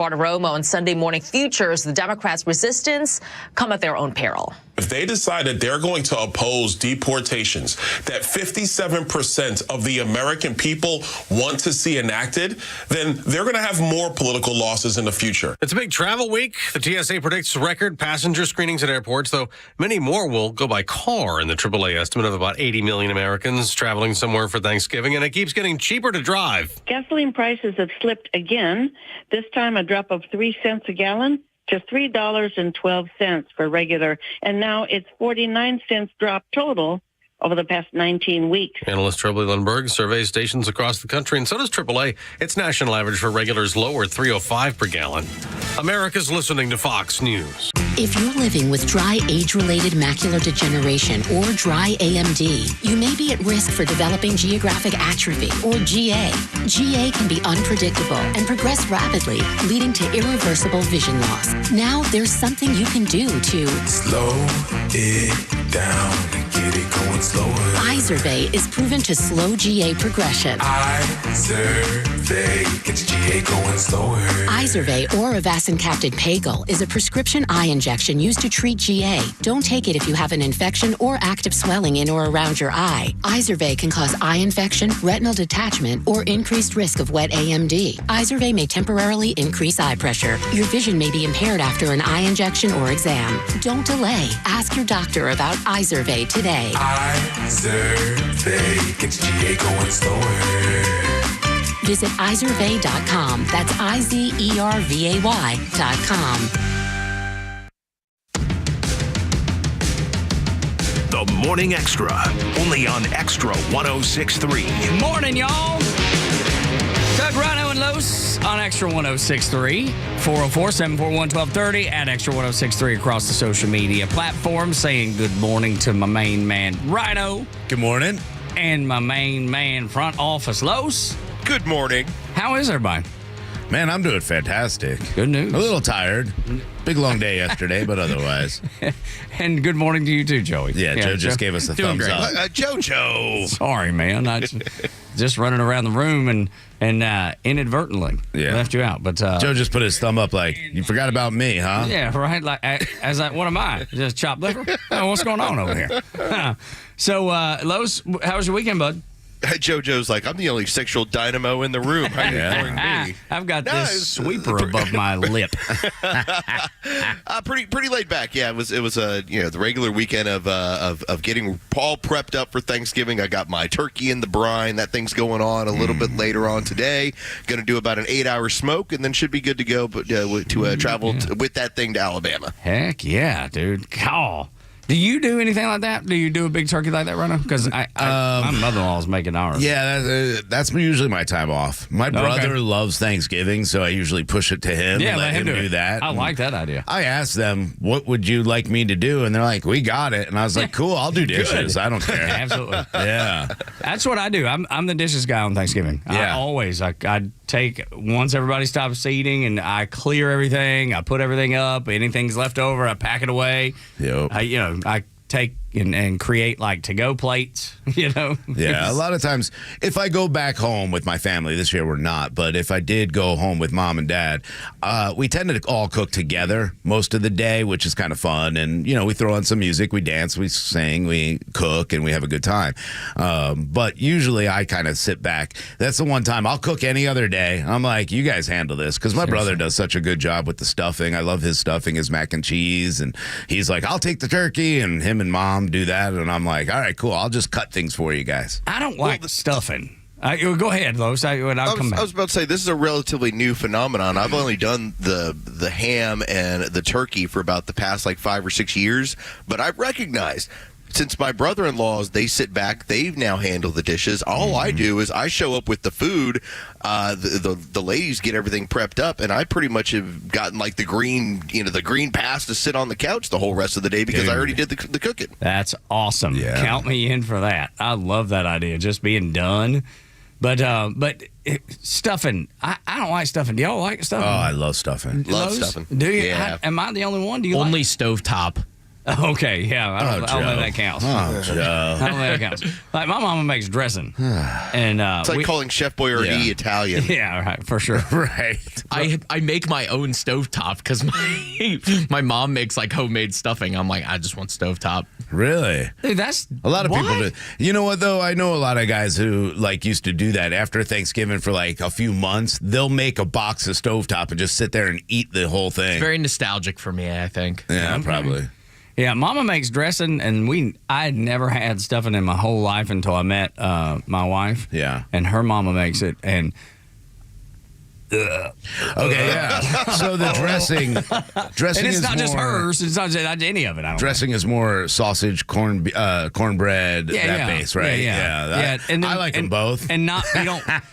Bartiromo on Sunday morning futures, the Democrats' resistance come at their own peril. If they decide that they're going to oppose deportations that 57% of the American people want to see enacted, then they're going to have more political losses in the future. It's a big travel week. The TSA predicts record passenger screenings at airports, though many more will go by car in the AAA estimate of about 80 million Americans traveling somewhere for Thanksgiving, and it keeps getting cheaper to drive. Gasoline prices have slipped again, this time a drop of 3 cents a gallon to $3.12 for regular, and now it's 49 cents drop total over the past 19 weeks. Analyst Trobly Lundberg surveys stations across the country, and so does AAA. Its national average for regulars lower, $3.05 per gallon. America's listening to Fox News. If you're living with dry age-related macular degeneration or dry AMD, you may be at risk for developing geographic atrophy or GA. GA can be unpredictable and progress rapidly, leading to irreversible vision loss. Now there's something you can do to slow it down and get it going slower. Izervay is proven to slow GA progression. Izervay gets GA going slower. Izervay or avacincaptad pagel is a prescription eye injection used to treat GA. Don't take it if you have an infection or active swelling in or around your eye. Izervay can cause eye infection, retinal detachment, or increased risk of wet AMD. Izervay may temporarily increase eye pressure. Your vision may be impaired after an eye injection or exam. Don't delay. Ask your doctor about Izervay today. Izervay gets GA going slower. Visit Izervay.com. That's IZERVAY.com. The Morning Extra, only on Extra 106.3. Morning, y'all. Doug, Rhino, and Los on Extra 106.3. 404-741-1230 at Extra 106.3 across the social media platforms. Saying good morning to my main man, Rhino. Good morning. And my main man, front office, Los. Good morning. How is everybody? Man, I'm doing fantastic. Good news. A little tired. Big long day yesterday, but otherwise. And good morning to you too, Joey. Yeah, Joe just gave us a thumbs up. JoJo. Sorry, man. I just running around the room and inadvertently left you out. But Joe just put his thumb up like, you forgot about me, huh? Yeah, right. Like, what am I? Just chopped liver? Oh, what's going on over here? So, Los, how was your weekend, bud? JoJo's like, I'm the only sexual dynamo in the room. How are you ignoring me? I've got this sweeper above my lip. Pretty laid back. Yeah, it was the regular weekend of getting all prepped up for Thanksgiving. I got my turkey in the brine. That thing's going on a little bit later on today. Going to do about an 8-hour smoke, and then should be good to go. But to travel with that thing to Alabama. Heck yeah, dude! Oh. Do you do anything like that? Do you do a big turkey like that, Rhino? Because my mother-in-law's making ours. Yeah, that's usually my time off. My brother loves Thanksgiving, so I usually push it to him and let him do that. I like that idea. I asked them, what would you like me to do? And they're like, we got it. And I was like, cool, I'll do dishes. I don't care. Absolutely. Yeah. That's what I do. I'm the dishes guy on Thanksgiving. Yeah. I take, once everybody stops eating, and I clear everything. I put everything up. Anything's left over, I pack it away. Yep. I take and create like to-go plates, Yeah, a lot of times if I go back home with my family, this year we're not, but if I did go home with mom and dad, we tend to all cook together most of the day, which is kind of fun. And, we throw on some music, we dance, we sing, we cook, and we have a good time. But usually I kind of sit back. That's the one time I'll cook any other day. I'm like, you guys handle this, because my brother does such a good job with the stuffing. I love his stuffing, his mac and cheese, and he's like, I'll take the turkey, and him and mom do that, and I'm like, all right, cool, I'll just cut things for you guys. I don't like stuffing. Go ahead, Los. I was about to say, this is a relatively new phenomenon. I've only done the ham and the turkey for about the past 5 or 6 years, but I've recognized, since my brother-in-laws, they sit back, they've now handled the dishes. All I do is I show up with the food. The ladies get everything prepped up, and I pretty much have gotten the green pass to sit on the couch the whole rest of the day because I already did the cooking. That's awesome. Yeah. Count me in for that. I love that idea, just being done. But stuffing, I don't like stuffing. Do y'all like stuffing? Oh, I love stuffing. Love stuffing. Do you? Yeah. Am I the only one? Do you only stovetop? Okay, yeah, I don't think that counts. Oh, Joe. I don't think that counts. Like my mama makes dressing, and It's like calling Chef Boyardee Italian. Yeah, right, for sure. Right. I make my own stovetop because my mom makes like homemade stuffing. I'm like, I just want stovetop. Really? Dude, that's a lot of what? people do. You know what though? I know a lot of guys who like used to do that after Thanksgiving for like a few months. They'll make a box of stovetop and just sit there and eat the whole thing. It's very nostalgic for me, I think. Yeah, probably. Yeah, Mama makes dressing, and I had never had stuffing in my whole life until I met my wife. Yeah, and her mama makes it, and. Okay, yeah. So the dressing and it's not just hers. It's not just any of it. I don't dressing is more sausage, cornbread, base, right? Yeah. And I like them both. And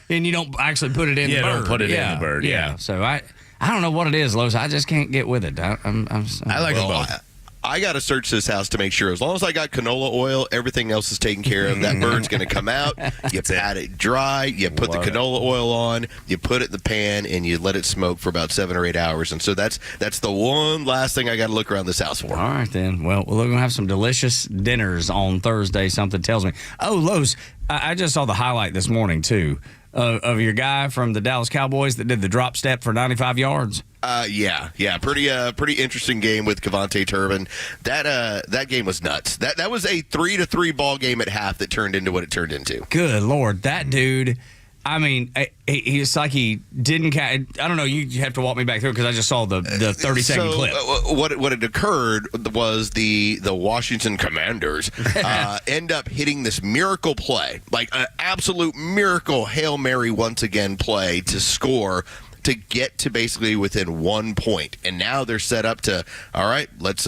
you don't actually put it in the bird. Don't put it in the bird. Yeah. So I don't know what it is, Lois. I just can't get with it. I like them both. I got to search this house to make sure. As long as I got canola oil, everything else is taken care of. That bird's going to come out. You pat it dry. You put the canola oil on. You put it in the pan, and you let it smoke for about 7 or 8 hours. And so that's the one last thing I got to look around this house for. All right, then. Well, we're going to have some delicious dinners on Thursday, something tells me. Oh, Lois, I just saw the highlight this morning, too, of your guy from the Dallas Cowboys that did the drop step for 95 yards. Yeah. Pretty interesting game with Kevontae Turbin. That game was nuts. That was a 3-3 ball game at half that turned into what it turned into. Good Lord, that dude. I mean, it's like he didn't. I don't know. You have to walk me back through because I just saw the 30-second clip. What had occurred was the Washington Commanders end up hitting this miracle play, like an absolute miracle Hail Mary once again play to score, to get to basically within 1 point, and now they're set up to, all right, let's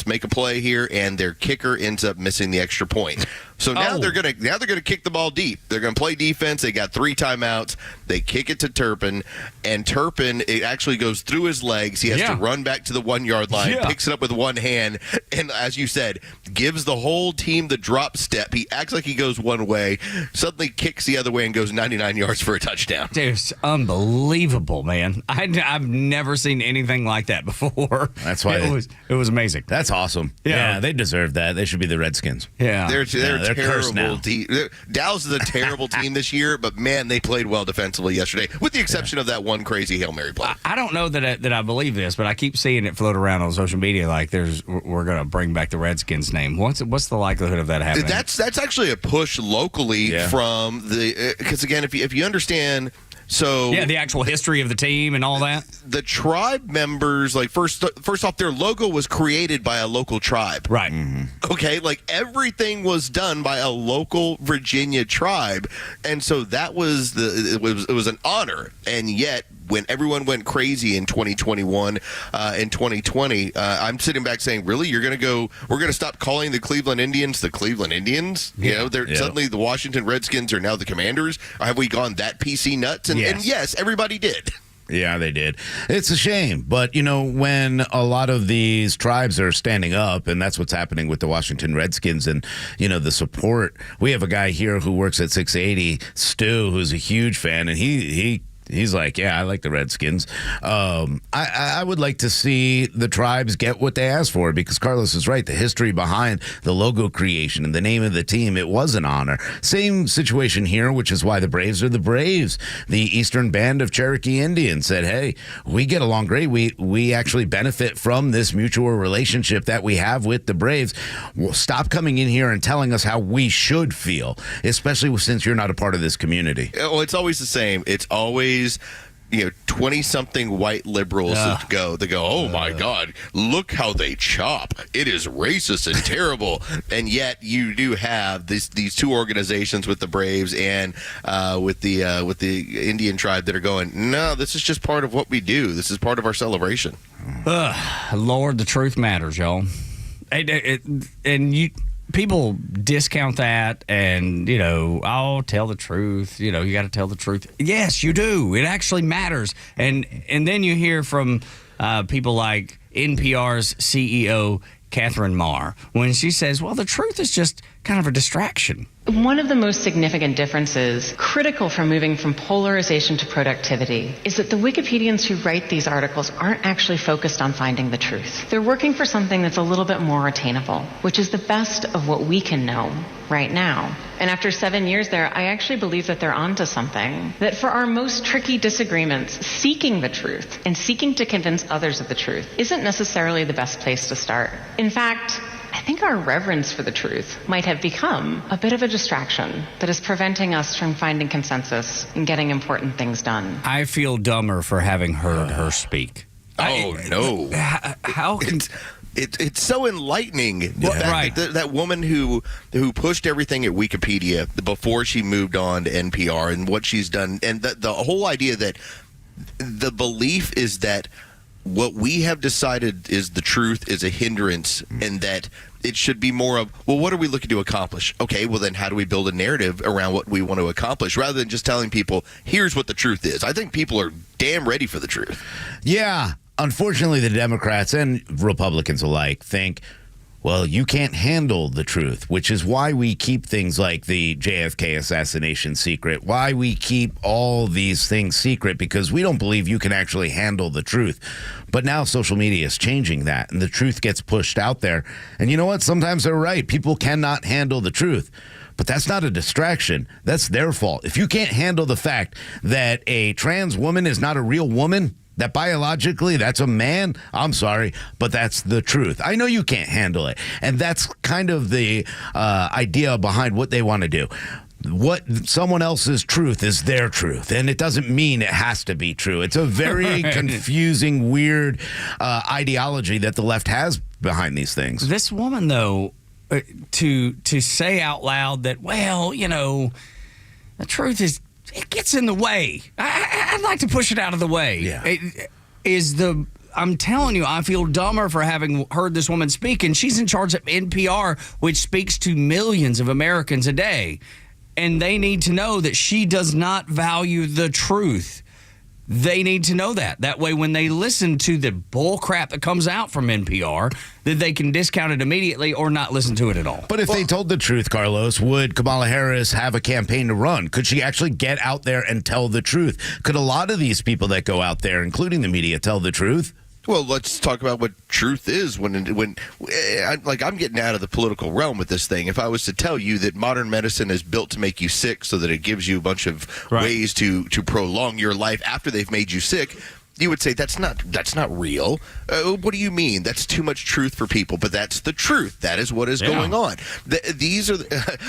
make a play here, and their kicker ends up missing the extra point. So now they're gonna kick the ball deep. They're gonna play defense. They got 3 timeouts. They kick it to Turpin, and Turpin, it actually goes through his legs. He has to run back to the 1 yard line, picks it up with one hand, and as you said, gives the whole team the drop step. He acts like he goes one way, suddenly kicks the other way, and goes 99 yards for a touchdown. Dude, it's unbelievable, man. I've never seen anything like that before. That's why it was amazing. That's awesome. Yeah, they deserve that. They should be the Redskins. Yeah, they're terrible team. Dallas is a terrible team this year, but man, they played well defensively yesterday, with the exception of that one crazy Hail Mary play. I don't know that I believe this, but I keep seeing it float around on social media like we're going to bring back the Redskins name. What's the likelihood of that happening? That's actually a push locally from the because again, if you understand. So the actual history of the team and all that. The tribe members, like first off, their logo was created by a local tribe, right? Mm-hmm. Okay, like everything was done by a local Virginia tribe, and so that was it was an honor. And yet, when everyone went crazy in 2021 and 2020, I'm sitting back saying, really, we're going to stop calling the Cleveland Indians the Cleveland Indians? You know, suddenly the Washington Redskins are now the Commanders. Or have we gone that PC nuts? And yes, everybody did. Yeah, they did. It's a shame. But, when a lot of these tribes are standing up, and that's what's happening with the Washington Redskins and, the support. We have a guy here who works at 680, Stu, who's a huge fan, and he's like, yeah, I like the Redskins. I would like to see the tribes get what they asked for, because Carlos is right. The history behind the logo creation and the name of the team, it was an honor. Same situation here, which is why the Braves are the Braves. The Eastern Band of Cherokee Indians said, hey, we get along great. We actually benefit from this mutual relationship that we have with the Braves. Well, stop coming in here and telling us how we should feel, especially since you're not a part of this community. Well, it's always the same. It's always 20-something white liberals that go, oh my God, look how they chop. It is racist and terrible. And yet you do have these two organizations with the Braves and with the Indian tribe that are going, no, this is just part of what we do. This is part of our celebration. Lord, the truth matters, y'all. People discount that and, I'll tell the truth. You got to tell the truth. Yes, you do. It actually matters. And then you hear from people like NPR's CEO, Catherine Marr, when she says, well, the truth is just kind of a distraction. One of the most significant differences, critical for moving from polarization to productivity, is that the Wikipedians who write these articles aren't actually focused on finding the truth. They're working for something that's a little bit more attainable, which is the best of what we can know right now. And after 7 years there, I actually believe that they're onto something. That for our most tricky disagreements, seeking the truth and seeking to convince others of the truth isn't necessarily the best place to start. In fact, I think our reverence for the truth might have become a bit of a distraction that is preventing us from finding consensus and getting important things done. I feel dumber for having heard her speak. No. How can... It's so enlightening. Right. That woman who pushed everything at Wikipedia before she moved on to NPR and what she's done, and the whole idea that the belief is that what we have decided is the truth is a hindrance, and that it should be more of, well, what are we looking to accomplish? Okay, well then how do we build a narrative around what we want to accomplish rather than just telling people, here's what the truth is. I think people are damn ready for the truth. Yeah. Unfortunately, the Democrats and Republicans alike think, well, you can't handle the truth, which is why we keep things like the JFK assassination secret, why we keep all these things secret, because we don't believe you can actually handle the truth. But now social media is changing that, and the truth gets pushed out there. And you know what? Sometimes they're right. People cannot handle the truth. But that's not a distraction. That's their fault. If you can't handle the fact that a trans woman is not a real woman, that biologically that's a man, I'm sorry, but that's the truth. I know you can't handle it. And that's kind of the idea behind what they want to do. What someone else's truth is their truth, and it doesn't mean it has to be true. It's a very confusing, weird ideology that the left has behind these things. This woman, though, to say out loud that, well, you know, the truth is, it gets in the way. I'd like to push it out of the way. Yeah. I'm telling you, I feel dumber for having heard this woman speak, and she's in charge of NPR, which speaks to millions of Americans a day. And they need to know that she does not value the truth. They need to know that. That way, when they listen to the bull crap that comes out from NPR, that they can discount it immediately or not listen to it at all. But if they told the truth, Carlos, would Kamala Harris have a campaign to run? Could she actually get out there and tell the truth? Could a lot of these people that go out there, including the media, tell the truth? Well, let's talk about what truth is. When I'm getting out of the political realm with this thing. If I was to tell you that modern medicine is built to make you sick so that it gives you a bunch of ways to prolong your life after they've made you sick, you would say that's not real. What do you mean? That's too much truth for people, but that's the truth. That is what is going on. These are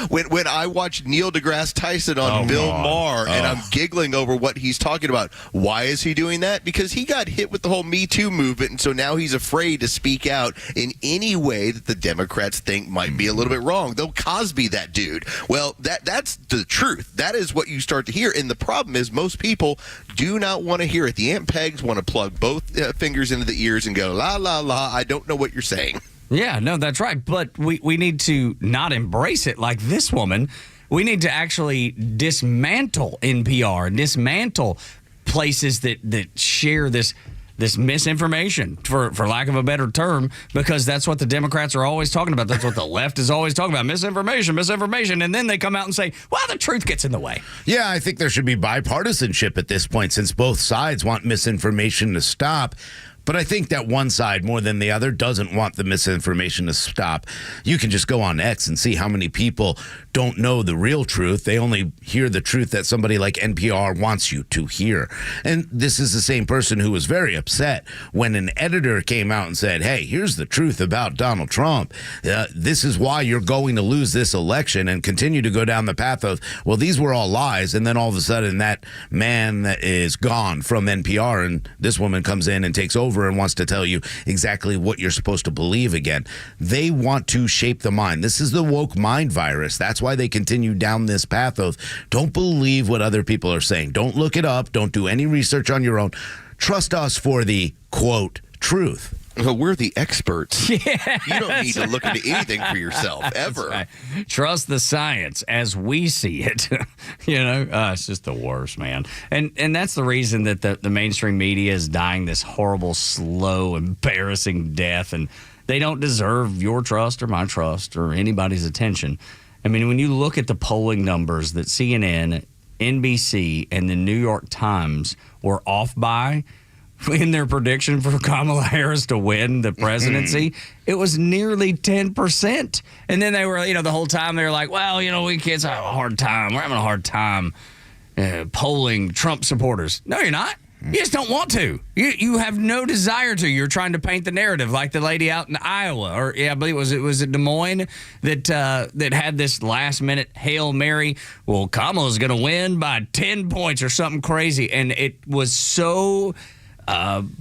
when I watch Neil deGrasse Tyson on Bill Maher, and I'm giggling over what he's talking about. Why is he doing that? Because he got hit with the whole Me Too movement, and so now he's afraid to speak out in any way that the Democrats think might be a little bit wrong. They'll Cosby that dude. Well, that's the truth. That is what you start to hear, and the problem is most people do not want to hear it. The Aunt Pegs want to plug both fingers into the ears and go, la, la, la, I don't know what you're saying. Yeah, no, that's right. But we need to not embrace it like this woman. We need to actually dismantle NPR, dismantle places that share this misinformation, for lack of a better term, because that's what the Democrats are always talking about. That's what the left is always talking about, misinformation. And then they come out and say, well, the truth gets in the way. Yeah, I think there should be bipartisanship at this point, since both sides want misinformation to stop. But I think that one side more than the other doesn't want the misinformation to stop. You can just go on X and see how many people don't know the real truth. They only hear the truth that somebody like NPR wants you to hear. And this is the same person who was very upset when an editor came out and said, hey, here's the truth about Donald Trump. This is why you're going to lose this election, and continue to go down the path of, well, these were all lies. And then all of a sudden that man is gone from NPR, and this woman comes in and takes over and wants to tell you exactly what you're supposed to believe again. They want to shape the mind. This is the woke mind virus. That's why they continue down this path of don't believe what other people are saying. Don't look it up. Don't do any research on your own. Trust us for the, quote, truth. Well, we're the experts. Yeah, you don't need to look into anything for yourself, ever. Right. Trust the science as we see it. It's just the worst, man. And that's the reason that the mainstream media is dying this horrible, slow, embarrassing death. And they don't deserve your trust or my trust or anybody's attention. I mean, when you look at the polling numbers that CNN, NBC, and the New York Times were off by in their prediction for Kamala Harris to win the presidency, it was nearly 10%. And then they were, the whole time they were like, well, we kids have a hard time. We're having a hard time polling Trump supporters. No, you're not. You just don't want to. You have no desire to. You're trying to paint the narrative like the lady out in Iowa, or I believe was it Des Moines that had this last minute Hail Mary. Well, Kamala's going to win by 10 points or something crazy, and it was so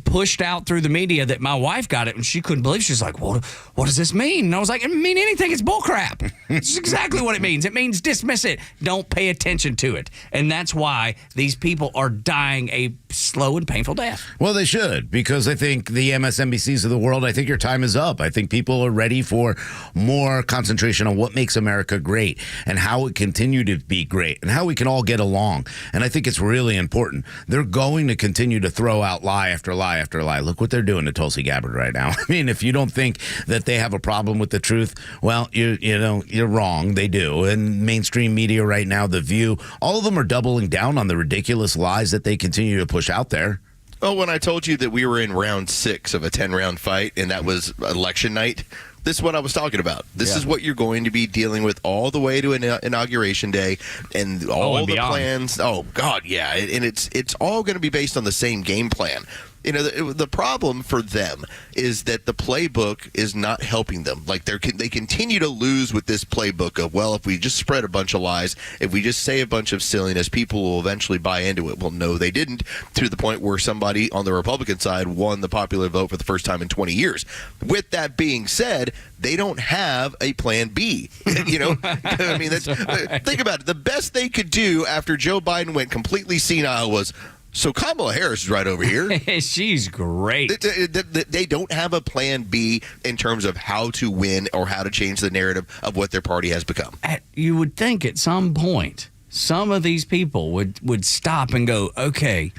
pushed out through the media that my wife got it and she couldn't believe. She's like, what does this mean? And I was like, it doesn't mean anything. It's bullcrap. It's exactly what it means. It means dismiss it. Don't pay attention to it. And that's why these people are dying a slow and painful death. Well, they should, because I think the MSNBCs of the world, I think your time is up. I think people are ready for more concentration on what makes America great and how it continue to be great and how we can all get along. And I think it's really important. They're going to continue to throw out lie after lie after lie. Look what they're doing to Tulsi Gabbard right now. I mean, if you don't think that they have a problem with the truth, well, you're wrong. They do. And mainstream media right now, The View, all of them are doubling down on the ridiculous lies that they continue to push out there. Well, when I told you that we were in round 6 of a 10-round fight and that was election night, this is what I was talking about. This is what you're going to be dealing with all the way to Inauguration Day and all the plans. Oh, God, yeah. And it's all going to be based on the same game plan. The problem for them is that the playbook is not helping them. Like they continue to lose with this playbook of, well, if we just spread a bunch of lies, if we just say a bunch of silliness, people will eventually buy into it. Well, no, they didn't, to the point where somebody on the Republican side won the popular vote for the first time in 20 years. With that being said, they don't have a plan B. I mean, think about it. The best they could do after Joe Biden went completely senile was, so Kamala Harris is right over here. She's great. They don't have a plan B in terms of how to win or how to change the narrative of what their party has become. You would think at some point, some of these people would stop and go, okay,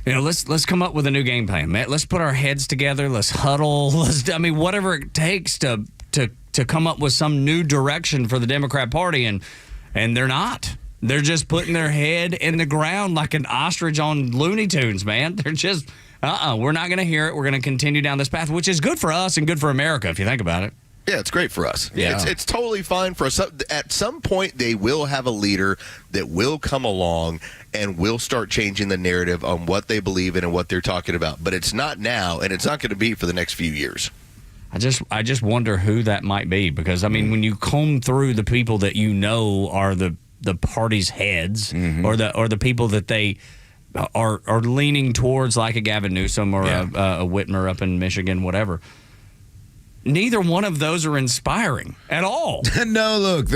let's come up with a new game plan. Let's put our heads together. Let's huddle. Whatever it takes to come up with some new direction for the Democrat Party, and they're not. They're just putting their head in the ground like an ostrich on Looney Tunes, man. They're just, we're not going to hear it. We're going to continue down this path, which is good for us and good for America, if you think about it. Yeah, it's great for us. Yeah. It's totally fine for us. At some point, they will have a leader that will come along and will start changing the narrative on what they believe in and what they're talking about. But it's not now, and it's not going to be for the next few years. I just wonder who that might be, because, when you comb through the people that are the party's heads, or the people that they are leaning towards, like a Gavin Newsom or a Whitmer up in Michigan, whatever. Neither one of those are inspiring at all. No, look,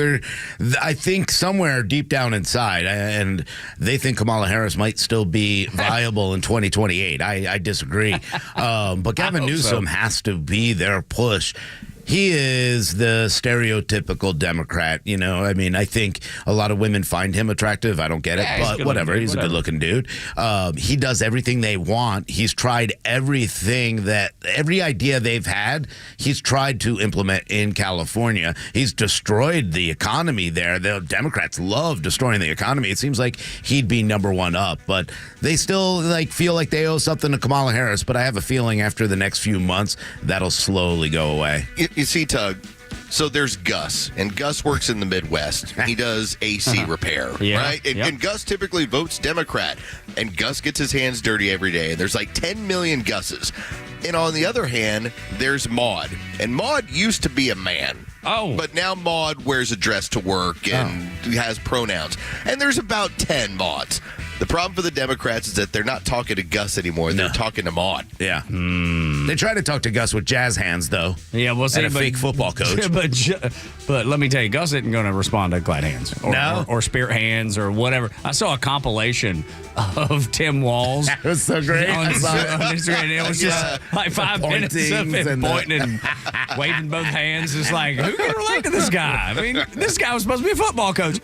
I think somewhere deep down inside, and they think Kamala Harris might still be viable in 2028. I disagree. But Gavin Newsom has to be their push. He is the stereotypical Democrat, I think a lot of women find him attractive. I don't get it, but whatever. He's a good-looking dude. He does everything they want. He's tried every idea they've had, he's tried to implement in California. He's destroyed the economy there. The Democrats love destroying the economy. It seems like he'd be number one up, but they still feel like they owe something to Kamala Harris, but I have a feeling after the next few months, that'll slowly go away. You see, Tug, so there's Gus, and Gus works in the Midwest. He does AC repair, right? And Gus typically votes Democrat, and Gus gets his hands dirty every day. There's like 10 million Gus's. And on the other hand, there's Maud. And Maud used to be a man. Oh. But now Maud wears a dress to work and has pronouns. And there's about 10 Mauds. The problem for the Democrats is that they're not talking to Gus anymore. They're talking to Maud. Yeah. They try to talk to Gus with jazz hands, though. Yeah, we'll see. And a fake football coach. But let me tell you, Gus isn't going to respond to glad hands or spirit hands or whatever. I saw a compilation of Tim Walz. That was so great. On Instagram. It was just like 5 minutes of him pointing and waving both hands. It's like, who can relate to this guy? This guy was supposed to be a football coach.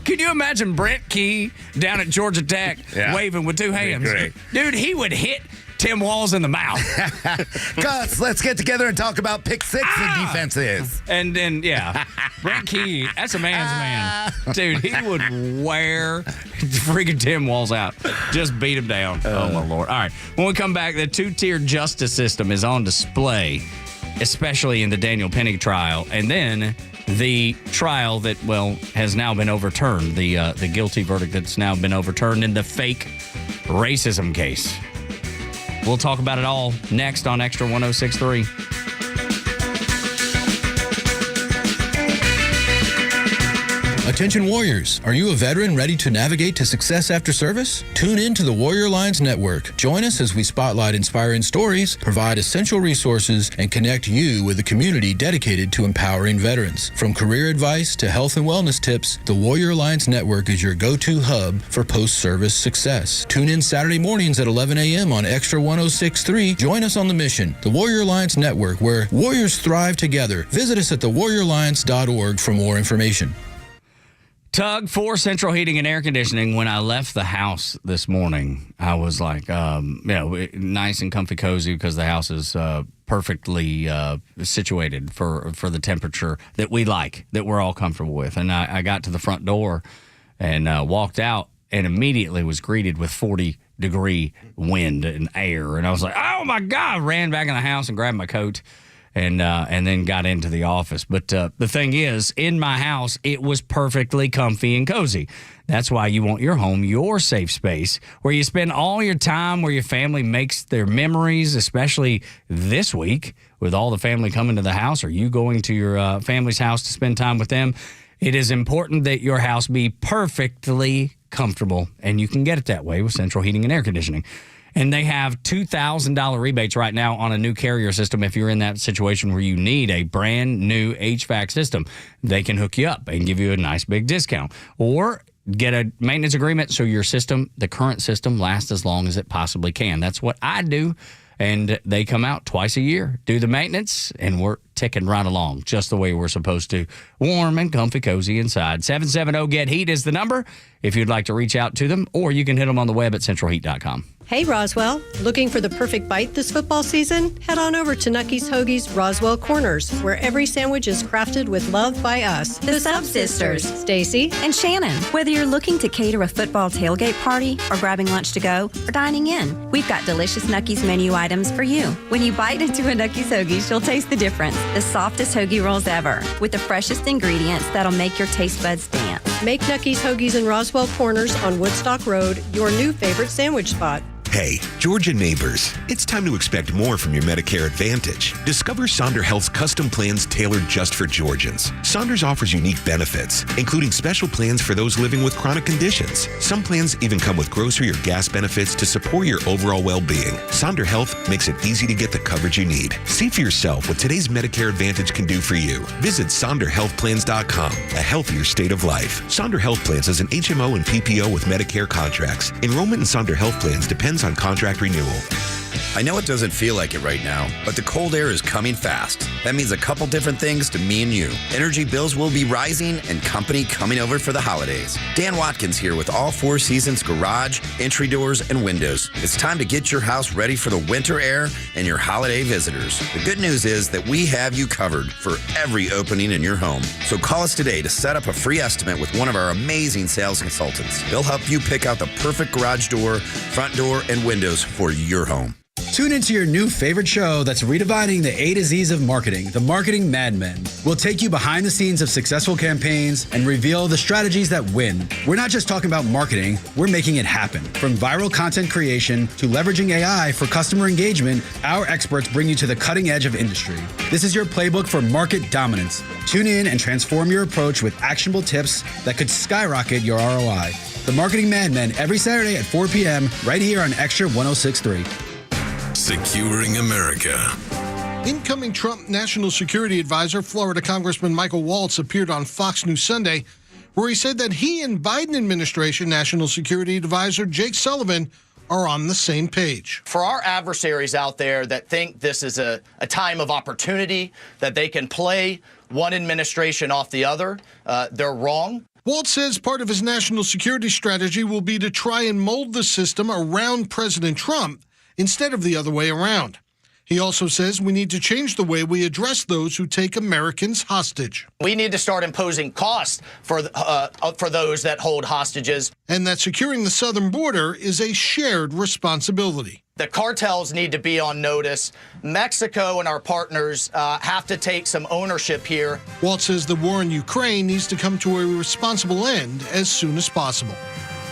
Could you imagine Brent Key down at Georgia Tech waving with two hands? Great. Dude, he would hit Tim Walz in the mouth. Gus, let's get together and talk about pick six and defenses. And then, Brent Key, that's a man's man. Dude, he would wear freaking Tim Walz out. Just beat him down. Oh, my Lord. All right. When we come back, the two-tier justice system is on display, especially in the Daniel Penny trial. And then the trial that, has now been overturned, the guilty verdict that's now been overturned in the fake racism case. We'll talk about it all next on Extra 106.3. Attention Warriors, are you a veteran ready to navigate to success after service? Tune in to the Warrior Alliance Network. Join us as we spotlight inspiring stories, provide essential resources, and connect you with a community dedicated to empowering veterans. From career advice to health and wellness tips, the Warrior Alliance Network is your go-to hub for post-service success. Tune in Saturday mornings at 11 a.m. on Extra 106.3. Join us on the mission, the Warrior Alliance Network, where warriors thrive together. Visit us at thewarrioralliance.org for more information. Tug for Central Heating and Air Conditioning. When I left the house this morning, I was like, nice and comfy, cozy, because the house is perfectly situated for the temperature that we like, that we're all comfortable with. And I got to the front door and walked out and immediately was greeted with 40-degree wind and air. And I was like, oh, my God. Ran back in the house and grabbed my coat. And then got into the office. But the thing is, in my house, it was perfectly comfy and cozy. That's why you want your home, your safe space, where you spend all your time, where your family makes their memories, especially this week with all the family coming to the house, or you going to your family's house to spend time with them. It is important that your house be perfectly comfortable, and you can get it that way with Central Heating and Air Conditioning. And they have $2,000 rebates right now on a new Carrier system. If you're in that situation where you need a brand new HVAC system, they can hook you up and give you a nice big discount. Or get a maintenance agreement so your system, the current system, lasts as long as it possibly can. That's what I do. And they come out twice a year, do the maintenance, and we're ticking right along just the way we're supposed to. Warm and comfy, cozy inside. 770-GET-HEAT is the number if you'd like to reach out to them, or you can hit them on the web at centralheat.com. Hey, Roswell. Looking for the perfect bite this football season? Head on over to Nucky's Hoagies Roswell Corners, where every sandwich is crafted with love by us. The Sub Sisters, Stacy and Shannon. Whether you're looking to cater a football tailgate party or grabbing lunch to go or dining in, we've got delicious Nucky's menu items for you. When you bite into a Nucky's Hoagies, you'll taste the difference. The softest hoagie rolls ever, with the freshest ingredients that'll make your taste buds dance. Make Nucky's Hoagies in Roswell Corners on Woodstock Road your new favorite sandwich spot. Hey, Georgia neighbors, it's time to expect more from your Medicare Advantage. Discover Sonder Health's custom plans tailored just for Georgians. Saunders offers unique benefits, including special plans for those living with chronic conditions. Some plans even come with grocery or gas benefits to support your overall well-being. Sonder Health makes it easy to get the coverage you need. See for yourself what today's Medicare Advantage can do for you. Visit SonderHealthPlans.com, a healthier state of life. Sonder Health Plans is an HMO and PPO with Medicare contracts. Enrollment in Sonder Health Plans depends on contract renewal. I know it doesn't feel like it right now, but the cold air is coming fast. That means a couple different things to me and you. Energy bills will be rising and company coming over for the holidays. Dan Watkins here with all Four Seasons garage, entry doors, and windows. It's time to get your house ready for the winter air and your holiday visitors. The good news is that we have you covered for every opening in your home. So call us today to set up a free estimate with one of our amazing sales consultants. They'll help you pick out the perfect garage door, front door, and windows for your home. Tune into your new favorite show that's redefining the A to Z's of marketing, the Marketing Mad Men. We'll take you behind the scenes of successful campaigns and reveal the strategies that win. We're not just talking about marketing, we're making it happen. From viral content creation to leveraging AI for customer engagement, our experts bring you to the cutting edge of industry. This is your playbook for market dominance. Tune in and transform your approach with actionable tips that could skyrocket your ROI. The Marketing Mad Men every Saturday at 4 p.m. right here on Extra 106.3. Securing America. Incoming Trump National Security Advisor, Florida Congressman Michael Waltz, appeared on Fox News Sunday, where he said that he and Biden administration National Security Advisor Jake Sullivan are on the same page. For our adversaries out there that think this is a time of opportunity, that they can play one administration off the other, they're wrong. Waltz says part of his national security strategy will be to try and mold the system around President Trump instead of the other way around. He also says we need to change the way we address those who take Americans hostage. We need to start imposing costs for those that hold hostages. And that securing the southern border is a shared responsibility. The cartels need to be on notice. Mexico and our partners have to take some ownership here. Walt says the war in Ukraine needs to come to a responsible end as soon as possible.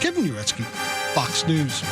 Kevin Uretsky, Fox News.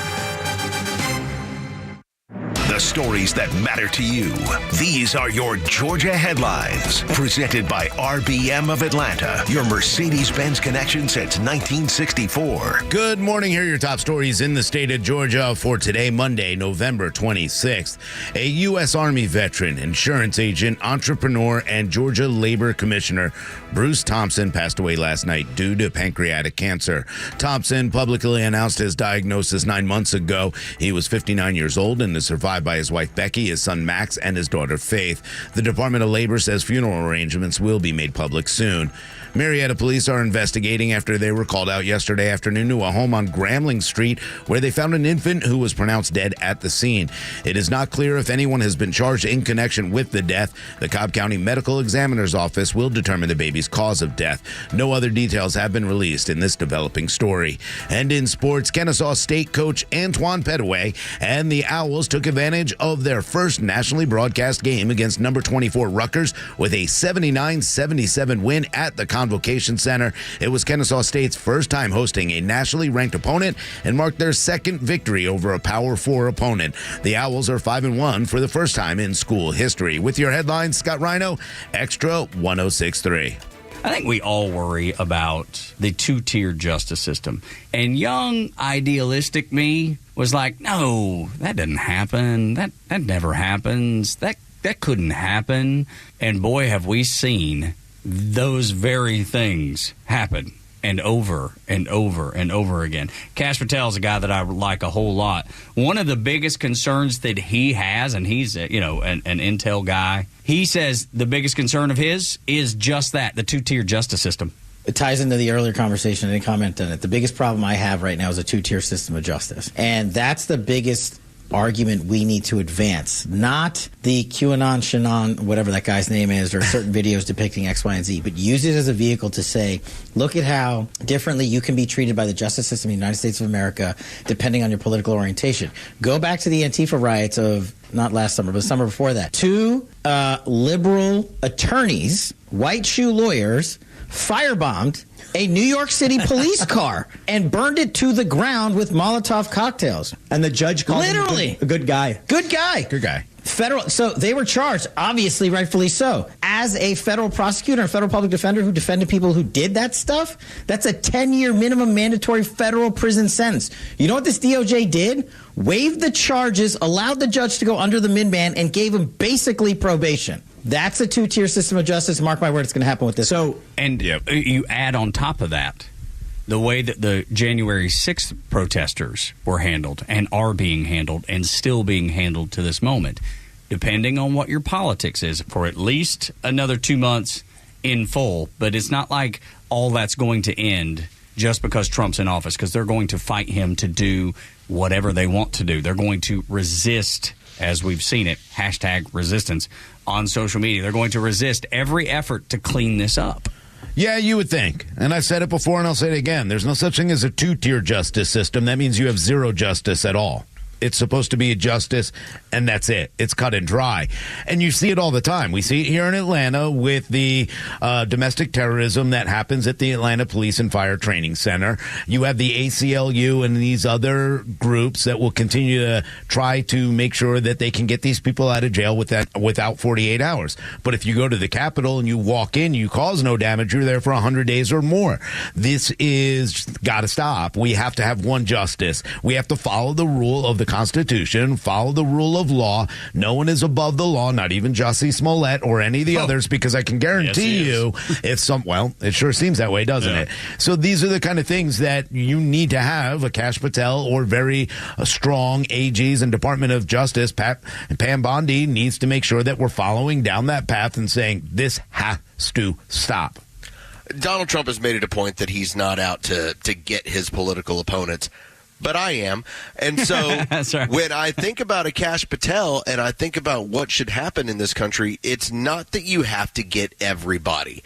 The stories that matter to you. These are your Georgia headlines. Presented by RBM of Atlanta, your Mercedes-Benz connection since 1964. Good morning. Here are your top stories in the state of Georgia for today, Monday, November 26th. A U.S. Army veteran, insurance agent, entrepreneur, and Georgia Labor Commissioner Bruce Thompson passed away last night due to pancreatic cancer. Thompson publicly announced his diagnosis 9 months ago. He was 59 years old and is survived by his wife Becky, his son Max, and his daughter Faith. The Department of Labor says funeral arrangements will be made public soon. Marietta police are investigating after they were called out yesterday afternoon to a home on Grambling Street where they found an infant who was pronounced dead at the scene. It is not clear if anyone has been charged in connection with the death. The Cobb County Medical Examiner's Office will determine the baby's cause of death. No other details have been released in this developing story. And in sports, Kennesaw State coach Antoine Petaway and the Owls took advantage of their first nationally broadcast game against number 24 Rutgers with a 79-77 win at the Convocation Center. It was Kennesaw State's first time hosting a nationally ranked opponent and marked their second victory over a Power 4 opponent. The Owls are 5-1 for the first time in school history. With your headlines, Scott Rhino, Extra 106.3. I think we all worry about the two-tier justice system. And young, idealistic me was like, no, that doesn't happen. That never happens. That couldn't happen. And boy, have we seen those very things happen. And over and over and over again. Cash Patel is a guy that I like a whole lot. One of the biggest concerns that he has, and he's an intel guy, he says the biggest concern of his is just that, the two-tier justice system. It ties into the earlier conversation. I didn't comment on it. The biggest problem I have right now is a two-tier system of justice. And that's the biggest argument we need to advance, not the QAnon, Shannon, whatever that guy's name is, or certain videos depicting X, Y, and Z, but use it as a vehicle to say, look at how differently you can be treated by the justice system in the United States of America depending on your political orientation. Go back to the Antifa riots of not last summer, but the summer before that. Two liberal attorneys, white shoe lawyers, firebombed a New York City police car and burned it to the ground with Molotov cocktails. And the judge called literally him a good guy. Good guy. Good guy. Federal. So they were charged, obviously, rightfully so. As a federal prosecutor and federal public defender who defended people who did that stuff, that's a 10-year minimum mandatory federal prison sentence. You know what this DOJ did? Waived the charges, allowed the judge to go under the midman, and gave him basically probation. That's a two-tier system of justice. Mark my word, it's going to happen with this. So, and you add on top of that the way that the January 6th protesters were handled and are being handled and still being handled to this moment, depending on what your politics is, for at least another 2 months in full. But it's not like all that's going to end just because Trump's in office, because they're going to fight him to do whatever they want to do. They're going to resist, as we've seen it, #resistance on social media. They're going to resist every effort to clean this up. Yeah, you would think. And I've said it before and I'll say it again. There's no such thing as a two-tier justice system. That means you have zero justice at all. It's supposed to be a justice, and that's it. It's cut and dry. And you see it all the time. We see it here in Atlanta with the domestic terrorism that happens at the Atlanta Police and Fire Training Center. You have the ACLU and these other groups that will continue to try to make sure that they can get these people out of jail without 48 hours. But if you go to the Capitol and you walk in, you cause no damage, you're there for 100 days or more. This is got to stop. We have to have one justice. We have to follow the rule of the Constitution, follow the rule of law. No one is above the law, not even Jussie Smollett or any of the others, because I can guarantee it sure seems that way, doesn't it? So these are the kind of things that you need to have a Cash Patel or very strong AGs and Department of Justice. Pam Bondi needs to make sure that we're following down that path and saying this has to stop. Donald Trump has made it a point that he's not out to get his political opponents. but I am. And so right. When I think about a Kash Patel and I think about what should happen in this country, it's not that you have to get everybody,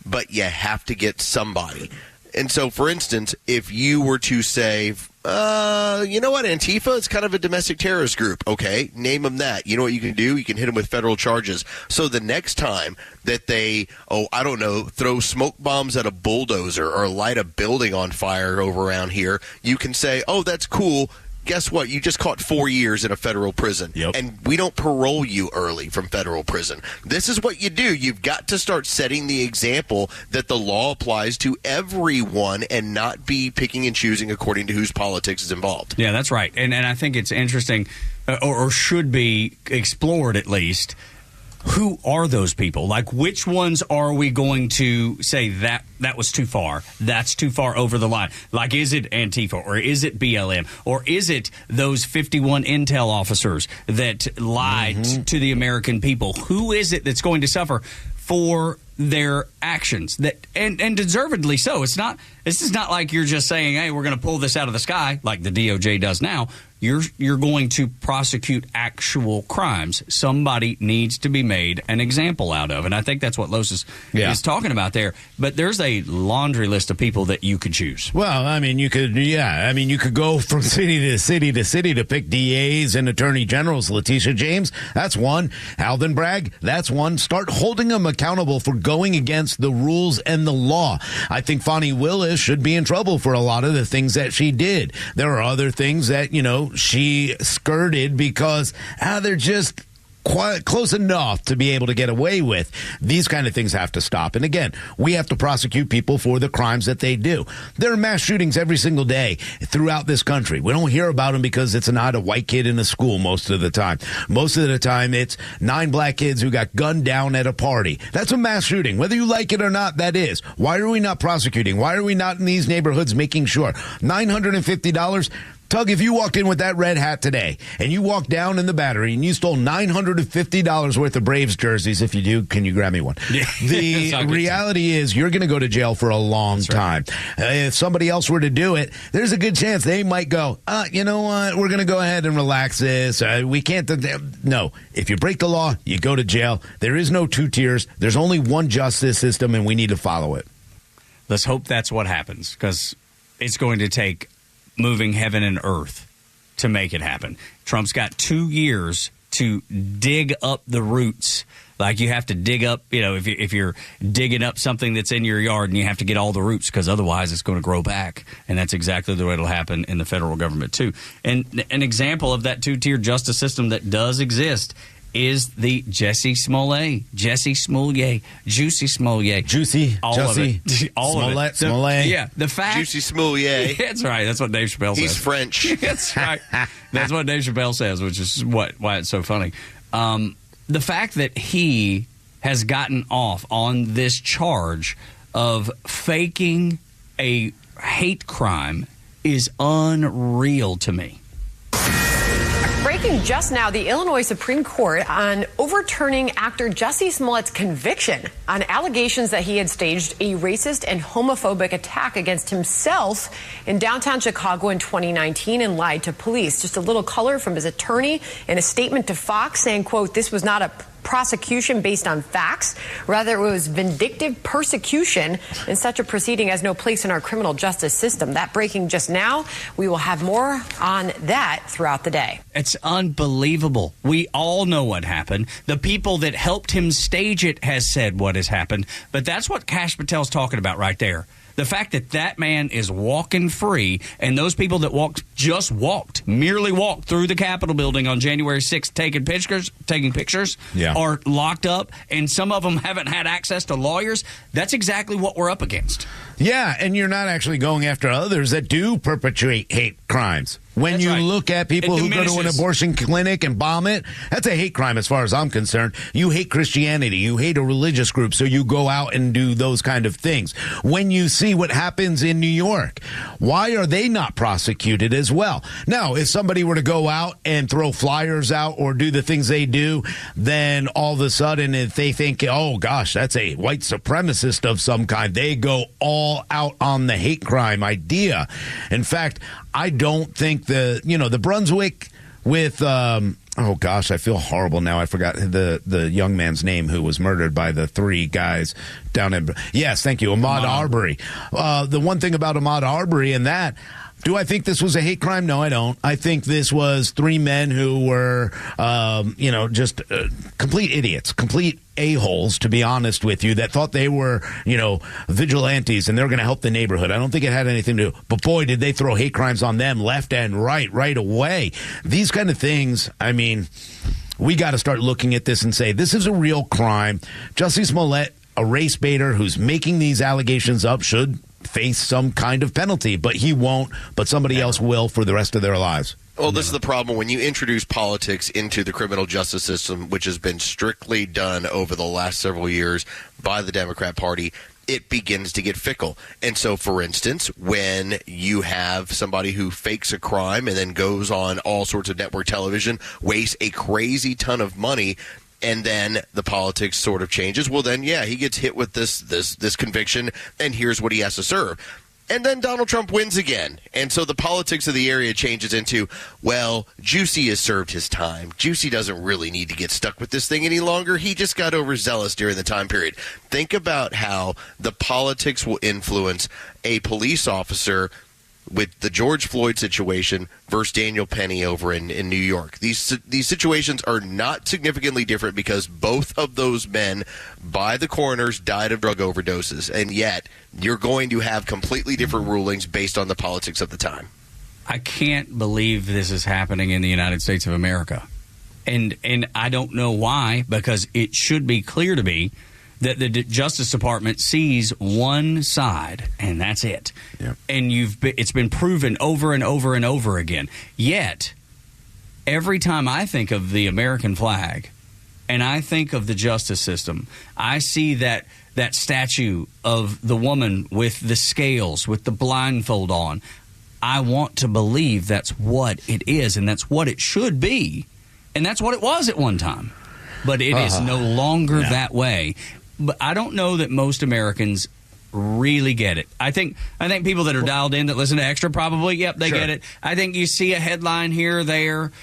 but you have to get somebody. And so, for instance, if you were to say, you know what, Antifa is kind of a domestic terrorist group. Okay, name them that. You know what you can do? You can hit them with federal charges. So the next time that they, throw smoke bombs at a bulldozer or light a building on fire over around here, you can say, oh, that's cool. Guess what? You just caught 4 years in a federal prison. Yep. And we don't parole you early from federal prison. This is what you do. You've got to start setting the example that the law applies to everyone and not be picking and choosing according to whose politics is involved. Yeah, that's right. And I think it's interesting, or should be explored at least, who are those people? Like, which ones are we going to say that was too far? That's too far over the line. Like, is it Antifa or is it BLM or is it those 51 intel officers that lied to the American people? Who is it that's going to suffer for their actions? That and deservedly so. This is not like you're just saying, hey, we're going to pull this out of the sky like the DOJ does now. You're going to prosecute actual crimes. Somebody needs to be made an example out of. And I think that's what Los is talking about there. But there's a laundry list of people that you could choose. Well, I mean, you could go from city to city to city to pick DAs and attorney generals. Letitia James, that's one. Alvin Bragg, that's one. Start holding them accountable for going against the rules and the law. I think Fani Willis should be in trouble for a lot of the things that she did. There are other things that, she skirted because they're just quite close enough to be able to get away with. These kind of things have to stop. And again, we have to prosecute people for the crimes that they do. There are mass shootings every single day throughout this country. We don't hear about them because it's not a white kid in a school most of the time. Most of the time, it's 9 black kids who got gunned down at a party. That's a mass shooting. Whether you like it or not, that is. Why are we not prosecuting? Why are we not in these neighborhoods making sure? $950? Tug, if you walked in with that red hat today and you walked down in the Battery and you stole $950 worth of Braves jerseys, if you do, can you grab me one? Yeah. The reality is you're going to go to jail for a long time. If somebody else were to do it, there's a good chance they might go, you know what, we're going to go ahead and relax this. We can't. No, if you break the law, you go to jail. There is no 2 tiers. There's only one justice system, and we need to follow it. Let's hope that's what happens, because it's going to take moving heaven and earth to make it happen. Trump's got 2 years to dig up the roots. Like, you have to dig up, if you're digging up something that's in your yard, and you have to get all the roots, because otherwise it's going to grow back. And that's exactly the way it'll happen in the federal government too. And an example of that 2-tier justice system that does exist is the Juicy Smollett, all of it. All of it. Smollett. Yeah, the fact. Juicy Smollett. That's right. That's what Dave Chappelle says. He's French. That's right. That's what Dave Chappelle says, which is why it's so funny. The fact that he has gotten off on this charge of faking a hate crime is unreal to me. Breaking just now, the Illinois Supreme Court on overturning actor Jussie Smollett's conviction on allegations that he had staged a racist and homophobic attack against himself in downtown Chicago in 2019 and lied to police. Just a little color from his attorney in a statement to Fox saying, quote, "This was not a prosecution based on facts. Rather, it was vindictive persecution, and such a proceeding has no place in our criminal justice system." That breaking just now. We will have more on that throughout the day. It's unbelievable. We all know what happened. The people that helped him stage it has said what has happened. But that's what Kash Patel's talking about right there. The fact that that man is walking free, and those people that merely walked through the Capitol building on January 6th taking pictures, are locked up, and some of them haven't had access to lawyers. That's exactly what we're up against. Yeah, and you're not actually going after others that do perpetrate hate crimes. When you look at people who go to an abortion clinic and bomb it, that's a hate crime as far as I'm concerned. You hate Christianity. You hate a religious group, so you go out and do those kind of things. When you see what happens in New York, why are they not prosecuted as as well. Now, if somebody were to go out and throw flyers out or do the things they do, then all of a sudden, if they think, oh, gosh, that's a white supremacist of some kind, they go all out on the hate crime idea. In fact, I don't think the Brunswick with, oh gosh, I feel horrible now. I forgot the young man's name who was murdered by the three guys down in, yes, thank you, Ahmaud Arbery. The one thing about Ahmaud Arbery and that, do I think this was a hate crime? No, I don't. I think this was three men who were, just complete idiots, complete a-holes, to be honest with you, that thought they were, vigilantes and they're going to help the neighborhood. I don't think it had anything to do. But boy, did they throw hate crimes on them left and right away. These kind of things, I mean, we got to start looking at this and say, this is a real crime. Jussie Smollett, a race baiter who's making these allegations up, should face some kind of penalty, but he won't, but somebody else will for the rest of their lives. Well, this is the problem when you introduce politics into the criminal justice system, which has been strictly done over the last several years by the Democrat Party. It begins to get fickle. And so, for instance, when you have somebody who fakes a crime and then goes on all sorts of network television, wastes a crazy ton of money, and then the politics sort of changes, well, then, yeah, he gets hit with this conviction, and here's what he has to serve. And then Donald Trump wins again. And so the politics of the area changes into, well, Juicy has served his time. Juicy doesn't really need to get stuck with this thing any longer. He just got overzealous during the time period. Think about how the politics will influence a police officer with the George Floyd situation versus Daniel Penny over in New York. These situations are not significantly different because both of those men, by the coroners, died of drug overdoses. And yet, you're going to have completely different rulings based on the politics of the time. I can't believe this is happening in the United States of America. And I don't know why, because it should be clear to me that the Justice Department sees one side, and that's it. Yep. And it's been proven over and over and over again. Yet, every time I think of the American flag and I think of the justice system, I see that statue of the woman with the scales, with the blindfold on. I want to believe that's what it is, and that's what it should be, and that's what it was at one time. But it is no longer that way. But I don't know that most Americans really get it. I think people that are dialed in that listen to Extra probably, they get it. I think you see a headline here or there.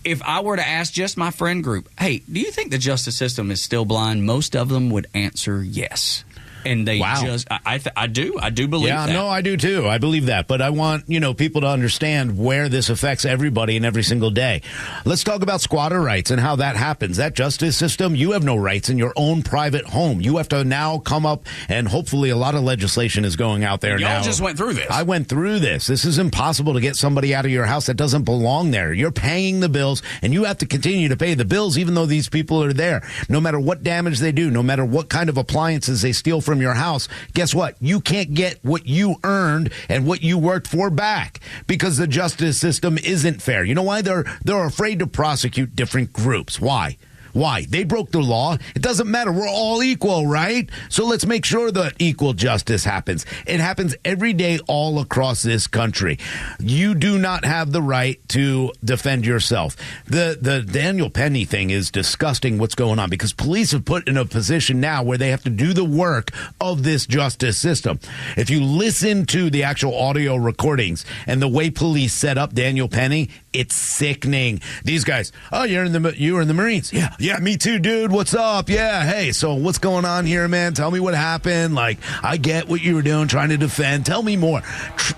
If I were to ask just my friend group, hey, do you think the justice system is still blind? Most of them would answer yes. And they just, I do believe that. Yeah, no, I do too. I believe that. But I want, people to understand where this affects everybody and every single day. Let's talk about squatter rights and how that happens. That justice system, you have no rights in your own private home. You have to now come up, and hopefully a lot of legislation is going out there now. Y'all just went through this. I went through this. This is impossible to get somebody out of your house that doesn't belong there. You're paying the bills, and you have to continue to pay the bills even though these people are there. No matter what damage they do, no matter what kind of appliances they steal from your house, guess what? You can't get what you earned and what you worked for back because the justice system isn't fair. You know why? They're afraid to prosecute different groups. Why? They broke the law. It doesn't matter. We're all equal, right? So let's make sure that equal justice happens. It happens every day all across this country. You do not have the right to defend yourself. The Daniel Penny thing is disgusting what's going on because police have put in a position now where they have to do the work of this justice system. If you listen to the actual audio recordings and the way police set up Daniel Penny, it's sickening. These guys, you were in the Marines. Yeah, me too, dude. What's up? Yeah, hey, so what's going on here, man? Tell me what happened. Like, I get what you were doing, trying to defend. Tell me more.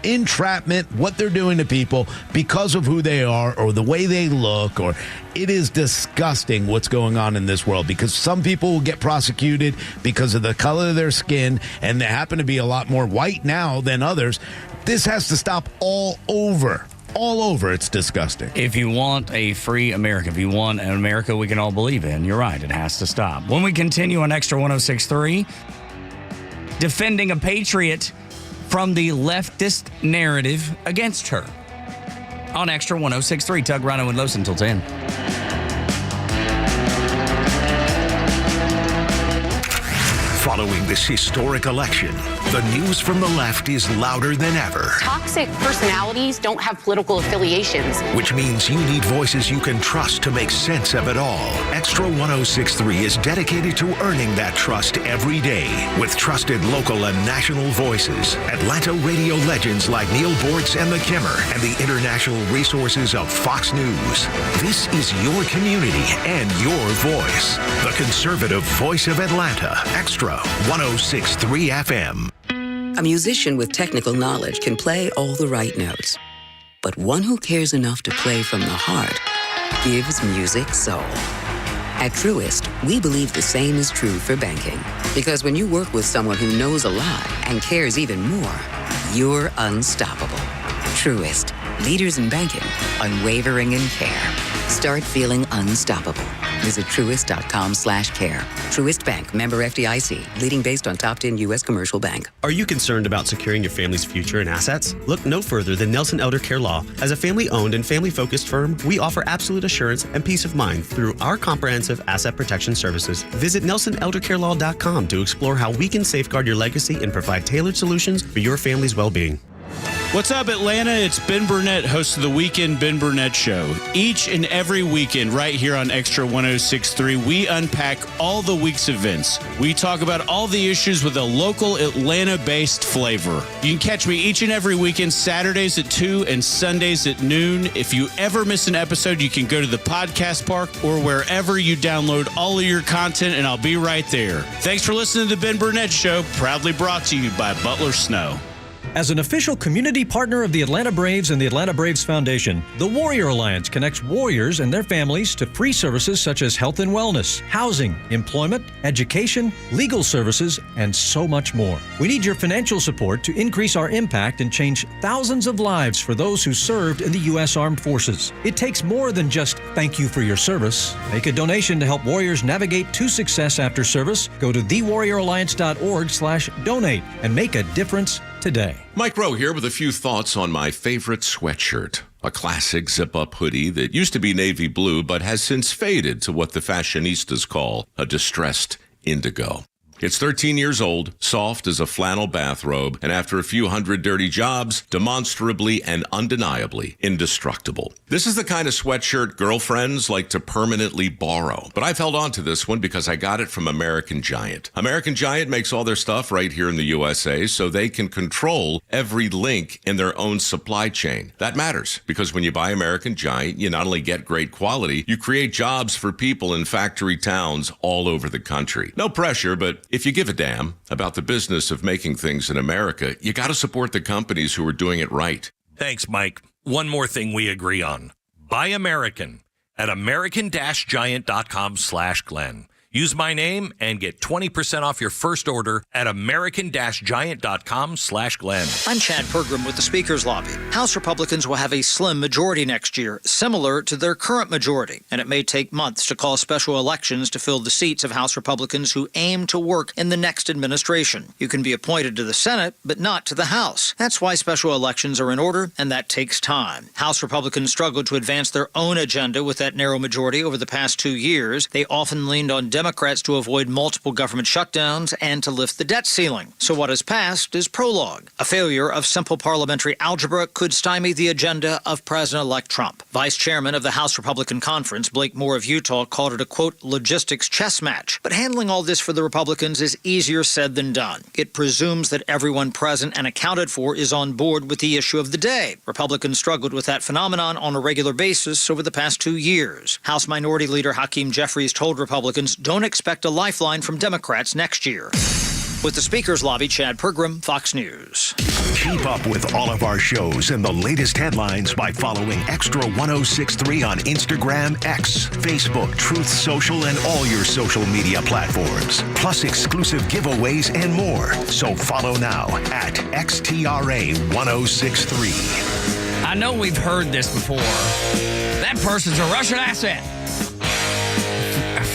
Entrapment, what they're doing to people because of who they are or the way they look, or it is disgusting what's going on in this world because some people will get prosecuted because of the color of their skin, and they happen to be a lot more white now than others. This has to stop all over. All over. It's disgusting. If you want a free America, if you want an America we can all believe in, you're right. It has to stop. When we continue on Extra 106.3, defending a patriot from the leftist narrative against her. On Extra 106.3, Tug, Rhino, and Los until 10. Follow Following this historic election, the news from the left is louder than ever. Toxic personalities don't have political affiliations. Which means you need voices you can trust to make sense of it all. Extra 106.3 is dedicated to earning that trust every day with trusted local and national voices. Atlanta radio legends like Neil Bortz and The Kimmer, and the international resources of Fox News. This is your community and your voice. The conservative voice of Atlanta. Extra 106.3 FM. A musician with technical knowledge can play all the right notes. But one who cares enough to play from the heart gives music soul. At Truist, we believe the same is true for banking. Because when you work with someone who knows a lot and cares even more, you're unstoppable. Truist, leaders in banking, unwavering in care. Start feeling unstoppable. Visit truist.com/care. Truist Bank, member FDIC, leading based on top 10 U.S. commercial bank. Are you concerned about securing your family's future and assets? Look no further than Nelson Elder Care Law. As a family-owned and family-focused firm, we offer absolute assurance and peace of mind through our comprehensive asset protection services. Visit NelsonElderCareLaw.com to explore how we can safeguard your legacy and provide tailored solutions for your family's well-being. What's up, Atlanta? It's Ben Burnett, host of the Weekend Ben Burnett Show. Each and every weekend, right here on Extra 106.3, we unpack all the week's events. We talk about all the issues with a local Atlanta-based flavor. You can catch me each and every weekend, Saturdays at 2 and Sundays at noon. If you ever miss an episode, you can go to the podcast park or wherever you download all of your content, and I'll be right there. Thanks for listening to the Ben Burnett Show, proudly brought to you by Butler Snow. As an official community partner of the Atlanta Braves and the Atlanta Braves Foundation, the Warrior Alliance connects warriors and their families to free services such as health and wellness, housing, employment, education, legal services, and so much more. We need your financial support to increase our impact and change thousands of lives for those who served in the U.S. Armed Forces. It takes more than just thank you for your service. Make a donation to help warriors navigate to success after service. Go to thewarrioralliance.org/donate and make a difference today. Mike Rowe here with a few thoughts on my favorite sweatshirt. A classic zip-up hoodie that used to be navy blue but has since faded to what the fashionistas call a distressed indigo. It's 13 years old, soft as a flannel bathrobe, and after a few hundred dirty jobs, demonstrably and undeniably indestructible. This is the kind of sweatshirt girlfriends like to permanently borrow. But I've held on to this one because I got it from American Giant. American Giant makes all their stuff right here in the USA, so they can control every link in their own supply chain. That matters, because when you buy American Giant, you not only get great quality, you create jobs for people in factory towns all over the country. No pressure, but if you give a damn about the business of making things in America, you got to support the companies who are doing it right. Thanks, Mike. One more thing we agree on. Buy American at american-giant.com/Glenn. Use my name and get 20% off your first order at american-giant.com/Glenn. I'm Chad Pergram with the Speaker's Lobby. House Republicans will have a slim majority next year, similar to their current majority, and it may take months to call special elections to fill the seats of House Republicans who aim to work in the next administration. You can be appointed to the Senate, but not to the House. That's why special elections are in order, and that takes time. House Republicans struggled to advance their own agenda with that narrow majority over the past 2 years. They often leaned on Democrats to avoid multiple government shutdowns and to lift the debt ceiling. So what has passed is prologue. A failure of simple parliamentary algebra could stymie the agenda of President-elect Trump. Vice Chairman of the House Republican Conference, Blake Moore of Utah, called it a, quote, logistics chess match. But handling all this for the Republicans is easier said than done. It presumes that everyone present and accounted for is on board with the issue of the day. Republicans struggled with that phenomenon on a regular basis over the past 2 years. House Minority Leader Hakeem Jeffries told Republicans, don't expect a lifeline from Democrats next year. With the Speaker's Lobby, Chad Pergram, Fox News. Keep up with all of our shows and the latest headlines by following Extra 106.3 on Instagram, X, Facebook, Truth Social, and all your social media platforms. Plus exclusive giveaways and more. So follow now at XTRA 106.3. I know we've heard this before. That person's a Russian asset.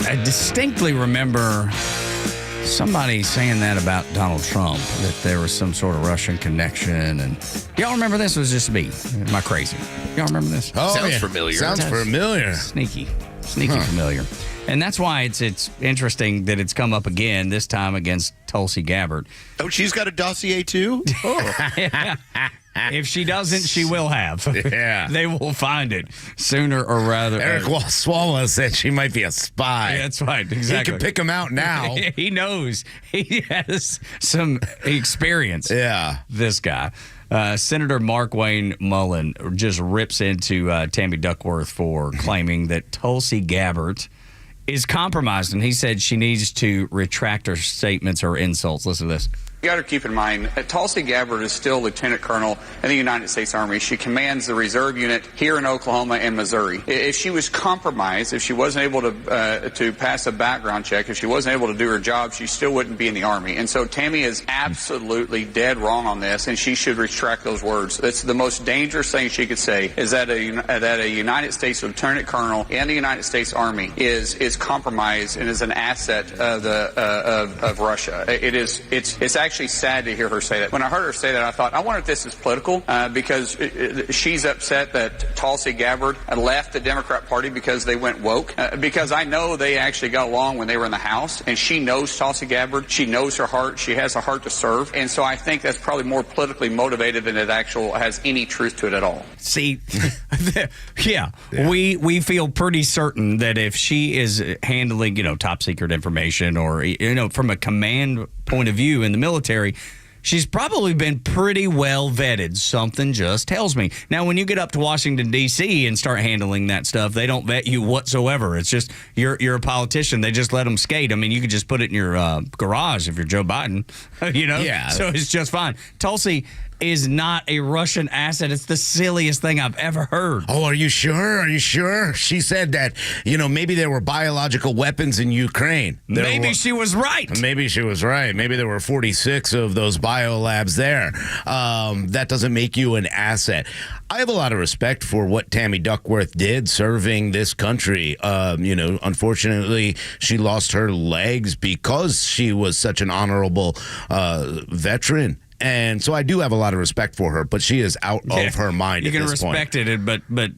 I distinctly remember somebody saying that about Donald Trump, that there was some sort of Russian connection. And y'all remember this? Or was just me? Am I crazy? Y'all remember this? Oh, Sounds familiar. Sounds familiar. Sneaky familiar. And that's why it's interesting that it's come up again, this time against Tulsi Gabbard. Oh, she's got a dossier too? Oh. If she doesn't, she will have. Yeah. They will find it sooner or rather. Eric Swalwell said she might be a spy. Yeah, that's right. Exactly. He can pick him out now. He knows. He has some experience. Yeah. This guy. Senator Mark Wayne Mullen just rips into Tammy Duckworth for claiming that Tulsi Gabbard is compromised, and he said she needs to retract her statements or insults. Listen to this. You got to keep in mind, Tulsi Gabbard is still Lieutenant Colonel in the United States Army. She commands the reserve unit here in Oklahoma and Missouri. If she was compromised, if she wasn't able to pass a background check, if she wasn't able to do her job, she still wouldn't be in the Army. And so Tammy is absolutely dead wrong on this, and she should retract those words. That's the most dangerous thing she could say, is that a United States Lieutenant Colonel in the United States Army is compromised and is an asset of Russia. It's actually sad to hear her say that. When I heard her say that, I thought, I wonder if this is political, because she's upset that Tulsi Gabbard left the Democrat Party because they went woke. Because I know they actually got along when they were in the House, and she knows Tulsi Gabbard. She knows her heart. She has a heart to serve. And so I think that's probably more politically motivated than it has any truth to it at all. See, yeah, we feel pretty certain that if she is handling, top secret information or, from a command point of view in the military, she's probably been pretty well vetted. Something just tells me. Now, when you get up to Washington, D.C. and start handling that stuff, they don't vet you whatsoever. It's just you're a politician. They just let them skate. I mean, you could just put it in your garage if you're Joe Biden, Yeah. So it's just fine. Tulsi is not a Russian asset. It's the silliest thing I've ever heard. Oh, are you sure? Are you sure? She said that, maybe there were biological weapons in Ukraine. Maybe she was right. Maybe she was right. Maybe there were 46 of those biolabs there. That doesn't make you an asset. I have a lot of respect for what Tammy Duckworth did serving this country. Unfortunately, she lost her legs because she was such an honorable veteran. And so I do have a lot of respect for her, but she is out of her mind at this point. You can respect it, but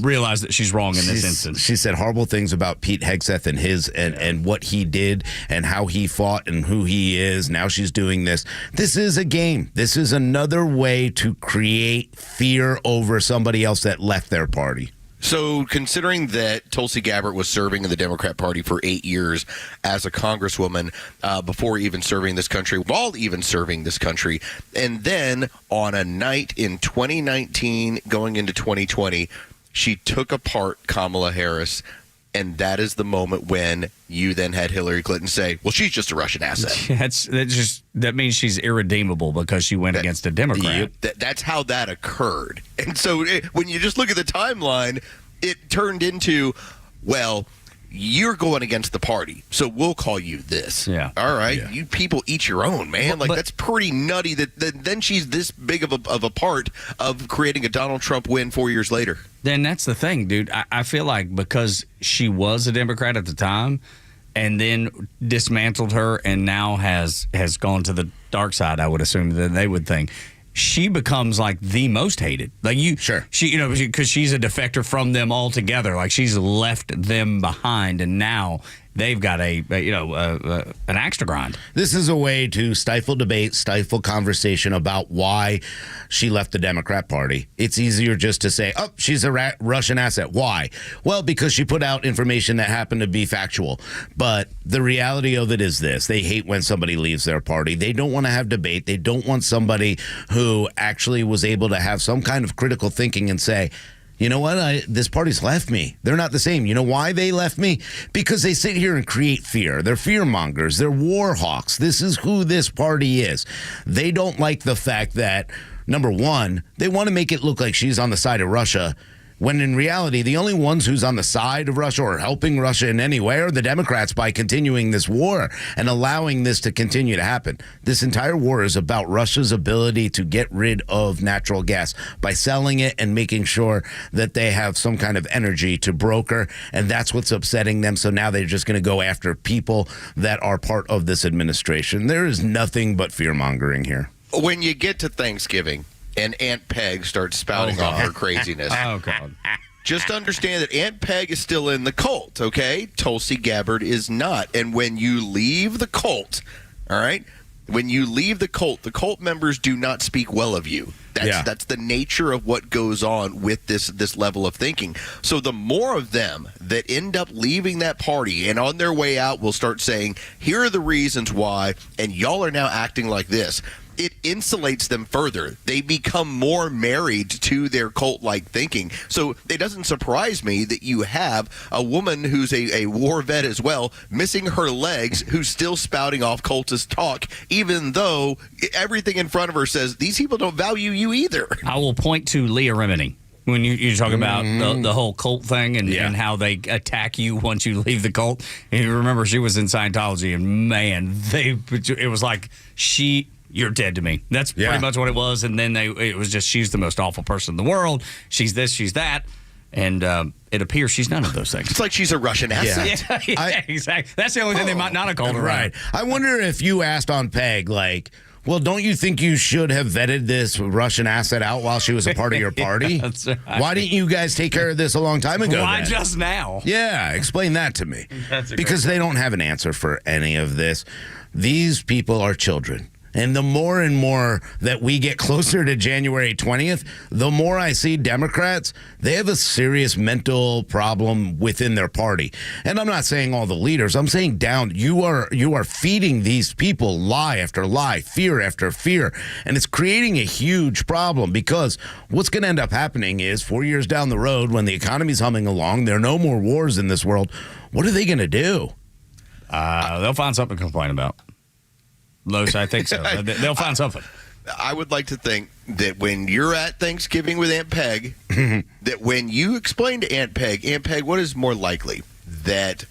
realize that she's wrong in this instance. She said horrible things about Pete Hegseth and what he did and how he fought and who he is. Now she's doing this. This is a game. This is another way to create fear over somebody else that left their party. So, considering that Tulsi Gabbard was serving in the Democrat Party for 8 years as a congresswoman before even serving this country, while even serving this country, and then on a night in 2019 going into 2020, she took apart Kamala Harris, and that is the moment when you then had Hillary Clinton say, well, she's just a Russian asset. That means she's irredeemable because she went against a Democrat. That's how that occurred. And so when you just look at the timeline, it turned into, well, you're going against the party, so we'll call you this. Yeah. All right. Yeah. You people eat your own, man. That's pretty nutty that then she's this big of a part of creating a Donald Trump win 4 years later. Then that's the thing, dude. I feel like because she was a Democrat at the time and then dismantled her and now has gone to the dark side, I would assume that they would think, she becomes like the most hated. Because she's a defector from them altogether. Like she's left them behind, and now they've got an axe to grind. This is a way to stifle debate, stifle conversation about why she left the Democrat Party. It's easier just to say, oh, she's a Russian asset. Why? Well, because she put out information that happened to be factual. But the reality of it is this. They hate when somebody leaves their party. They don't want to have debate. They don't want somebody who actually was able to have some kind of critical thinking and say, you know what? This party's left me. They're not the same. You know why they left me? Because they sit here and create fear. They're fear mongers. They're war hawks. This is who this party is. They don't like the fact that, number one, they want to make it look like she's on the side of Russia, when in reality, the only ones who's on the side of Russia or helping Russia in any way are the Democrats by continuing this war and allowing this to continue to happen. This entire war is about Russia's ability to get rid of natural gas by selling it and making sure that they have some kind of energy to broker, and that's what's upsetting them. So now they're just going to go after people that are part of this administration. There is nothing but fear-mongering here. When you get to Thanksgiving and Aunt Peg starts spouting off her craziness. Oh, God. just understand that Aunt Peg is still in the cult, okay? Tulsi Gabbard is not. And when you leave the cult, all right, when you leave the cult members do not speak well of you. That's the nature of what goes on with this level of thinking. So the more of them that end up leaving that party and on their way out will start saying, here are the reasons why, and y'all are now acting like this, it insulates them further. They become more married to their cult-like thinking. So it doesn't surprise me that you have a woman who's a war vet as well, missing her legs, who's still spouting off cultist talk, even though everything in front of her says, these people don't value you either. I will point to Leah Remini. When you talk about the whole cult thing and how they attack you once you leave the cult. And you remember she was in Scientology, and man, it was like you're dead to me. That's pretty much what it was. And then it was just, she's the most awful person in the world. She's this, she's that. And it appears she's none of those things. It's like she's a Russian asset. Yeah, exactly. That's the only thing they might not have called her. Right. I wonder if you asked on Peg, like, well, don't you think you should have vetted this Russian asset out while she was a part of your party? That's right. Why didn't you guys take care of this a long time ago? Why then? just now? Yeah, explain that to me. Because they don't have an answer for any of this. These people are children. And the more and more that we get closer to January 20th, the more I see Democrats, they have a serious mental problem within their party. And I'm not saying all the leaders. I'm saying down. You are feeding these people lie after lie, fear after fear. And it's creating a huge problem because what's going to end up happening is 4 years down the road when the economy's humming along, there are no more wars in this world. What are they going to do? They'll find something to complain about. Los, I think so. They'll find something. I would like to think that when you're at Thanksgiving with Aunt Peg, that when you explain to Aunt Peg, what is more likely? That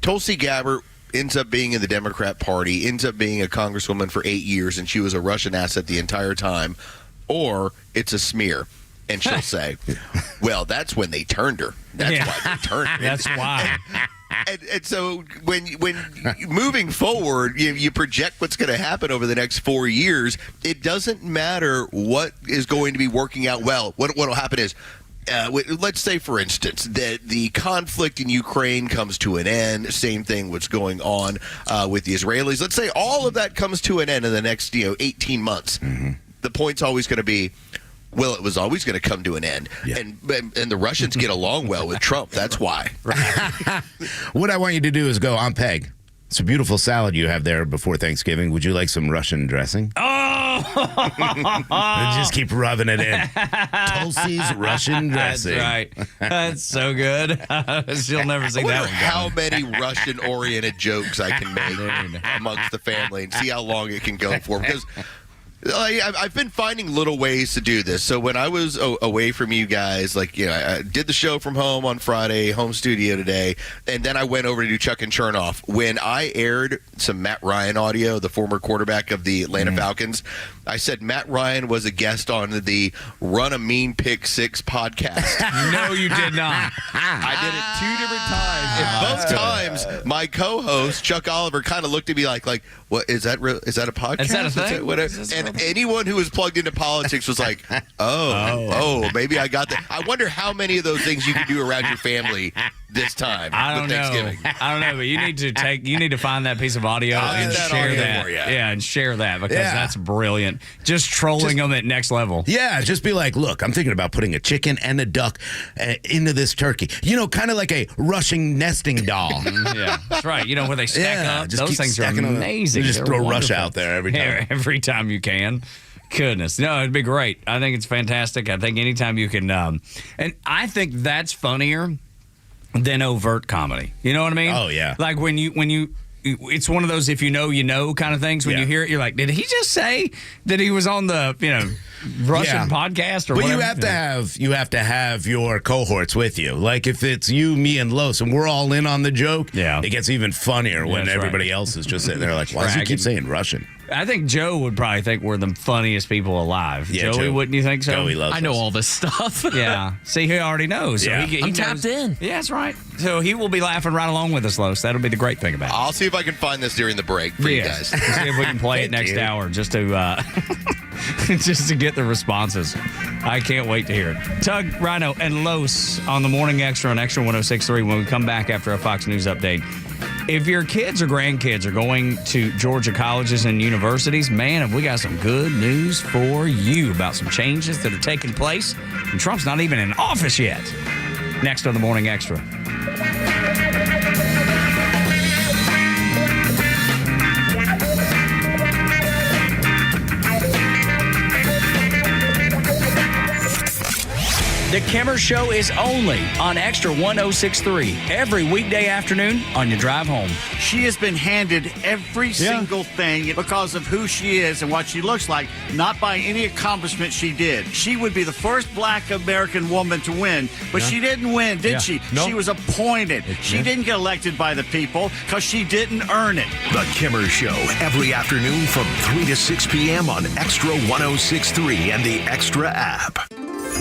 Tulsi Gabbard ends up being in the Democrat Party, ends up being a congresswoman for 8 years, and she was a Russian asset the entire time, or it's a smear. And she'll say, well, that's when they turned her. That's why they turned her. That's why. And so when moving forward, you project what's going to happen over the next 4 years. It doesn't matter what is going to be working out well. What will happen is, let's say, for instance, that the conflict in Ukraine comes to an end. Same thing what's going on with the Israelis. Let's say all of that comes to an end in the next 18 months. Mm-hmm. The point's always going to be, well, it was always going to come to an end. Yeah. And the Russians get along well with Trump. That's why. What I want you to do is go on Peg. It's a beautiful salad you have there before Thanksgiving. Would you like some Russian dressing? Oh! Just keep rubbing it in. Tulsi's Russian dressing. That's right. That's so good. She'll never see that one. How many Russian-oriented jokes I can make amongst the family and see how long it can go for. Because I've been finding little ways to do this. So when I was away from you guys, I did the show from home on Friday, home studio today, and then I went over to do Chuck and Chernoff. When I aired some Matt Ryan audio, the former quarterback of the Atlanta Falcons, I said Matt Ryan was a guest on the Run a Mean Pick 6 podcast. No, you did not. I did it 2 different times. And both times, my co-host, Chuck Oliver, kind of looked at me like, what, is that real? Is that a podcast? Is that a thing? Whatever. And anyone who was plugged into politics was like, oh, maybe I got that. I wonder how many of those things you can do around your family this time. I don't know. But you need to find that piece of audio and share that. Yeah, and share that because that's brilliant. Just trolling them at next level. Yeah, just be like, look, I'm thinking about putting a chicken and a duck into this turkey. Kind of like a Russian nesting doll. Yeah, that's right. Where they stack up. Those things are amazing. You just throw Rush out there every time. Every time you can. Goodness. No, it'd be great. I think it's fantastic. I think anytime you can, and I think that's funnier than overt comedy. You know what I mean? Oh, yeah. Like when you, it's one of those if you know kind of things. When you hear it, you're like, did he just say that he was on the, Russian podcast or whatever? But you have to have your cohorts with you. Like if it's you, me, and Los, and we're all in on the joke, it gets even funnier when everybody else is just sitting there like, why does he keep saying Russian? I think Joe would probably think we're the funniest people alive. Yeah, Joey, wouldn't you think so? Joey loves I know all this stuff. Yeah. See, he already knows. So he I'm knows. tapped in. Yeah, that's right. So he will be laughing right along with us, Los. That'll be the great thing about it. I'll see if I can find this during the break for you guys. See if we can play it next hour just to just to get the responses. I can't wait to hear it. Tug, Rhino, and Los on the Morning Extra on Extra 106.3 when we come back after a Fox News update. If your kids or grandkids are going to Georgia colleges and universities, man, have we got some good news for you about some changes that are taking place. And Trump's not even in office yet. Next on the Morning Extra. The Kimmer Show is only on Extra 106.3 every weekday afternoon on your drive home. She has been handed every single thing because of who she is and what she looks like, not by any accomplishment she did. She would be the first black American woman to win, but she didn't win, did she? Nope. She was appointed. She didn't get elected by the people because she didn't earn it. The Kimmer Show, every afternoon from 3 to 6 p.m. on Extra 106.3 and the Extra app.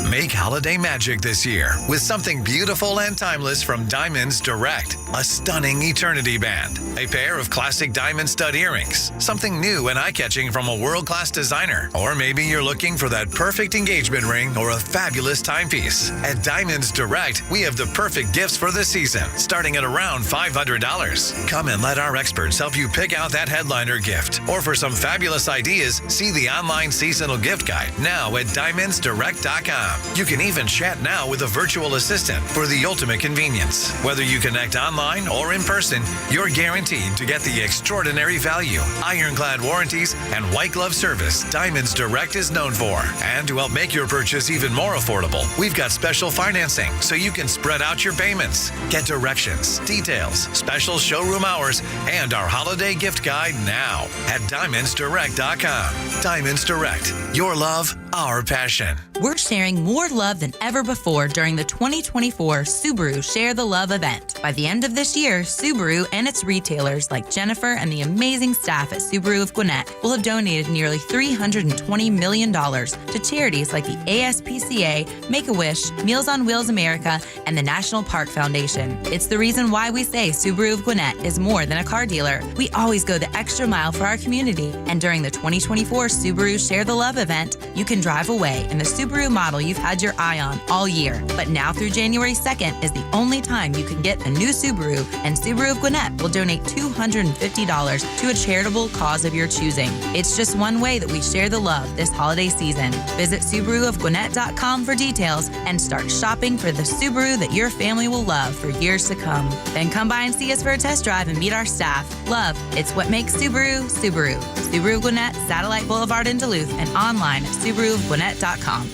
Make holiday magic this year with something beautiful and timeless from Diamonds Direct. A stunning eternity band, a pair of classic diamond stud earrings, something new and eye-catching from a world-class designer. Or maybe you're looking for that perfect engagement ring or a fabulous timepiece. At Diamonds Direct, we have the perfect gifts for the season, starting at around $500. Come and let our experts help you pick out that headliner gift. Or for some fabulous ideas, see the online seasonal gift guide now at diamondsdirect.com. You can even chat now with a virtual assistant for the ultimate convenience. Whether you connect online or in person, you're guaranteed to get the extraordinary value, ironclad warranties, and white glove service Diamonds Direct is known for. And to help make your purchase even more affordable, we've got special financing so you can spread out your payments. Get directions, details, special showroom hours, and our holiday gift guide now at diamondsdirect.com. Diamonds Direct, your love, our passion. We're sharing more love than ever before during the 2024 Subaru Share the Love event. By the end of this year, Subaru and its retailers like Jennifer and the amazing staff at Subaru of Gwinnett will have donated nearly $320 million to charities like the ASPCA, Make-A-Wish, Meals on Wheels America, and the National Park Foundation. It's the reason why we say Subaru of Gwinnett is more than a car dealer. We always go the extra mile for our community. And during the 2024 Subaru Share the Love event, you can drive away in the Subaru model you've had your eye on all year. But now through January 2nd is the only time you can get a new Subaru, and Subaru of Gwinnett will donate $250 to a charitable cause of your choosing. It's just one way that we share the love this holiday season. Visit SubaruofGwinnett.com for details and start shopping for the Subaru that your family will love for years to come. Then come by and see us for a test drive and meet our staff. Love, it's what makes Subaru, Subaru. Subaru of Gwinnett, Satellite Boulevard in Duluth, and online at SubaruofGwinnett.com.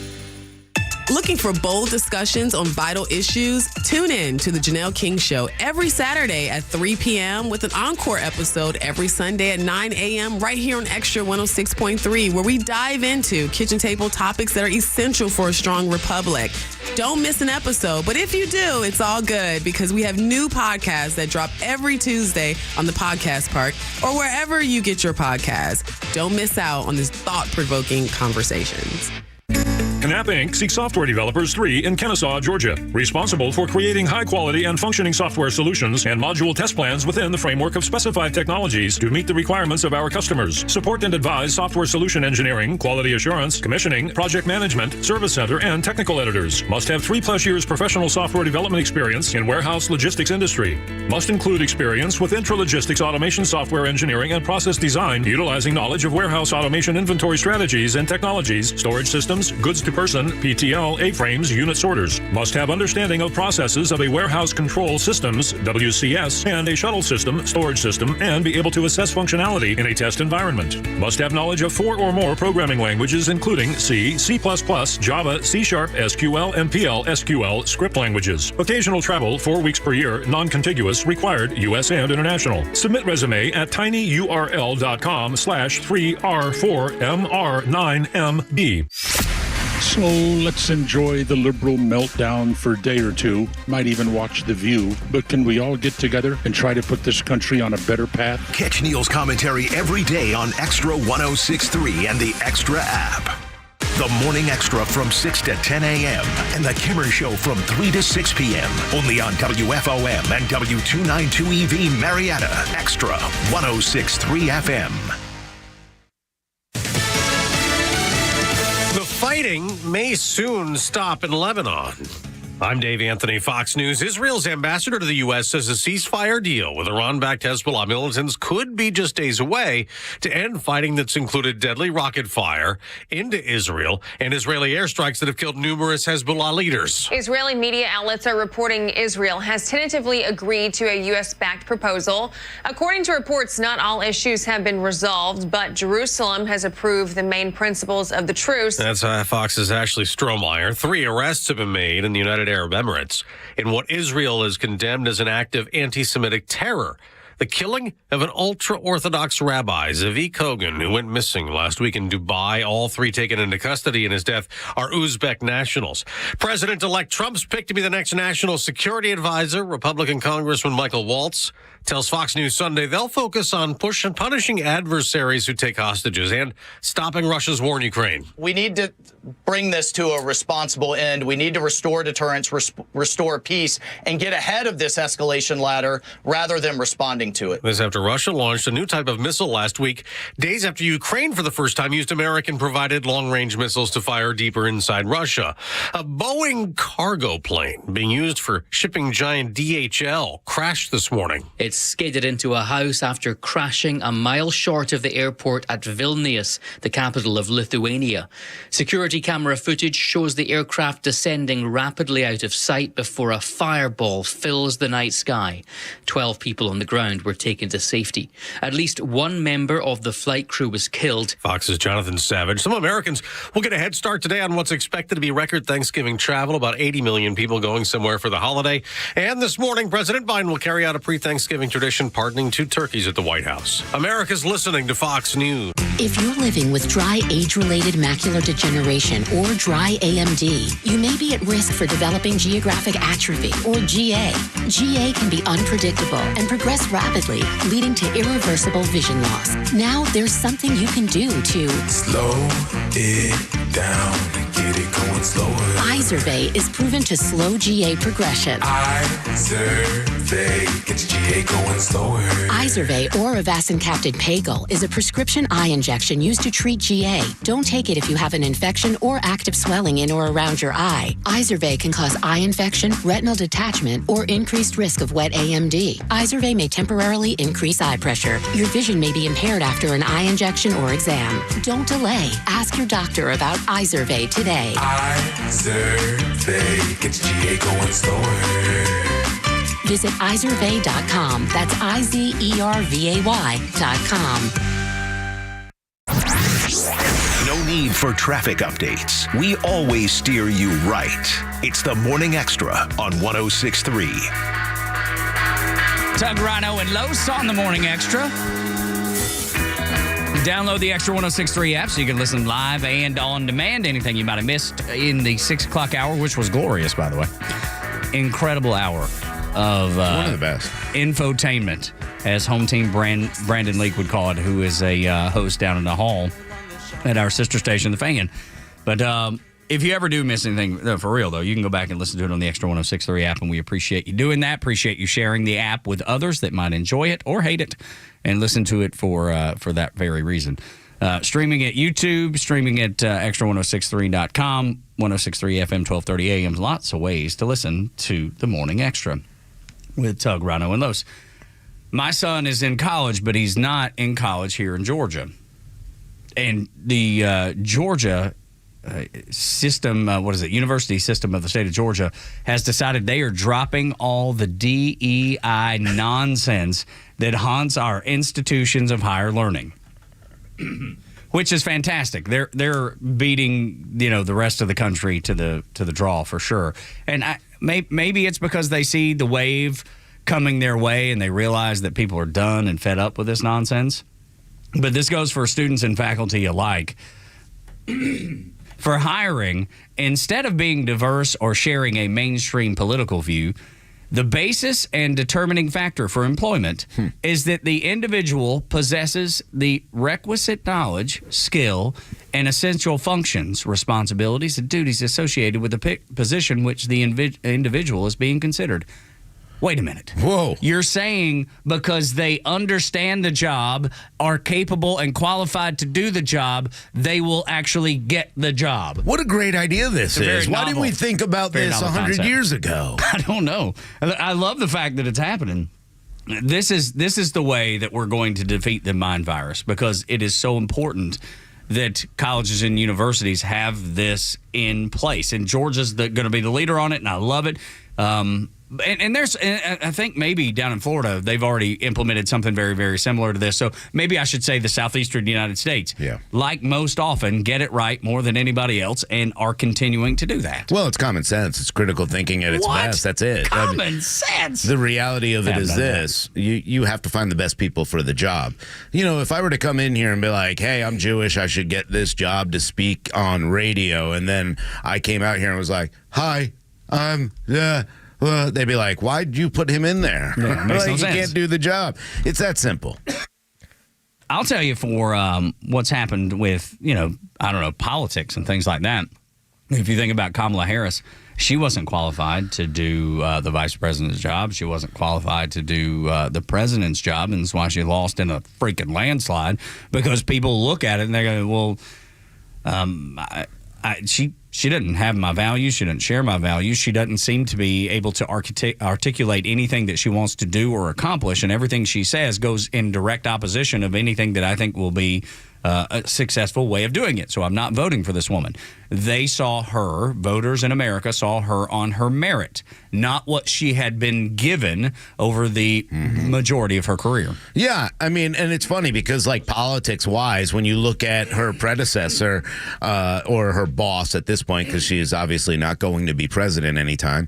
Looking for bold discussions on vital issues? Tune in to The Janelle King Show every Saturday at 3 p.m. with an encore episode every Sunday at 9 a.m. right here on Extra 106.3, where we dive into kitchen table topics that are essential for a strong republic. Don't miss an episode, but if you do, it's all good because we have new podcasts that drop every Tuesday on the Podcast Park or wherever you get your podcasts. Don't miss out on these thought-provoking conversations. Canapa Inc. seeks software developers 3 in Kennesaw, Georgia, responsible for creating high-quality and functioning software solutions and module test plans within the framework of specified technologies to meet the requirements of our customers. Support and advise software solution engineering, quality assurance, commissioning, project management, service center, and technical editors. Must have 3+ years professional software development experience in warehouse logistics industry. Must include experience with intralogistics automation software engineering and process design, utilizing knowledge of warehouse automation inventory strategies and technologies, storage systems, goods to person, PTL, A-frames, unit sorters. Must have understanding of processes of a warehouse control systems, WCS, and a shuttle system, storage system, and be able to assess functionality in a test environment. Must have knowledge of 4 or more programming languages, including C, C++, Java, C#, SQL, MPL, SQL, script languages. Occasional travel, 4 weeks per year, non-contiguous, required, U.S. and international. Submit resume at tinyurl.com/3R4MR9MB. So let's enjoy the liberal meltdown for a day or two. Might even watch The View. But can we all get together and try to put this country on a better path? Catch Neil's commentary every day on Extra 106.3 and the Extra app. The Morning Extra from 6 to 10 a.m. and The Kimmer Show from 3 to 6 p.m. Only on WFOM and W292EV Marietta. Extra 106.3 FM. The Fighting may soon stop in Lebanon. I'm Dave Anthony, Fox News. Israel's ambassador to the U.S. says a ceasefire deal with Iran-backed Hezbollah militants could be just days away to end fighting that's included deadly rocket fire into Israel and Israeli airstrikes that have killed numerous Hezbollah leaders. Israeli media outlets are reporting Israel has tentatively agreed to a U.S.-backed proposal. According to reports, not all issues have been resolved, but Jerusalem has approved the main principles of the truce. That's Fox's Ashley Strohmeyer. 3 arrests have been made in the United Arab Emirates in what Israel has condemned as an act of anti-Semitic terror. The killing of an ultra-Orthodox rabbi, Zavi Kogan, who went missing last week in Dubai. All 3 taken into custody in his death are Uzbek nationals. President-elect Trump's picked to be the next national security advisor. Republican Congressman Michael Waltz tells Fox News Sunday they'll focus on punishing adversaries who take hostages and stopping Russia's war in Ukraine. We need to bring this to a responsible end. We need to restore deterrence, restore peace, and get ahead of this escalation ladder rather than responding to it. This after Russia launched a new type of missile last week, days after Ukraine for the first time used American-provided long-range missiles to fire deeper inside Russia. A Boeing cargo plane being used for shipping giant DHL crashed this morning. It skidded into a house after crashing a mile short of the airport at Vilnius, the capital of Lithuania. Security camera footage shows the aircraft descending rapidly out of sight before a fireball fills the night sky. 12 people on the ground were taken to safety. At least 1 member of the flight crew was killed. Fox's Jonathan Savage. Some Americans will get a head start today on what's expected to be record Thanksgiving travel. About 80 million people going somewhere for the holiday. And this morning, President Biden will carry out a pre-Thanksgiving tradition, pardoning 2 turkeys at the White House. America's listening to Fox News. If you're living with dry age-related macular degeneration or dry AMD, you may be at risk for developing geographic atrophy or GA. GA can be unpredictable and progress rapidly, leading to irreversible vision loss. Now there's something you can do to slow it down and get it going slower. Izervay is proven to slow GA progression. Izervay gets GA going slower. Izervay or avacincaptad Pagel is a prescription eye injection used to treat GA. Don't take it if you have an infection or active swelling in or around your eye. Izervay can cause eye infection, retinal detachment, or increased risk of wet AMD. Izervay may temporarily increase eye pressure. Your vision may be impaired after an eye injection or exam. Don't delay. Ask your doctor about Izervay today. Izervay gets GA going slower. Visit Izervay.com. That's IZERVAY.com. No need for traffic updates. We always steer you right. It's the Morning Extra on 106.3. Tug, Rhino, and Los on the Morning Extra. Download the Extra 106.3 app so you can listen live and on demand. Anything you might have missed in the 6 o'clock hour, which was glorious, by the way. Incredible hour of one of the best infotainment, as home team Brandon Leake would call it, who is a host down in the hall at our sister station, The Fan. But if you ever do miss anything, for real, though, you can go back and listen to it on the Extra 106.3 app, and we appreciate you doing that. Appreciate you sharing the app with others that might enjoy it or hate it and listen to it for that very reason. Streaming at YouTube, streaming at extra1063.com, 106.3 FM, 1230 AM. Lots of ways to listen to the Morning Extra with Tug, Rhino, and Los. My son is in college, but he's not in college here in Georgia. And the Georgia system, University system of the state of Georgia has decided they are dropping all the DEI nonsense that haunts our institutions of higher learning, which is fantastic. They're beating the rest of the country to the draw for sure. And maybe it's because they see the wave coming their way and they realize that people are done and fed up with this nonsense. But this goes for students and faculty alike. For hiring, instead of being diverse or sharing a mainstream political view, the basis and determining factor for employment is that the individual possesses the requisite knowledge, skill, and essential functions, responsibilities, and duties associated with the position which the individual is being considered. Wait a minute. Whoa. You're saying because they understand the job, are capable and qualified to do the job, they will actually get the job. What a great idea this is. Why didn't we think about Very this novel 100 concept. years ago? I don't know. I love the fact that it's happening. This is the way that we're going to defeat the mind virus, because it is so important that colleges and universities have this in place. And Georgia's going to be the leader on it, and I love it. And I think maybe down in Florida, they've already implemented something very, very similar to this. So maybe I should say the southeastern United States, like most often, get it right more than anybody else and are continuing to do that. Well, it's common sense. It's critical thinking at its best. That's it. Common sense. The reality of it is this. You have to find the best people for the job. You know, if I were to come in here and be like, hey, I'm Jewish, I should get this job to speak on radio, and then I came out here and was like, hi, well, they'd be like, why'd you put him in there? Yeah, makes like, no he sense. can't do the job. It's that simple. I'll tell you for what's happened with, politics and things like that. If you think about Kamala Harris, she wasn't qualified to do the vice president's job. She wasn't qualified to do the president's job, and that's why she lost in a freaking landslide, because people look at it and they go, well, she didn't have my values. She didn't share my values. She doesn't seem to be able to articulate anything that she wants to do or accomplish, and everything she says goes in direct opposition of anything that I think will be a successful way of doing it. So I'm not voting for this woman. They saw her, voters in America saw her on her merit, not what she had been given over the majority of her career. Yeah, I mean, and it's funny because, like, politics-wise, when you look at her predecessor or her boss at this point, because she is obviously not going to be president anytime,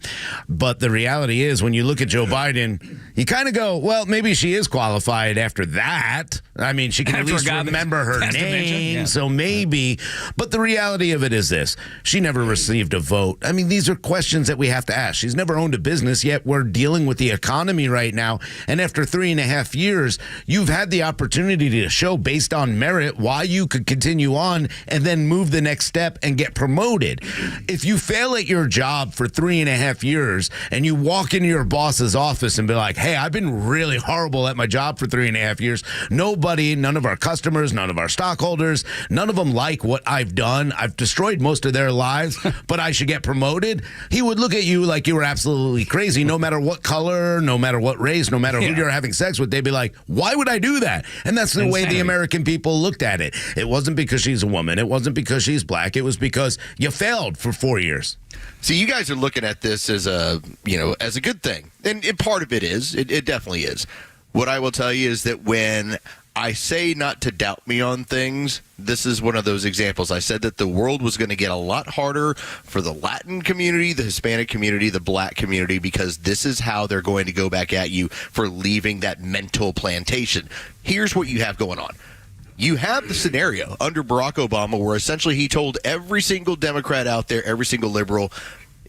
but the reality is when you look at Joe Biden, you kind of go, well, maybe she is qualified after that. I mean, she can at least remember her name, so maybe. But the reality of it is this. She never received a vote. I mean, these are questions that we have to ask. She's never owned a business, yet we're dealing with the economy right now. And after 3.5 years, you've had the opportunity to show based on merit why you could continue on and then move the next step and get promoted. If you fail at your job for 3.5 years and you walk into your boss's office and be like, hey, I've been really horrible at my job for 3.5 years. Nobody, none of our customers, none of our stockholders, none of them like what I've done. I've destroyed most of their lives, but I should get promoted. He would look at you like you were absolutely crazy, no matter what color, no matter what race, no matter who you're having sex with. They'd be like, why would I do that? And that's the way the American people looked at it. It wasn't because she's a woman. It wasn't because she's black. It was because you failed for 4 years. See, you guys are looking at this as a good thing. And part of it is. It definitely is. What I will tell you is that when I say not to doubt me on things, this is one of those examples. I said that the world was going to get a lot harder for the Latin community, the Hispanic community, the black community, because this is how they're going to go back at you for leaving that mental plantation. Here's what you have going on. You have the scenario under Barack Obama where essentially he told every single Democrat out there, every single liberal,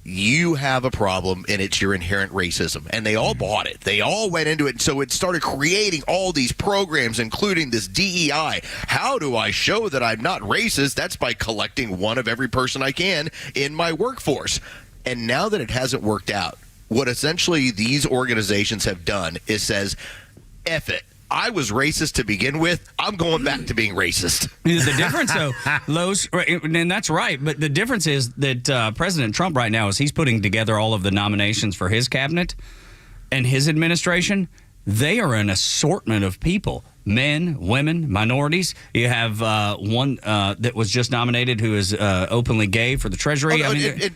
you have a problem, and it's your inherent racism. And they all bought it. They all went into it. And so it started creating all these programs, including this DEI. How do I show that I'm not racist? That's by collecting one of every person I can in my workforce. And now that it hasn't worked out, what essentially these organizations have done is says, F it. I was racist to begin with. I'm going back to being racist. The difference, though, Lowe's, and that's right, but the difference is that President Trump right now, as he's putting together all of the nominations for his cabinet and his administration, they are an assortment of people. Men, women, minorities. You have one that was just nominated who is openly gay for the Treasury.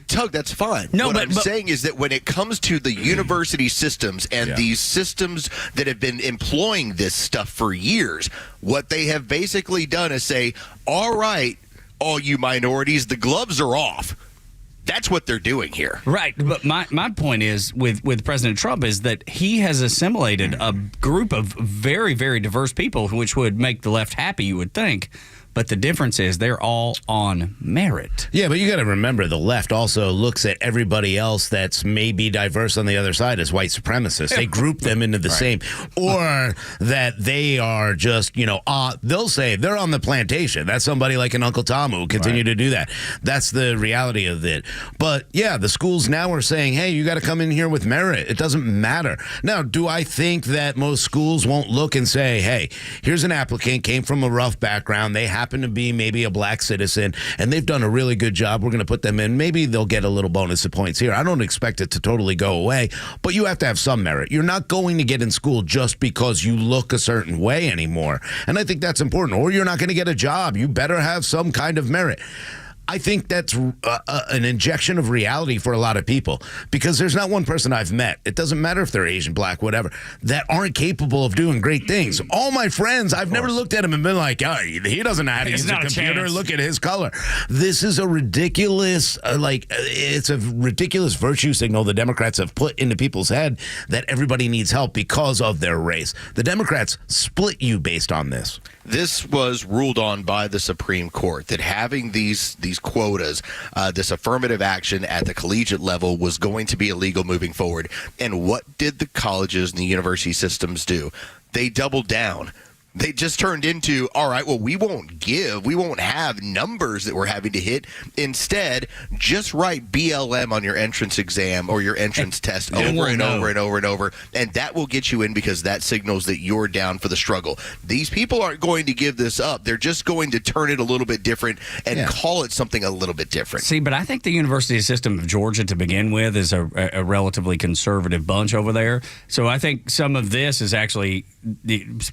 Tug, that's fine. No, what I'm saying is that when it comes to the university systems and these systems that have been employing this stuff for years, what they have basically done is say, all right, all you minorities, the gloves are off. That's what they're doing here. Right. But my point is with President Trump is that he has assimilated a group of very, very diverse people, which would make the left happy, you would think. but the difference is they're all on merit. Yeah, but you got to remember the left also looks at everybody else that's maybe diverse on the other side as white supremacists. They group them into the same, or that they are just, they'll say they're on the plantation. That's somebody like an Uncle Tom who will continue to do that. That's the reality of it. But yeah, the schools now are saying, hey, you got to come in here with merit. It doesn't matter. Now, do I think that most schools won't look and say, hey, here's an applicant, came from a rough background. They happen to be maybe a black citizen, and they've done a really good job. We're going to put them in. Maybe they'll get a little bonus of points here. I don't expect it to totally go away, but you have to have some merit. You're not going to get in school just because you look a certain way anymore. And I think that's important. Or you're not going to get a job. You better have some kind of merit. I think that's an injection of reality for a lot of people, because there's not one person I've met, it doesn't matter if they're Asian, black, whatever, that aren't capable of doing great things. All my friends, I've never looked at him and been like, oh, he doesn't know how to use a computer. Look at his color. This is a ridiculous, it's a ridiculous virtue signal the Democrats have put into people's head that everybody needs help because of their race. The Democrats split you based on this. This was ruled on by the Supreme Court, that having these quotas, this affirmative action at the collegiate level was going to be illegal moving forward. And what did the colleges and the university systems do? They doubled down. They just turned into, all right, well, we won't have numbers that we're having to hit. Instead, just write BLM on your entrance exam or your entrance test over and over and over and over. And that will get you in, because that signals that you're down for the struggle. These people aren't going to give this up. They're just going to turn it a little bit different and call it something a little bit different. See, but I think the University System of Georgia, to begin with, is a relatively conservative bunch over there. So I think some of this is actually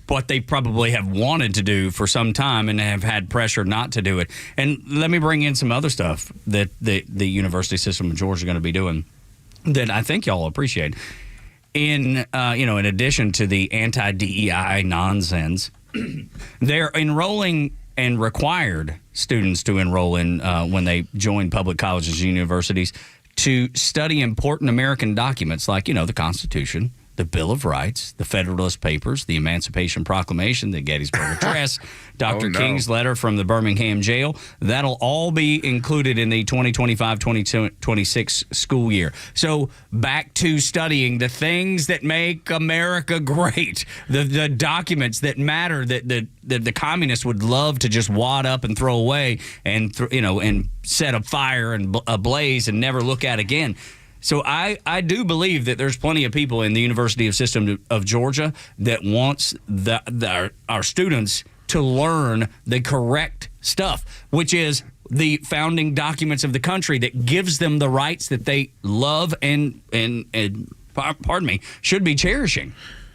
what they probably have wanted to do for some time and have had pressure not to do it. And let me bring in some other stuff that the University System of Georgia is going to be doing that I think y'all appreciate. In addition to the anti-DEI nonsense, they're enrolling and required students to enroll in when they join public colleges and universities to study important American documents like, the Constitution, the Bill of Rights, the Federalist Papers, the Emancipation Proclamation, the Gettysburg Address, Dr. King's letter from the Birmingham jail. That'll all be included in the 2025-2026 school year. So back to studying the things that make America great, the documents that matter, that the communists would love to just wad up and throw away and set a fire and ablaze and never look at again. So I do believe that there's plenty of people in the University System of Georgia that wants our students to learn the correct stuff, which is the founding documents of the country that gives them the rights that they love and should be cherishing.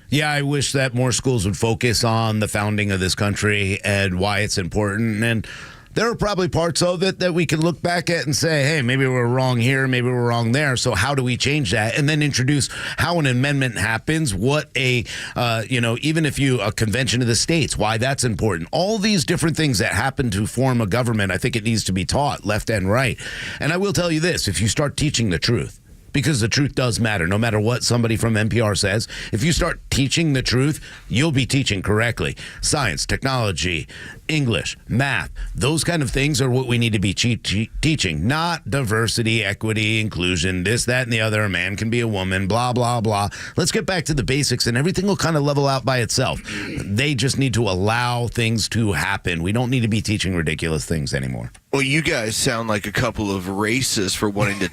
Yeah, I wish that more schools would focus on the founding of this country and why it's important. And there are probably parts of it that we can look back at and say, hey, maybe we're wrong here, maybe we're wrong there. So how do we change that? And then introduce how an amendment happens, what even if a convention of the states, why that's important. All these different things that happen to form a government, I think it needs to be taught left and right. And I will tell you this, if you start teaching the truth, because the truth does matter. No matter what somebody from NPR says, if you start teaching the truth, you'll be teaching correctly. Science, technology, English, math, those kind of things are what we need to be teaching, not diversity, equity, inclusion, this, that, and the other. A man can be a woman, blah, blah, blah. Let's get back to the basics, and everything will kind of level out by itself. They just need to allow things to happen. We don't need to be teaching ridiculous things anymore. Well, you guys sound like a couple of racists for wanting to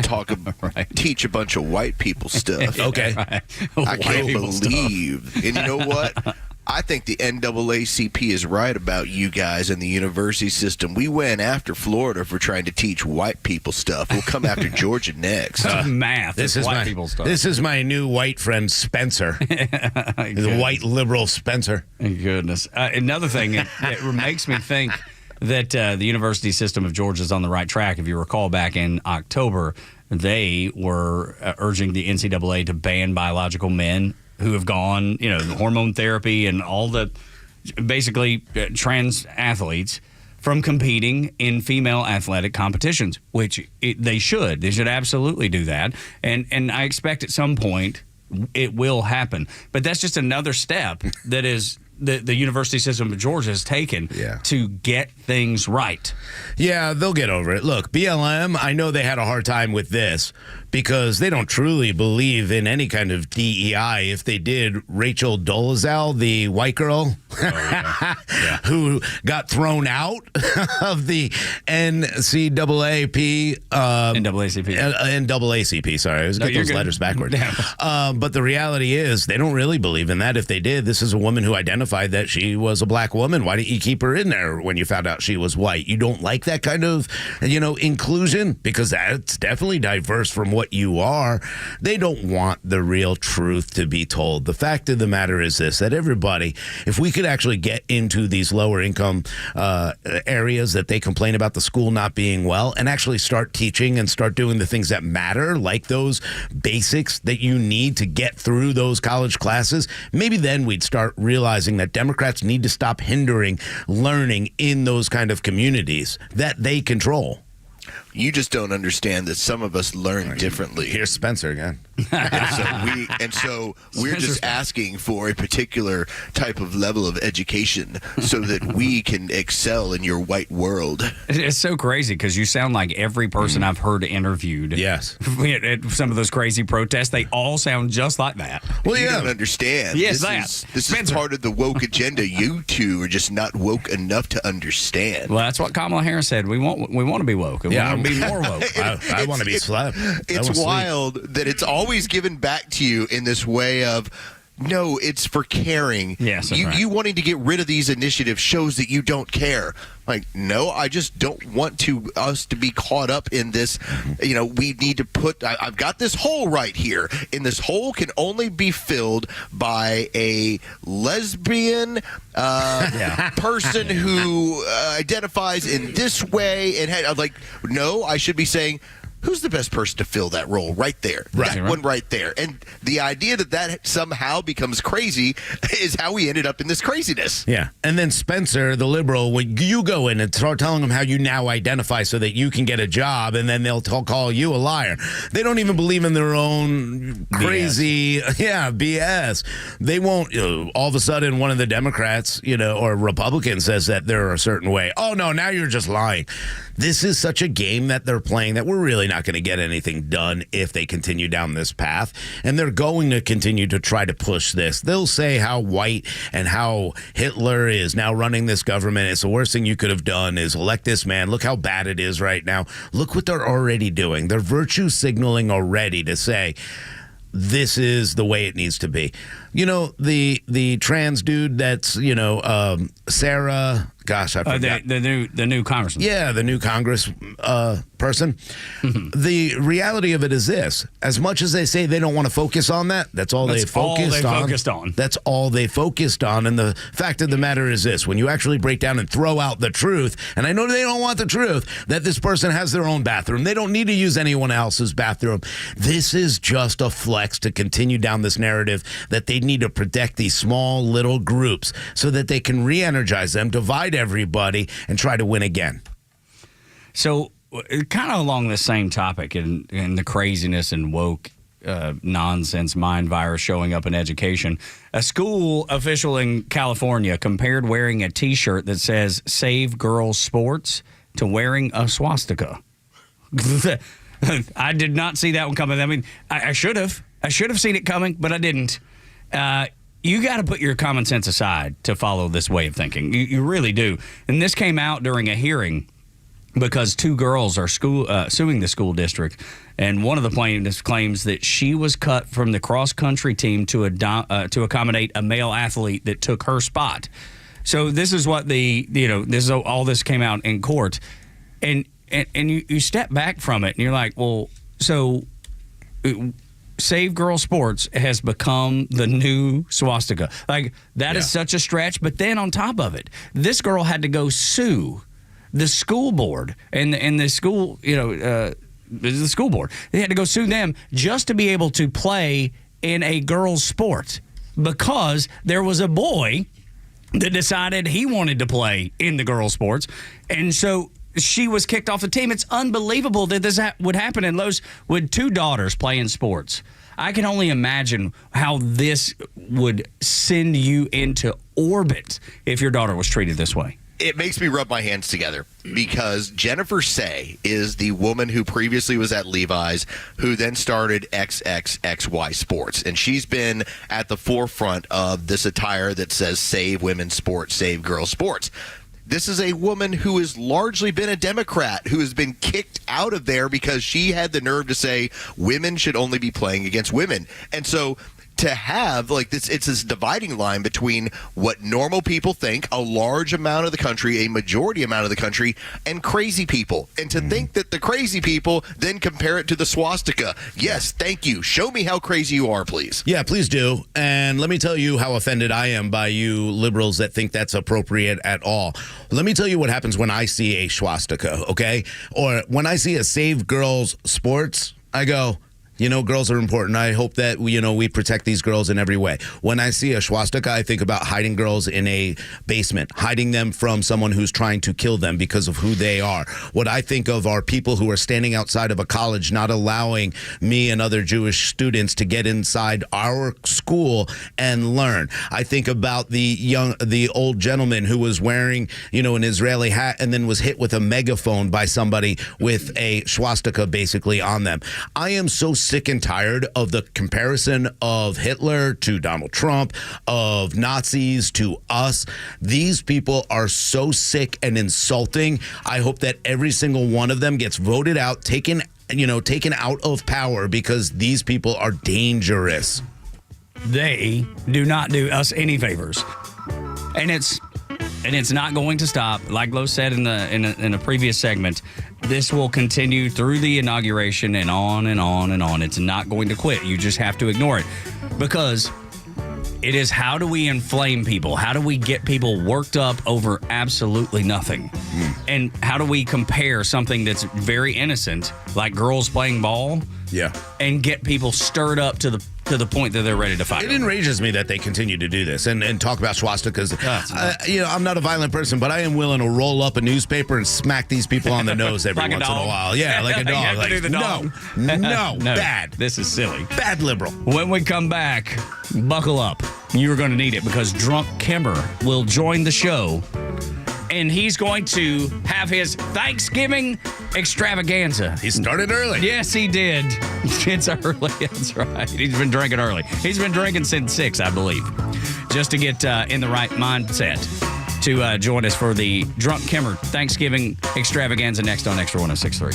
teach a bunch of white people stuff. Okay. I can't believe. And you know what? I think the NAACP is right about you guys in the university system. We went after Florida for trying to teach white people stuff. We'll come after Georgia next. Math. This is white people stuff. This is my new white friend, Spencer. The white liberal Spencer. Thank goodness. Another thing, it makes me think that the University System of Georgia is on the right track. If you recall, back in October, they were urging the NCAA to ban biological men who have gone, hormone therapy and all the basically trans athletes from competing in female athletic competitions, which they should. They should absolutely do that. And I expect at some point it will happen. But that's just another step that is the University System of Georgia has taken to get things right. Yeah, they'll get over it. Look, BLM, I know they had a hard time with this because they don't truly believe in any kind of DEI. If they did, Rachel Dolezal, the white girl who got thrown out of the NAACP. NAACP, sorry. I was getting those letters backwards. But the reality is they don't really believe in that. If they did, this is a woman who identified that she was a black woman. Why didn't you keep her in there when you found out she was white? You don't like that kind of, inclusion? Because that's definitely diverse from what you are. They don't want the real truth to be told. The fact of the matter is this, that everybody, if we could actually get into these lower income areas that they complain about the school not being well and actually start teaching and start doing the things that matter, like those basics that you need to get through those college classes, maybe then we'd start realizing that Democrats need to stop hindering learning in those kind of communities that they control. You just don't understand that some of us learn differently. Here's Spencer again. and so we're just asking for a particular type of level of education so that we can excel in your white world. It's so crazy because you sound like every person I've heard interviewed. Yes. At some of those crazy protests, they all sound just like that. Well, you don't understand. Yes, this is part of the woke agenda. You two are just not woke enough to understand. Well, that's what Kamala Harris said. We want to be woke. We want to be more woke. I want to be slapped. It's wild that it's always given back to you in this way of, no, it's for caring. Yes, you wanting to get rid of these initiatives shows that you don't care. Like, no, I just don't want us to be caught up in this. We need to put. I've got this hole right here, and this hole can only be filled by a lesbian person who identifies in this way. And I'm like, no, I should be saying, who's the best person to fill that role right there? That one right there. And the idea that somehow becomes crazy is how we ended up in this craziness. Yeah. And then Spencer, the liberal, when you go in and start telling them how you now identify so that you can get a job, and then they'll call you a liar. They don't even believe in their own crazy, BS. They won't, all of a sudden, one of the Democrats, or Republicans says that they're a certain way. Oh, no, now you're just lying. This is such a game that they're playing that we're really not going to get anything done if they continue down this path. And they're going to continue to try to push this. They'll say how white and how Hitler is now running this government. It's the worst thing you could have done is elect this man. Look how bad it is right now. Look what they're already doing. They're virtue signaling already to say, this is the way it needs to be. The trans dude that's, Sarah, gosh, I forgot. The new congressman. Yeah, the new Congress person. The reality of it is this. As much as they say they don't want to focus on that, that's all they focused on. That's all they focused on. And the fact of the matter is this. When you actually break down and throw out the truth, and I know they don't want the truth, that this person has their own bathroom. They don't need to use anyone else's bathroom. This is just a flex to continue down this narrative that they need to protect these small little groups so that they can re-energize them, divide everybody, and try to win again. So kind of along the same topic and the craziness and woke nonsense mind virus showing up in education, a school official in California compared wearing a T-shirt that says Save Girls Sports to wearing a swastika. I did not see that one coming. I mean, I should have. I should have seen it coming, but I didn't. You got to put your common sense aside to follow this way of thinking. You really do. And this came out during a hearing because two girls are suing the school district, and one of the plaintiffs claims that she was cut from the cross-country team to accommodate a male athlete that took her spot. So this is what all this came out in court, and you step back from it and you're like, well, so Save Girl Sports has become the new swastika. Like, that is such a stretch. But then on top of it, this girl had to go sue the school board and the school, the school board. They had to go sue them just to be able to play in a girls' sport because there was a boy that decided he wanted to play in the girls' sports. And so she was kicked off the team. It's unbelievable that this would happen in those with two daughters playing sports. I can only imagine how this would send you into orbit if your daughter was treated this way. It makes me rub my hands together because Jennifer Say is the woman who previously was at Levi's, who then started XXXY Sports. And she's been at the forefront of this attire that says save women's sports, save girls' sports. This is a woman who has largely been a Democrat who has been kicked out of there because she had the nerve to say women should only be playing against women. And so to have like this, it's this dividing line between what normal people think, a large amount of the country, a majority amount of the country, and crazy people. And to think that the crazy people then compare it to the swastika. Yes, thank you. Show me how crazy you are, please. Yeah, please do. And let me tell you how offended I am by you liberals that think that's appropriate at all. Let me tell you what happens when I see a swastika, okay? Or when I see a Save Girls Sports, I go, you know, girls are important. I hope that, we protect these girls in every way. When I see a swastika, I think about hiding girls in a basement, hiding them from someone who's trying to kill them because of who they are. What I think of are people who are standing outside of a college, not allowing me and other Jewish students to get inside our school and learn. I think about the old gentleman who was wearing, an Israeli hat and then was hit with a megaphone by somebody with a swastika basically on them. I am so sick and tired of the comparison of Hitler to Donald Trump, of Nazis to us. These people are so sick and insulting. I hope that every single one of them gets voted out, taken out of power because these people are dangerous. They do not do us any favors. And it's not going to stop. Like Lo said in the previous segment, this will continue through the inauguration and on and on and on. It's not going to quit. You just have to ignore it because it is how do we inflame people? How do we get people worked up over absolutely nothing? And how do we compare something that's very innocent, like girls playing ball, and get people stirred up to the point that they're ready to fight? It enrages me that they continue to do this and talk about swastikas. I'm not a violent person, but I am willing to roll up a newspaper and smack these people on the nose every once in a while. Yeah, like a dog. No, bad. This is silly. Bad liberal. When we come back, buckle up. You're going to need it because Drunk Kimmer will join the show. And he's going to have his Thanksgiving extravaganza. He started early. Yes, he did. It's early. That's right. He's been drinking early. He's been drinking since 6, I believe, just to get in the right mindset to join us for the Drunk Kimmer Thanksgiving extravaganza next on Xtra 106.3.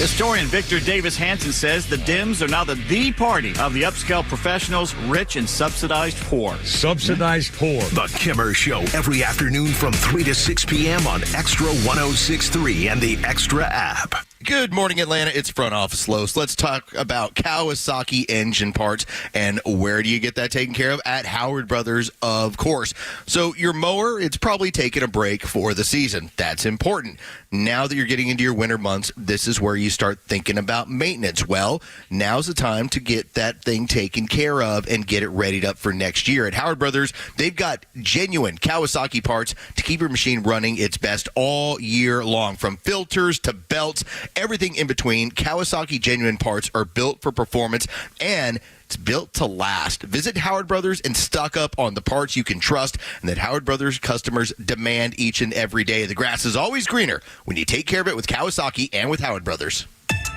Historian Victor Davis Hanson says the Dems are now the party of the upscale professionals, rich and subsidized poor. Subsidized poor. The Kimmer Show every afternoon from 3 to 6 p.m. on Xtra 106.3 and the Xtra app. Good morning, Atlanta. It's Front Office Los. Let's talk about Kawasaki engine parts. And where do you get that taken care of? At Howard Brothers, of course. So your mower, it's probably taken a break for the season. That's important. Now that you're getting into your winter months, this is where you start thinking about maintenance. Well, now's the time to get that thing taken care of and get it readied up for next year. At Howard Brothers, they've got genuine Kawasaki parts to keep your machine running its best all year long. From filters to belts, everything in between, Kawasaki genuine parts are built for performance and it's built to last. Visit Howard Brothers and stock up on the parts you can trust and that Howard Brothers customers demand each and every day. The grass is always greener when you take care of it with Kawasaki and with Howard Brothers.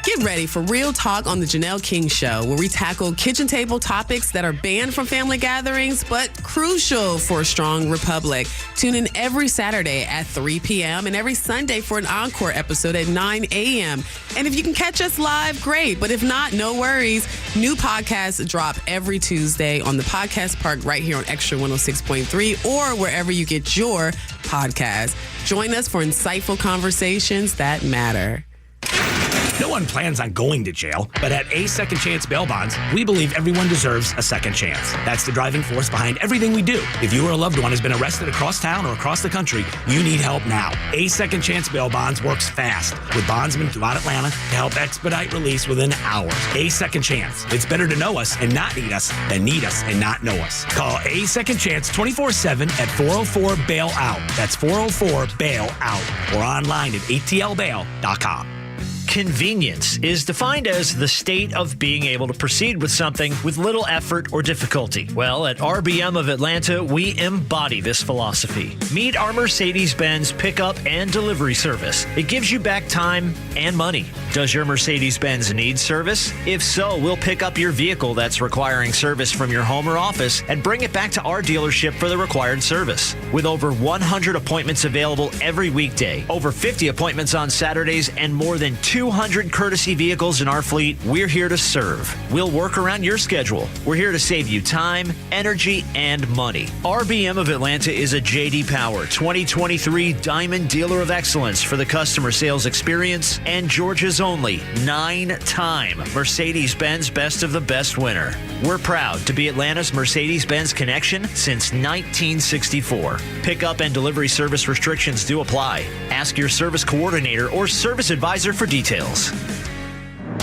Get ready for Real Talk on the Janelle King Show, where we tackle kitchen table topics that are banned from family gatherings, but crucial for a strong republic. Tune in every Saturday at 3 p.m. and every Sunday for an encore episode at 9 a.m. And if you can catch us live, great. But if not, no worries. New podcasts drop every Tuesday on the Podcast Park right here on Xtra 106.3 or wherever you get your podcast. Join us for insightful conversations that matter. No one plans on going to jail, but at A Second Chance Bail Bonds, we believe everyone deserves a second chance. That's the driving force behind everything we do. If you or a loved one has been arrested across town or across the country, you need help now. A Second Chance Bail Bonds works fast with bondsmen throughout Atlanta to help expedite release within hours. A Second Chance. It's better to know us and not need us than need us and not know us. Call A Second Chance 24/7 at 404-BAIL-OUT. That's 404-BAIL-OUT or online at atlbail.com. convenience is defined as the state of being able to proceed with something with little effort or difficulty. Well, at RBM of Atlanta, we embody this philosophy. Meet our Mercedes-Benz pickup and delivery service. It gives you back time and money. Does your Mercedes-Benz need service? If so, we'll pick up your vehicle that's requiring service from your home or office and bring it back to our dealership for the required service. With over 100 appointments available every weekday, over 50 appointments on Saturdays, and more than 200 courtesy vehicles in our fleet, we're here to serve. We'll work around your schedule. We're here to save you time, energy, and money. RBM of Atlanta is a J.D. Power 2023 Diamond Dealer of Excellence for the customer sales experience and Georgia's only 9-time Mercedes-Benz Best of the Best winner. We're proud to be Atlanta's Mercedes-Benz connection since 1964. Pickup and delivery service restrictions do apply. Ask your service coordinator or service advisor for details.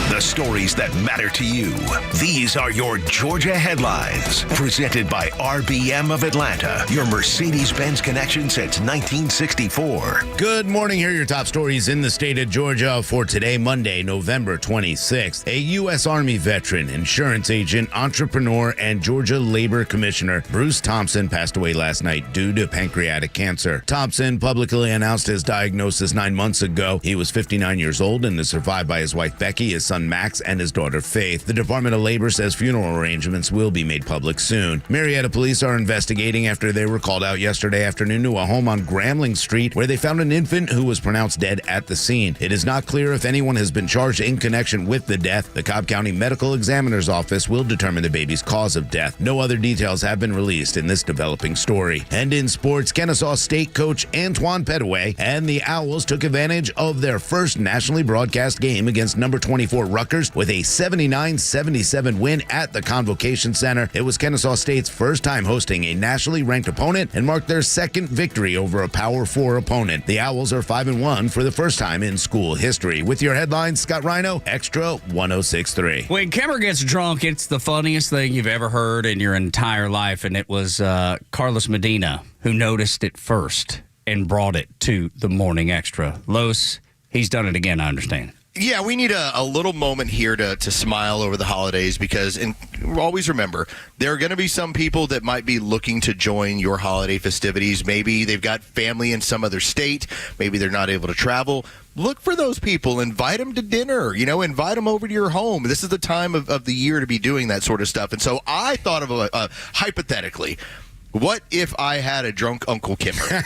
The stories that matter to you. These are your Georgia headlines. Presented by RBM of Atlanta, your Mercedes-Benz connection since 1964. Good morning. Here are your top stories in the state of Georgia for today, Monday, November 26th. A U.S. Army veteran, insurance agent, entrepreneur, and Georgia Labor Commissioner Bruce Thompson passed away last night due to pancreatic cancer. Thompson publicly announced his diagnosis 9 months ago. He was 59 years old and is survived by his wife Becky, his son Max, and his daughter Faith. The Department of Labor says funeral arrangements will be made public soon. Marietta police are investigating after they were called out yesterday afternoon to a home on Grambling Street where they found an infant who was pronounced dead at the scene. It is not clear if anyone has been charged in connection with the death. The Cobb County Medical Examiner's Office will determine the baby's cause of death. No other details have been released in this developing story. And in sports, Kennesaw State coach Antoine Petaway and the Owls took advantage of their first nationally broadcast game against number 24 Rutgers with a 79-77 win at the Convocation Center. It was Kennesaw State's first time hosting a nationally ranked opponent and marked their second victory over a Power 4 opponent. The Owls are 5-1 for the first time in school history. With your headlines, Scott Rhino, Xtra 106.3. When Kimmer gets drunk, it's the funniest thing you've ever heard in your entire life, and it was Carlos Medina who noticed it first and brought it to the Morning Xtra. Los, he's done it again, I understand. Yeah, we need a little moment here to smile over the holidays because, and always remember, there are going to be some people that might be looking to join your holiday festivities. Maybe they've got family in some other state. Maybe they're not able to travel. Look for those people. Invite them to dinner. Invite them over to your home. This is the time of the year to be doing that sort of stuff. And so I thought of hypothetically, what if I had a drunk Uncle Kimmer?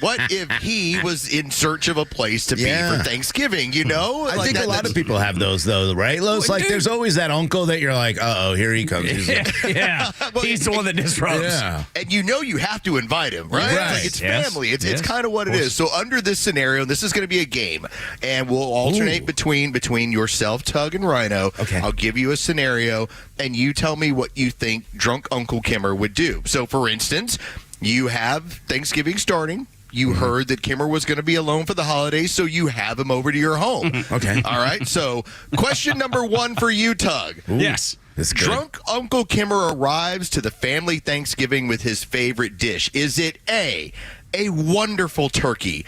What if he was in search of a place to be for Thanksgiving, I think a lot of people have those, though, right, Los? Like, there's always that uncle that you're like, uh-oh, here he comes. He's he's the one that disrupts. Yeah. And you have to invite him, right? Like, it's family. It's kind of what it is. So under this scenario, this is going to be a game, and we'll alternate between yourself, Tug, and Rhino. Okay. I'll give you a scenario, and you tell me what you think drunk Uncle Kimmer would do. So, for instance, you have Thanksgiving starting. You heard that Kimmer was going to be alone for the holidays, so you have him over to your home. Okay. All right. So, question number 1 for you, Tug. Yes. Drunk Uncle Kimmer arrives to the family Thanksgiving with his favorite dish. Is it A, a wonderful turkey,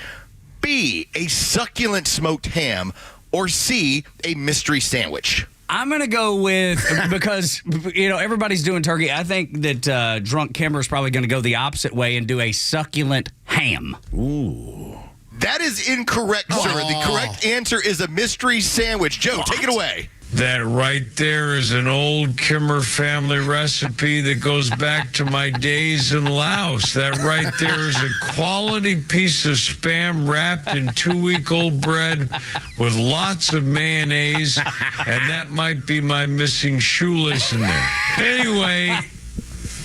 B, a succulent smoked ham, or C, a mystery sandwich? I'm going to go with, because, everybody's doing turkey. I think that drunk Kimmer is probably going to go the opposite way and do a succulent ham. Ooh. That is incorrect, sir. The correct answer is a mystery sandwich. Joe, take it away. That right there is an old Kimmer family recipe that goes back to my days in Laos. That right there is a quality piece of Spam wrapped in 2-week-old bread with lots of mayonnaise, and that might be my missing shoelace in there. Anyway,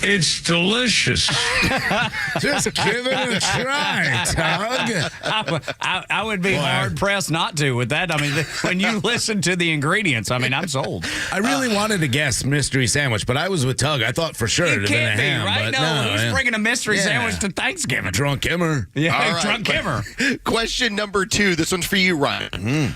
it's delicious. Just give it a try, Tug. I would be hard-pressed not to with that. I mean, when you listen to the ingredients, I'm sold. I really wanted to guess mystery sandwich, but I was with Tug. I thought for sure it would have been a ham. Right? But No, who's bringing a mystery sandwich to Thanksgiving? Drunk Kimmer. Yeah, right. drunk Kimmer. Question number 2. This one's for you, Ryan.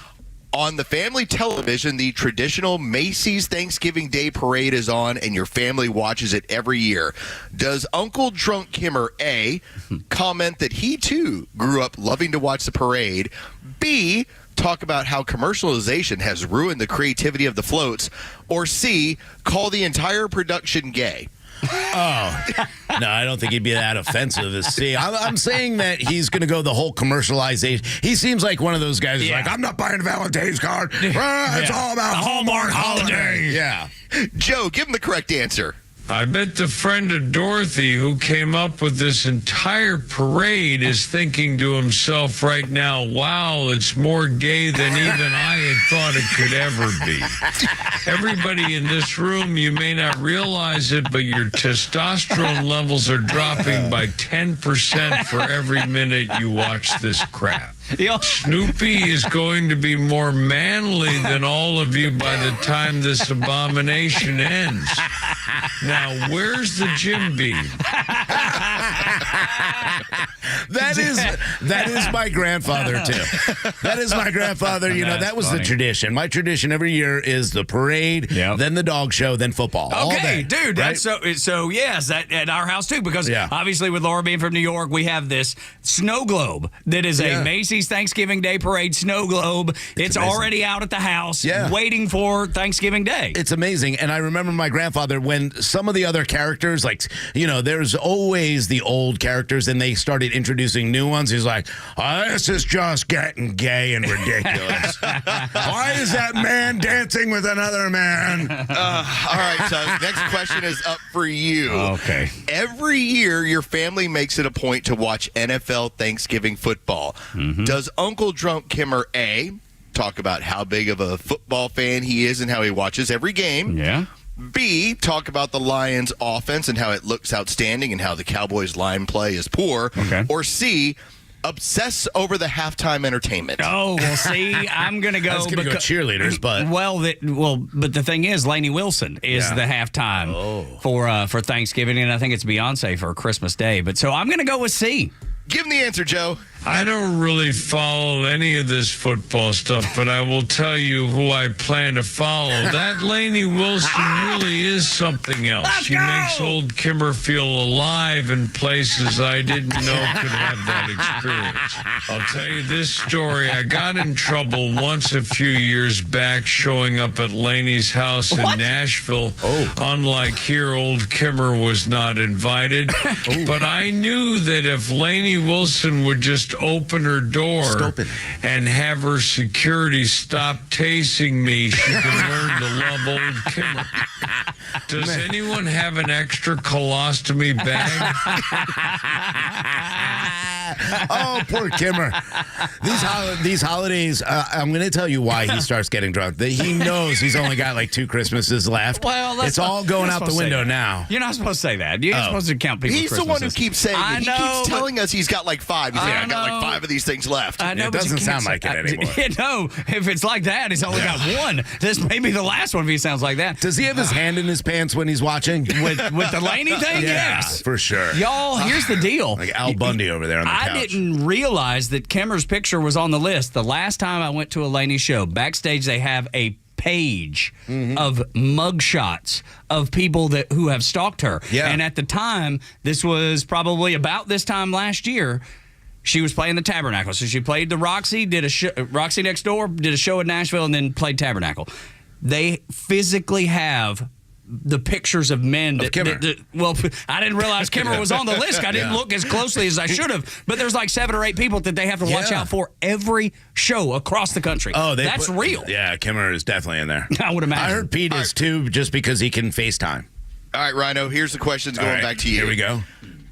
On the family television, the traditional Macy's Thanksgiving Day Parade is on, and your family watches it every year. Does Uncle Drunk Kimmer, A, comment that he, too, grew up loving to watch the parade, B, talk about how commercialization has ruined the creativity of the floats, or C, call the entire production gay? Oh, no, I don't think he'd be that offensive as C. I'm saying that he's going to go the whole commercialization. He seems like one of those guys who's like, I'm not buying a Valentine's card. It's all about the Hallmark holiday. Yeah. Joe, give him the correct answer. I bet the friend of Dorothy who came up with this entire parade is thinking to himself right now, wow, it's more gay than even I had thought it could ever be. Everybody in this room, you may not realize it, but your testosterone levels are dropping by 10% for every minute you watch this crap. Snoopy is going to be more manly than all of you by the time this abomination ends. Now, where's the Jim Beam? That is my grandfather, too. That is my grandfather. You know, that was the tradition. My tradition every year is the parade, then the dog show, then football. All Okay, day, dude. right? That's so yes, that at our house too, because obviously with Laura being from New York, we have this snow globe that is a Macy's Thanksgiving Day parade snow globe. It's already out at the house, waiting for Thanksgiving Day. It's amazing. And I remember my grandfather when some of the other characters, like, you know, there's always the old characters, and they started introducing new ones. He's like, oh, this is just getting gay and ridiculous. Why is that man dancing with another man? All right, so next question is up for you. Okay. Every year, your family makes it a point to watch NFL Thanksgiving football. Does Uncle Drunk Kimmer A, talk about how big of a football fan he is and how he watches every game? Yeah. B, talk about the Lions' offense and how it looks outstanding and how the Cowboys' line play is poor? Okay. Or C, obsess over the halftime entertainment? Oh, well, see, I'm going to go. I was going to go cheerleaders, but but the thing is, Lainey Wilson is the halftime for Thanksgiving, and I think it's Beyonce for Christmas Day. But so I'm going to go with C. Give him the answer, Joe. I don't really follow any of this football stuff, but I will tell you who I plan to follow. That Lainey Wilson really is something else. She makes old Kimmer feel alive in places I didn't know could have that experience. I'll tell you this story. I got in trouble once a few years back showing up at Lainey's house in Nashville. Unlike here, old Kimmer was not invited. But I knew that if Lainey Wilson would just open her door and have her security stop tasing me, she can learn to love old Kimmer. Does anyone have an extra colostomy bag? Oh, poor Kimmer. These holidays, I'm going to tell you why he starts getting drunk. He knows he's only got like 2 Christmases left. Well, it's all going out the window now. You're not supposed to say that. You're supposed to count people's Christmases. He's the one who keeps saying it. He keeps telling us he's got like 5. He's like, I got like 5 of these things left. I know, it doesn't sound like it anymore. No, if it's like that, he's only got 1. This may be the last one if he sounds like that. Does he have his hand in his pants when he's watching? With the Lainey thing? Yes. For sure. Y'all, here's the deal. Like Al Bundy over there on the couch. I didn't realize that Kimmer's picture was on the list. The last time I went to a Lainey show, backstage they have a page of mugshots of people that who have stalked her. Yeah. And at the time, this was probably about this time last year, she was playing the Tabernacle. So she played the Roxy, did a show, Roxy Next Door, did a show in Nashville, and then played Tabernacle. They physically have the pictures of men that, well, I didn't realize Kimmer was on the list. I didn't look as closely as I should have. But there's like 7 or 8 people that they have to watch out for every show across the country. Oh, that's real. Yeah, Kimmer is definitely in there. I would imagine. I heard Pete is too, just because he can FaceTime. All right, Rhino, here's the questions going back to you. Here we go.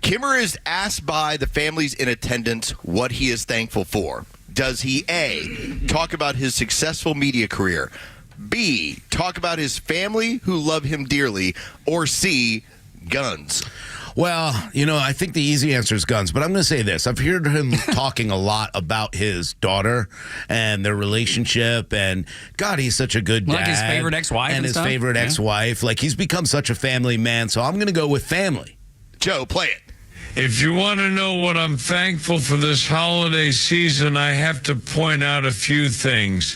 Kimmer is asked by the families in attendance what he is thankful for. Does he A, talk about his successful media career, B, talk about his family who love him dearly, or C, guns? Well, you know, I think the easy answer is guns, but I'm going to say this. I've heard him talking a lot about his daughter and their relationship, and God, he's such a good dad. Like his favorite ex-wife and his stuff? favorite ex-wife. Like, he's become such a family man, so I'm going to go with family. Joe, play it. If you want to know what I'm thankful for this holiday season, I have to point out a few things.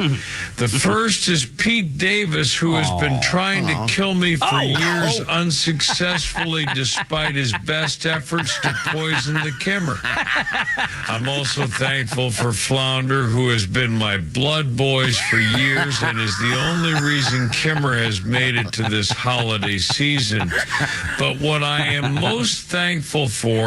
The first is Pete Davis, who has been trying to kill me for years unsuccessfully, despite his best efforts to poison the Kimmer. I'm also thankful for Flounder, who has been my blood boys for years and is the only reason Kimmer has made it to this holiday season. But what I am most thankful for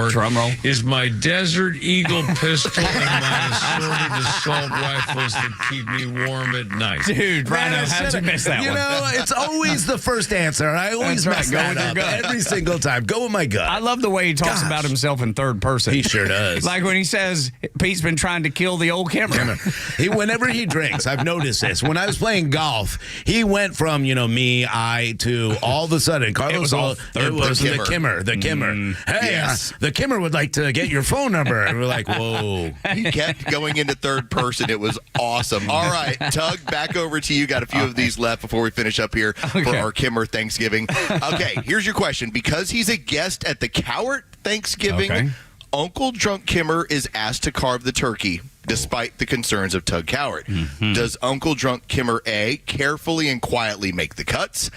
is my Desert Eagle pistol and my assorted assault rifles that keep me warm at night. Dude, Rhino, how'd you miss that one? You know, it's always the first answer. I always mess that up every single time. Go with my gut. I love the way he talks about himself in third person. He sure does. Like when he says Pete's been trying to kill the old Kimmer. Whenever he drinks, I've noticed this. When I was playing golf, he went from, I to all of a sudden, Carlos, the Kimmer. Hey, Yes. The Kimmer would like to get your phone number. And we're like, whoa. He kept going into third person. It was awesome. All right, Tug, back over to you. Got a few of these left before we finish up here for our Kimmer Thanksgiving. Okay, here's your question. Because he's a guest at the Cowart Thanksgiving, Uncle Drunk Kimmer is asked to carve the turkey, despite the concerns of Tug Cowart. Does Uncle Drunk Kimmer A, carefully and quietly make the cuts,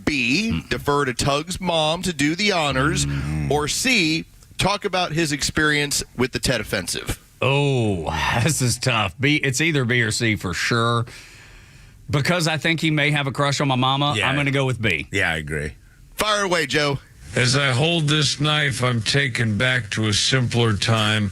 B, defer to Tug's mom to do the honors, or C, talk about his experience with the Tet Offensive? Oh, this is tough. It's either B or C for sure. Because I think he may have a crush on my mama, I'm going to go with B. Yeah, I agree. Fire away, Joe. As I hold this knife, I'm taken back to a simpler time,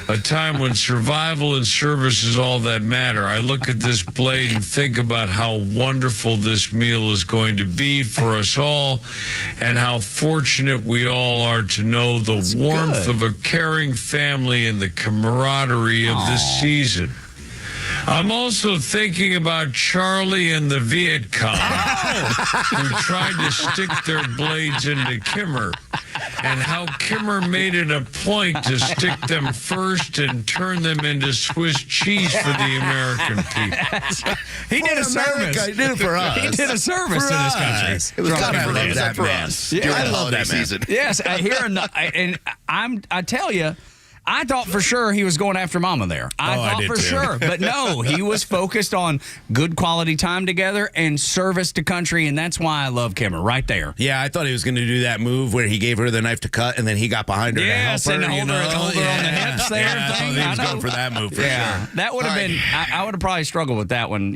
a time when survival and service is all that matter. I look at this blade and think about how wonderful this meal is going to be for us all, and how fortunate we all are to know the warmth of a caring family and the camaraderie of this season. I'm also thinking about Charlie and the Viet Cong who tried to stick their blades into Kimmer, and how Kimmer made it a point to stick them first and turn them into Swiss cheese for the American people. He did a service. He did it for us. He did a service to this country. It was God, kind I love of that for man. us. Yeah, during I the love holiday that man. season. Yes, I tell you, I thought for sure he was going after Mama there. I thought did for too. sure. But no, he was focused on good quality time together and service to country, and that's why I love Kimmer right there. Yeah, I thought he was going to do that move where he gave her the knife to cut, and then he got behind her Yes, to help and her. hold her on the hips there. Yeah, I thought he was going for that move for sure. That would have been, I would have probably struggled with that one,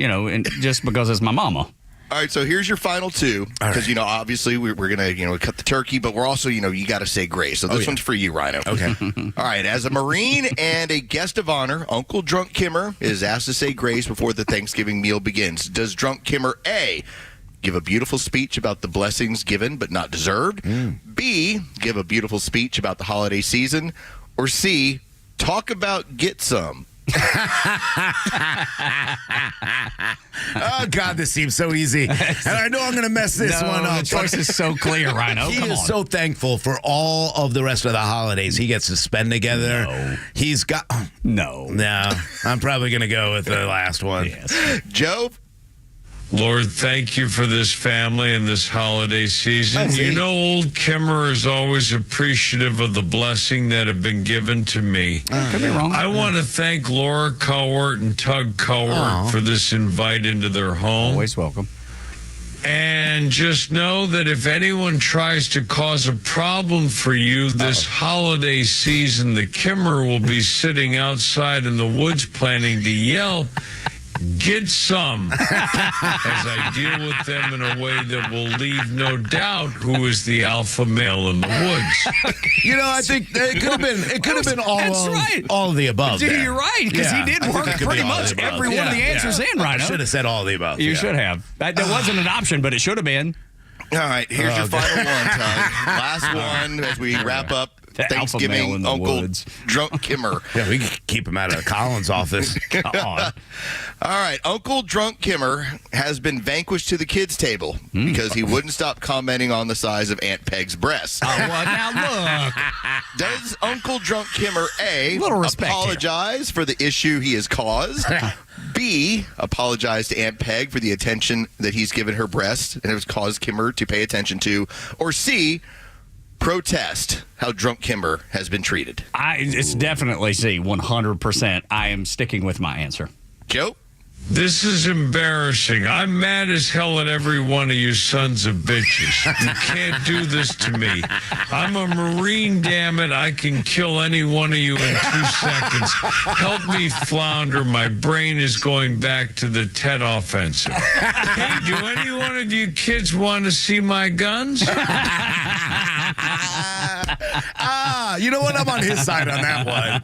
just because it's my mama. All right, so here's your final two, because, obviously we're going to, cut the turkey, but we're also, you got to say grace. So this one's for you, Rhino. Okay. All right, as a Marine and a guest of honor, Uncle Drunk Kimmer is asked to say grace before the Thanksgiving meal begins. Does Drunk Kimmer A, give a beautiful speech about the blessings given but not deserved, B, give a beautiful speech about the holiday season, or C, talk about get some? Oh, God, this seems so easy. And I know I'm going to mess this one up. The choice is so clear, Rhino. He Come is on. so thankful for all of the rest of the holidays he gets to spend together. No. He's got... No. No, I'm probably going to go with the last one. Yes. Joe? Lord, thank you for this family and this holiday season. You know, old Kimmer is always appreciative of the blessing that have been given to me. Could be wrong. I want to thank Laura Cowart and Tug Cowart for this invite into their home. Always welcome. And just know that if anyone tries to cause a problem for you this holiday season, the Kimmer will be sitting outside in the woods planning to yell, "Get some," as I deal with them in a way that will leave no doubt who is the alpha male in the woods. I think it could have been all of the above. Dude, there. you're right, because he did I think work it could pretty be all much the above. every one of the answers in, Rhino. I should have said all of the above. You should have. That wasn't an option, but it should have been. All right, here's your final one, Tug. Last one as we wrap up The alpha male Thanksgiving in the Uncle woods. Drunk Kimmer. Yeah, we could keep him out of Colin's office. God. All right, Uncle Drunk Kimmer has been vanquished to the kids' table because he wouldn't stop commenting on the size of Aunt Peg's breasts. Oh, well, now look. Does Uncle Drunk Kimmer A, Little respect apologize for the issue he has caused? B, apologize to Aunt Peg for the attention that he's given her breast and has caused Kimmer to pay attention to? Or C, protest how drunk Kimmer has been treated. It's definitely C, 100%. I am sticking with my answer. Joe? This is embarrassing. I'm mad as hell at every one of you sons of bitches. You can't do this to me. I'm a Marine, damn it. I can kill any one of you in 2 seconds. Help me flounder. My brain is going back to the Tet offensive. Hey, do any one of you kids want to see my guns? You know what? I'm on his side on that one.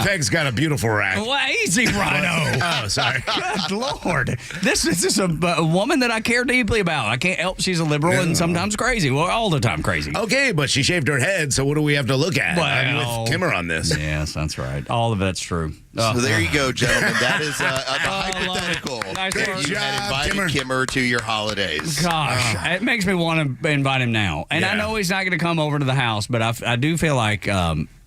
Peg's got a beautiful rack. Well, easy, Rhino. Oh, sorry. Good Lord. This is a woman that I care deeply about. I can't help she's a liberal and sometimes crazy. Well, all the time crazy. Okay, but she shaved her head, so what do we have to look at? Well, I'm with Kimmer on this. Yes, that's right. All of that's true. So there you go, gentlemen. That is a hypothetical. Nice If work. you had invited Kimmer to your holidays. Gosh, it makes me want to invite him now. And I know he's not going to come over to the house, but I do feel like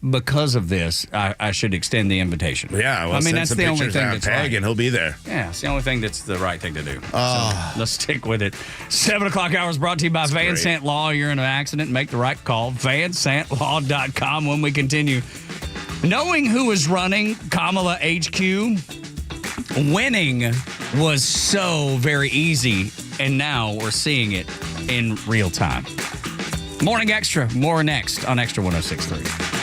because of this, I should extend the invitation. Yeah, well, I mean, that's the only thing that's right. And he'll be there. Yeah, it's the only thing that's the right thing to do. So let's stick with it. 7 o'clock hour is brought to you by Van Sant Law. You're in an accident, make the right call. VanSantLaw.com. When we continue, knowing who is running Kamala HQ, winning was so very easy, and now we're seeing it in real time. Morning Extra, more next on Extra 106.3.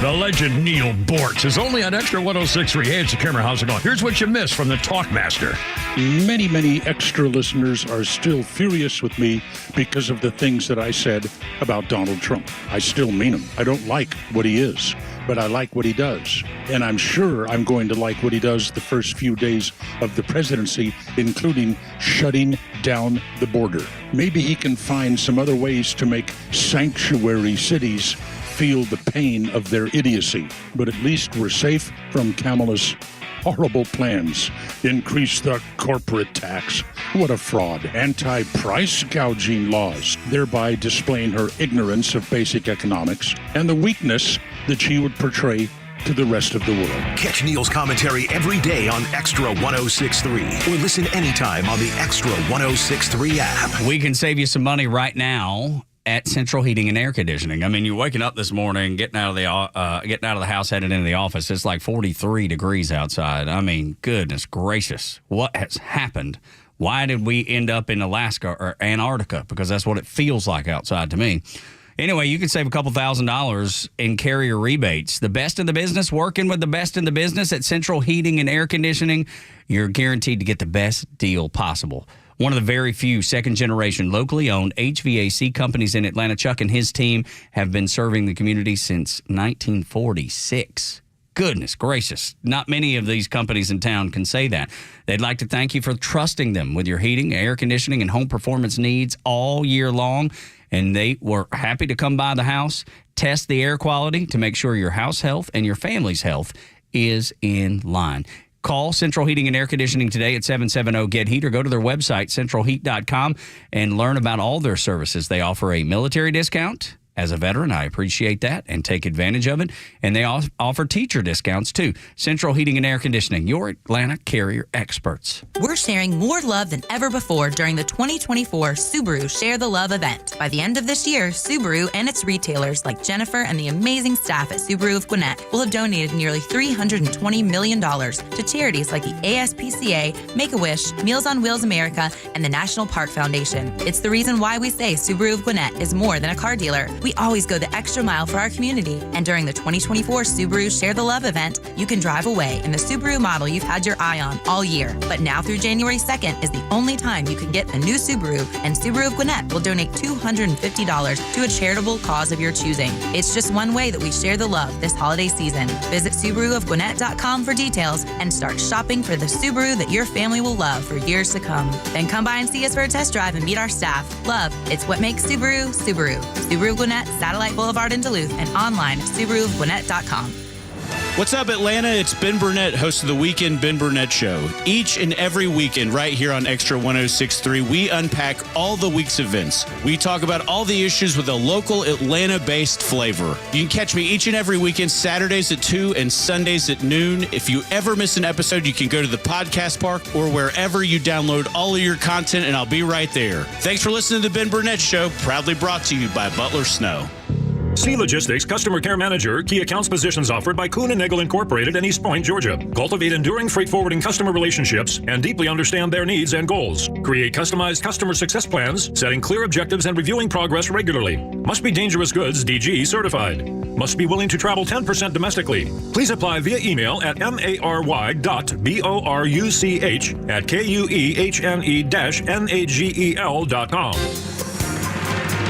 The legend Neil Bortz is only on Extra 106.3. Hey, it's the Kimmer. How's it going? Here's what you missed from the Talkmaster. Many, many extra listeners are still furious with me because of the things that I said about Donald Trump. I still mean him. I don't like what he is, but I like what he does. And I'm sure I'm going to like what he does the first few days of the presidency, including shutting down the border. Maybe he can find some other ways to make sanctuary cities feel the pain of their idiocy. But at least we're safe from Kamala's horrible plans. Increase the corporate tax. What a fraud. Anti-price gouging laws, thereby displaying her ignorance of basic economics and the weakness that she would portray to the rest of the world. Catch Neil's commentary every day on Extra 106.3 or listen anytime on the Extra 106.3 app. We can save you some money right now at Central Heating and Air Conditioning. I mean, you're waking up this morning, getting out of the house, headed into the office. It's like 43 degrees outside. I mean, goodness gracious, what has happened? Why did we end up in Alaska or Antarctica? Because that's what it feels like outside to me. Anyway, you can save a couple $1,000s in carrier rebates. The best in the business, working with the best in the business at Central Heating and Air Conditioning. You're guaranteed to get the best deal possible. One of the very few second-generation, locally owned HVAC companies in Atlanta. Chuck and his team have been serving the community since 1946. Goodness gracious. Not many of these companies in town can say that. They'd like to thank you for trusting them with your heating, air conditioning, and home performance needs all year long. And they were happy to come by the house, test the air quality to make sure your house health and your family's health is in line. Call Central Heating and Air Conditioning today at 770-GET-HEAT or go to their website, centralheat.com, and learn about all their services. They offer a military discount. As a veteran, I appreciate that and take advantage of it. And they offer teacher discounts, too. Central Heating and Air Conditioning, your Atlanta carrier experts. We're sharing more love than ever before during the 2024 Subaru Share the Love event. By the end of this year, Subaru and its retailers like Jennifer and the amazing staff at Subaru of Gwinnett will have donated nearly $320 million to charities like the ASPCA, Make-A-Wish, Meals on Wheels America, and the National Park Foundation. It's the reason why we say Subaru of Gwinnett is more than a car dealer. We always go the extra mile for our community. And during the 2024 Subaru Share the Love event, you can drive away in the Subaru model you've had your eye on all year. But now through January 2nd is the only time you can get a new Subaru, and Subaru of Gwinnett will donate $250 to a charitable cause of your choosing. It's just one way that we share the love this holiday season. Visit SubaruofGwinnett.com for details and start shopping for the Subaru that your family will love for years to come. Then come by and see us for a test drive and meet our staff. Love, it's what makes Subaru, Subaru. Subaru of Gwinnett, Satellite Boulevard in Duluth, and online at SubaruofGwinnett.com. What's up, Atlanta? It's Ben Burnett, host of the Weekend Ben Burnett Show. Each and every weekend, right here on Extra 106.3, we unpack all the week's events. We talk about all the issues with a local Atlanta-based flavor. You can catch me each and every weekend, Saturdays at 2 and Sundays at noon. If you ever miss an episode, you can go to the podcast park or wherever you download all of your content, and I'll be right there. Thanks for listening to the Ben Burnett Show, proudly brought to you by Butler Snow. C Logistics Customer Care Manager, key accounts positions offered by Kuhn & Nagel Incorporated in East Point, Georgia. Cultivate enduring freight forwarding customer relationships and deeply understand their needs and goals. Create customized customer success plans, setting clear objectives and reviewing progress regularly. Must be dangerous goods DG certified. Must be willing to travel 10% domestically. Please apply via email at mary.boruchene-nagel.com.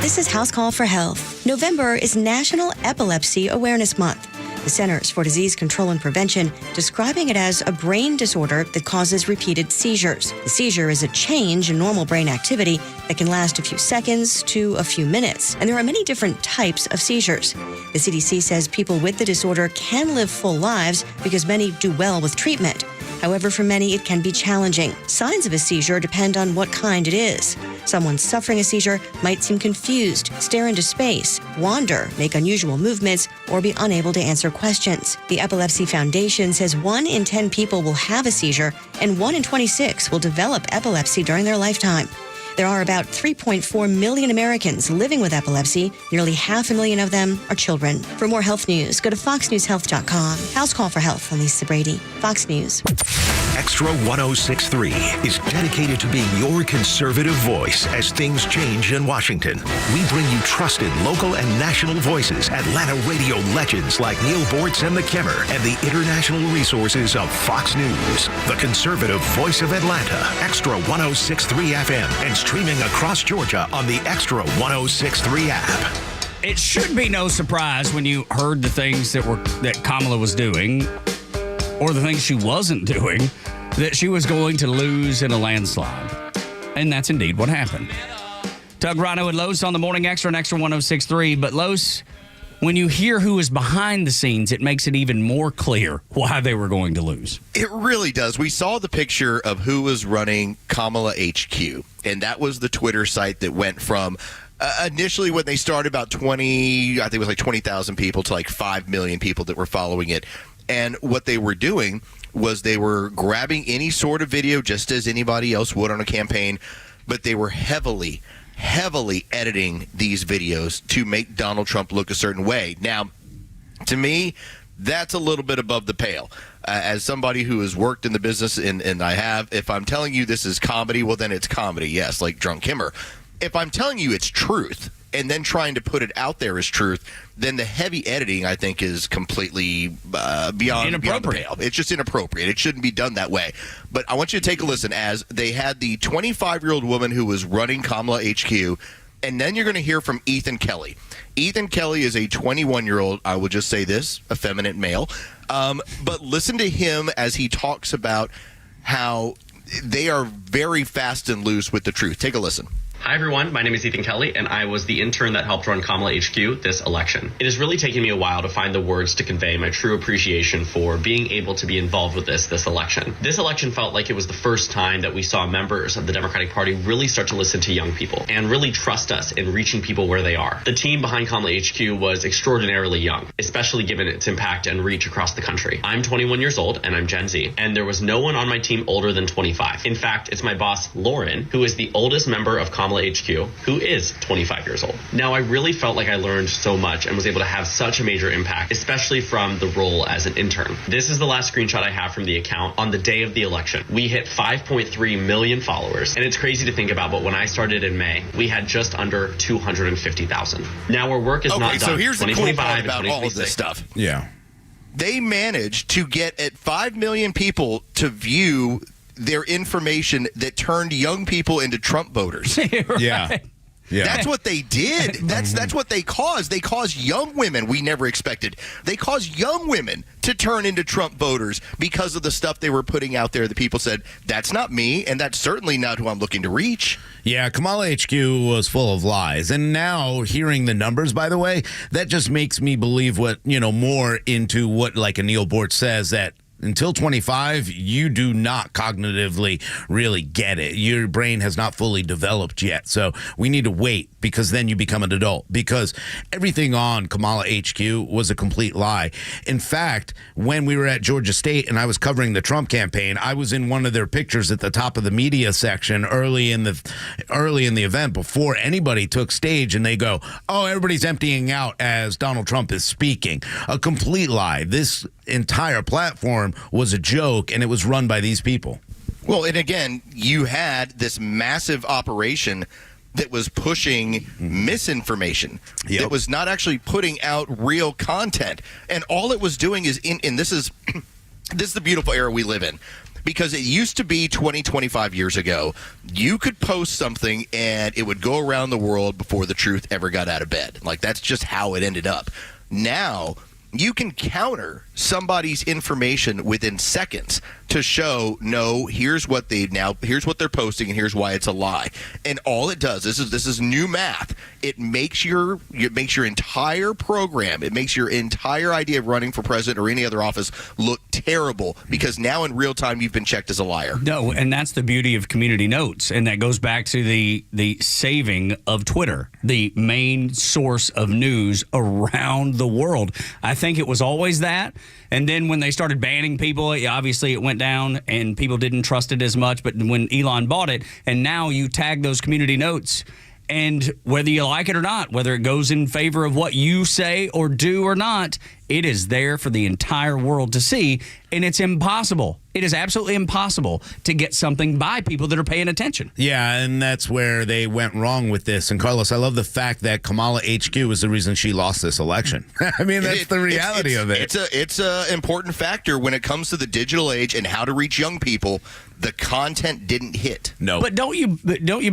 This is House Call for Health. November is National Epilepsy Awareness Month. The Centers for Disease Control and Prevention describing it as a brain disorder that causes repeated seizures. The seizure is a change in normal brain activity that can last a few seconds to a few minutes. And there are many different types of seizures. The CDC says people with the disorder can live full lives because many do well with treatment. However, for many, it can be challenging. Signs of a seizure depend on what kind it is. Someone suffering a seizure might seem confused, stare into space, wander, make unusual movements, or be unable to answer questions. The Epilepsy Foundation says 1 in 10 people will have a seizure, and 1 in 26 will develop epilepsy during their lifetime. There are about 3.4 million Americans living with epilepsy. Nearly 500,000 of them are children. For more health news, go to foxnewshealth.com. House Call for Health. I'm Lisa Brady, Fox News. Extra 106.3 is dedicated to being your conservative voice as things change in Washington. We bring you trusted local and national voices, Atlanta radio legends like Neil Bortz and the Kimmer, and the international resources of Fox News. The conservative voice of Atlanta, Extra 106.3 FM, and streaming across Georgia on the Extra 106.3 app. It should be no surprise when you heard the things that Kamala was doing, or the things she wasn't doing, that she was going to lose in a landslide. And that's indeed what happened. Doug, Rhino, and Los on the Morning Extra and Extra 106.3. But Los, when you hear who is behind the scenes, it makes it even more clear why they were going to lose. It really does. We saw the picture of who was running Kamala HQ, and that was the Twitter site that went from initially when they started about 20, I think it was like 20,000 people to like 5 million people that were following it. And what they were doing was they were grabbing any sort of video just as anybody else would on a campaign, but they were heavily editing these videos to make Donald Trump look a certain way. Now, to me, that's a little bit above the pale. As somebody who has worked in the business, and I have, if I'm telling you this is comedy, well, then it's comedy, yes, like Drunk Kimmer. If I'm telling you it's truth, and then trying to put it out there as truth, then the heavy editing, I think, is completely beyond the pale. It's just inappropriate. It shouldn't be done that way. But I want you to take a listen as they had the 25-year-old woman who was running Kamala HQ, and then you're going to hear from Ethan Kelly. Ethan Kelly is a 21-year-old, I will just say this, effeminate male. But listen to him as he talks about how they are very fast and loose with the truth. Take a listen. Hi, everyone. My name is Ethan Kelly, and I was the intern that helped run Kamala HQ this election. It has really taken me a while to find the words to convey my true appreciation for being able to be involved with this election. This election felt like it was the first time that we saw members of the Democratic Party really start to listen to young people and really trust us in reaching people where they are. The team behind Kamala HQ was extraordinarily young, especially given its impact and reach across the country. I'm 21 years old, and I'm Gen Z, and there was no one on my team older than 25. In fact, it's my boss, Lauren, who is the oldest member of Kamala HQ, who is 25 years old. Now, I really felt like I learned so much and was able to have such a major impact, especially from the role as an intern. This is the last screenshot I have from the account on the day of the election. We hit 5.3 million followers, and it's crazy to think about, but when I started in May, we had just under 250,000. Now, our work is not done. So here's the cool part about all of this stuff. Yeah. They managed to get at 5 million people to view their information that turned young people into Trump voters. Right. Yeah. Yeah. That's what they did. That's what they caused. They caused young women we never expected. They caused young women to turn into Trump voters because of the stuff they were putting out there that people said, that's not me, and that's certainly not who I'm looking to reach. Yeah, Kamala HQ was full of lies. And now hearing the numbers, by the way, that just makes me believe more into what like Anil Bort says, that until 25, you do not cognitively really get it. Your brain has not fully developed yet. So we need to wait, because then you become an adult. Because everything on Kamala HQ was a complete lie. In fact, when we were at Georgia State and I was covering the Trump campaign, I was in one of their pictures at the top of the media section early in the event before anybody took stage, and they go, "Oh, everybody's emptying out as Donald Trump is speaking." A complete lie. This entire platform was a joke, and it was run by these people. Well, and again, you had this massive operation that was pushing misinformation. Yep. That was not actually putting out real content. And all it was doing is, and this is the beautiful era we live in. Because it used to be 20, 25 years ago, you could post something and it would go around the world before the truth ever got out of bed. Like, that's just how it ended up. Now, you can counter somebody's information within seconds to show, no, here's what they're posting, and here's why it's a lie. And all it does, this is new math. It makes your entire program, it makes your entire idea of running for president or any other office look terrible, because now in real time you've been checked as a liar. No, and that's the beauty of community notes, and that goes back to the saving of Twitter, the main source of news around the world. I think it was always that. And then when they started banning people, obviously it went down and people didn't trust it as much. But when Elon bought it, and now you tag those community notes, and whether you like it or not, whether it goes in favor of what you say or do or not, it is there for the entire world to see. And it's impossible. It is absolutely impossible to get something by people that are paying attention. Yeah, and that's where they went wrong with this. And Carlos, I love the fact that Kamala HQ was the reason she lost this election. I mean, that's the reality of it. It's a important factor when it comes to the digital age and how to reach young people. The content didn't hit. No. But don't you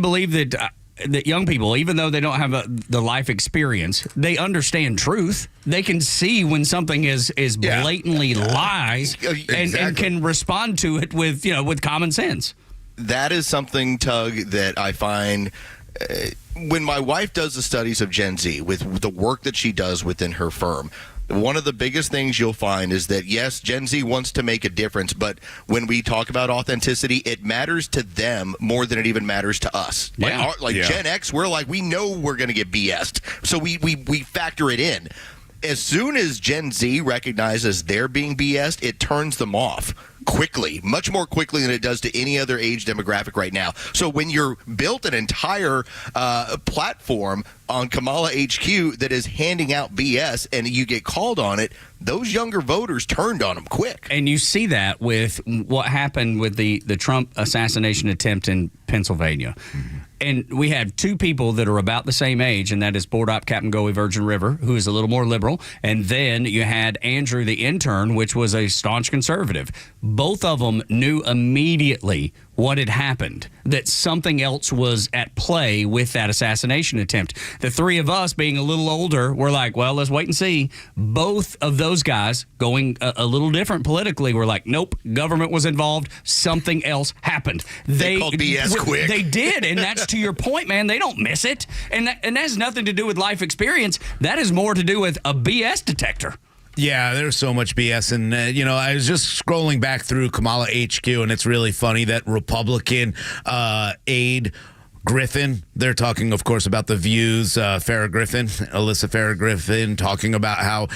believe that that young people, even though they don't have the life experience, they understand truth. They can see when something is blatantly lies, and can respond to it with common sense. That is something, Tug, that I find when my wife does the studies of Gen Z, with the work that she does within her firm. One of the biggest things you'll find is that, yes, Gen Z wants to make a difference, but when we talk about authenticity, it matters to them more than it even matters to us. Yeah. Gen X, we know we're going to get BS'd, so we factor it in. As soon as Gen Z recognizes they're being BS'd, it turns them off quickly, much more quickly than it does to any other age demographic right now. So when you're built an entire platform on Kamala HQ that is handing out BS and you get called on it, those younger voters turned on them quick. And you see that with what happened with the Trump assassination attempt in Pennsylvania. Mm-hmm. And we have two people that are about the same age, and that is Board Op Captain Goey Virgin River, who is a little more liberal, and then you had Andrew the intern, which was a staunch conservative. Both of them knew immediately what had happened, that something else was at play with that assassination attempt. The three of us, being a little older, were like, well, let's wait and see. Both of those guys, going a little different politically, were like, nope, government was involved, something else happened. They called BS quick. They did, and that's to your point, man. They don't miss it. And that has nothing to do with life experience. That is more to do with a BS detector. Yeah, there's so much BS. And, I was just scrolling back through Kamala HQ, and it's really funny that Republican aide Griffin, they're talking, of course, about the View's Alyssa Farrah Griffin, talking about how,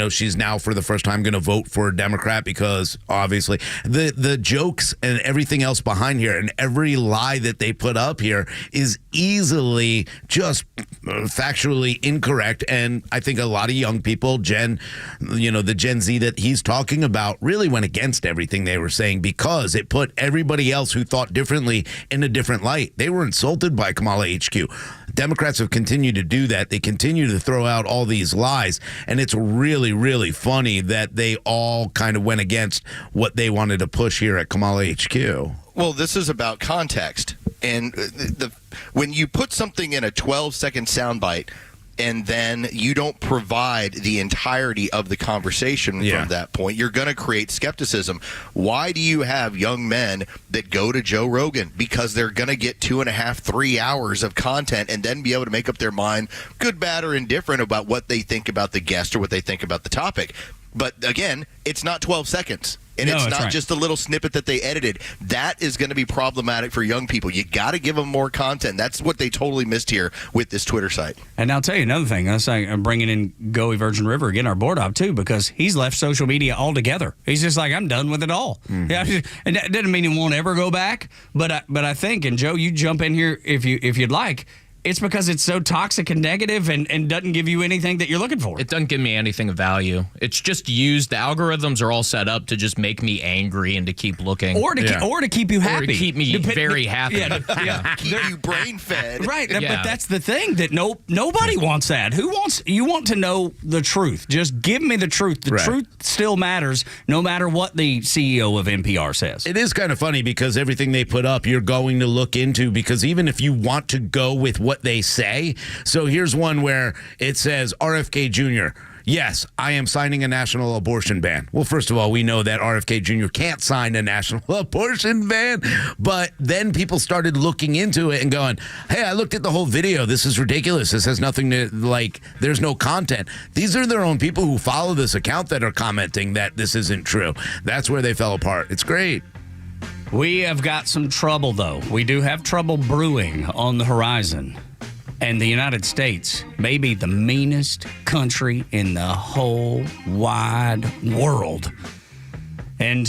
she's now for the first time going to vote for a Democrat because, obviously, the jokes and everything else behind here and every lie that they put up here is easily just factually incorrect. And I think a lot of young people, the Gen Z that he's talking about, really went against everything they were saying because it put everybody else who thought differently in a different light. They were insulted by Kamala HQ. Democrats have continued to do that. They continue to throw out all these lies, and it's really, really funny that they all kind of went against what they wanted to push here at Kamala HQ. Well, this is about context. And when you put something in a 12-second soundbite and then you don't provide the entirety of the conversation from that point, you're going to create skepticism. Why do you have young men that go to Joe Rogan? Because they're going to get 2.5, 3 hours of content and then be able to make up their mind, good, bad, or indifferent, about what they think about the guest or what they think about the topic. But again, it's not 12 seconds. And it's not just a little snippet that they edited. That is going to be problematic for young people. You got to give them more content. That's what they totally missed here with this Twitter site. And I'll tell you another thing. I'm bringing in Goey Virgin River again, our board op, too, because he's left social media altogether. He's just like, I'm done with it all. Mm-hmm. Yeah, and that doesn't mean he won't ever go back. But I think, and Joe, you jump in here if you'd like, it's because it's so toxic and negative and doesn't give you anything that you're looking for. It doesn't give me anything of value. It's just used. The algorithms are all set up to just make me angry and to keep looking. Or to keep you happy. Or to keep me very happy. Keep you brain fed. Right. But that's the thing that nobody wants that. You want to know the truth. Just give me the truth. The truth still matters no matter what the CEO of NPR says. It is kind of funny because everything they put up, you're going to look into, because even if you want to go with what they say. So here's one where it says RFK Jr., yes, I am signing a national abortion ban. Well, first of all, we know that RFK Jr. can't sign a national abortion ban. But then people started looking into it and going, hey, I looked at the whole video. This is ridiculous. This has nothing to, there's no content. These are their own people who follow this account that are commenting that this isn't true. That's where they fell apart. It's great. We have got some trouble, though. We do have trouble brewing on the horizon. And the United States may be the meanest country in the whole wide world. And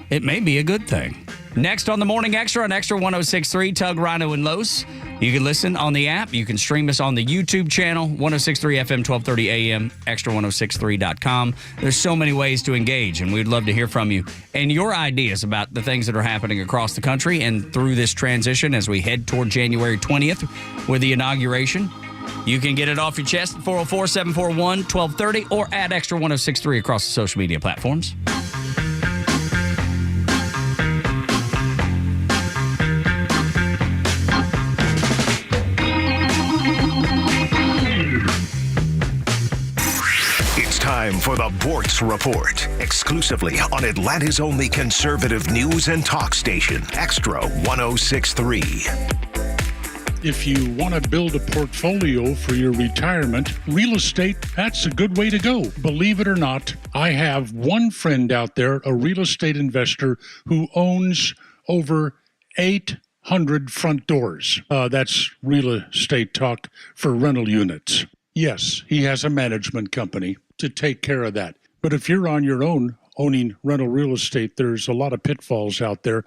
it may be a good thing. Next on the Morning Extra on Extra 106.3, Tug, Rhino, and Los. You can listen on the app. You can stream us on the YouTube channel, 106.3 FM, 1230 AM, extra1063.com. There's so many ways to engage, and we'd love to hear from you and your ideas about the things that are happening across the country and through this transition as we head toward January 20th with the inauguration. You can get it off your chest at 404-741-1230 or at Extra 106.3 across the social media platforms. Time for the Bortz Report, exclusively on Atlanta's only conservative news and talk station, Extra 106.3. If you want to build a portfolio for your retirement, real estate, that's a good way to go. Believe it or not, I have one friend out there, a real estate investor, who owns over 800 front doors. That's real estate talk for rental units. Yes, he has a management company to take care of that. But if you're on your own owning rental real estate, there's a lot of pitfalls out there.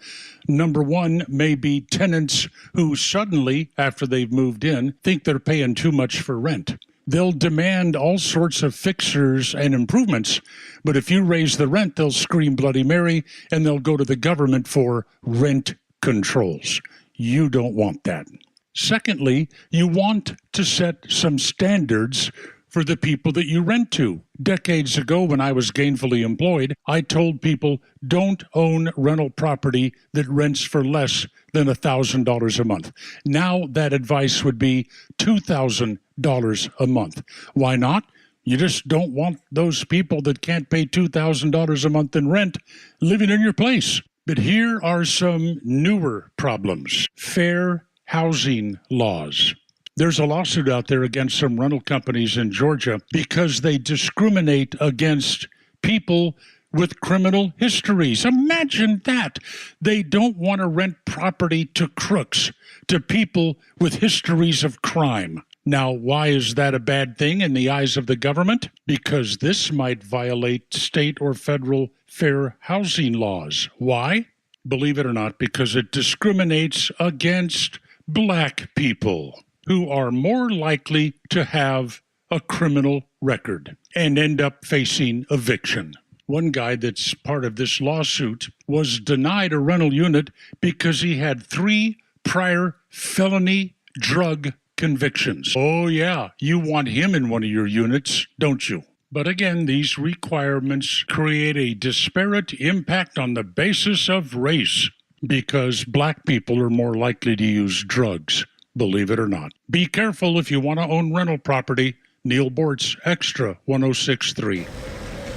Number one may be tenants who suddenly, after they've moved in, think they're paying too much for rent. They'll demand all sorts of fixtures and improvements, but if you raise the rent, they'll scream Bloody Mary and they'll go to the government for rent controls. You don't want that. Secondly, you want to set some standards for the people that you rent to. Decades ago, when I was gainfully employed, I told people, don't own rental property that rents for less than $1,000 a month. Now that advice would be $2,000 a month. Why not? You just don't want those people that can't pay $2,000 a month in rent living in your place. But here are some newer problems. Fair housing laws. There's a lawsuit out there against some rental companies in Georgia because they discriminate against people with criminal histories. Imagine that. They don't want to rent property to crooks, to people with histories of crime. Now, why is that a bad thing in the eyes of the government? Because this might violate state or federal fair housing laws. Why? Believe it or not, because it discriminates against black people, who are more likely to have a criminal record and end up facing eviction. One guy that's part of this lawsuit was denied a rental unit because he had 3 prior felony drug convictions. Oh yeah, you want him in one of your units, don't you? But again, these requirements create a disparate impact on the basis of race. because black people are more likely to use drugs, believe it or not. Be careful if you want to own rental property. Neil Bortz, Extra 106.3.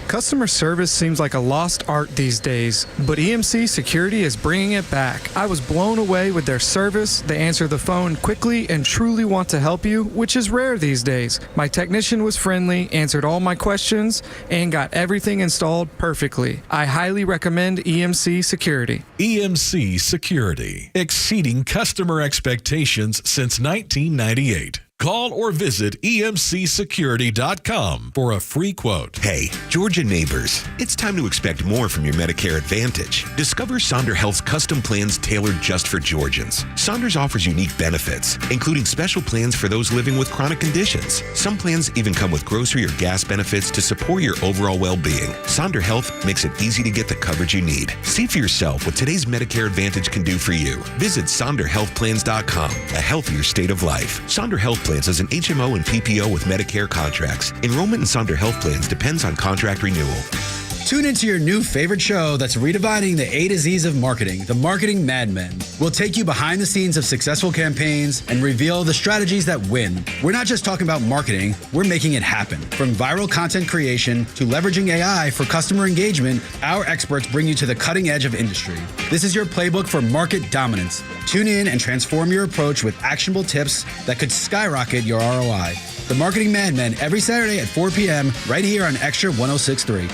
Customer service seems like a lost art these days, but EMC Security is bringing it back. I was blown away with their service. They answer the phone quickly and truly want to help you, which is rare these days. My technician was friendly, answered all my questions, and got everything installed perfectly. I highly recommend EMC Security. EMC Security, exceeding customer expectations since 1998. Call or visit emcsecurity.com for a free quote. Hey, Georgia neighbors, it's time to expect more from your Medicare Advantage. Discover Sonder Health's custom plans tailored just for Georgians. Saunders offers unique benefits, including special plans for those living with chronic conditions. Some plans even come with grocery or gas benefits to support your overall well-being. Sonder Health makes it easy to get the coverage you need. See for yourself what today's Medicare Advantage can do for you. Visit SonderHealthPlans.com, a healthier state of life. Sonder Health Plans is an HMO and PPO with Medicare contracts. Enrollment in Sonder Health Plans depends on contract renewal. Tune into your new favorite show that's redefining the A to Z's of marketing, The Marketing Madmen. We'll take you behind the scenes of successful campaigns and reveal the strategies that win. We're not just talking about marketing, we're making it happen. From viral content creation to leveraging AI for customer engagement, our experts bring you to the cutting edge of industry. This is your playbook for market dominance. Tune in and transform your approach with actionable tips that could skyrocket your ROI. The Marketing Madmen every Saturday at 4 p.m. right here on Extra 106.3.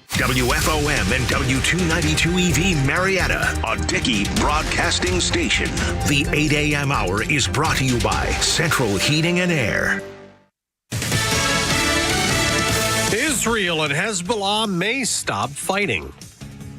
WFOM and W292 EV Marietta, a Dickey broadcasting station. The 8 a.m. hour is brought to you by Central Heating and Air. Israel and Hezbollah may stop fighting.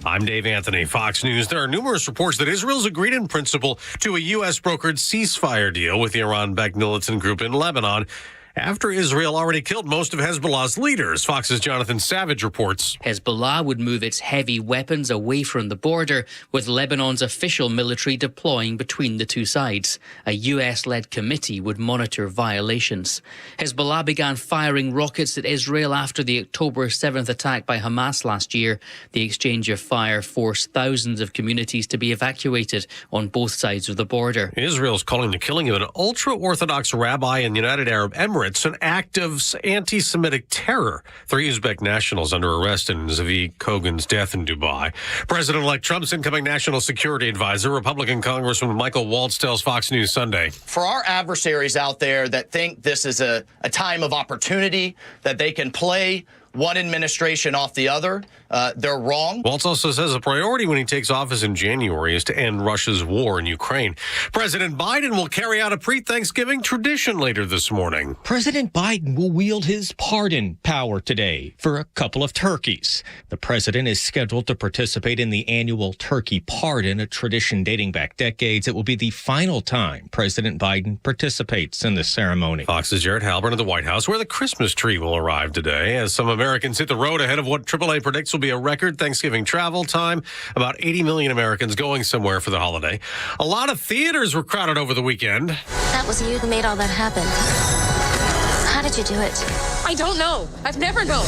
I'm Dave Anthony, Fox News. There are numerous reports that Israel's agreed in principle to a U.S. brokered ceasefire deal with the Iran-backed militant group in Lebanon, after Israel already killed most of Hezbollah's leaders. Fox's Jonathan Savage reports. Hezbollah would move its heavy weapons away from the border, with Lebanon's official military deploying between the two sides. A US-led committee would monitor violations. Hezbollah began firing rockets at Israel after the October 7th attack by Hamas last year. The exchange of fire forced thousands of communities to be evacuated on both sides of the border. Israel's calling the killing of an ultra-Orthodox rabbi in the United Arab Emirates an act of anti-Semitic terror. 3 Uzbek nationals under arrest in Zavi Kogan's death in Dubai. President-elect Trump's incoming national security advisor, Republican Congressman Michael Waltz, tells Fox News Sunday. For our adversaries out there that think this is a time of opportunity, that they can play one administration off the other, they're wrong. Waltz also says a priority when he takes office in January is to end Russia's war in Ukraine. President Biden will carry out a pre-Thanksgiving tradition later this morning. President Biden will wield his pardon power today for a couple of turkeys. The president is scheduled to participate in the annual turkey pardon, a tradition dating back decades. It will be the final time President Biden participates in the ceremony. Fox's Jared Halpern at the White House, where the Christmas tree will arrive today as some Americans hit the road ahead of what AAA predicts will be a record Thanksgiving travel time. About 80 million Americans going somewhere for the holiday. A lot of theaters were crowded over the weekend. That was you who made all that happen. How did you do it? I don't know. I've never known.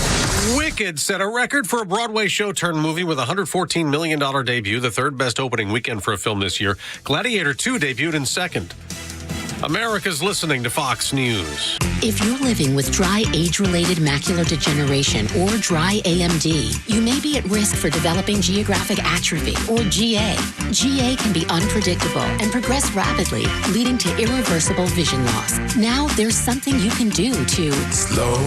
Wicked set a record for a Broadway show turned movie with a $114 million debut, the third best opening weekend for a film this year. Gladiator 2 debuted in second. America's listening to Fox News. If you're living with dry age-related macular degeneration or dry AMD, you may be at risk for developing geographic atrophy or GA. GA can be unpredictable and progress rapidly, leading to irreversible vision loss. Now there's something you can do to slow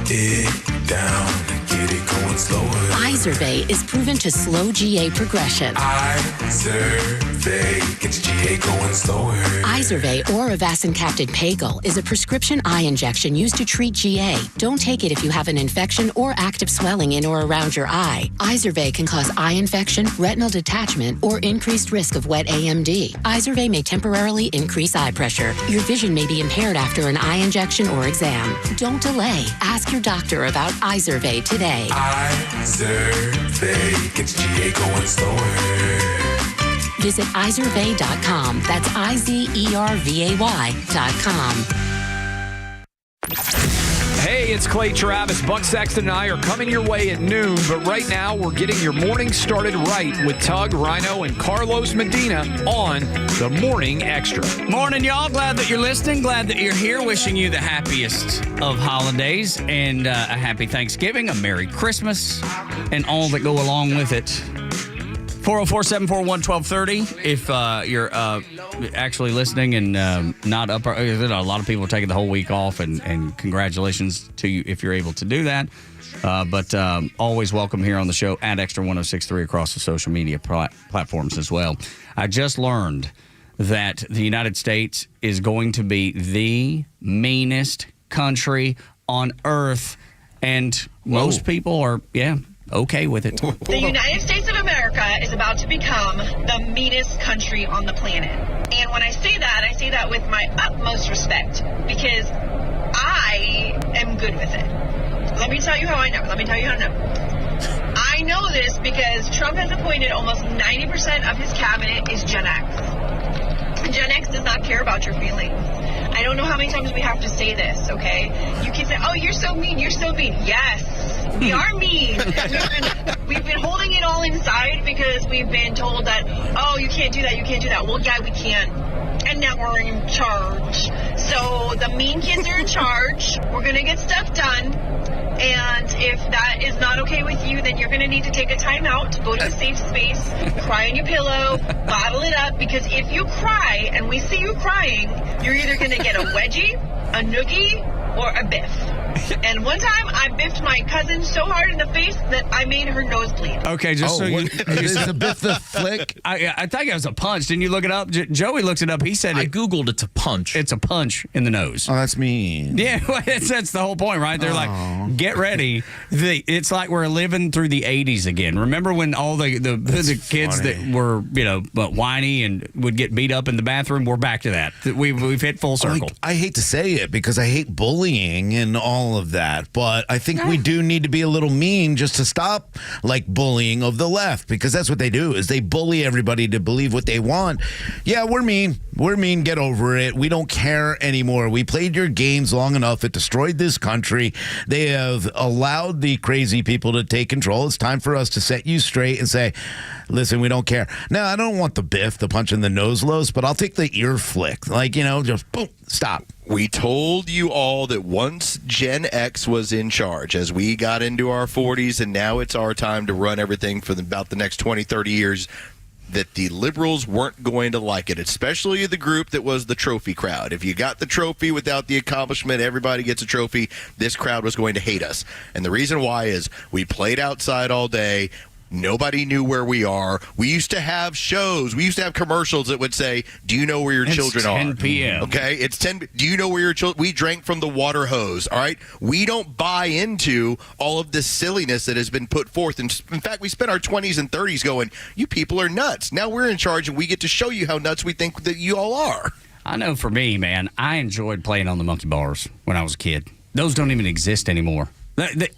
it down, get it going slower. Izervay is proven to slow GA progression. Izervay gets GA going slower. Izervay or avacincaptad pagel is a prescription eye injection used to treat GA. Don't take it if you have an infection or active swelling in or around your eye. Izervay can cause eye infection, retinal detachment, or increased risk of wet AMD. Izervay may temporarily increase eye pressure. Your vision may be impaired after an eye injection or exam. Don't delay. Ask your doctor about Izervay today. Izervay gets GA going slower. Visit Izervay.com. That's IZERVAY.com. Hey, it's Clay Travis. Buck Sexton and I are coming your way at noon, but right now we're getting your morning started right with Tug, Rhino, and Carlos Medina on the Morning Extra. Morning, y'all. Glad that you're listening. Glad that you're here. Wishing you the happiest of holidays and a happy Thanksgiving, a Merry Christmas, and all that go along with it. 404-741-1230 if you're actually listening and not up. A lot of people are taking the whole week off, and congratulations to you if you're able to do that. But always welcome here on the show at Extra 106.3 across the social media platforms as well. I just learned that the United States is going to be the meanest country on earth, and most people are, okay with it. The United States of America is about to become the meanest country on the planet. And when I say that with my utmost respect, because I am good with it. Let me tell you how I know. I know this because Trump has appointed almost 90% of his cabinet is Gen X. Gen X does not care about your feelings. I don't know how many times we have to say this, okay? You can say, oh, you're so mean. Yes, we are mean. We've been holding it all inside because we've been told that, oh, you can't do that. Well, yeah, we can. And now we're in charge. So the mean kids are in charge. We're going to get stuff done. And if that is not okay with you, then you're going to need to take a time out, go to a safe space, cry on your pillow, bottle it up, because if you cry and we see you crying, you're either going to get a wedgie, a noogie, or a biff. And one time I biffed my cousin so hard in the face that I made her nose bleed. Okay, just so you... Is a biff the flick? I think it was a punch. Didn't you look it up? Joey looked it up. He said I Googled it's a punch. It's a punch in the nose. Oh, that's mean. Yeah, that's the whole point, right? They're like, get ready. It's like we're living through the 80s again. Remember when all the kids that were, whiny and would get beat up in the bathroom? We're back to that. We've hit full circle. I hate to say it because I hate bullying and all of that, but I think we do need to be a little mean just to stop bullying of the left, because that's what they do, is they bully everybody to believe what they want. Yeah, we're mean. Get over it. We don't care anymore. We played your games long enough. It destroyed this country. They have allowed the crazy people to take control. It's time for us to set you straight and say, listen, we don't care. Now, I don't want the biff, the punch in the nose, Los, but I'll take the ear flick. Just boom, stop. We told you all that once Gen X was in charge, as we got into our 40s, and now it's our time to run everything for about the next 20, 30 years, that the liberals weren't going to like it, especially the group that was the trophy crowd. If you got the trophy without the accomplishment, everybody gets a trophy, this crowd was going to hate us. And the reason why is we played outside all day. Nobody knew where we are. We used to have shows. We used to have commercials that would say, do you know where your children are? It's 10 p.m. Okay, it's 10. Do you know where your children? We drank from the water hose, all right? We don't buy into all of this silliness that has been put forth. And in fact, we spent our 20s and 30s going, you people are nuts. Now we're in charge, and we get to show you how nuts we think that you all are. I know for me, man, I enjoyed playing on the monkey bars when I was a kid. Those don't even exist anymore.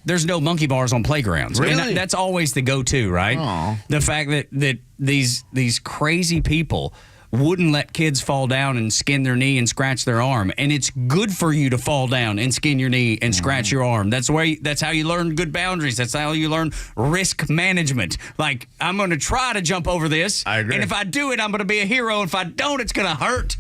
There's no monkey bars on playgrounds. Really? And that's always the go-to, right? Aww. The fact that these crazy people wouldn't let kids fall down and skin their knee and scratch their arm. And it's good for you to fall down and skin your knee and scratch your arm. That's how you learn good boundaries. That's how you learn risk management. Like, I'm going to try to jump over this. I agree. And if I do it, I'm going to be a hero. If I don't, it's going to hurt.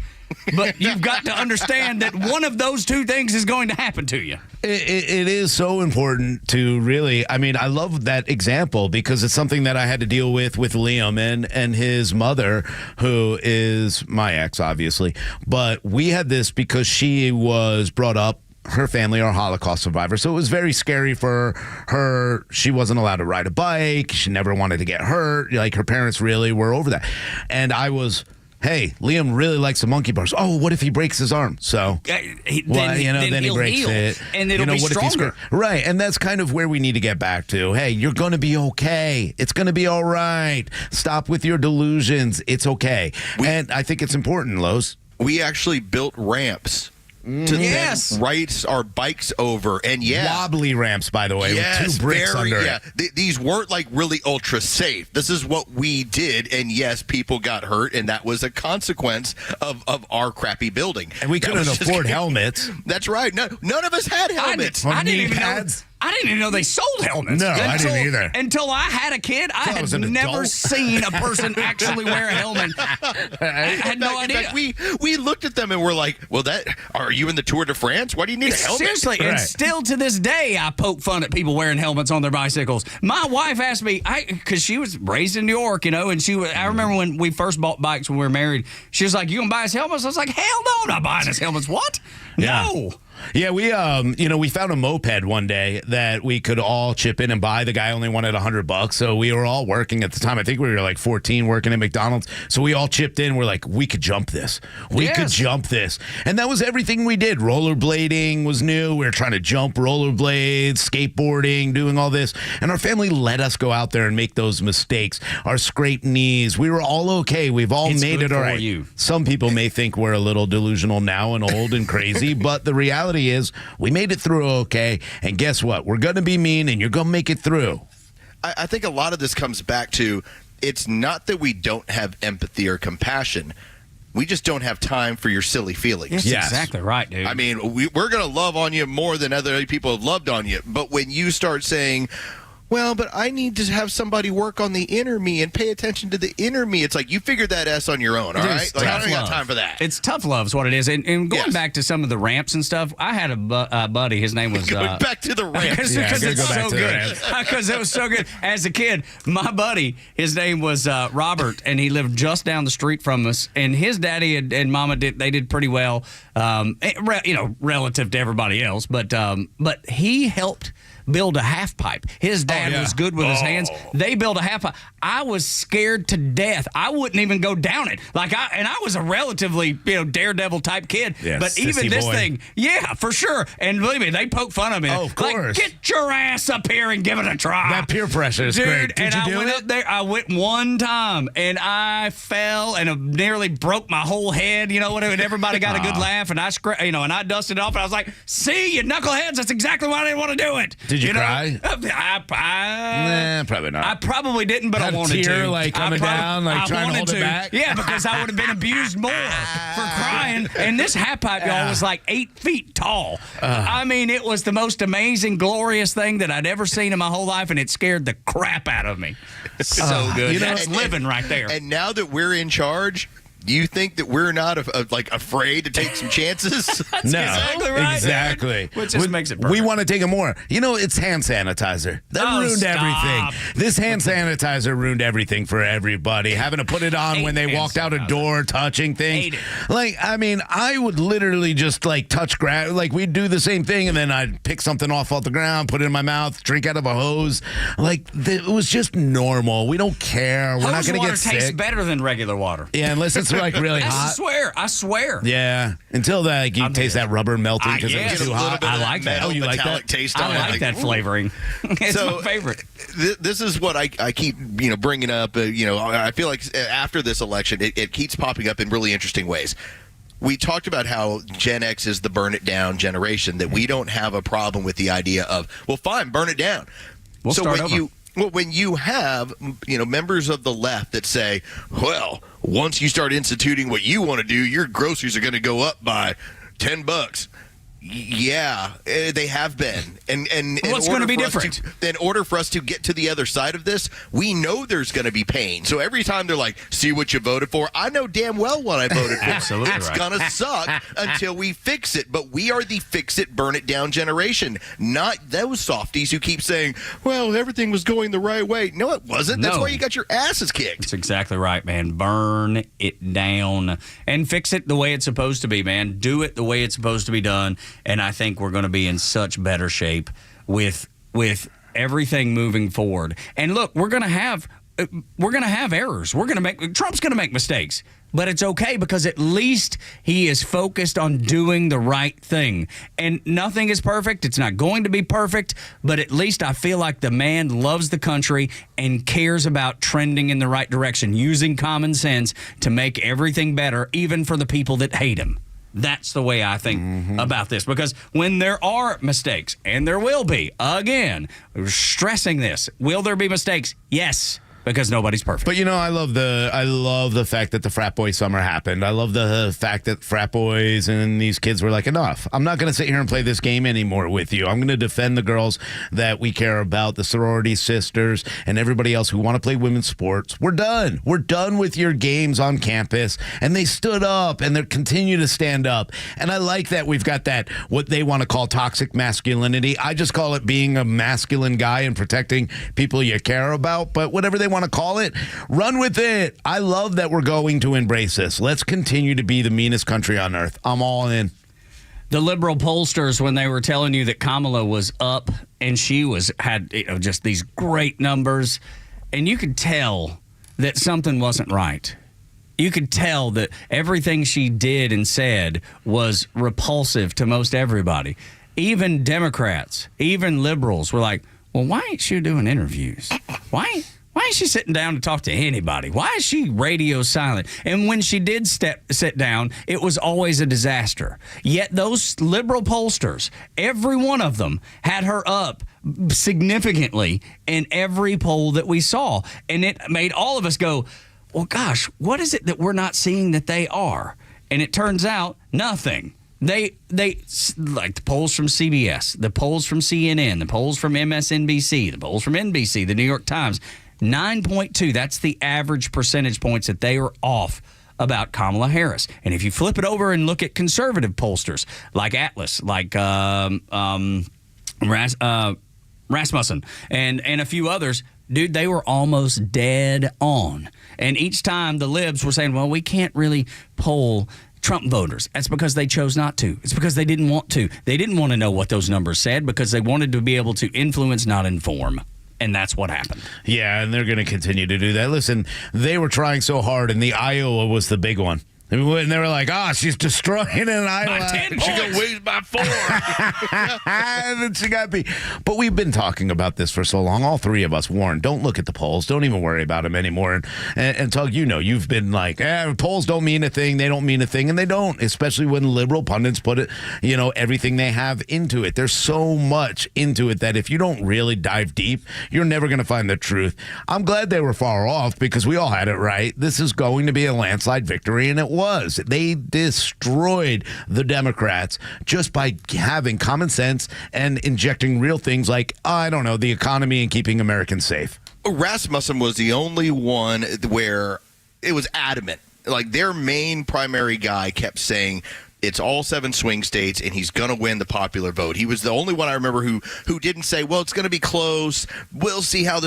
But you've got to understand that one of those two things is going to happen to you. It is so important to really, I love that example because it's something that I had to deal with Liam and his mother, who is my ex, obviously. But we had this because she was brought up, her family are Holocaust survivors, so it was very scary for her. She wasn't allowed to ride a bike. She never wanted to get hurt. Her parents really were over that. And I was... Hey, Liam really likes the monkey bars. Oh, what if he breaks his arm? So, then he breaks heal, it. And it'll be stronger. Right, and that's kind of where we need to get back to. Hey, you're going to be okay. It's going to be all right. Stop with your delusions. It's okay. And I think it's important, Los. We actually built ramps to then race our bikes over. And wobbly ramps, by the way, yes, with 2 bricks under it. These weren't like really ultra safe. This is what we did, and yes, people got hurt, and that was a consequence of our crappy building. And we couldn't afford helmets. That's right. None of us had helmets. I didn't even know they sold helmets. No, I didn't either. Until I had a kid, I had never seen a person actually wear a helmet. I had no idea. Fact, we looked at them and we're like, well, are you in the Tour de France? Why do you need a helmet? Seriously, and still to this day, I poke fun at people wearing helmets on their bicycles. My wife asked me, because she was raised in New York, and I remember when we first bought bikes when we were married, she was like, you gonna buy us helmets? I was like, hell no, I'm not buying us helmets. What? Yeah. No. Yeah, we found a moped one day that we could all chip in and buy. The guy only wanted $100, so we were all working at the time. I think we were like 14 working at McDonald's. So we all chipped in. We're like, we could jump this. We could jump this. And that was everything we did. Rollerblading was new. We were trying to jump rollerblades, skateboarding, doing all this. And our family let us go out there and make those mistakes. Our scraped knees. We were all okay. We've all made it all right. Some people may think we're a little delusional now and old and crazy, but the reality is we made it through okay, and guess what? We're going to be mean, and you're going to make it through. I think a lot of this comes back to, it's not that we don't have empathy or compassion. We just don't have time for your silly feelings. Yes. Exactly right, dude. I mean, we're going to love on you more than other people have loved on you, but when you start saying, well, but I need to have somebody work on the inner me and pay attention to the inner me. It's like, you figured that S on your own, all right? Like, I don't got time for that. It's tough love is what it is. And going back to some of the ramps and stuff, I had a buddy, his name was... Going back to the ramps. Because it's so good. Because it was so good. As a kid, my buddy, his name was Robert, and he lived just down the street from us. And his daddy and mama did pretty well, relative to everybody else. But he helped build a half pipe. His dad was good with his hands. They built a half pipe. I was scared to death. I wouldn't even go down it. I was a relatively daredevil type kid. Yeah, but even this thing, for sure. And believe me, they poke fun of me. Oh, of course. Like, get your ass up here and give it a try. That peer pressure is great. Did you do I went up there. I went one time and I fell and nearly broke my whole head. And everybody got a good laugh. And and I dusted it off. And I was like, "See, you knuckleheads. That's exactly why I didn't want to do it." Did you cry? Nah, probably not. I probably didn't, but I wanted tear, to. Like coming down, like trying to hold it back. Yeah, because I would have been abused more for crying. And this half pipe, y'all, was like 8 feet tall. I mean, it was the most amazing, glorious thing that I'd ever seen in my whole life, and it scared the crap out of me. So good. That's living right there. And now that we're in charge, do you think that we're not afraid to take some chances? That's exactly right. Exactly. Which just makes it perfect. We want to take it more. It's hand sanitizer. That ruined everything. This hand sanitizer ruined everything for everybody. Having to put it on when they walked out a door, touching things. I would literally just touch grass. We'd do the same thing, and then I'd pick something off the ground, put it in my mouth, drink out of a hose. It was just normal. We don't care. We're not going to get sick. Hose water tastes better than regular water. Yeah, unless it's really hot. I swear. Yeah. Until you taste that rubber melting because it was too hot. I like that. Oh, you like that? Taste I like that flavoring. It's my favorite. This is what I keep bringing up. I feel like after this election, it keeps popping up in really interesting ways. We talked about how Gen X is the burn it down generation, that we don't have a problem with the idea of, well, fine, burn it down. We'll start over. When you have, members of the left that say, well, once you start instituting what you want to do, your groceries are going to go up by $10. Yeah, they have been. And what's going to be different? In order for us to get to the other side of this, we know there's going to be pain. So every time they're like, see what you voted for, I know damn well what I voted for. Absolutely It's going to suck until we fix it. But we are the fix it, burn it down generation, not those softies who keep saying, well, everything was going the right way. No, it wasn't. That's why you got your asses kicked. That's exactly right, man. Burn it down and fix it the way it's supposed to be, man. Do it the way it's supposed to be done. And I think we're going to be in such better shape with everything moving forward. And look, we're going to have errors. Trump's going to make mistakes, but it's okay because at least he is focused on doing the right thing. And nothing is perfect. It's not going to be perfect, but at least I feel like the man loves the country and cares about trending in the right direction, using common sense to make everything better, even for the people that hate him. That's the way I think about this, because when there are mistakes, and there will be, again, we're stressing this, will there be mistakes? Yes. Because nobody's perfect. But I love the fact that the frat boy summer happened. I love the fact that frat boys and these kids were like, enough. I'm not going to sit here and play this game anymore with you. I'm going to defend the girls that we care about, the sorority sisters, and everybody else who want to play women's sports. We're done. We're done with your games on campus. And they stood up and they continue to stand up. And I like that we've got that, what they want to call toxic masculinity. I just call it being a masculine guy and protecting people you care about. But whatever they want to call it, run with it. I love that we're going to embrace this. Let's continue to be the meanest country on earth. I'm all in. The liberal pollsters, when they were telling you that Kamala was up and she had just these great numbers, and you could tell that something wasn't right. You could tell that everything she did and said was repulsive to most everybody. Even Democrats, even liberals were like, well, why ain't she doing interviews? Why is she sitting down to talk to anybody? Why is she radio silent? And when she did sit down, it was always a disaster. Yet those liberal pollsters, every one of them had her up significantly in every poll that we saw. And it made all of us go, well, gosh, what is it that we're not seeing that they are? And it turns out nothing. They like the polls from CBS, the polls from CNN, the polls from MSNBC, the polls from NBC, the New York Times, 9.2. That's the average percentage points that they are off about Kamala Harris. And if you flip it over and look at conservative pollsters like Atlas, like Rasmussen, and a few others, dude, they were almost dead on. And each time the libs were saying, well, we can't really poll Trump voters. That's because they chose not to. It's because they didn't want to. They didn't want to know what those numbers said because they wanted to be able to influence, not inform. And that's what happened. Yeah, and they're going to continue to do that. Listen, they were trying so hard, and the Iowa was the big one. And they were like, she's destroying in Iowa. By 10 points. She got wins by 4. And then she got beat. But we've been talking about this for so long. All three of us, Warren, don't look at the polls. Don't even worry about them anymore. And Tug, you've been like, polls don't mean a thing. They don't mean a thing. And they don't, especially when liberal pundits put it, everything they have into it. There's so much into it that if you don't really dive deep, you're never going to find the truth. I'm glad they were far off because we all had it right. This is going to be a landslide victory, and it was. They destroyed the Democrats just by having common sense and injecting real things like, the economy and keeping Americans safe. Rasmussen was the only one where it was adamant. Like their main primary guy kept saying, it's all 7 swing states, and he's going to win the popular vote. He was the only one I remember who didn't say, well, it's going to be close. We'll see how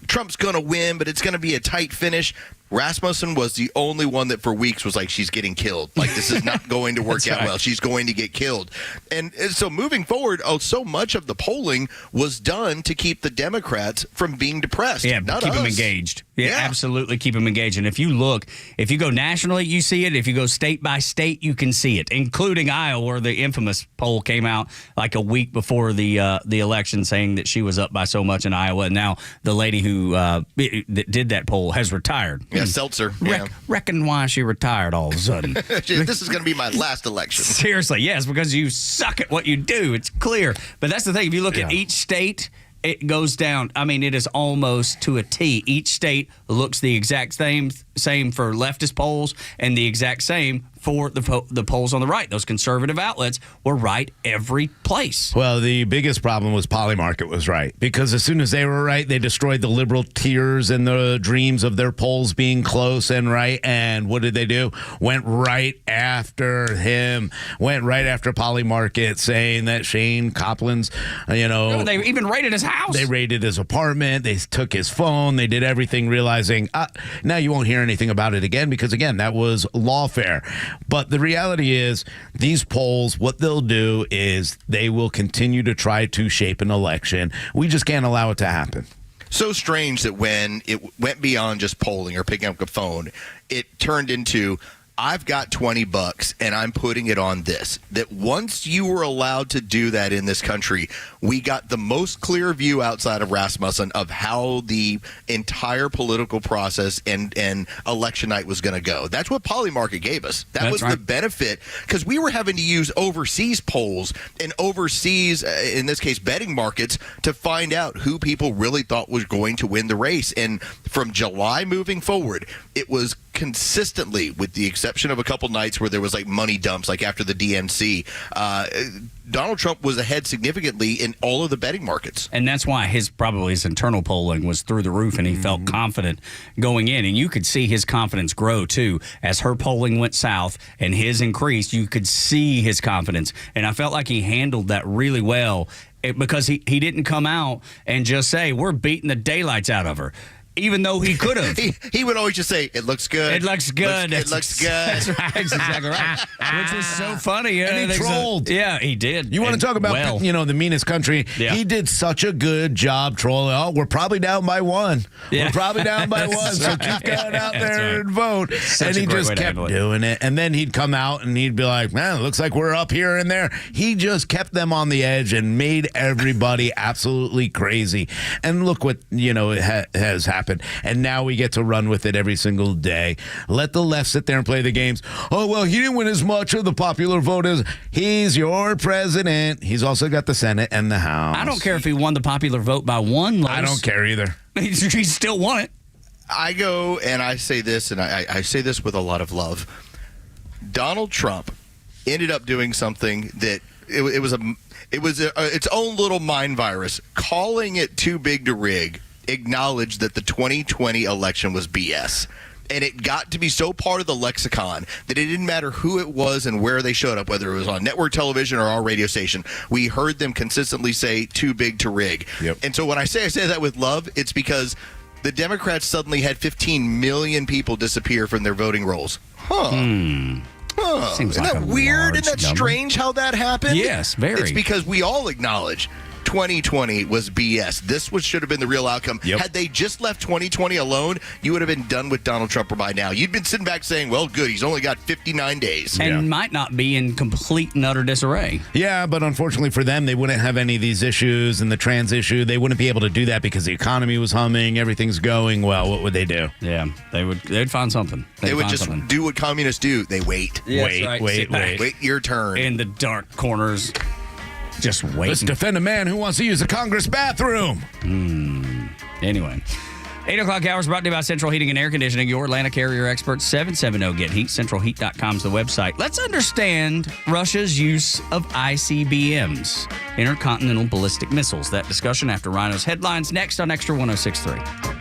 Trump's going to win, but it's going to be a tight finish. Rasmussen was the only one that for weeks was like, she's getting killed. Like, this is not going to work out well. She's going to get killed. And so moving forward, so much of the polling was done to keep the Democrats from being depressed. Yeah, keep them engaged. Yeah, absolutely keep them engaged. And if you go nationally, you see it. If you go state by state, you can see it, including Iowa, where the infamous poll came out like a week before the election saying that she was up by so much in Iowa. And now the lady who that did that poll has retired. Yeah, Seltzer. Reckon why she retired all of a sudden. This is going to be my last election. Seriously, yes, because you suck at what you do. It's clear. But that's the thing. If you look at each state, it goes down. I mean, it is almost to a T. Each state looks the exact same for leftist polls and the exact same for the polls on the right. Those conservative outlets were right every place. Well, the biggest problem was Polymarket was right, because as soon as they were right, they destroyed the liberal tiers and the dreams of their polls being close and right. And what did they do? Went right after him. Went right after Polymarket, saying that Shane Copland's, they even raided his house. They raided his apartment. They took his phone. They did everything, realizing now you won't hear anything about it again, because again, that was lawfare. But the reality is, these polls, what they'll do is they will continue to try to shape an election. We just can't allow it to happen. So strange that when it went beyond just polling or picking up a phone, it turned into I've got $20 and I'm putting it on this. That once you were allowed to do that in this country, we got the most clear view outside of Rasmussen of how the entire political process and election night was going to go. That's what Polymarket gave us. That was the benefit, because we were having to use overseas polls and overseas, in this case, betting markets to find out who people really thought was going to win the race. And from July moving forward, it was consistently, with the exception of a couple nights where there was like money dumps, like after the DNC, Donald Trump was ahead significantly in all of the betting markets. And that's why his internal polling was through the roof, and he felt confident going in. And you could see his confidence grow, too. As her polling went south and his increased, you could see his confidence. And I felt like he handled that really well, because he didn't come out and just say, we're beating the daylights out of her. Even though he could have. He would always just say, it looks good. It looks good. It looks good. That's right. That's exactly right. Which was so funny. And he trolled. Yeah, he did. You want to talk about, the meanest country? Yeah. He did such a good job trolling. Oh, we're probably down by one. Yeah. We're probably down by one. So keep going out there and vote. Such and a he great just way to kept handle it. doing it. And then he'd come out and he'd be like, man, it looks like we're up here and there. He just kept them on the edge and made everybody absolutely crazy. And look what, has happened. And now we get to run with it every single day. Let the left sit there and play the games. Oh, well, he didn't win as much of the popular vote as he's your president. He's also got the Senate and the House. I don't care if he won the popular vote by one. I don't care either. He still won it. I go and I say this, and I say this with a lot of love. Donald Trump ended up doing something that it was its own little mind virus. Calling it too big to rig, acknowledged that the 2020 election was BS. And it got to be so part of the lexicon that it didn't matter who it was and where they showed up, whether it was on network television or our radio station. We heard them consistently say too big to rig. Yep. And so when I say that with love, it's because the Democrats suddenly had 15 million people disappear from their voting rolls. Seems Isn't like that a weird? large Isn't that number. strange how that happened? Yes, very. It's because we all acknowledge 2020 was BS. This should have been the real outcome. Yep. Had they just left 2020 alone, you would have been done with Donald Trump by now. You'd been sitting back saying, well, good, he's only got 59 days. And might not be in complete and utter disarray. Yeah, but unfortunately for them, they wouldn't have any of these issues, and the trans issue, they wouldn't be able to do that because the economy was humming, everything's going well. What would they do? Yeah, they'd find something. They would just do what communists do. They wait. Yes, wait. Wait your turn. In the dark corners. Just waiting. Let's defend a man who wants to use the Congress bathroom. Anyway. 8 o'clock hours brought to you by Central Heating and Air Conditioning, your Atlanta carrier expert, 770-GET-HEAT. CentralHeat.com is the website. Let's understand Russia's use of ICBMs, intercontinental ballistic missiles. That discussion after Rhino's headlines next on Extra 106.3.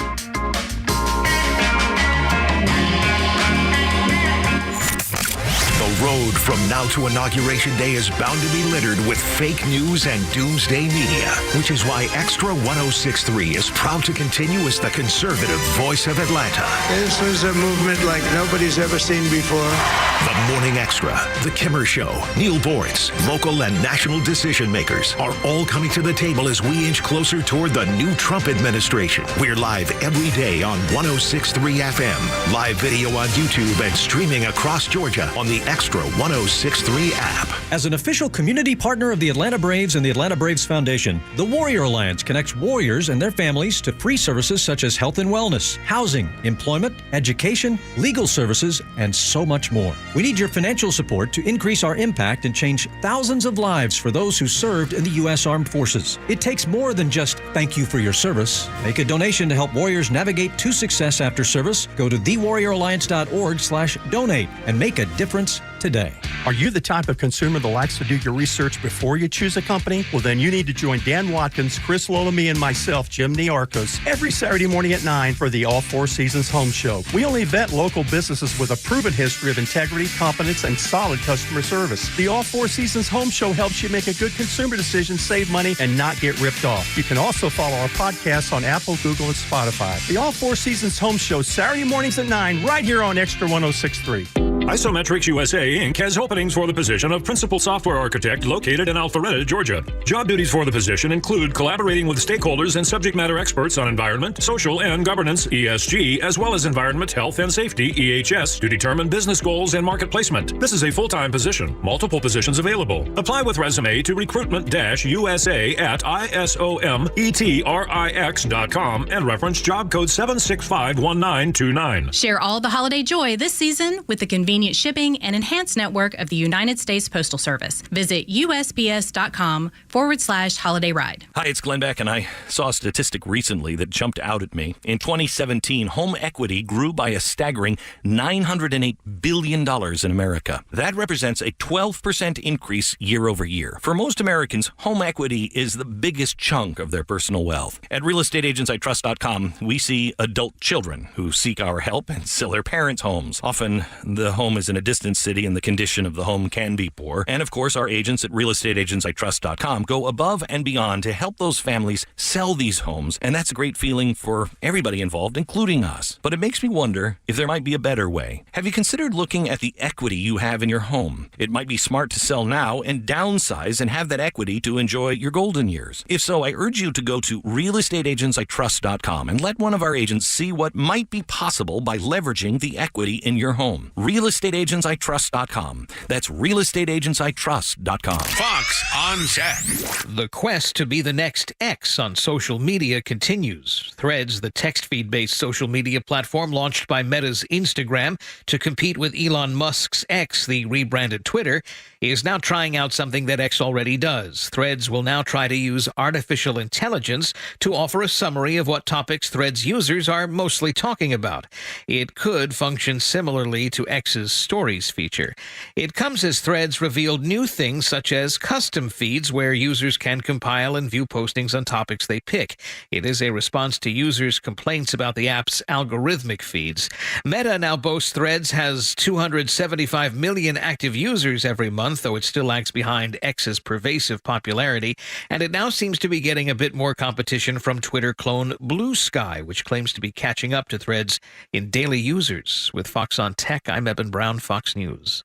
The road from now to Inauguration Day is bound to be littered with fake news and doomsday media, which is why Extra 106.3 is proud to continue as the conservative voice of Atlanta. This was a movement like nobody's ever seen before. The Morning Extra, The Kimmer Show, Neil Boritz, local and national decision makers are all coming to the table as we inch closer toward the new Trump administration. We're live every day on 106.3 FM, live video on YouTube, and streaming across Georgia on the Extra 106.3 app. As an official community partner of the Atlanta Braves and the Atlanta Braves Foundation, the Warrior Alliance connects warriors and their families to free services such as health and wellness, housing, employment, education, legal services, and so much more. We need your financial support to increase our impact and change thousands of lives for those who served in the U.S. Armed Forces. It takes more than just thank you for your service. Make a donation to help warriors navigate to success after service. Go to thewarrioralliance.org/donate and make a difference today. Are you the type of consumer that likes to do your research before you choose a company? Well, then you need to join Dan Watkins, Chris Lolamy, and myself, Jim Niarchos, every Saturday morning at 9 for the All Four Seasons Home Show. We only vet local businesses with a proven history of integrity, competence, and solid customer service. The All Four Seasons Home Show helps you make a good consumer decision, save money, and not get ripped off. You can also follow our podcasts on Apple, Google, and Spotify. The All Four Seasons Home Show, Saturday mornings at 9, right here on Extra 106.3. Isometrics USA, Inc. has openings for the position of Principal Software Architect located in Alpharetta, Georgia. Job duties for the position include collaborating with stakeholders and subject matter experts on environment, social, and governance, ESG, as well as environment, health, and safety, EHS, to determine business goals and market placement. This is a full-time position. Multiple positions available. Apply with resume to recruitment-usa@isometrix.com and reference job code 7651929. Share all the holiday joy this season with the convenient shipping and enhanced network of the United States Postal Service. Visit USPS.com/holiday ride. Hi, it's Glenn Beck, and I saw a statistic recently that jumped out at me. In 2017, home equity grew by a staggering $908 billion in America. That represents a 12% increase year over year. For most Americans, home equity is the biggest chunk of their personal wealth. At realestateagentsitrust.com, we see adult children who seek our help and sell their parents' homes. Often, the home is in a distant city and the condition of the home can be poor. And of course, our agents at realestateagentsitrust.com go above and beyond to help those families sell these homes. And that's a great feeling for everybody involved, including us. But it makes me wonder if there might be a better way. Have you considered looking at the equity you have in your home? It might be smart to sell now and downsize and have that equity to enjoy your golden years. If so, I urge you to go to realestateagentsitrust.com and let one of our agents see what might be possible by leveraging the equity in your home. realestateagentsitrust.com. That's realestateagentsitrust.com. Fox on Tech. The quest to be the next X on social media continues. Threads, the text feed-based social media platform launched by Meta's Instagram to compete with Elon Musk's X, the rebranded Twitter, is now trying out something that X already does. Threads will now try to use artificial intelligence to offer a summary of what topics Threads users are mostly talking about. It could function similarly to X's Stories feature. It comes as Threads revealed new things such as custom feeds where users can compile and view postings on topics they pick. It is a response to users' complaints about the app's algorithmic feeds. Meta now boasts Threads has 275 million active users every month, though it still lags behind X's pervasive popularity, and it now seems to be getting a bit more competition from Twitter clone Blue Sky, which claims to be catching up to Threads in daily users. With Fox on Tech, I'm Eben Brown, Fox News.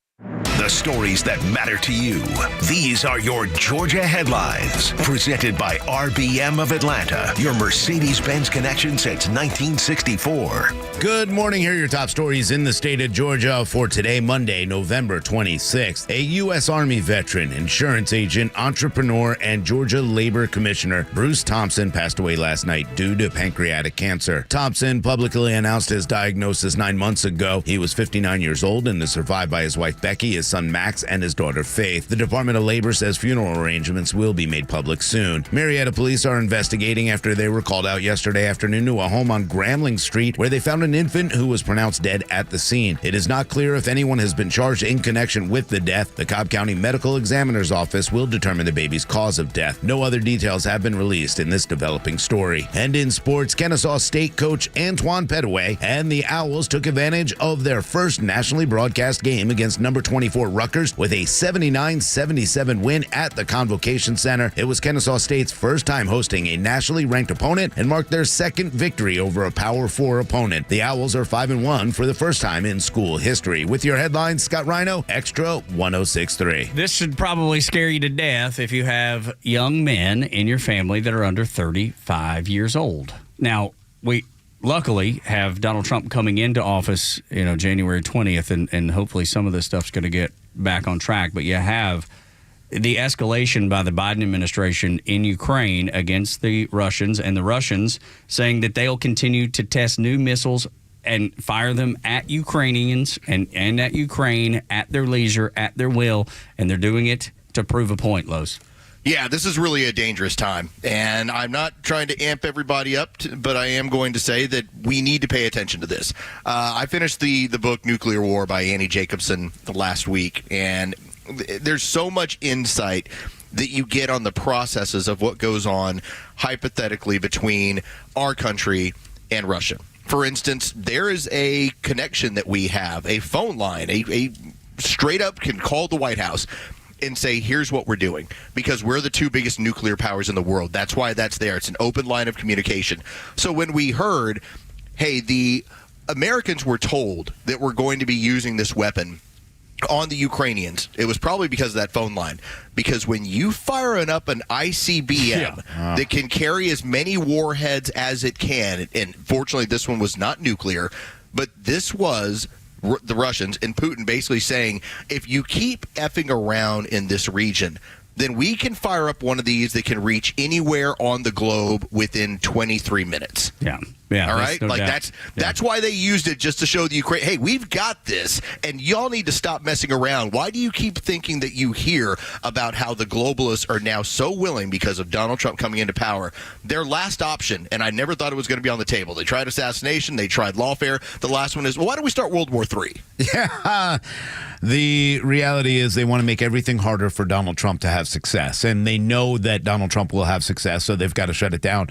The stories that matter to you. These are your Georgia headlines. Presented by RBM of Atlanta, your Mercedes-Benz connection since 1964. Good morning. Here are your top stories in the state of Georgia for today, Monday, November 26th. A U.S. Army veteran, insurance agent, entrepreneur, and Georgia Labor Commissioner Bruce Thompson passed away last night due to pancreatic cancer. Thompson publicly announced his diagnosis 9 months ago. He was 59 years old and is survived by his wife Becky, his son Max, and his daughter Faith. The Department of Labor says funeral arrangements will be made public soon. Marietta police are investigating after they were called out yesterday afternoon to a home on Grambling Street where they found an infant who was pronounced dead at the scene. It is not clear if anyone has been charged in connection with the death. The Cobb County Medical Examiner's Office will determine the baby's cause of death. No other details have been released in this developing story. And in sports, Kennesaw State coach Antoine Petaway and the Owls took advantage of their first nationally broadcast game against number 24 Rutgers with a 79-77 win at the Convocation Center. It was Kennesaw State's first time hosting a nationally ranked opponent and marked their second victory over a Power 4 opponent. The Owls are 5-1 for the first time in school history. With your headlines, Scott Rhino, Extra 106.3. This should probably scare you to death if you have young men in your family that are under 35 years old. Now, we luckily have Donald Trump coming into office, January 20th, and hopefully some of this stuff's going to get back on track. But you have the escalation by the Biden administration in Ukraine against the Russians, and the Russians saying that they'll continue to test new missiles and fire them at Ukrainians and at Ukraine at their leisure, at their will, and they're doing it to prove a point, Los. Yeah, this is really a dangerous time, and I'm not trying to amp everybody up, but I am going to say that we need to pay attention to this. I finished the book Nuclear War by Annie Jacobson last week, and there's so much insight that you get on the processes of what goes on hypothetically between our country and Russia. For instance, there is a connection that we have, a phone line, a straight up can call the White House and say, here's what we're doing, because we're the two biggest nuclear powers in the world. That's why that's there. It's an open line of communication. So when we heard, hey, the Americans were told that we're going to be using this weapon on the Ukrainians, it was probably because of that phone line. Because when you firing up an ICBM that can carry as many warheads as it can, and fortunately this one was not nuclear, but this was the Russians and Putin basically saying, if you keep effing around in this region, then we can fire up one of these that can reach anywhere on the globe within 23 minutes. Yeah. All right? No that's why they used it, just to show the Ukraine, hey, we've got this, and y'all need to stop messing around. Why do you keep thinking that you hear about how the globalists are now so willing, because of Donald Trump coming into power, their last option, and I never thought it was going to be on the table. They tried assassination. They tried lawfare. The last one is, well, why don't we start World War III? Yeah. The reality is they want to make everything harder for Donald Trump to have success, and they know that Donald Trump will have success, so they've got to shut it down.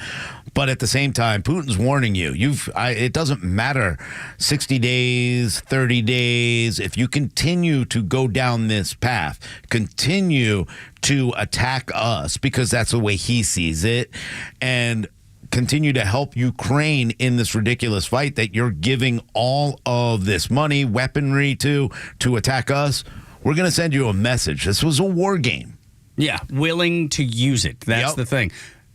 But at the same time, Putin's warning you. It doesn't matter 60 days, 30 days. If you continue to go down this path, continue to attack us, because that's the way he sees it, and continue to help Ukraine in this ridiculous fight that you're giving all of this money, weaponry to attack us, we're going to send you a message. This was a war game. Yeah, willing to use it. That's the thing.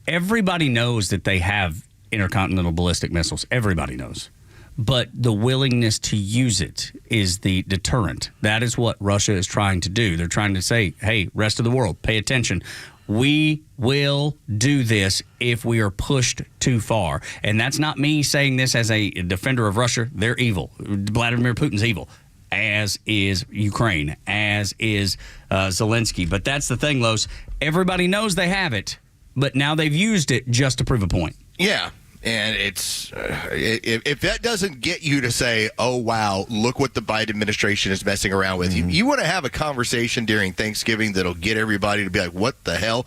Everybody knows that they have intercontinental ballistic missiles. Everybody knows. But the willingness to use it is the deterrent. That is what Russia is trying to do. They're trying to say, hey, rest of the world, pay attention. We will do this if we are pushed too far. And that's not me saying this as a defender of Russia. They're evil. Vladimir Putin's evil, as is Ukraine, as is Zelensky. But that's the thing, Los. Everybody knows they have it, but now they've used it just to prove a point. Yeah. And it's if that doesn't get you to say, oh, wow, look what the Biden administration is messing around with. You want to have a conversation during Thanksgiving that'll get everybody to be like, what the hell?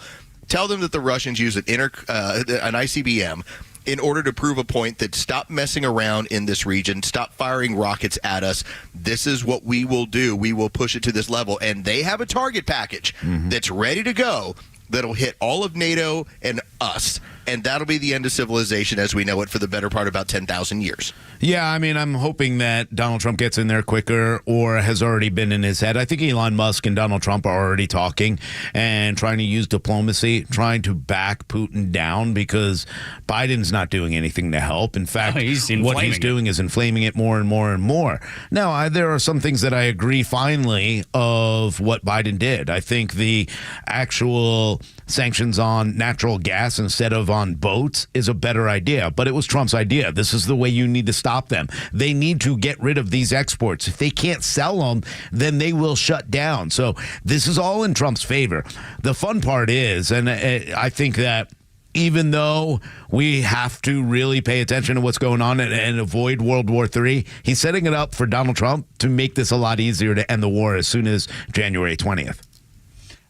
Tell them that the Russians use an ICBM in order to prove a point that stop messing around in this region, stop firing rockets at us. This is what we will do. We will push it to this level. And they have a target package that's ready to go that'll hit all of NATO and us. And that'll be the end of civilization as we know it for the better part of about 10,000 years. Yeah, I mean, I'm hoping that Donald Trump gets in there quicker or has already been in his head. I think Elon Musk and Donald Trump are already talking and trying to use diplomacy, trying to back Putin down because Biden's not doing anything to help. In fact, what he's doing is inflaming it more and more and more. Now, there are some things that I agree finally of what Biden did. I think the actual sanctions on natural gas instead of on boats is a better idea, but it was Trump's idea. This is the way you need to stop them. They need to get rid of these exports. If they can't sell them, then they will shut down. So this is all in Trump's favor. The fun part is, and I think that even though we have to really pay attention to what's going on and avoid World War III, he's setting it up for Donald Trump to make this a lot easier to end the war as soon as January 20th.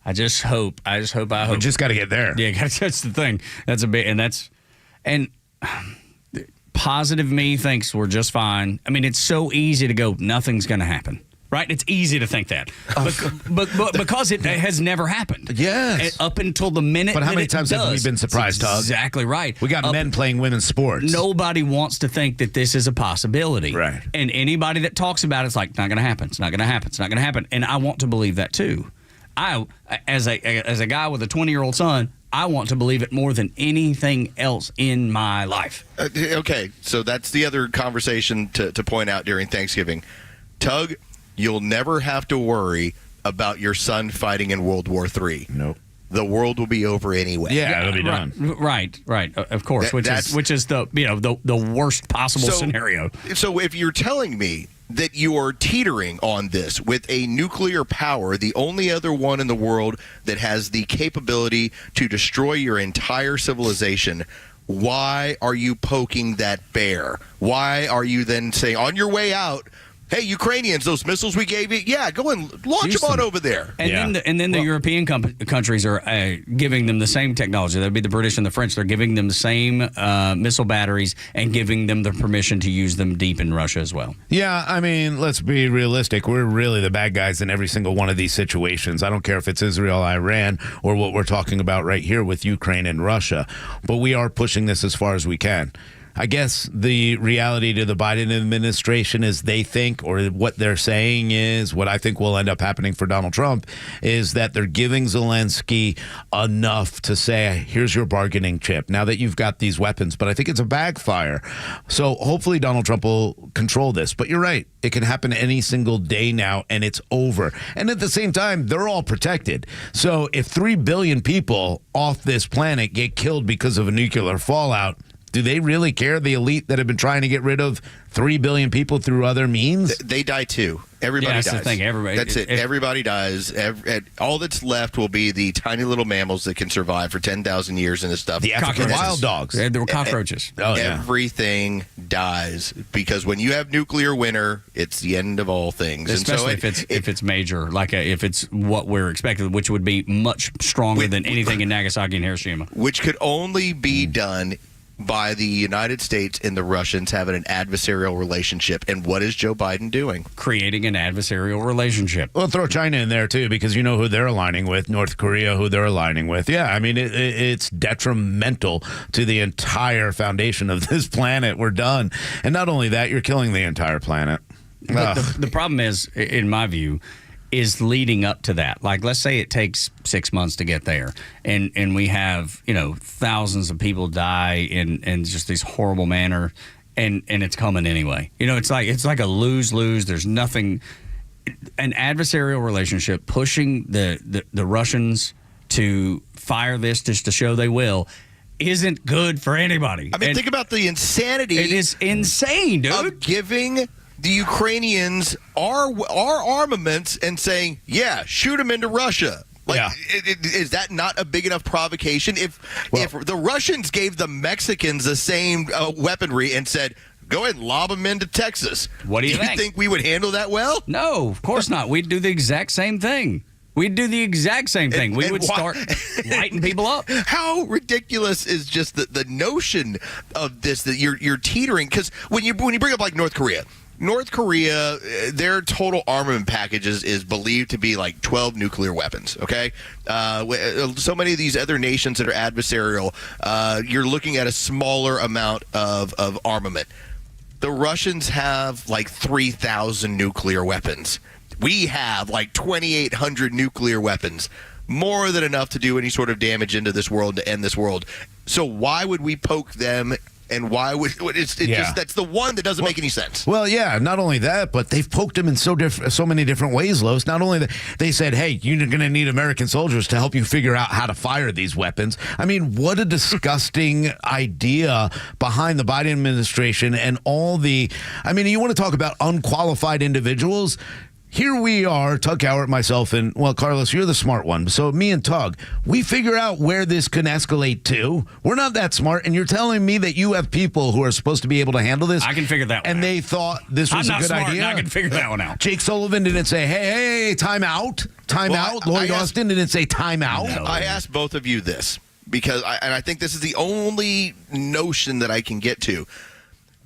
I hope. We just got to get there. Yeah, that's the thing. That's a bit, and positive me thinks we're just fine. I mean, it's so easy to go, nothing's going to happen, right? It's easy to think that, but because it has never happened. Yes. Up until the minute. But how many times have we been surprised, Tug? Exactly right. We got men playing women's sports. Nobody wants to think that this is a possibility, right? And anybody that talks about it's like, not going to happen. It's not going to happen. It's not going to happen. And I want to believe that too. As a guy with a 20-year-old son, I want to believe it more than anything else in my life. Okay, so that's the other conversation to point out during Thanksgiving. Tug, you'll never have to worry about your son fighting in World War III. Nope. The world will be over anyway. Yeah, it'll be done. Right. Of course, which is the worst possible scenario. So if you're telling me that you are teetering on this with a nuclear power, the only other one in the world that has the capability to destroy your entire civilization, why are you poking that bear? Why are you then saying, on your way out, hey, Ukrainians, those missiles we gave you, yeah, go and launch them on over there. And then the European countries are giving them the same technology. That would be the British and the French. They're giving them the same missile batteries and giving them the permission to use them deep in Russia as well. Yeah, I mean, let's be realistic. We're really the bad guys in every single one of these situations. I don't care if it's Israel, Iran, or what we're talking about right here with Ukraine and Russia. But we are pushing this as far as we can. I guess the reality to the Biden administration is they think, or what they're saying is, what I think will end up happening for Donald Trump is that they're giving Zelensky enough to say, here's your bargaining chip now that you've got these weapons. But I think it's a backfire. So hopefully Donald Trump will control this. But you're right. It can happen any single day now, and it's over. And at the same time, they're all protected. So if 3 billion people off this planet get killed because of a nuclear fallout, do they really care, the elite that have been trying to get rid of 3 billion people through other means? They die too. Everybody dies. That's the thing. That's it. Everybody dies. All that's left will be the tiny little mammals that can survive for 10,000 years and this stuff. The African wild dogs. There were cockroaches. Everything dies because when you have nuclear winter, it's the end of all things. Especially and so if it's major, like if it's what we're expecting, which would be much stronger than anything in Nagasaki and Hiroshima. Which could only be done by the United States and the Russians having an adversarial relationship. And what is Joe Biden doing? Creating an adversarial relationship. Well, throw China in there, too, because you know who they're aligning with, North Korea, who they're aligning with. Yeah, I mean, it's detrimental to the entire foundation of this planet. We're done. And not only that, you're killing the entire planet. But the problem is, in my view, is leading up to that. Like, let's say it takes 6 months to get there, and we have, thousands of people die in just this horrible manner, and it's coming anyway. It's like a lose-lose. There's nothing. An adversarial relationship pushing the Russians to fire this just to show they will isn't good for anybody. I mean, think about the insanity. It is insane, dude. Of giving the Ukrainians our armaments and saying, yeah, shoot them into Russia. Is that not a big enough provocation? If the Russians gave the Mexicans the same weaponry and said, go ahead and lob them into Texas, what do you think? You think we would handle that well? No, of course not. We'd do the exact same thing. We would start lighting people up. How ridiculous is just the notion of this, that you're teetering? Because when you bring up like North Korea, their total armament packages is believed to be like 12 nuclear weapons, okay? So many of these other nations that are adversarial, you're looking at a smaller amount of armament. The Russians have like 3,000 nuclear weapons. We have like 2,800 nuclear weapons. More than enough to do any sort of damage into this world, to end this world. So why would we poke them? And why would just that's the one that doesn't make any sense. Well, yeah, not only that, but they've poked him in so many different ways, Los. Not only that, they said, hey, you're going to need American soldiers to help you figure out how to fire these weapons. I mean, what a disgusting idea behind the Biden administration and all the, I mean, you want to talk about unqualified individuals? Here we are, Tug Howard, myself, and, well, Carlos, you're the smart one. So me and Tug, we figure out where this can escalate to. We're not that smart, and you're telling me that you have people who are supposed to be able to handle this. I can figure that one out. And they thought this was a good idea. I can figure that one out. Jake Sullivan didn't say, hey, time out. Lloyd Austin didn't say time out. No. I asked both of you this, because I think this is the only notion that I can get to.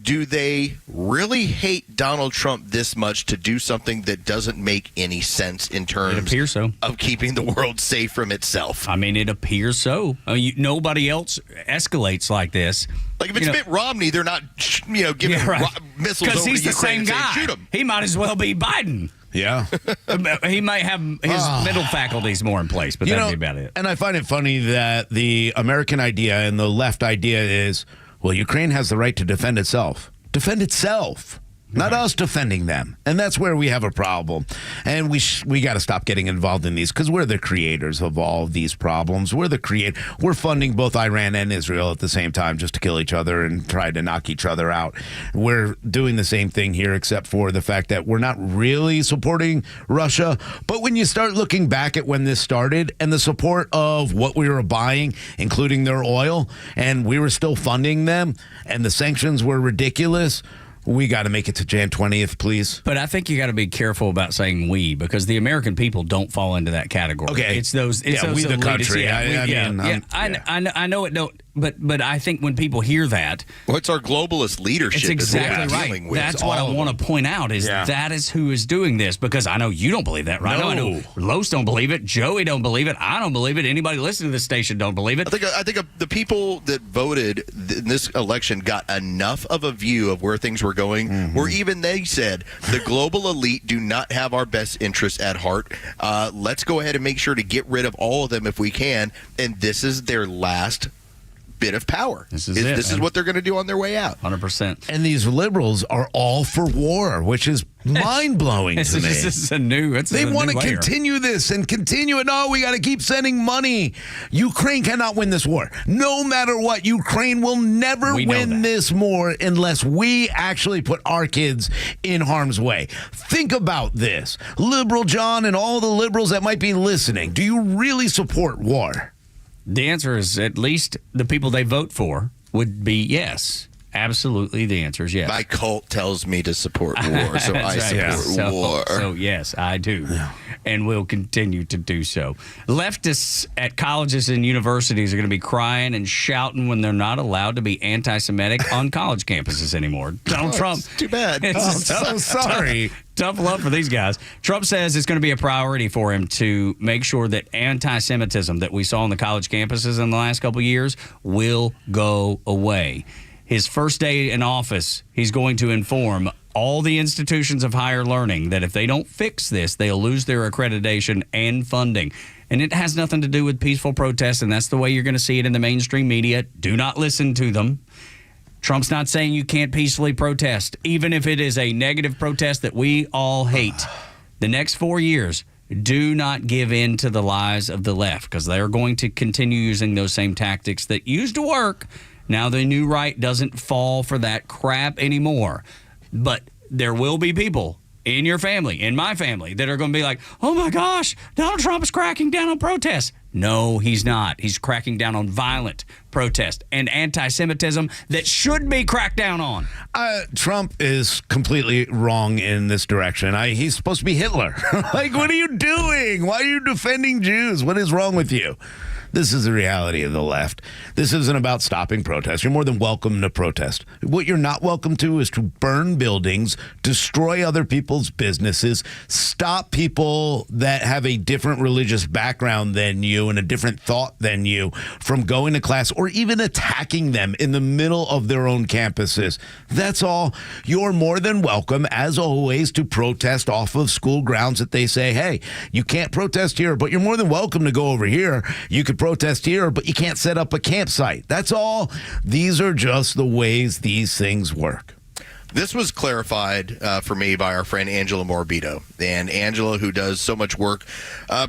Do they really hate Donald Trump this much to do something that doesn't make any sense in terms of keeping the world safe from itself? I mean, it appears so. Nobody else escalates like this. Like if it's Mitt Romney, they're not giving missiles over to Ukraine. Because he's the same guy. Shoot him. He might as well be Biden. Yeah. He might have his mental faculties more in place, but that'd be about it. And I find it funny that the American idea and the left idea is, well, Ukraine has the right to defend itself. Defend itself. Not us defending them. And that's where we have a problem. And we got to stop getting involved in these because we're the creators of all of these problems. We're funding both Iran and Israel at the same time just to kill each other and try to knock each other out. We're doing the same thing here except for the fact that we're not really supporting Russia. But when you start looking back at when this started and the support of what we were buying, including their oil, and we were still funding them, and the sanctions were ridiculous, we got to make it to Jan 20th, please. But I think you got to be careful about saying we, because the American people don't fall into that category. Okay, it's those. We the country. I know it don't. But I think when people hear that, it's our globalist leadership. It's exactly right. That's what I want to point out is that is who is doing this, because I know you don't believe that, right? No. I know Los don't believe it. Joey don't believe it. I don't believe it. Anybody listening to this station don't believe it. I think the people that voted in this election got enough of a view of where things were going, where even they said the global elite do not have our best interests at heart. Let's go ahead and make sure to get rid of all of them if we can. And this is their last bit of power. This is what they're going to do on their way out. 100%. And these liberals are all for war, which is mind-blowing to me. This is a new. They want to continue this and continue it. No, we got to keep sending money. Ukraine cannot win this war. No matter what, Ukraine will never win this war unless we actually put our kids in harm's way. Think about this. Liberal John and all the liberals that might be listening, do you really support war? The answer is at least the people they vote for would be yes. Absolutely, the answer is yes. My cult tells me to support war, so I support war. So, yes, I do, and will continue to do so. Leftists at colleges and universities are going to be crying and shouting when they're not allowed to be anti-Semitic on college campuses anymore. Donald Trump. Too bad. I'm so sorry. Tough love for these guys. Trump says it's going to be a priority for him to make sure that anti-Semitism that we saw on the college campuses in the last couple of years will go away. His first day in office, he's going to inform all the institutions of higher learning that if they don't fix this, they'll lose their accreditation and funding. And it has nothing to do with peaceful protests, and that's the way you're going to see it in the mainstream media. Do not listen to them. Trump's not saying you can't peacefully protest, even if it is a negative protest that we all hate. The next 4 years, do not give in to the lies of the left, because they're going to continue using those same tactics that used to work. Now the new right doesn't fall for that crap anymore. But there will be people in your family, in my family, that are going to be like, oh my gosh, Donald Trump is cracking down on protests. No, he's not. He's cracking down on violent protest and anti-Semitism that should be cracked down on. Trump is completely wrong in this direction. He's supposed to be Hitler. Like, what are you doing? Why are you defending Jews? What is wrong with you? This is the reality of the left. This isn't about stopping protests. You're more than welcome to protest. What you're not welcome to is to burn buildings, destroy other people's businesses, stop people that have a different religious background than you and a different thought than you from going to class, or even attacking them in the middle of their own campuses. That's all. You're more than welcome, as always, to protest off of school grounds that they say, hey, you can't protest here, but you're more than welcome to go over here. You could protest here, but you can't set up a campsite. That's all. These are just the ways these things work. This was clarified for me by our friend Angela Morbido. And Angela, who does so much work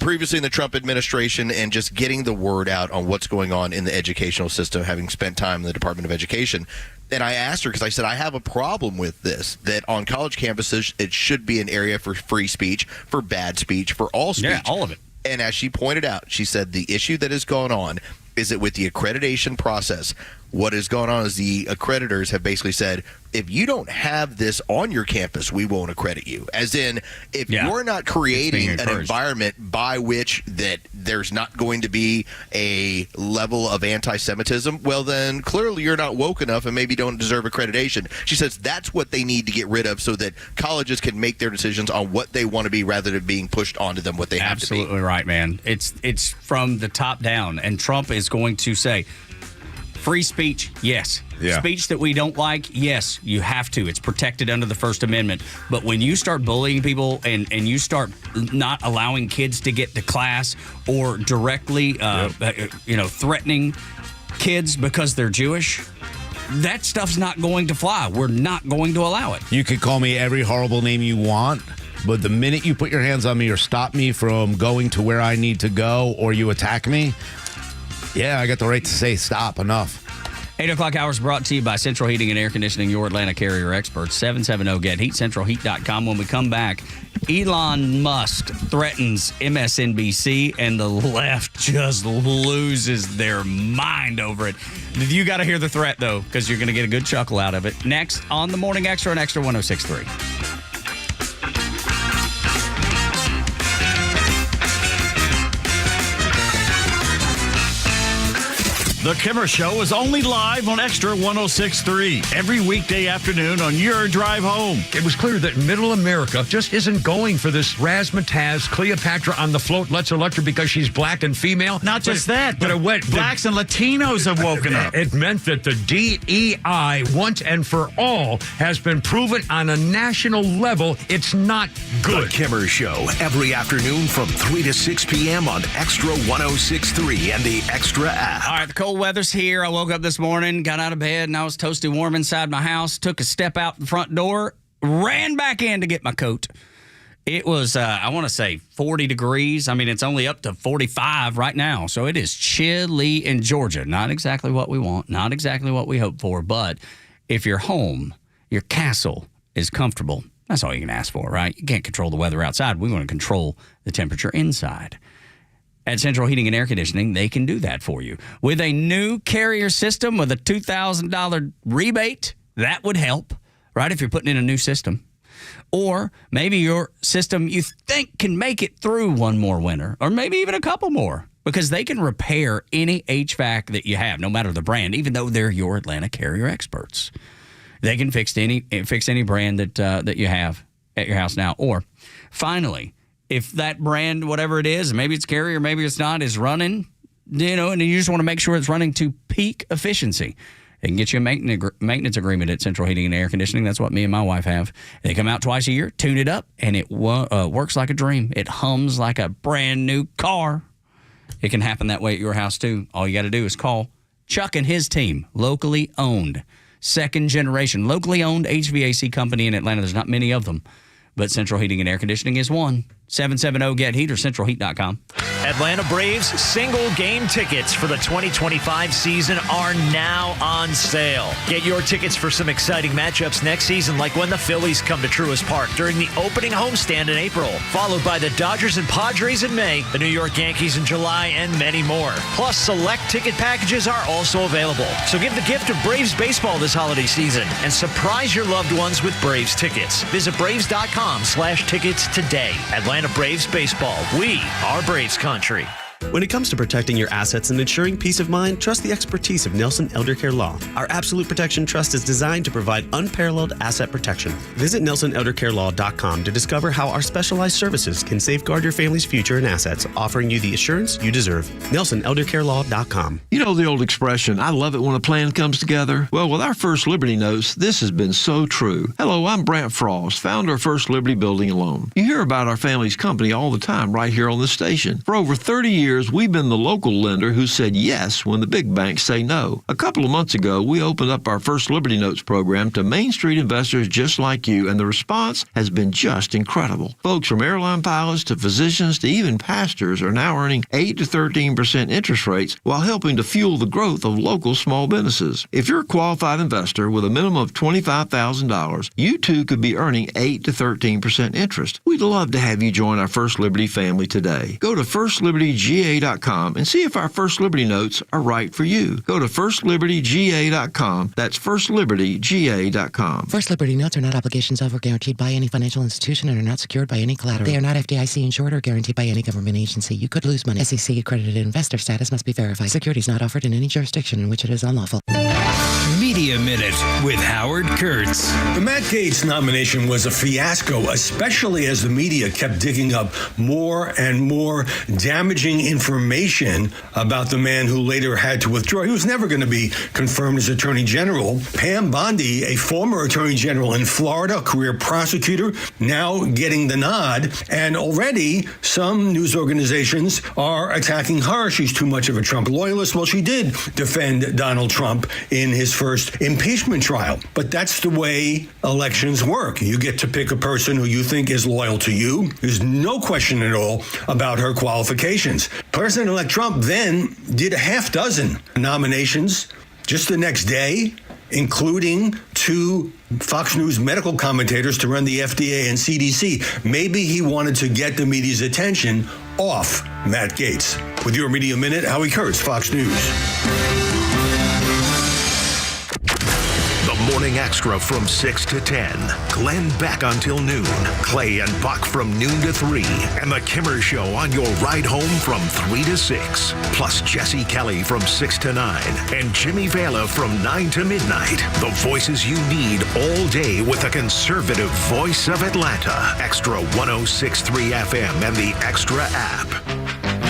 previously in the Trump administration and just getting the word out on what's going on in the educational system, having spent time in the Department of Education. And I asked her, because I said, I have a problem with this, that on college campuses, it should be an area for free speech, for bad speech, for all speech. Yeah, all of it. And as she pointed out, she said the issue that has gone on is that with the accreditation process, what has gone on is the accreditors have basically said, if you don't have this on your campus, we won't accredit you. As in, if you're not creating an environment by which that there's not going to be a level of anti-Semitism, well, then clearly you're not woke enough and maybe don't deserve accreditation. She says that's what they need to get rid of so that colleges can make their decisions on what they want to be rather than being pushed onto them what they have to be. Absolutely right, man. It's from the top down, and Trump is going to say, free speech, yes. Yeah. Speech that we don't like, yes, you have to. It's protected under the First Amendment. But when you start bullying people and you start not allowing kids to get to class or directly, threatening kids because they're Jewish, that stuff's not going to fly. We're not going to allow it. You could call me every horrible name you want, but the minute you put your hands on me or stop me from going to where I need to go, or you attack me, yeah, I got the right to say stop, enough. 8 o'clock hours brought to you by Central Heating and Air Conditioning, your Atlanta carrier experts. 770-GET-HEAT, centralheat.com. When we come back, Elon Musk threatens MSNBC, and the left just loses their mind over it. You got to hear the threat, though, because you're going to get a good chuckle out of it. Next on the Morning Extra on Extra 106.3. The Kimmer Show is only live on Extra 106.3 every weekday afternoon on your drive home. It was clear that Middle America just isn't going for this razzmatazz Cleopatra on the float. Let's elect her because she's black and female. Not just that, but blacks and Latinos have woken up. It meant that the DEI, once and for all, has been proven on a national level. It's not good. The Kimmer Show, every afternoon from 3 to 6 p.m. on Extra 106.3 and the Extra app. All right, the cold weather's here. I woke up this morning, got out of bed, and I was toasty warm inside my house. Took a step out the front door, ran back in to get my coat. It was, I want to say, 40 degrees. I mean, it's only up to 45 right now. So it is chilly in Georgia. Not exactly what we want, not exactly what we hope for. But if your home, your castle is comfortable, that's all you can ask for, right? You can't control the weather outside. We want to control the temperature inside. At Central Heating and Air Conditioning, they can do that for you. With a new Carrier system with a $2,000 rebate, that would help, right, if you're putting in a new system. Or maybe your system you think can make it through one more winter, or maybe even a couple more, because they can repair any HVAC that you have, no matter the brand, even though they're your Atlanta Carrier experts. They can fix any brand that you have at your house now. Or finally, if that brand, whatever it is, maybe it's Carrier, maybe it's not, is running, and you just want to make sure it's running to peak efficiency, they can get you a maintenance agreement at Central Heating and Air Conditioning. That's what me and my wife have. They come out twice a year, tune it up, and it works like a dream. It hums like a brand new car. It can happen that way at your house, too. All you got to do is call Chuck and his team, locally owned, second generation, locally owned HVAC company in Atlanta. There's not many of them, but Central Heating and Air Conditioning is one. 770-GET-HEAT or centralheat.com. Atlanta Braves single game tickets for the 2025 season are now on sale. Get your tickets for some exciting matchups next season, like when the Phillies come to Truist Park during the opening homestand in April, followed by the Dodgers and Padres in May, the New York Yankees in July, and many more. Plus, select ticket packages are also available. So give the gift of Braves baseball this holiday season and surprise your loved ones with Braves tickets. Visit Braves.com/tickets today. Atlanta Braves baseball. We are Braves country. When it comes to protecting your assets and ensuring peace of mind, trust the expertise of Nelson Elder Care Law. Our Absolute Protection Trust is designed to provide unparalleled asset protection. Visit NelsonElderCareLaw.com to discover how our specialized services can safeguard your family's future and assets, offering you the assurance you deserve. NelsonElderCareLaw.com. You know the old expression, I love it when a plan comes together? Well, with our First Liberty Notes, this has been so true. Hello, I'm Brant Frost, founder of First Liberty Building and Loan. You hear about our family's company all the time right here on the station. For over 30 years, we've been the local lender who said yes when the big banks say no. A couple of months ago, we opened up our First Liberty Notes program to Main Street investors just like you, and the response has been just incredible. Folks from airline pilots to physicians to even pastors are now earning 8 to 13% interest rates while helping to fuel the growth of local small businesses. If you're a qualified investor with a minimum of $25,000, you too could be earning 8 to 13% interest. We'd love to have you join our First Liberty family today. Go to FirstLibertyGA.com and see if our First Liberty Notes are right for you. Go to FirstLibertyGA.com. That's FirstLibertyGA.com. First Liberty Notes are not obligations of or guaranteed by any financial institution and are not secured by any collateral. They are not FDIC insured or guaranteed by any government agency. You could lose money. SEC accredited investor status must be verified. Securities not offered in any jurisdiction in which it is unlawful. Media Minute with Howard Kurtz. The Matt Gaetz nomination was a fiasco, especially as the media kept digging up more and more damaging information about the man who later had to withdraw. He was never going to be confirmed as Attorney General. Pam Bondi, a former Attorney General in Florida, a career prosecutor, now getting the nod. And already some news organizations are attacking her. She's too much of a Trump loyalist. Well, she did defend Donald Trump in his first impeachment trial. But that's the way elections work. You get to pick a person who you think is loyal to you. There's no question at all about her qualifications. President-elect Trump then did a half dozen nominations just the next day, including 2 Fox News medical commentators to run the FDA and CDC. Maybe he wanted to get the media's attention off Matt Gaetz. With your Media Minute, Howie Kurtz, Fox News. Morning Extra from 6 to 10. Glenn Beck until noon. Clay and Buck from noon to 3. And The Kimmer Show on your ride home from 3 to 6. Plus Jesse Kelly from 6 to 9. And Jimmy Vela from 9 to midnight. The voices you need all day with a conservative voice of Atlanta. Extra 106.3 FM and the Extra app.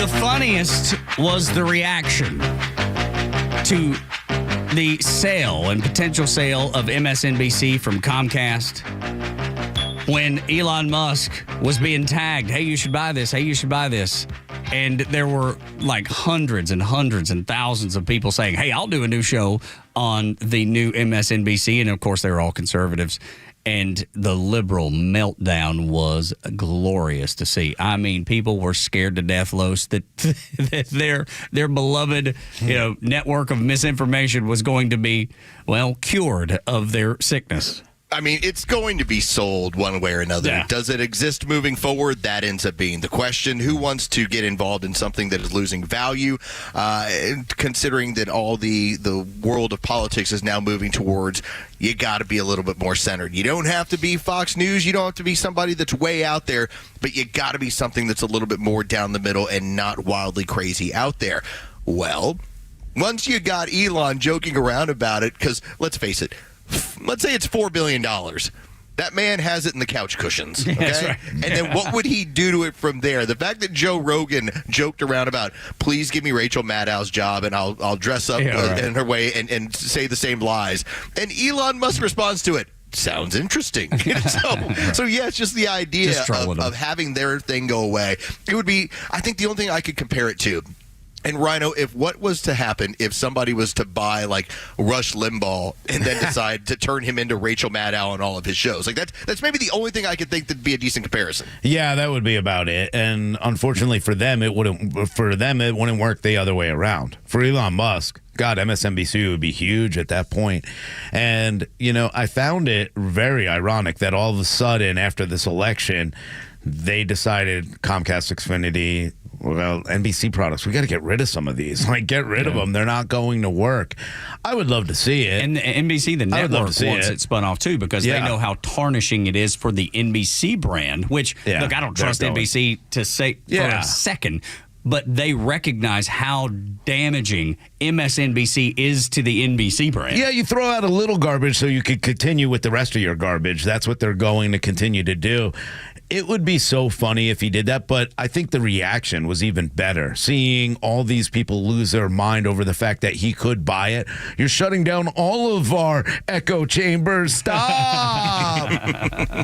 The funniest was the reaction to the sale and potential sale of MSNBC from Comcast when Elon Musk was being tagged, hey, you should buy this, hey, you should buy this. And there were like hundreds and hundreds and thousands of people saying, hey, I'll do a new show on the new MSNBC. And of course, they were all conservatives. And the liberal meltdown was glorious to see. I mean, people were scared to death, Los, that their beloved, network of misinformation was going to be, cured of their sickness. I mean, it's going to be sold one way or another. Yeah. Does it exist moving forward? That ends up being the question. Who wants to get involved in something that is losing value? Considering that all the world of politics is now moving towards, you got to be a little bit more centered. You don't have to be Fox News. You don't have to be somebody that's way out there, but you got to be something that's a little bit more down the middle and not wildly crazy out there. Well, once you got Elon joking around about it, because let's face it, let's say it's $4 billion. That man has it in the couch cushions. Okay? That's right. And then what would he do to it from there? The fact that Joe Rogan joked around about, please give me Rachel Maddow's job and I'll dress up in her way and say the same lies. And Elon Musk responds to it. Sounds interesting. So yeah, it's just the idea of having their thing go away. It would be, I think the only thing I could compare it to, and Rhino, if what was to happen if somebody was to buy like Rush Limbaugh and then decide to turn him into Rachel Maddow on all of his shows, like that's maybe the only thing I could think that'd be a decent comparison. Yeah, that would be about it. And unfortunately for them, it wouldn't work the other way around. For Elon Musk, God, MSNBC would be huge at that point. And, I found it very ironic that all of a sudden after this election, they decided Comcast, Xfinity, NBC products, we got to get rid of some of these. Get rid of them. They're not going to work. I would love to see it. And NBC, the network, wants it spun off, too, because they know how tarnishing it is for the NBC brand, which, look, I don't trust NBC to say for a second, but they recognize how damaging MSNBC is to the NBC brand. Yeah, you throw out a little garbage so you could continue with the rest of your garbage. That's what they're going to continue to do. It would be so funny if he did that, but I think the reaction was even better. Seeing all these people lose their mind over the fact that he could buy it. You're shutting down all of our echo chambers. Stop!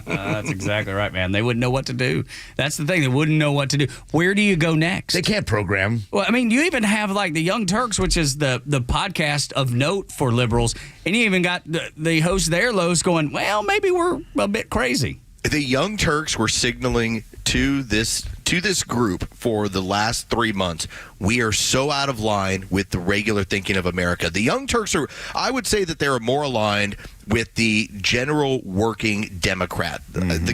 That's exactly right, man. They wouldn't know what to do. That's the thing. They wouldn't know what to do. Where do you go next? They can't program. Well, I mean, you even have like the Young Turks, which is the podcast of note for liberals, and you even got the host there, Los, going, well, maybe we're a bit crazy. The Young Turks were signaling to this group for the last 3 months, we are so out of line with the regular thinking of America. The Young Turks I would say that they're more aligned with the general working Democrat.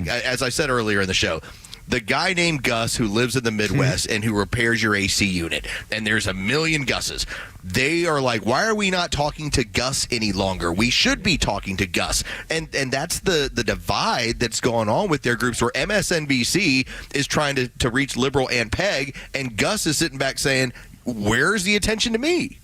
As I said earlier in the show, the guy named Gus who lives in the Midwest and who repairs your AC unit, and there's a million Gus's. They are like, why are we not talking to Gus any longer? We should be talking to Gus. And that's the divide that's going on with their groups, where MSNBC is trying to reach liberal and PEG, and Gus is sitting back saying, where's the attention to me?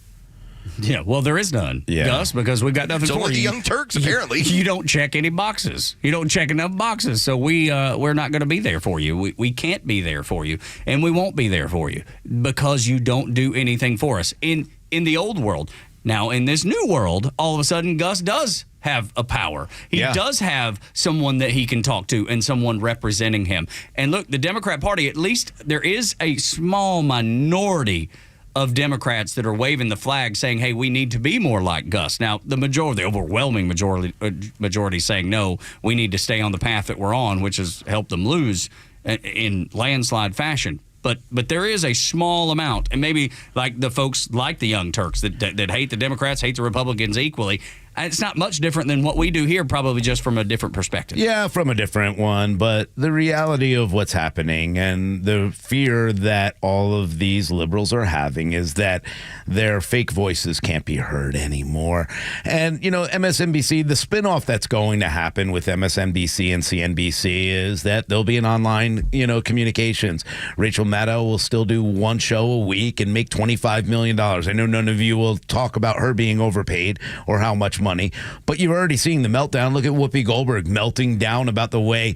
Yeah, well, there is none, Gus, because we've got nothing so for you. the Young Turks, apparently. You don't check any boxes. You don't check enough boxes, so we're not going to be there for you. We can't be there for you, and we won't be there for you because you don't do anything for us. In the old world. Now, in this new world, all of a sudden, Gus does have a power. He does have someone that he can talk to and someone representing him. And look, the Democrat Party, at least there is a small minority of Democrats that are waving the flag saying, hey, we need to be more like Gus. Now, the overwhelming majority saying, no, we need to stay on the path that we're on, which has helped them lose in landslide fashion. But there is a small amount, and maybe like the folks like the Young Turks that hate the Democrats, hate the Republicans equally. It's not much different than what we do here, probably just from a different perspective. Yeah, from a different one, but the reality of what's happening and the fear that all of these liberals are having is that their fake voices can't be heard anymore. And, MSNBC, the spinoff that's going to happen with MSNBC and CNBC is that there'll be an online, communications. Rachel Maddow will still do one show a week and make $25 million. I know none of you will talk about her being overpaid or how much money, but you're already seeing the meltdown. Look at Whoopi Goldberg melting down about the way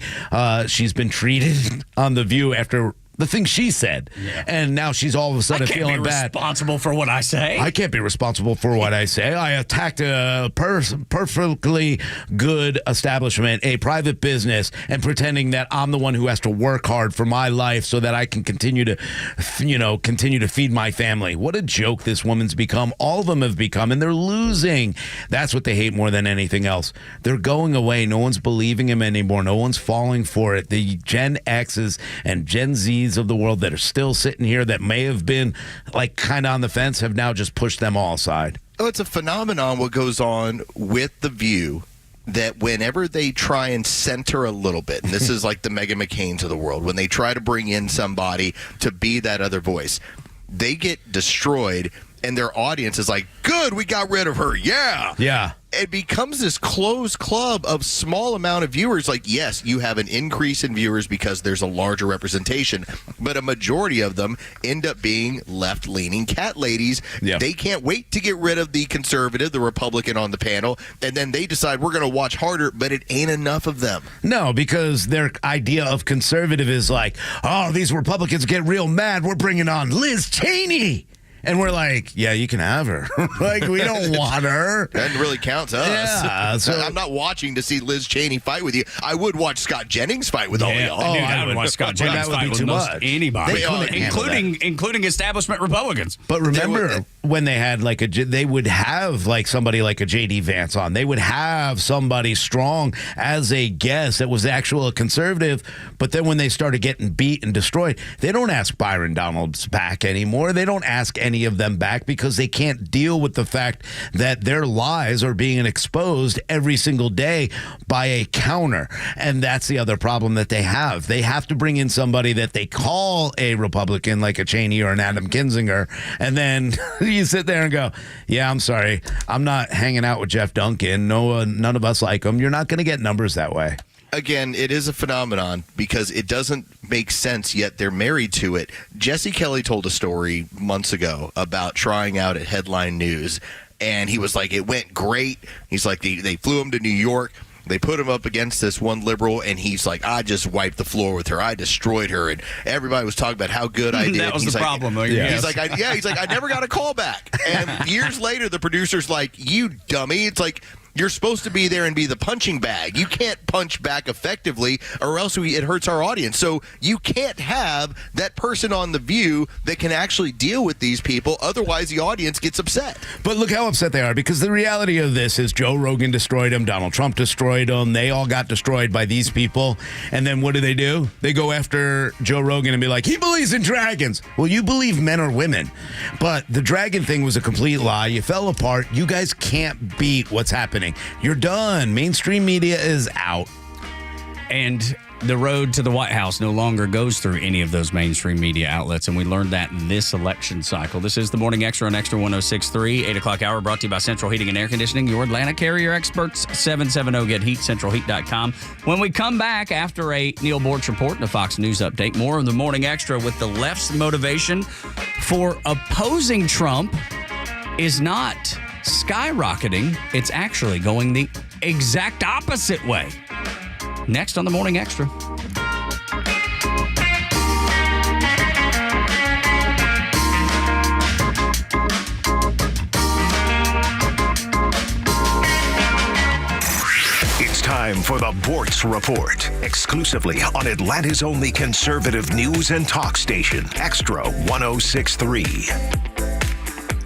she's been treated on The View after the things she said. Yeah. And now she's all of a sudden feeling bad. I can't be responsible for what I say. I can't be responsible for what I say. I attacked a perfectly good establishment, a private business, and pretending that I'm the one who has to work hard for my life so that I can continue to feed my family. What a joke this woman's become. All of them have become, and they're losing. That's what they hate more than anything else. They're going away. No one's believing him anymore. No one's falling for it. The Gen X's and Gen Z's of the world that are still sitting here that may have been kind of on the fence have now just pushed them all aside. Oh, it's a phenomenon what goes on with The View, that whenever they try and center a little bit, and this is like the Meghan McCains of the world, when they try to bring in somebody to be that other voice, they get destroyed, and their audience is like, good, we got rid of her. Yeah. It becomes this closed club of small amount of viewers. Like, yes, you have an increase in viewers because there's a larger representation, but a majority of them end up being left-leaning cat ladies. Yeah. They can't wait to get rid of the conservative, the Republican on the panel, and then they decide we're going to watch harder, but it ain't enough of them. No, because their idea of conservative is like, oh, these Republicans get real mad. We're bringing on Liz Cheney. And we're like, yeah, you can have her. We don't want her. That really counts us. Yeah, so I'm not watching to see Liz Cheney fight with you. I would watch Scott Jennings fight with all of y'all. I would watch Scott Jennings fight with anybody, including establishment Republicans. But remember when they had they would have somebody like a J.D. Vance on. They would have somebody strong as a guest that was actual conservative. But then when they started getting beat and destroyed, they don't ask Byron Donalds back anymore. They don't ask any of them back because they can't deal with the fact that their lies are being exposed every single day by a counter. And that's the other problem that they have. They have to bring in somebody that they call a Republican like a Cheney or an Adam Kinzinger. And then you sit there and go, yeah, I'm sorry. I'm not hanging out with Jeff Duncan. None of us like him. You're not going to get numbers that way. Again, it is a phenomenon because it doesn't make sense, yet they're married to it. Jesse Kelly told a story months ago about trying out at Headline News, and he was like, it went great. He's like, they flew him to New York. They put him up against this one liberal, and he's like, I just wiped the floor with her. I destroyed her. And everybody was talking about how good I did. That was the problem. He's like, I never got a call back. And years later, the producer's like, you dummy. It's like, you're supposed to be there and be the punching bag. You can't punch back effectively or else it hurts our audience. So you can't have that person on The View that can actually deal with these people. Otherwise, the audience gets upset. But look how upset they are, because the reality of this is Joe Rogan destroyed him. Donald Trump destroyed him. They all got destroyed by these people. And then what do? They go after Joe Rogan and be like, he believes in dragons. Well, you believe men are women. But the dragon thing was a complete lie. You fell apart. You guys can't beat what's happening. You're done. Mainstream media is out. And the road to the White House no longer goes through any of those mainstream media outlets, and we learned that in this election cycle. This is the Morning Extra on Xtra 106.3, 8 o'clock hour, brought to you by Central Heating and Air Conditioning, your Atlanta carrier experts, 770-GET-HEAT, centralheat.com. When we come back after a Neil Bortz report and a Fox News update, more of the Morning Extra with the left's motivation for opposing Trump is not skyrocketing. It's actually going the exact opposite way. Next on the Morning Extra. It's time for the Bortz Report, exclusively on Atlanta's only conservative news and talk station, Xtra 106.3.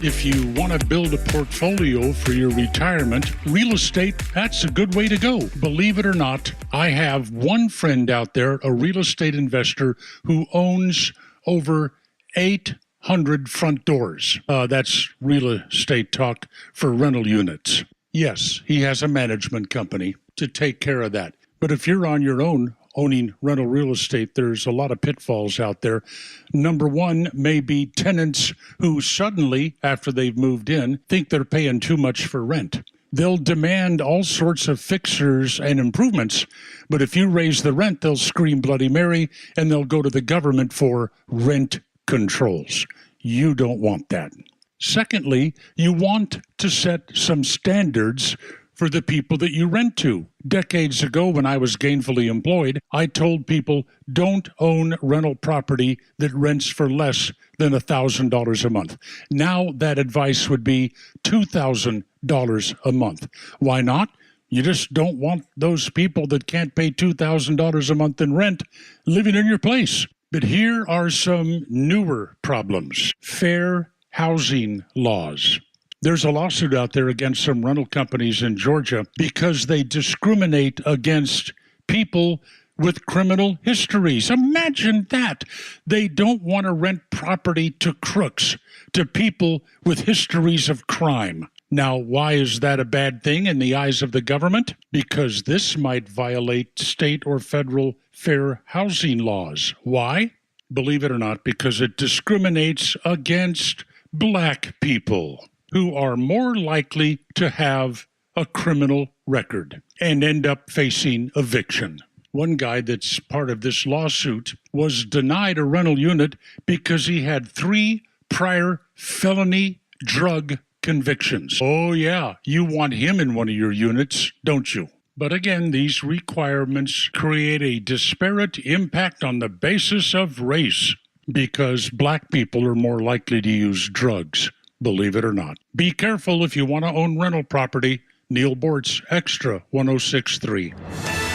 If you want to build a portfolio for your retirement, real estate, that's a good way to go. Believe it or not, I have one friend out there, a real estate investor, who owns over 800 front doors. That's real estate talk for rental units. Yes, he has a management company to take care of that. But if you're on your own owning rental real estate, there's a lot of pitfalls out there. Number one may be tenants who suddenly, after they've moved in, think they're paying too much for rent. They'll demand all sorts of fixtures and improvements, but if you raise the rent, they'll scream Bloody Mary, and they'll go to the government for rent controls. You don't want that. Secondly, you want to set some standards for the people that you rent to. Decades ago, when I was gainfully employed, I told people, don't own rental property that rents for less than $1,000 a month. Now that advice would be $2,000 a month. Why not? You just don't want those people that can't pay $2,000 a month in rent living in your place. But here are some newer problems. Fair housing laws. There's a lawsuit out there against some rental companies in Georgia because they discriminate against people with criminal histories. Imagine that. They don't want to rent property to crooks, to people with histories of crime. Now, why is that a bad thing in the eyes of the government? Because this might violate state or federal fair housing laws. Why? Believe it or not, because it discriminates against black people who are more likely to have a criminal record and end up facing eviction. One guy that's part of this lawsuit was denied a rental unit because he had 3 prior felony drug convictions. Oh yeah, you want him in one of your units, don't you? But again, these requirements create a disparate impact on the basis of race because black people are more likely to use drugs. Believe it or not. Be careful if you want to own rental property. Neil Bortz, Extra 106.3.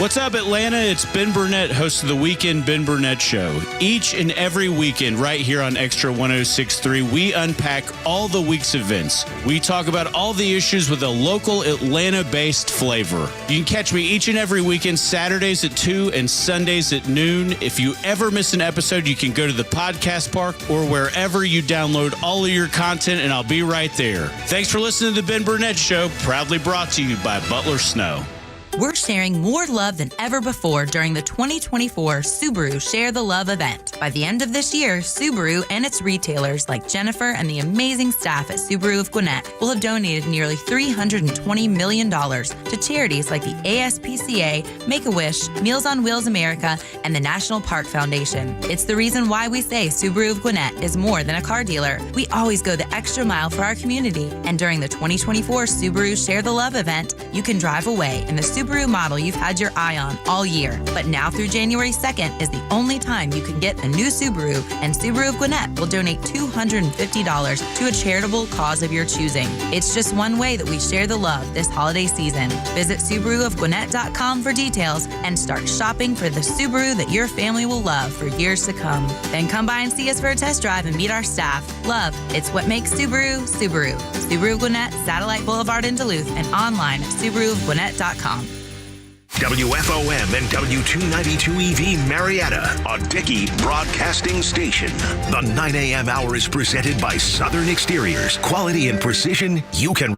What's up, Atlanta? It's Ben Burnett, host of the Weekend Ben Burnett Show. Each and every weekend, right here on Extra 106.3, we unpack all the week's events. We talk about all the issues with a local Atlanta-based flavor. You can catch me each and every weekend, Saturdays at 2 and Sundays at noon. If you ever miss an episode, you can go to the podcast park or wherever you download all of your content, and I'll be right there. Thanks for listening to the Ben Burnett Show, proudly brought to you by Butler Snow. We're sharing more love than ever before during the 2024 Subaru Share the Love event. By the end of this year, Subaru and its retailers like Jennifer and the amazing staff at Subaru of Gwinnett will have donated nearly $320 million to charities like the ASPCA, Make-A-Wish, Meals on Wheels America, and the National Park Foundation. It's the reason why we say Subaru of Gwinnett is more than a car dealer. We always go the extra mile for our community. And during the 2024 Subaru Share the Love event, you can drive away in the Subaru model you've had your eye on all year. But now through January 2nd is the only time you can get a new Subaru, and Subaru of Gwinnett will donate $250 to a charitable cause of your choosing. It's just one way that we share the love this holiday season. Visit SubaruofGwinnett.com for details and start shopping for the Subaru that your family will love for years to come. Then come by and see us for a test drive and meet our staff. Love, it's what makes Subaru, Subaru. Subaru of Gwinnett, Satellite Boulevard in Duluth, and online at SubaruofGwinnett.com. WFOM and W292 EV Marietta, a Dickey broadcasting station. The 9 a.m. hour is presented by Southern Exteriors. Quality and precision you can.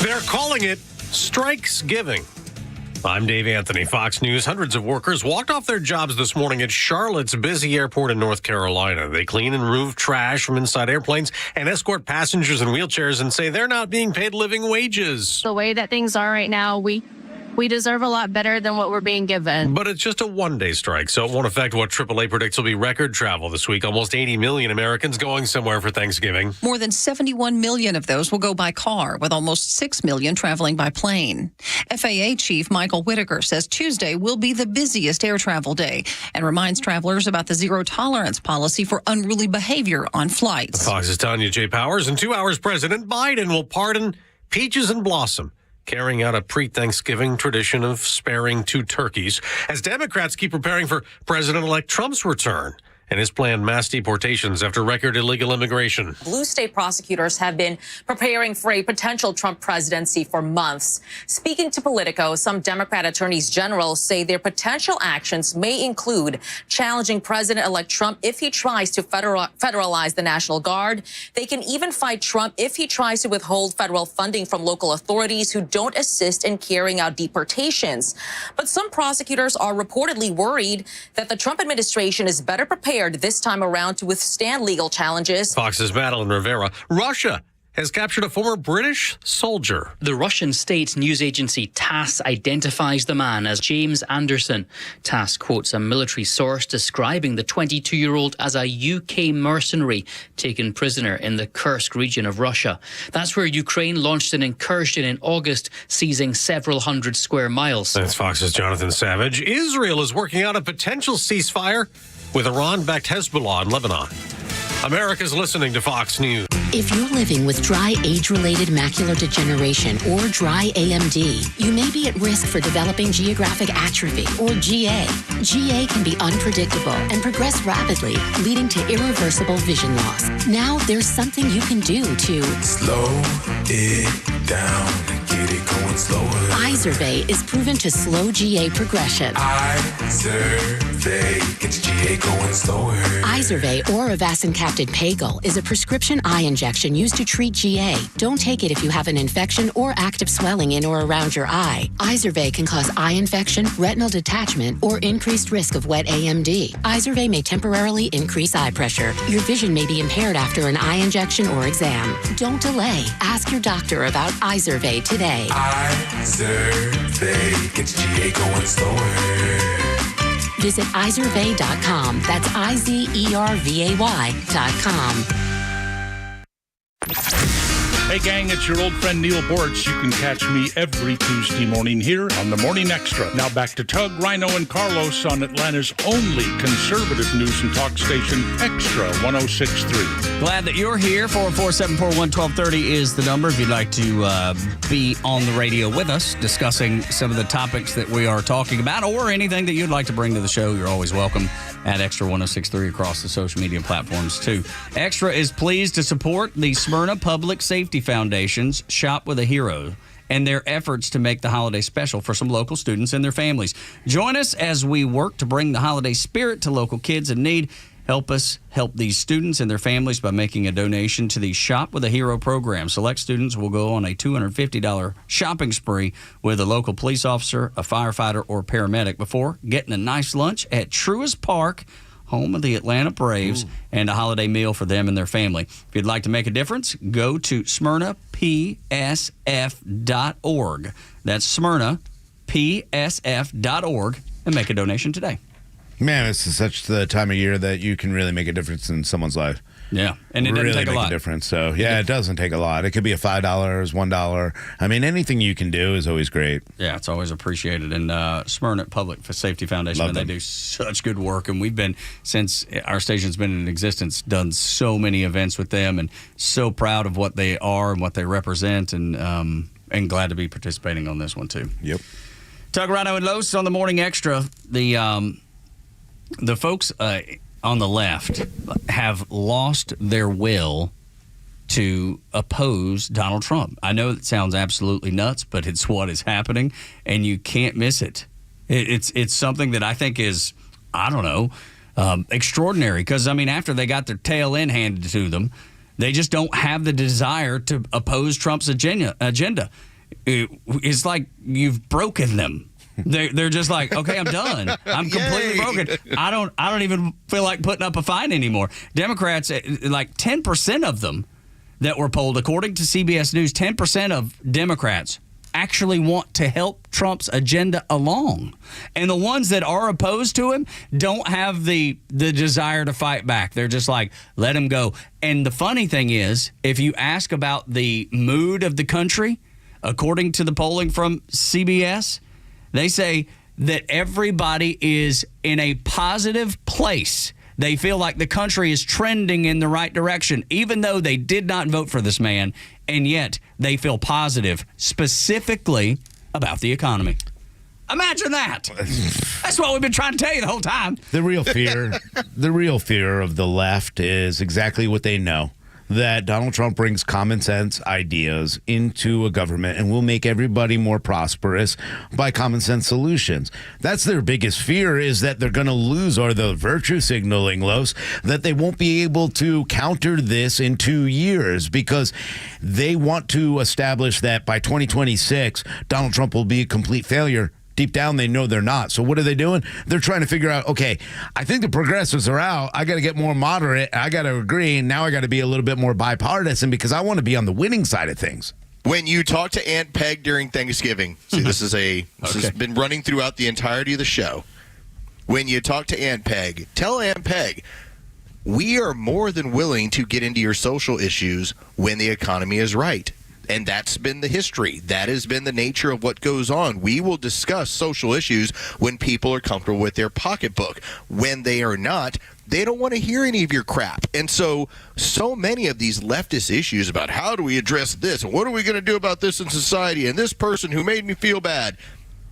They're calling it Strikesgiving. I'm Dave Anthony, Fox News. Hundreds of workers walked off their jobs this morning at Charlotte's busy airport in North Carolina. They clean and remove trash from inside airplanes and escort passengers in wheelchairs and say they're not being paid living wages. The way that things are right now, we deserve a lot better than what we're being given. But it's just a one-day strike, so it won't affect what AAA predicts will be record travel this week. Almost 80 million Americans going somewhere for Thanksgiving. More than 71 million of those will go by car, with almost 6 million traveling by plane. FAA Chief Michael Whitaker says Tuesday will be the busiest air travel day and reminds travelers about the zero-tolerance policy for unruly behavior on flights. Fox's Tanya J. Powers. In 2 hours, President Biden will pardon Peaches and Blossom, carrying out a pre-Thanksgiving tradition of sparing 2 turkeys, as Democrats keep preparing for President-elect Trump's return. and his planned mass deportations after record illegal immigration. Blue state prosecutors have been preparing for a potential Trump presidency for months. Speaking to Politico, some Democrat attorneys general say their potential actions may include challenging President-elect Trump if he tries to federalize the National Guard. They can even fight Trump if he tries to withhold federal funding from local authorities who don't assist in carrying out deportations. But some prosecutors are reportedly worried that the Trump administration is better prepared this time around to withstand legal challenges. Fox's Madeline Rivera. Russia has captured a former British soldier. The Russian state news agency TASS identifies the man as James Anderson. TASS quotes a military source describing the 22-year-old as a UK mercenary taken prisoner in the Kursk region of Russia. That's where Ukraine launched an incursion in August, seizing several hundred square miles. That's Fox's Jonathan Savage. Israel is working out a potential ceasefire with Iran-backed Hezbollah in Lebanon. America's listening to Fox News. If you're living with dry age-related macular degeneration or dry AMD, you may be at risk for developing geographic atrophy or GA. GA can be unpredictable and progress rapidly, leading to irreversible vision loss. Now there's something you can do to slow it down and get it going slower. Izervay is proven to slow GA progression. Izervay gets GA going slower. Izervay or avacincaptad Pagel is a prescription eye injection used to treat GA. Don't take it if you have an infection or active swelling in or around your eye. Izervay can cause eye infection, retinal detachment, or increased risk of wet AMD. Izervay may temporarily increase eye pressure. Your vision may be impaired after an eye injection or exam. Don't delay. Ask your doctor about Izervay today. Izervay gets GA going slower. Visit Izervay.com. That's IZERVAY.com. Hey, gang, it's your old friend Neil Bortz. You can catch me every Tuesday morning here on the Morning Xtra. Now back to Tug, Rhino, and Carlos on Atlanta's only conservative news and talk station, Xtra 106.3. Glad that you're here. 447-441-1230 is the number if you'd like to be on the radio with us, discussing some of the topics that we are talking about, or anything that you'd like to bring to the show. You're always welcome at Xtra 106.3 across the social media platforms, too. Xtra is pleased to support the Smyrna Public Safety Foundation's Shop with a Hero and their efforts to make the holiday special for some local students and their families. Join us as we work to bring the holiday spirit to local kids in need. Help us help these students and their families by making a donation to the Shop with a Hero program. Select students will go on a $250 shopping spree with a local police officer, a firefighter, or paramedic before getting a nice lunch at Truist Park, home of the Atlanta Braves, and a holiday meal for them and their family. If you'd like to make a difference, go to SmyrnaPSF.org. That's SmyrnaPSF.org and make a donation today. Man, this is such the time of year that you can really make a difference in someone's life. Yeah, and it doesn't really take a make lot. a difference. So, yeah, it doesn't take a lot. It could be a $5, $1. I mean, anything you can do is always great. Yeah, it's always appreciated. And Smyrna Public Safety Foundation, and they do such good work. And we've been, since our station's been in existence, done so many events with them, and so proud of what they are and what they represent, and glad to be participating on this one, too. Yep. Tug, Rhino, and Los on the Morning Xtra. The folks on the left have lost their will to oppose Donald Trump. I know it sounds absolutely nuts, but it's what is happening, and you can't miss it. It's something that I think is, I don't know, extraordinary. Because, I mean, after they got their tail end handed to them, they just don't have the desire to oppose Trump's agenda. It's like you've broken them. They're just like, okay, I'm done. I'm completely broken. I don't even feel like putting up a fight anymore. Democrats, like 10% of them that were polled, according to CBS News, 10% of Democrats actually want to help Trump's agenda along. And the ones that are opposed to him don't have the desire to fight back. They're just like, let him go. And the funny thing is, if you ask about the mood of the country, according to the polling from CBS, they say that everybody is in a positive place. They feel like the country is trending in the right direction, even though they did not vote for this man, and yet they feel positive, specifically about the economy. Imagine that. That's what we've been trying to tell you the whole time. The real fear of the left is exactly what they know. That Donald Trump brings common sense ideas into a government and will make everybody more prosperous by common sense solutions. That's their biggest fear, is that they're going to lose, or the virtue signaling, Los, that they won't be able to counter this in 2 years, because they want to establish that by 2026, Donald Trump will be a complete failure. Deep down, they know they're not. So what are they doing? They're trying to figure out, okay, I think the progressives are out. I got to get more moderate. I got to agree. Now I got to be a little bit more bipartisan, because I want to be on the winning side of things. When you talk to Aunt Peg during Thanksgiving, see, this has been running throughout the entirety of the show. When you talk to Aunt Peg, tell Aunt Peg, we are more than willing to get into your social issues when the economy is right. And that's been the history. That has been the nature of what goes on. We will discuss social issues when people are comfortable with their pocketbook. When they are not, they don't want to hear any of your crap. And so many of these leftist issues about how do we address this and what are we going to do about this in society and this person who made me feel bad,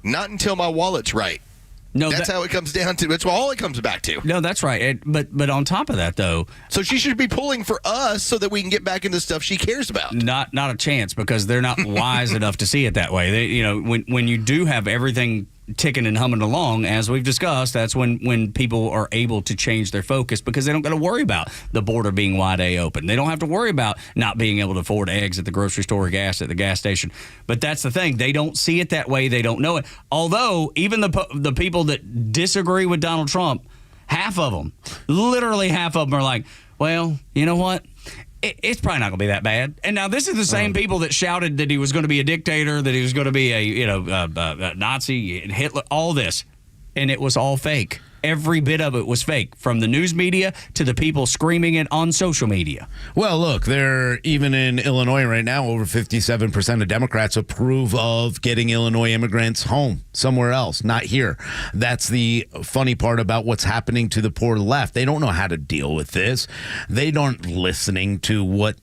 not until my wallet's right. No, that's how it comes down to. That's all it comes back to. No, that's right. But on top of that, though, so she should be pulling for us so that we can get back into stuff she cares about. Not a chance, because they're not wise enough to see it that way. When you do have everything ticking and humming along, as we've discussed, that's when people are able to change their focus, because they don't got to worry about the border being wide open. They don't have to worry about not being able to afford eggs at the grocery store or gas at the gas station. But that's the thing. They don't see it that way. They don't know it. Although even the people that disagree with Donald Trump, literally half of them are like, well, you know what? It's probably not going to be that bad. And now this is the same people that shouted that he was going to be a dictator, that he was going to be a Nazi, Hitler, all this. And it was all fake. Every bit of it was fake, from the news media to the people screaming it on social media. Well, look, they're even in Illinois right now, over 57% of Democrats approve of getting Illinois immigrants home somewhere else, not here. That's the funny part about what's happening to the poor left. They don't know how to deal with this. They aren't listening to what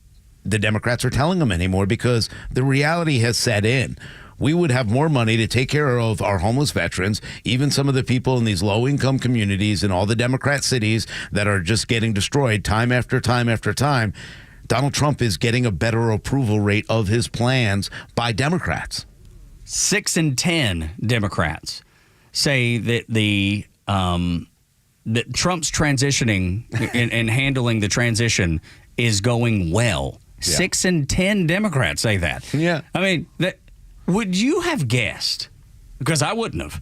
the Democrats are telling them anymore, because the reality has set in. We would have more money to take care of our homeless veterans, even some of the people in these low-income communities in all the Democrat cities that are just getting destroyed time after time after time. Donald Trump is getting a better approval rate of his plans by Democrats. 6 in 10 Democrats say that that Trump's transitioning and handling the transition is going well. Yeah. 6 in 10 Democrats say that. Yeah. I mean, would you have guessed, because I wouldn't have,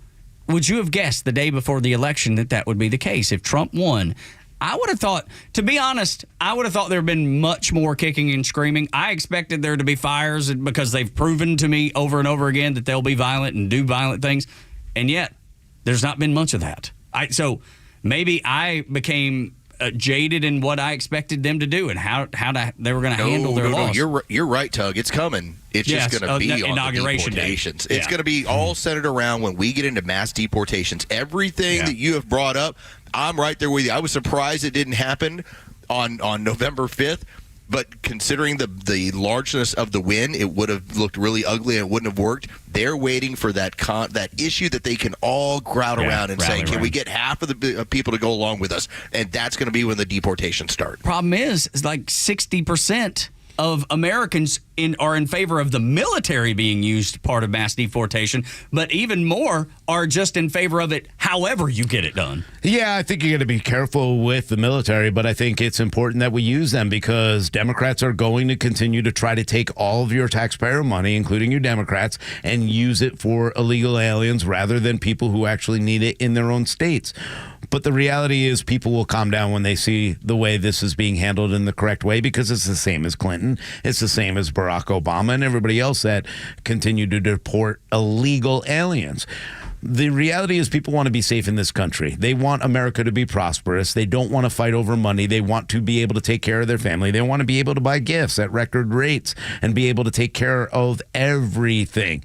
would you have guessed the day before the election that would be the case? If Trump won, I would have thought, to be honest, there would have been much more kicking and screaming. I expected there to be fires, because they've proven to me over and over again that they'll be violent and do violent things. And yet, there's not been much of that. So maybe I became jaded in what I expected them to do and how they were going to handle their loss. You're right, Tug. It's coming. It's just going to be on inauguration the deportations. Day. It's going to be all centered around when we get into mass deportations. Everything that you have brought up, I'm right there with you. I was surprised it didn't happen on November 5th. But considering the largeness of the win, it would have looked really ugly and it wouldn't have worked. They're waiting for that issue that they can all crowd around and say, can we get half of the people to go along with us? And that's going to be when the deportations start. Problem is like 60% of Americans are in favor of the military being used part of mass deportation, but even more are just in favor of it however you get it done. Yeah, I think you got to be careful with the military, but I think it's important that we use them, because Democrats are going to continue to try to take all of your taxpayer money, including your Democrats, and use it for illegal aliens rather than people who actually need it in their own states. But the reality is people will calm down when they see the way this is being handled in the correct way, because it's the same as Clinton. It's the same as Barack Obama and everybody else that continue to deport illegal aliens. The reality is people want to be safe in this country. They want America to be prosperous. They don't want to fight over money. They want to be able to take care of their family. They want to be able to buy gifts at record rates and be able to take care of everything.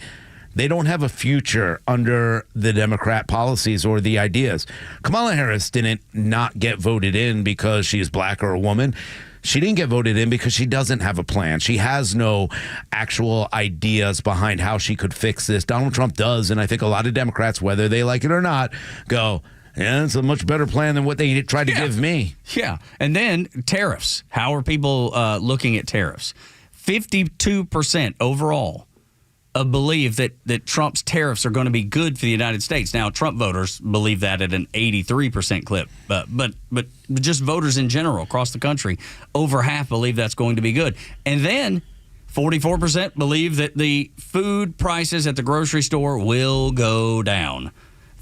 They don't have a future under the Democrat policies or the ideas. Kamala Harris didn't not get voted in because she is black or a woman. She didn't get voted in because she doesn't have a plan. She has no actual ideas behind how she could fix this. Donald Trump does, and I think a lot of Democrats, whether they like it or not, go, yeah, it's a much better plan than what they tried to give me. Yeah. And then tariffs. How are people looking at tariffs? 52% overall believe that Trump's tariffs are going to be good for the United States. Now, Trump voters believe that at an 83% clip. But just voters in general across the country, over half believe that's going to be good. And then 44% believe that the food prices at the grocery store will go down.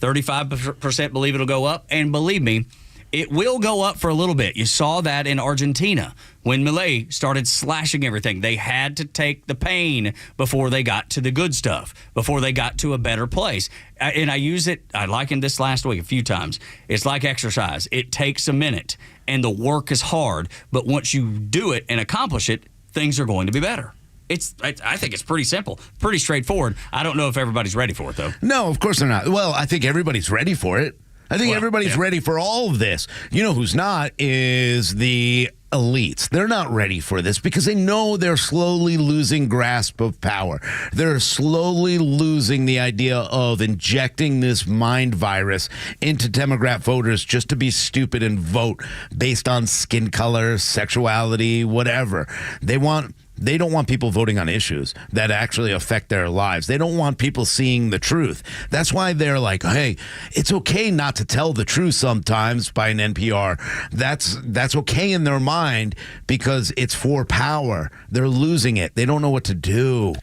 35% believe it'll go up. And believe me, it will go up for a little bit. You saw that in Argentina when Milei started slashing everything. They had to take the pain before they got to the good stuff, before they got to a better place. And I likened this last week a few times. It's like exercise. It takes a minute, and the work is hard. But once you do it and accomplish it, things are going to be better. I think it's pretty simple, pretty straightforward. I don't know if everybody's ready for it, though. No, of course they're not. Well, I think everybody's ready for it. I think everybody's ready for all of this. You know who's not is the elites. They're not ready for this because they know they're slowly losing grasp of power. They're slowly losing the idea of injecting this mind virus into Democrat voters just to be stupid and vote based on skin color, sexuality, whatever. They don't want people voting on issues that actually affect their lives. They don't want people seeing the truth. That's why they're like, hey, it's okay not to tell the truth sometimes by an NPR. That's okay in their mind because it's for power. They're losing it. They don't know what to do.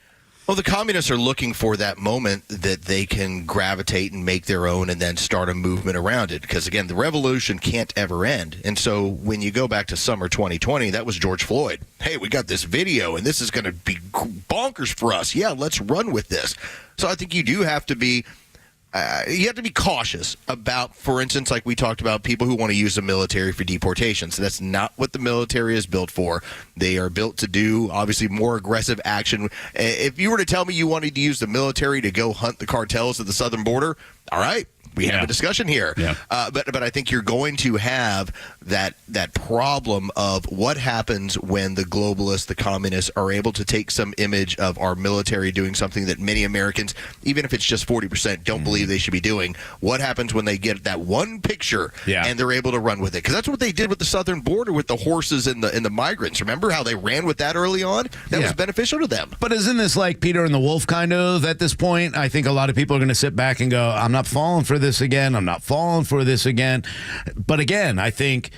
Well, the communists are looking for that moment that they can gravitate and make their own and then start a movement around it. Because, again, the revolution can't ever end. And so when you go back to summer 2020, that was George Floyd. Hey, we got this video, and this is going to be bonkers for us. Yeah, let's run with this. So I think you do have to be cautious about, for instance, like we talked about, people who want to use the military for deportations. That's not what the military is built for. They are built to do, obviously, more aggressive action. If you were to tell me you wanted to use the military to go hunt the cartels at the southern border, all right, we have a discussion here. Yeah. But I think you're going to have that problem of what happens when the globalists, the communists, are able to take some image of our military doing something that many Americans, even if it's just 40%, don't believe they should be doing. What happens when they get that one picture and they're able to run with it? Because that's what they did with the southern border with the horses and the migrants. Remember how they ran with that early on? That was beneficial to them. But isn't this like Peter and the Wolf kind of at this point? I think a lot of people are going to sit back and go, I'm not falling for this again. I'm not falling for this again. But again, I think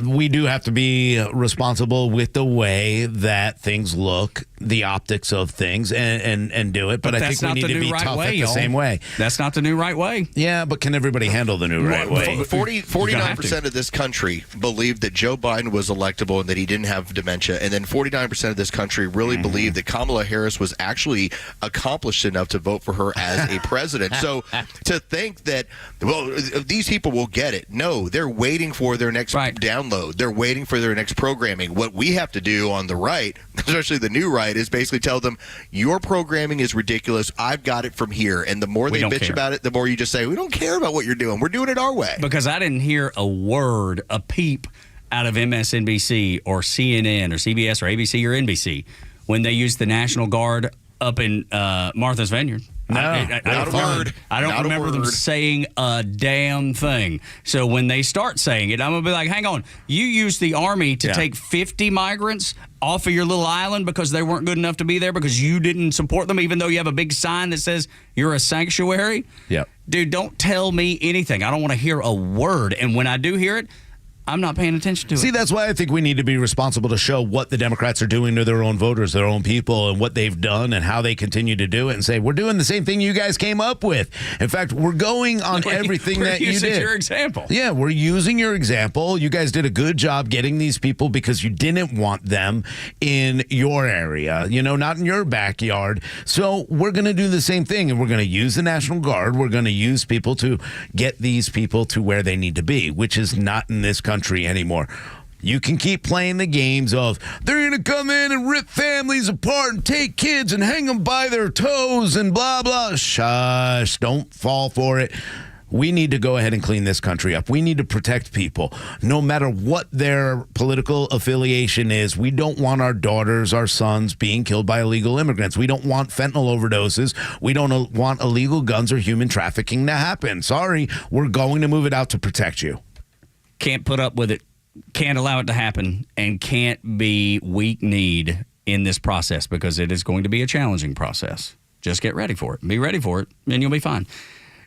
we do have to be responsible with the way that things look, the optics of things, and do it. But I think we need to be tough at the same way. That's not the new right way. Yeah, but can everybody handle the new right way? 49% of this country believed that Joe Biden was electable and that he didn't have dementia. And then 49% of this country really believed that Kamala Harris was actually accomplished enough to vote for her as a president. So to think that, well, these people will get it. No, they're waiting for their next download. They're waiting for their next programming. What we have to do on the right, especially the new right, is basically tell them, your programming is ridiculous. I've got it from here. And the more they bitch about it, the more you just say, we don't care about what you're doing. We're doing it our way. Because I didn't hear a word, a peep out of MSNBC or CNN or CBS or ABC or NBC when they used the National Guard up in Martha's Vineyard. No, not a word. I don't remember them saying a damn thing. So when they start saying it, I'm going to be like, hang on. You used the Army to take 50 migrants off of your little island because they weren't good enough to be there because you didn't support them, even though you have a big sign that says you're a sanctuary? Yep. Dude, don't tell me anything. I don't want to hear a word. And when I do hear it, I'm not paying attention to it. See, that's why I think we need to be responsible to show what the Democrats are doing to their own voters, their own people, and what they've done and how they continue to do it and say, we're doing the same thing you guys came up with. In fact, we're going on everything that you did. We're using your example. Yeah, we're using your example. You guys did a good job getting these people because you didn't want them in your area, not in your backyard. So we're going to do the same thing, and we're going to use the National Guard. We're going to use people to get these people to where they need to be, which is not in this country anymore. You can keep playing the games of they're going to come in and rip families apart and take kids and hang them by their toes and blah, blah. Shush. Don't fall for it. We need to go ahead and clean this country up. We need to protect people, no matter what their political affiliation is. We don't want our daughters, our sons being killed by illegal immigrants. We don't want fentanyl overdoses. We don't want illegal guns or human trafficking to happen. Sorry, we're going to move it out to protect you. Can't put up with it, can't allow it to happen, and can't be weak-kneed in this process because it is going to be a challenging process. Just get ready for it. Be ready for it, and you'll be fine.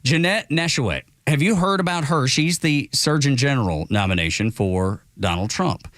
Jeanette Neshowet, have you heard about her? She's the Surgeon General nomination for Donald Trump.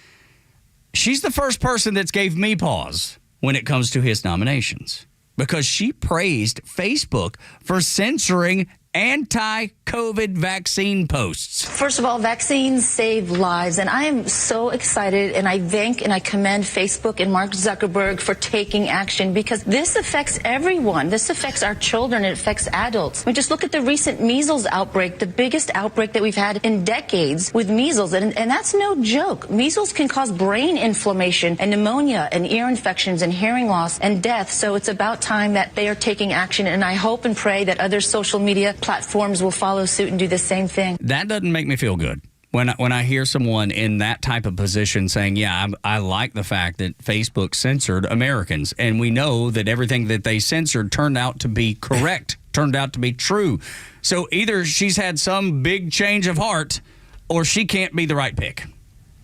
She's the first person that's gave me pause when it comes to his nominations because she praised Facebook for censoring anti-COVID vaccine posts. First of all, vaccines save lives, and I am so excited, and I thank and I commend Facebook and Mark Zuckerberg for taking action because this affects everyone. This affects our children. It affects adults. We just look at the recent measles outbreak, the biggest outbreak that we've had in decades with measles, and that's no joke. Measles can cause brain inflammation and pneumonia and ear infections and hearing loss and death, so it's about time that they are taking action, and I hope and pray that other social media platforms will follow suit and do the same thing. That doesn't make me feel good. When I hear someone in that type of position saying, yeah, I like the fact that Facebook censored Americans, and we know that everything that they censored turned out to be correct, turned out to be true. So either she's had some big change of heart or she can't be the right pick.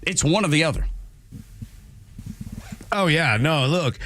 It's one or the other. Oh, yeah. No, look,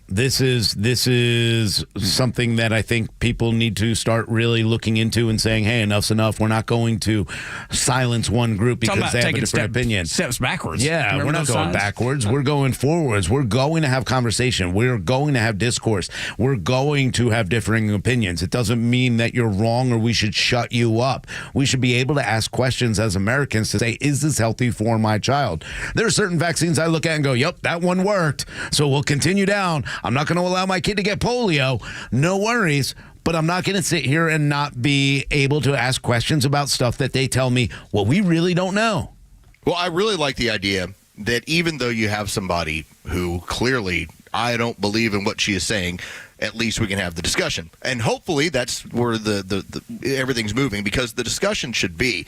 this is something that I think people need to start really looking into and saying, hey, enough's enough. We're not going to silence one group because they have a different opinion. Steps backwards. Yeah, we're not going backwards. We're going forwards. We're going to have conversation. We're going to have discourse. We're going to have differing opinions. It doesn't mean that you're wrong or we should shut you up. We should be able to ask questions as Americans to say, is this healthy for my child? There are certain vaccines I look at and go, yep, that one worked, so we'll continue down. I'm not going to allow my kid to get polio. No worries, but I'm not going to sit here and not be able to ask questions about stuff that they tell me, well, we really don't know. Well, I really like the idea that even though you have somebody who clearly, I don't believe in what she is saying, at least we can have the discussion. And hopefully that's where the everything's moving, because the discussion should be,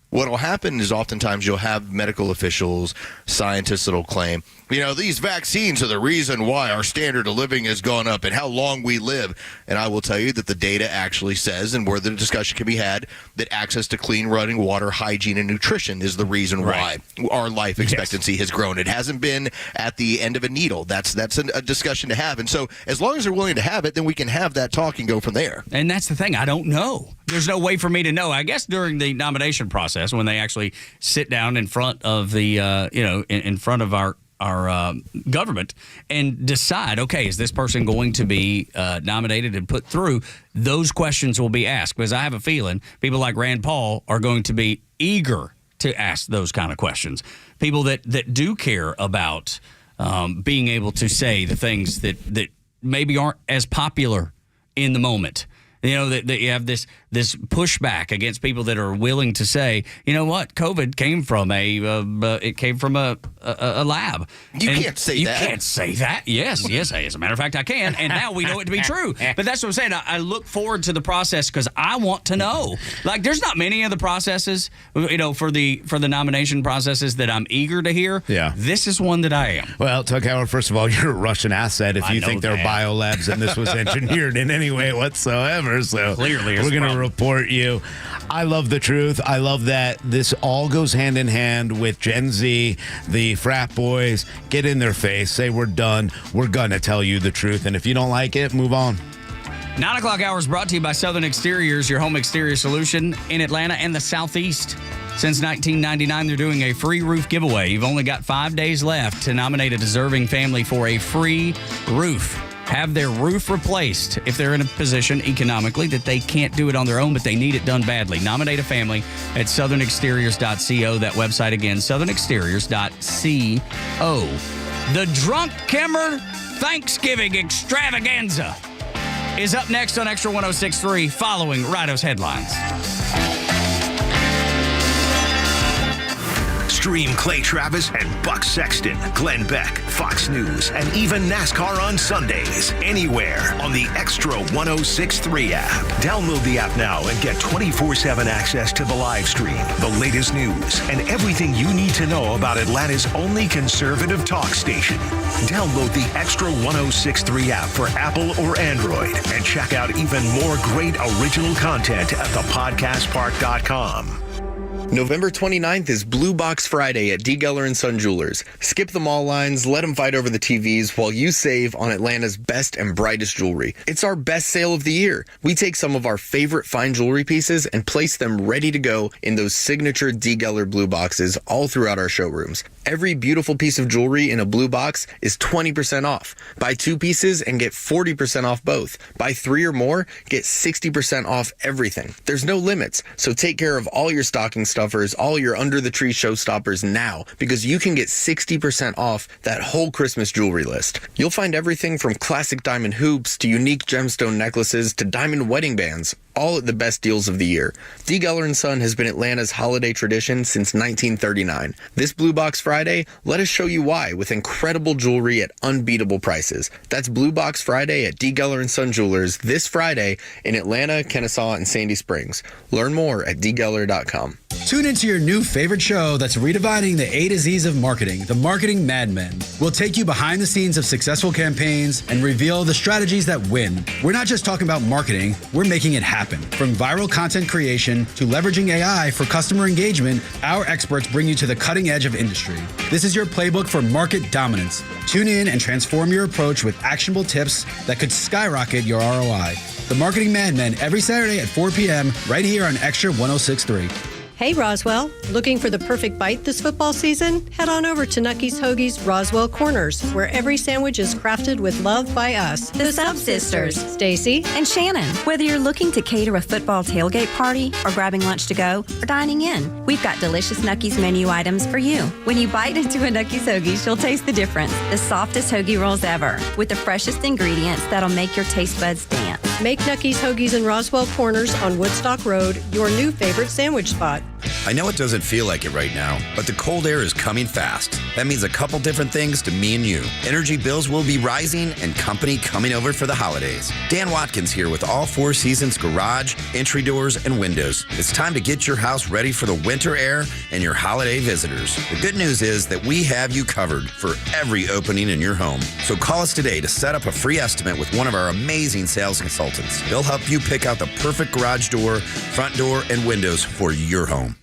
what will happen is oftentimes you'll have medical officials, scientists that'll claim, these vaccines are the reason why our standard of living has gone up and how long we live. And I will tell you that the data actually says, and where the discussion can be had, that access to clean running water, hygiene, and nutrition is the reason why our life expectancy has grown. It hasn't been at the end of a needle. That's a discussion to have. And so as long as they're willing to have it, then we can have that talk and go from there. And that's the thing. I don't know. There's no way for me to know. I guess during the nomination process, when they actually sit down in front of the, in front of our government and decide, okay, is this person going to be nominated and put through? Those questions will be asked, because I have a feeling people like Rand Paul are going to be eager to ask those kind of questions. People that do care about being able to say the things that maybe aren't as popular in the moment. That you have this pushback against people that are willing to say, you know what, COVID came from a lab. You can't say that. You can't say that. Yes. As a matter of fact, I can. And now we know it to be true. But that's what I'm saying. I look forward to the process because I want to know. Like, there's not many of the processes, for the nomination processes that I'm eager to hear. Yeah. This is one that I am. Well, Tuck Howard, first of all, you're a Russian asset if you think they're biolabs and this was engineered in any way whatsoever. So clearly we're going to report you. I love the truth. I love that this all goes hand in hand with Gen Z, the frat boys. Get in their face. Say we're done. We're going to tell you the truth. And if you don't like it, move on. 9 o'clock hour is brought to you by Southern Exteriors, your home exterior solution in Atlanta and the Southeast. Since 1999, they're doing a free roof giveaway. You've only got 5 days left to nominate a deserving family for a free roof. Have their roof replaced if they're in a position economically that they can't do it on their own, but they need it done badly. Nominate a family at southernexteriors.co. That website again, southernexteriors.co. The Drunk Kimmer Thanksgiving Extravaganza is up next on Extra 106.3 following Rhino's headlines. Stream Clay Travis and Buck Sexton, Glenn Beck, Fox News, and even NASCAR on Sundays. Anywhere on the Extra 106.3 app. Download the app now and get 24/7 access to the live stream, the latest news, and everything you need to know about Atlanta's only conservative talk station. Download the Extra 106.3 app for Apple or Android and check out even more great original content at thepodcastpark.com. November 29th is Blue Box Friday at D. Geller & Son Jewelers. Skip the mall lines, let them fight over the TVs while you save on Atlanta's best and brightest jewelry. It's our best sale of the year. We take some of our favorite fine jewelry pieces and place them ready to go in those signature D. Geller blue boxes all throughout our showrooms. Every beautiful piece of jewelry in a blue box is 20% off. Buy 2 pieces and get 40% off both. Buy 3 or more, get 60% off everything. There's no limits, so take care of all your stocking stuffers, all your under the tree showstoppers now, because you can get 60% off that whole Christmas jewelry list. You'll find everything from classic diamond hoops to unique gemstone necklaces to diamond wedding bands, all at the best deals of the year. D. Geller & Son has been Atlanta's holiday tradition since 1939. This Blue Box Friday, let us show you why with incredible jewelry at unbeatable prices. That's Blue Box Friday at D. Geller & Son Jewelers this Friday in Atlanta, Kennesaw, and Sandy Springs. Learn more at dgeller.com. Tune into your new favorite show that's redefining the A to Z's of marketing, The Marketing Mad Men. We'll take you behind the scenes of successful campaigns and reveal the strategies that win. We're not just talking about marketing, we're making it happen. From viral content creation to leveraging AI for customer engagement, our experts bring you to the cutting edge of industry. This is your playbook for market dominance. Tune in and transform your approach with actionable tips that could skyrocket your ROI. The Marketing Mad Men every Saturday at 4 p.m. right here on Extra 106.3. Hey Roswell, looking for the perfect bite this football season? Head on over to Nucky's Hoagie's Roswell Corners, where every sandwich is crafted with love by us. The Sub Sisters, Stacy and Shannon. Whether you're looking to cater a football tailgate party or grabbing lunch to go or dining in, we've got delicious Nucky's menu items for you. When you bite into a Nucky's Hoagies, you'll taste the difference. The softest hoagie rolls ever, with the freshest ingredients that'll make your taste buds dance. Make Nucky's Hoagies in Roswell Corners on Woodstock Road your new favorite sandwich spot. I know it doesn't feel like it right now, but the cold air is coming fast. That means a couple different things to me and you. Energy bills will be rising and company coming over for the holidays. Dan Watkins here with all Four Seasons garage, entry doors, and windows. It's time to get your house ready for the winter air and your holiday visitors. The good news is that we have you covered for every opening in your home. So call us today to set up a free estimate with one of our amazing sales consultants. They'll help you pick out the perfect garage door, front door, and windows for your home.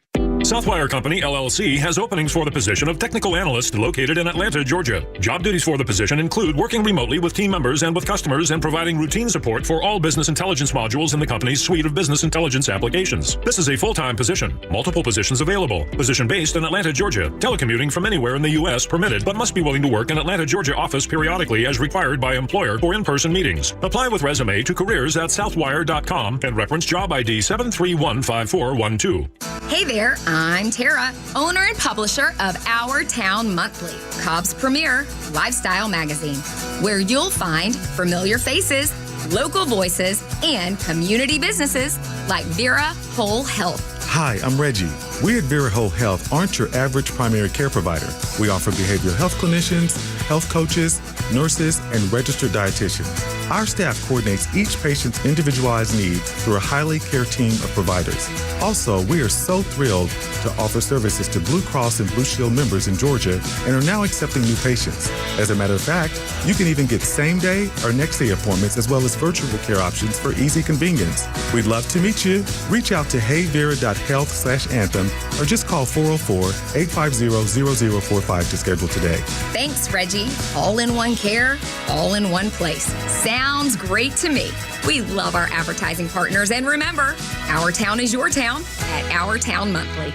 Southwire Company, LLC, has openings for the position of technical analyst located in Atlanta, Georgia. Job duties for the position include working remotely with team members and with customers and providing routine support for all business intelligence modules in the company's suite of business intelligence applications. This is a full-time position. Multiple positions available. Position based in Atlanta, Georgia. Telecommuting from anywhere in the U.S. permitted, but must be willing to work in Atlanta, Georgia office periodically as required by employer for in-person meetings. Apply with resume to careers@southwire.com and reference job ID 7315412. Hey there, I'm Tara, owner and publisher of Our Town Monthly, Cobb's premier lifestyle magazine, where you'll find familiar faces, local voices, and community businesses like Vera Whole Health. Hi, I'm Reggie. We at Vera Whole Health aren't your average primary care provider. We offer behavioral health clinicians, health coaches, nurses, and registered dietitians. Our staff coordinates each patient's individualized needs through a highly cared team of providers. Also, we are so thrilled to offer services to Blue Cross and Blue Shield members in Georgia and are now accepting new patients. As a matter of fact, you can even get same-day or next-day appointments as well as virtual care options for easy convenience. We'd love to meet you. Reach out to heyvera.health/anthem or just call 404-850-0045 to schedule today. Thanks, Reggie. All in one care, all in one place. Sounds great to me. We love our advertising partners, and remember, our town is your town at Our Town Monthly.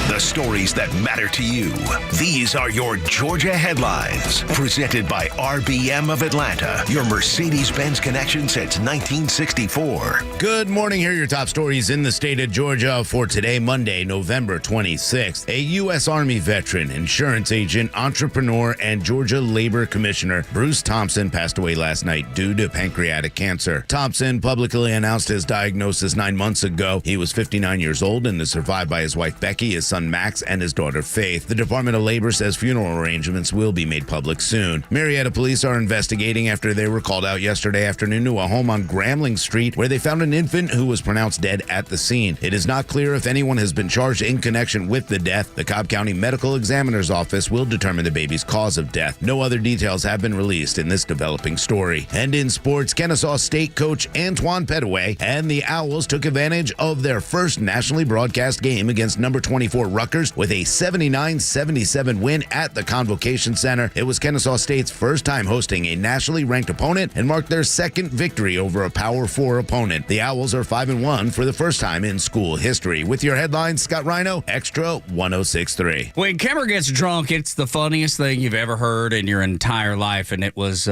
The stories that matter to you. These are your Georgia headlines. Presented by RBM of Atlanta, your Mercedes-Benz connection since 1964. Good morning. Here are your top stories in the state of Georgia for today, Monday, November 26th. A U.S. Army veteran, insurance agent, entrepreneur, and Georgia Labor Commissioner Bruce Thompson passed away last night due to pancreatic cancer. Thompson publicly announced his diagnosis 9 months ago. He was 59 years old and is survived by his wife, Becky, his son, son Max and his daughter Faith. The Department of Labor says funeral arrangements will be made public soon. Marietta police are investigating after they were called out yesterday afternoon to a home on Grambling Street where they found an infant who was pronounced dead at the scene. It is not clear if anyone has been charged in connection with the death. The Cobb County Medical Examiner's Office will determine the baby's cause of death. No other details have been released in this developing story. And in sports, Kennesaw State coach Antoine Petaway and the Owls took advantage of their first nationally broadcast game against number 24 Rutgers with a 79-77 win at the Convocation Center. It was Kennesaw State's first time hosting a nationally ranked opponent and marked their second victory over a Power 4 opponent. The Owls are 5-1 for the first time in school history. With your headlines, Scott Rhino, Extra 106.3. When Kimmer gets drunk, it's the funniest thing you've ever heard in your entire life, and it was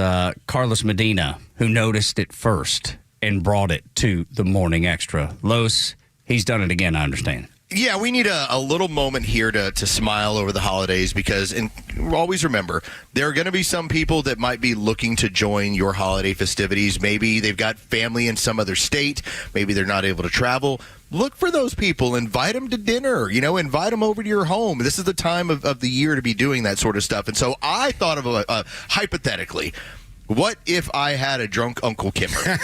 Carlos Medina who noticed it first and brought it to the Morning Extra. Los, he's done it again, I understand. Yeah, we need a little moment here to smile over the holidays because, and always remember, there are going to be some people that might be looking to join your holiday festivities. Maybe they've got family in some other state. Maybe they're not able to travel. Look for those people. Invite them to dinner. Invite them over to your home. This is the time of the year to be doing that sort of stuff. And so I thought of hypothetically, what if I had a drunk Uncle Kimmer?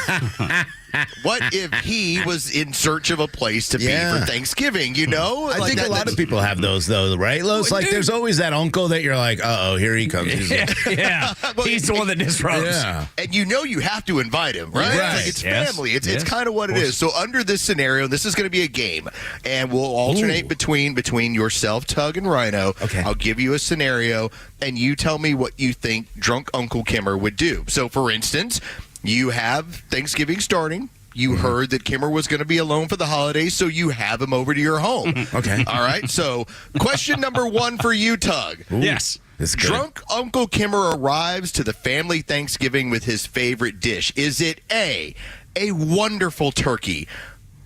What if he was in search of a place to be for Thanksgiving, I think a lot of people have those, though, right, Los? Like, there's always that uncle that you're like, uh-oh, here he comes. Yeah. Well, he's the one that disrupts. Yeah. And you have to invite him, right? Right. It's Yes. family. It's Yes. kind of what it is. So under this scenario, this is going to be a game, and we'll alternate between yourself, Tug, and Rhino. Okay. I'll give you a scenario, and you tell me what you think drunk Uncle Kimmer would do. So, for instance, you have Thanksgiving starting. You heard that Kimmer was going to be alone for the holidays, so you have him over to your home. Okay. All right. So, question number 1 for you, Tug. Yes. Drunk Uncle Kimmer arrives to the family Thanksgiving with his favorite dish. Is it A, a wonderful turkey,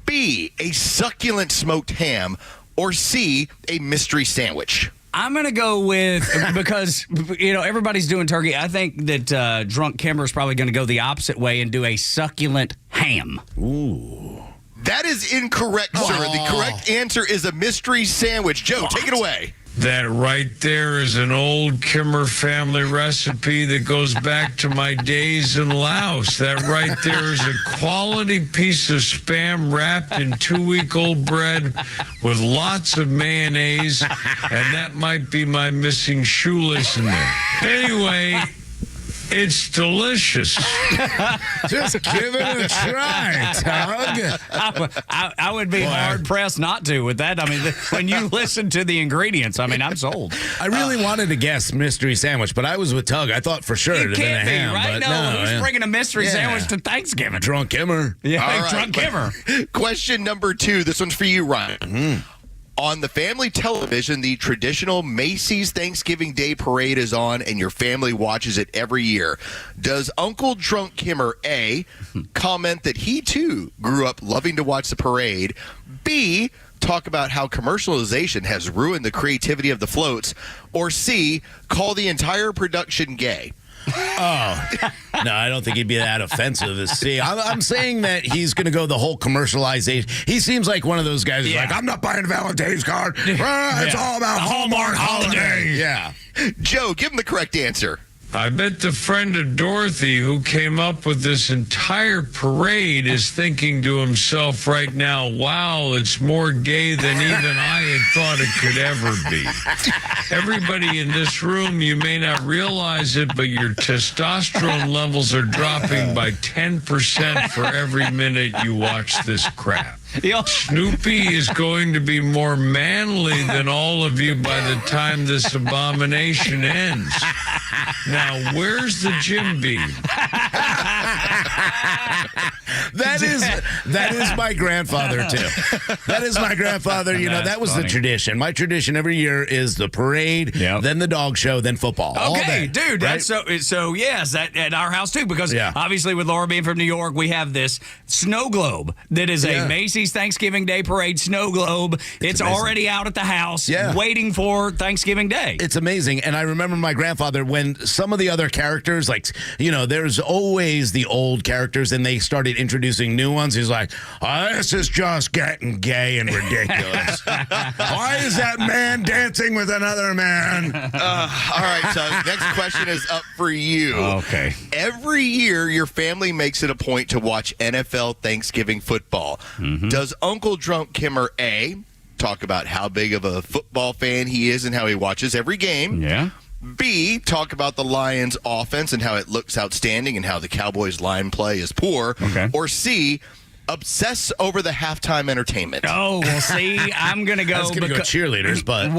B, a succulent smoked ham, or C, a mystery sandwich? I'm going to go with, because, everybody's doing turkey. I think that drunk Kimmer is probably going to go the opposite way and do a succulent ham. Ooh. That is incorrect, sir. The correct answer is a mystery sandwich. Joe, take it away. That right there is an old Kimmer family recipe that goes back to my days in Laos. That right there is a quality piece of Spam wrapped in 2-week-old bread with lots of mayonnaise, and that might be my missing shoelace in there. Anyway, it's delicious. Just give it a try, Tug. I would be hard-pressed not to with that. I mean, when you listen to the ingredients, I'm sold. I really wanted to guess mystery sandwich, but I was with Tug. I thought for sure it would have been a ham. Right? But No, who's bringing a mystery sandwich to Thanksgiving? Drunk Kimmer. Yeah, All right. drunk Kimmer. Question number 2. This one's for you, Ryan. On the family television, the traditional Macy's Thanksgiving Day Parade is on, and your family watches it every year. Does Uncle Drunk Kimmer, A, comment that he, too, grew up loving to watch the parade, B, talk about how commercialization has ruined the creativity of the floats, or C, call the entire production gay? Oh, no, I don't think he'd be that offensive as C. I'm saying that he's going to go the whole commercialization. He seems like one of those guys who's like, I'm not buying a Valentine's card. It's all about Hallmark holiday. Yeah. Joe, give him the correct answer. I bet the friend of Dorothy who came up with this entire parade is thinking to himself right now, wow, it's more gay than even I had thought it could ever be. Everybody in this room, you may not realize it, but your testosterone levels are dropping by 10% for every minute you watch this crap. Snoopy is going to be more manly than all of you by the time this abomination ends. Now, where's the Jim Beam? That is my grandfather, too. That is my grandfather. That was funny. The tradition. My tradition every year is the parade, then the dog show, then football. Okay, dude. Right? That's so yes, that at our house, too, because obviously with Laura being from New York, we have this snow globe that is a Macy's Thanksgiving Day Parade snow globe. It's already out at the house waiting for Thanksgiving Day. It's amazing. And I remember my grandfather when some of the other characters, like, there's always always the old characters, and they started introducing new ones. He's like, oh, this is just getting gay and ridiculous. Why is that man dancing with another man? All right, so next question is up for you. Okay. Every year, your family makes it a point to watch NFL Thanksgiving football. Does Uncle Drunk Kimmer A, talk about how big of a football fan he is and how he watches every game? Yeah. B, talk about the Lions' offense and how it looks outstanding and how the Cowboys' line play is poor? Okay. Or C, obsess over the halftime entertainment? Oh, well, see, I'm going to go. I was going to go cheerleaders, but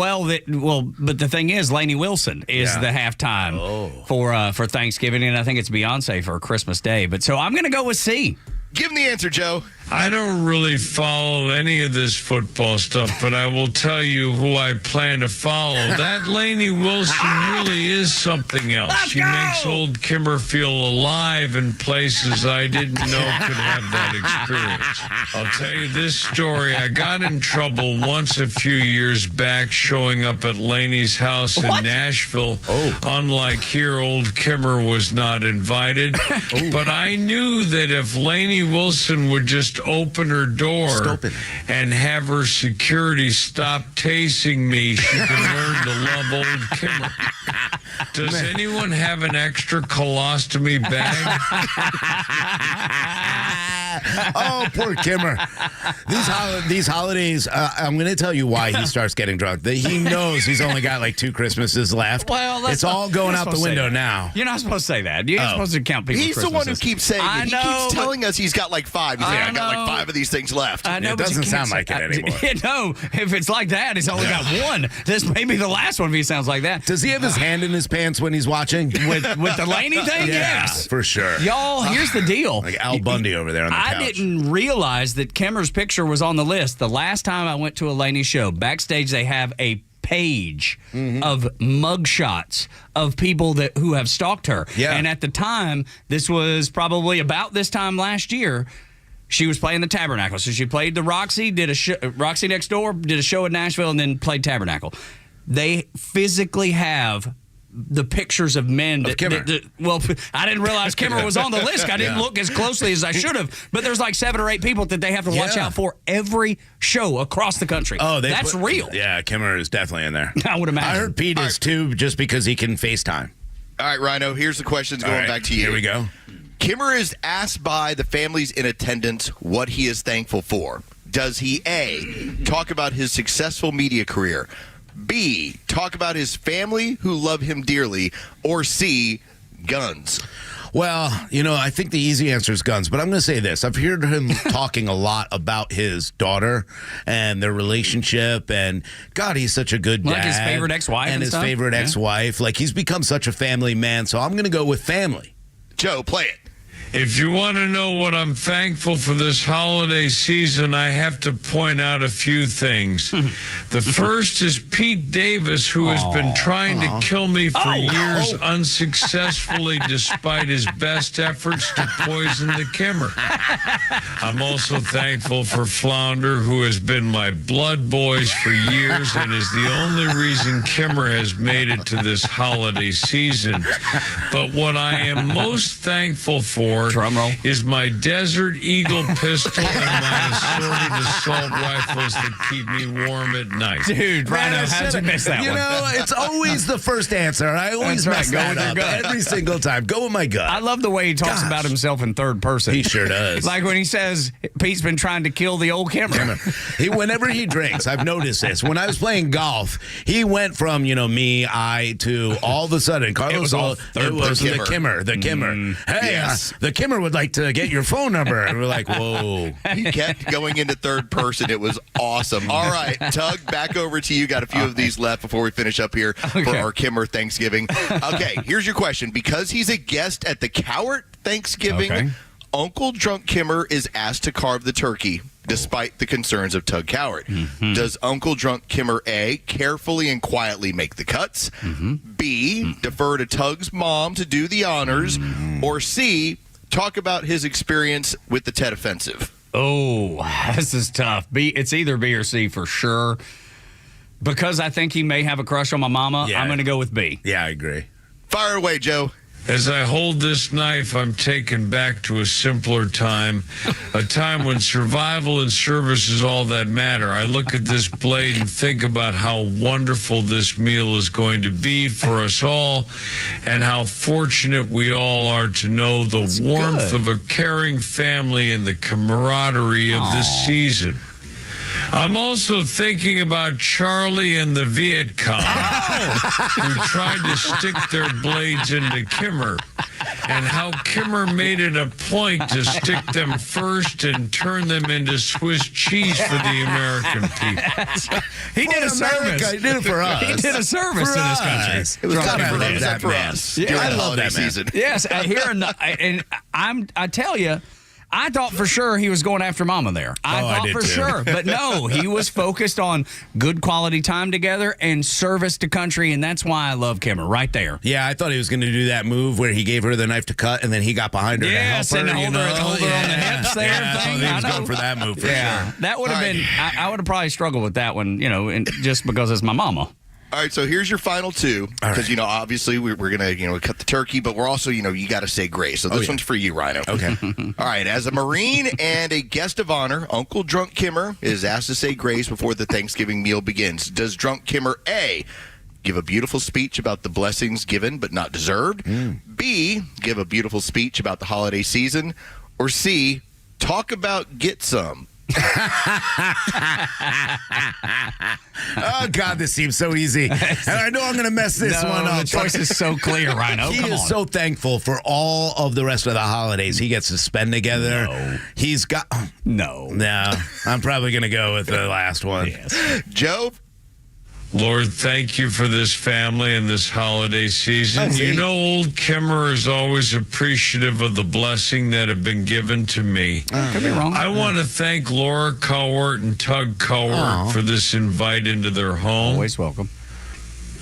but the thing is, Lainey Wilson is the halftime for Thanksgiving, and I think it's Beyonce for Christmas Day. But so I'm going to go with C. Give him the answer, Joe. I don't really follow any of this football stuff, but I will tell you who I plan to follow. That Lainey Wilson really is something else. She makes old Kimmer feel alive in places I didn't know could have that experience. I'll tell you this story. I got in trouble once a few years back showing up at Lainey's house in Nashville. Unlike here, old Kimmer was not invited. But I knew that if Lainey Wilson would just open her door and have her security stop tasing me, she could learn to love old Kimmer. Does anyone have an extra colostomy bag? Oh, poor Kimmer. These holidays, I'm going to tell you why he starts getting drunk. He knows he's only got like 2 Christmases left. Well, it's all going out the window now. You're not supposed to say that. You're not supposed to count people's He's the one who keeps saying it. He keeps telling us he's got like 5. He's like, I got like 5 of these things left. I know, it doesn't sound like it anymore. No, if it's like that, he's only got 1. This may be the last one if he sounds like that. Does he have his hand in his pants when he's watching? With the Lainey thing? Yes. For sure. Y'all, here's the deal. Like Al Bundy over there on the couch. I didn't realize that Kimmer's picture was on the list. The last time I went to a Lainey show, backstage they have a page of mugshots of people who have stalked her. Yeah. And at the time, this was probably about this time last year, she was playing the Tabernacle. So she played the Roxy, did a show, Roxy Next Door, did a show in Nashville, and then played Tabernacle. They physically have the pictures of men well, I didn't realize Kimmer was on the list. I didn't look as closely as I should have. But there's like 7 or 8 people that they have to watch out for every show across the country. Oh, that's real. Yeah, Kimmer is definitely in there. I would imagine. I heard Pete is too, just because he can FaceTime. All right, Rhino, here's the questions going back to you. Here we go. Kimmer is asked by the families in attendance what he is thankful for. Does he A, talk about his successful media career, B, talk about his family who love him dearly, or C, guns? Well, I think the easy answer is guns, but I'm going to say this. I've heard him talking a lot about his daughter and their relationship, and God, he's such a good dad. Like his favorite ex-wife and his stuff? favorite ex-wife. Like, he's become such a family man, so I'm going to go with family. Joe, play it. If you want to know what I'm thankful for this holiday season, I have to point out a few things. The first is Pete Davis, who has been trying to kill me for years unsuccessfully, despite his best efforts to poison the Kimmer. I'm also thankful for Flounder, who has been my blood boys for years and is the only reason Kimmer has made it to this holiday season. But what I am most thankful for is my Desert Eagle pistol and my assorted assault rifles that keep me warm at night. Dude, Rhino, how'd you miss that one? It's always the first answer. I always mess that up every single time. Go with my gut. I love the way he talks about himself in third person. He sure does. Like when he says Pete's been trying to kill the old Kimmer. Whenever he drinks, I've noticed this. When I was playing golf, he went from, I to all of a sudden, Carlos, the Kimmer. Hey, yes. The Kimmer would like to get your phone number. And we're like, whoa. He kept going into third person. It was awesome. All right, Tug, back over to you. Got a few of these left before we finish up here for our Kimmer Thanksgiving. Okay, here's your question. Because he's a guest at the Cowart Thanksgiving, Uncle Drunk Kimmer is asked to carve the turkey, despite the concerns of Tug Cowart. Does Uncle Drunk Kimmer A, carefully and quietly make the cuts, B, defer to Tug's mom to do the honors, or C, talk about his experience with the Tet Offensive? Oh, this is tough. It's either B or C for sure. Because I think he may have a crush on my mama, I'm going to go with B. Yeah, I agree. Fire away, Joe. As I hold this knife, I'm taken back to a simpler time, a time when survival and service is all that matter. I look at this blade and think about how wonderful this meal is going to be for us all, and how fortunate we all are to know the warmth of a caring family and the camaraderie of this season. I'm also thinking about Charlie and the Viet Cong who tried to stick their blades into Kimmer, and how Kimmer made it a point to stick them first and turn them into Swiss cheese for the American people. He did a service. He did it for us. He did a service to this country. It was kind of like that for man. us. Yeah, I during the love that holiday season. Yes, I tell you, I thought for sure he was going after Mama there. I thought for sure. But no, he was focused on good quality time together and service to country, and that's why I love Kimmer right there. Yeah, I thought he was going to do that move where he gave her the knife to cut, and then he got behind her to help her. And hold her on the hips there. Thing. He was going for that move for sure. That would have been, I would have probably struggled with that one, just because it's my mama. All right, so here's your final two, because, obviously we're going to, cut the turkey, but we're also, you got to say grace. So this one's for you, Rhino. Okay. All right, as a Marine and a guest of honor, Uncle Drunk Kimmer is asked to say grace before the Thanksgiving meal begins. Does Drunk Kimmer, A, give a beautiful speech about the blessings given but not deserved, B, give a beautiful speech about the holiday season, or C, talk about get some? Oh, God, this seems so easy. And I know I'm going to mess this one up. The choice is so clear, Rhino. He is so thankful for all of the rest of the holidays he gets to spend together. No. He's got... No. No, I'm probably going to go with the last one. Yes. Joe? Lord, thank you for this family and this holiday season. Old Kimmer is always appreciative of the blessing that have been given to me. Could be wrong. I want to thank Laura Cowart and Tug Cowart for this invite into their home. Always welcome.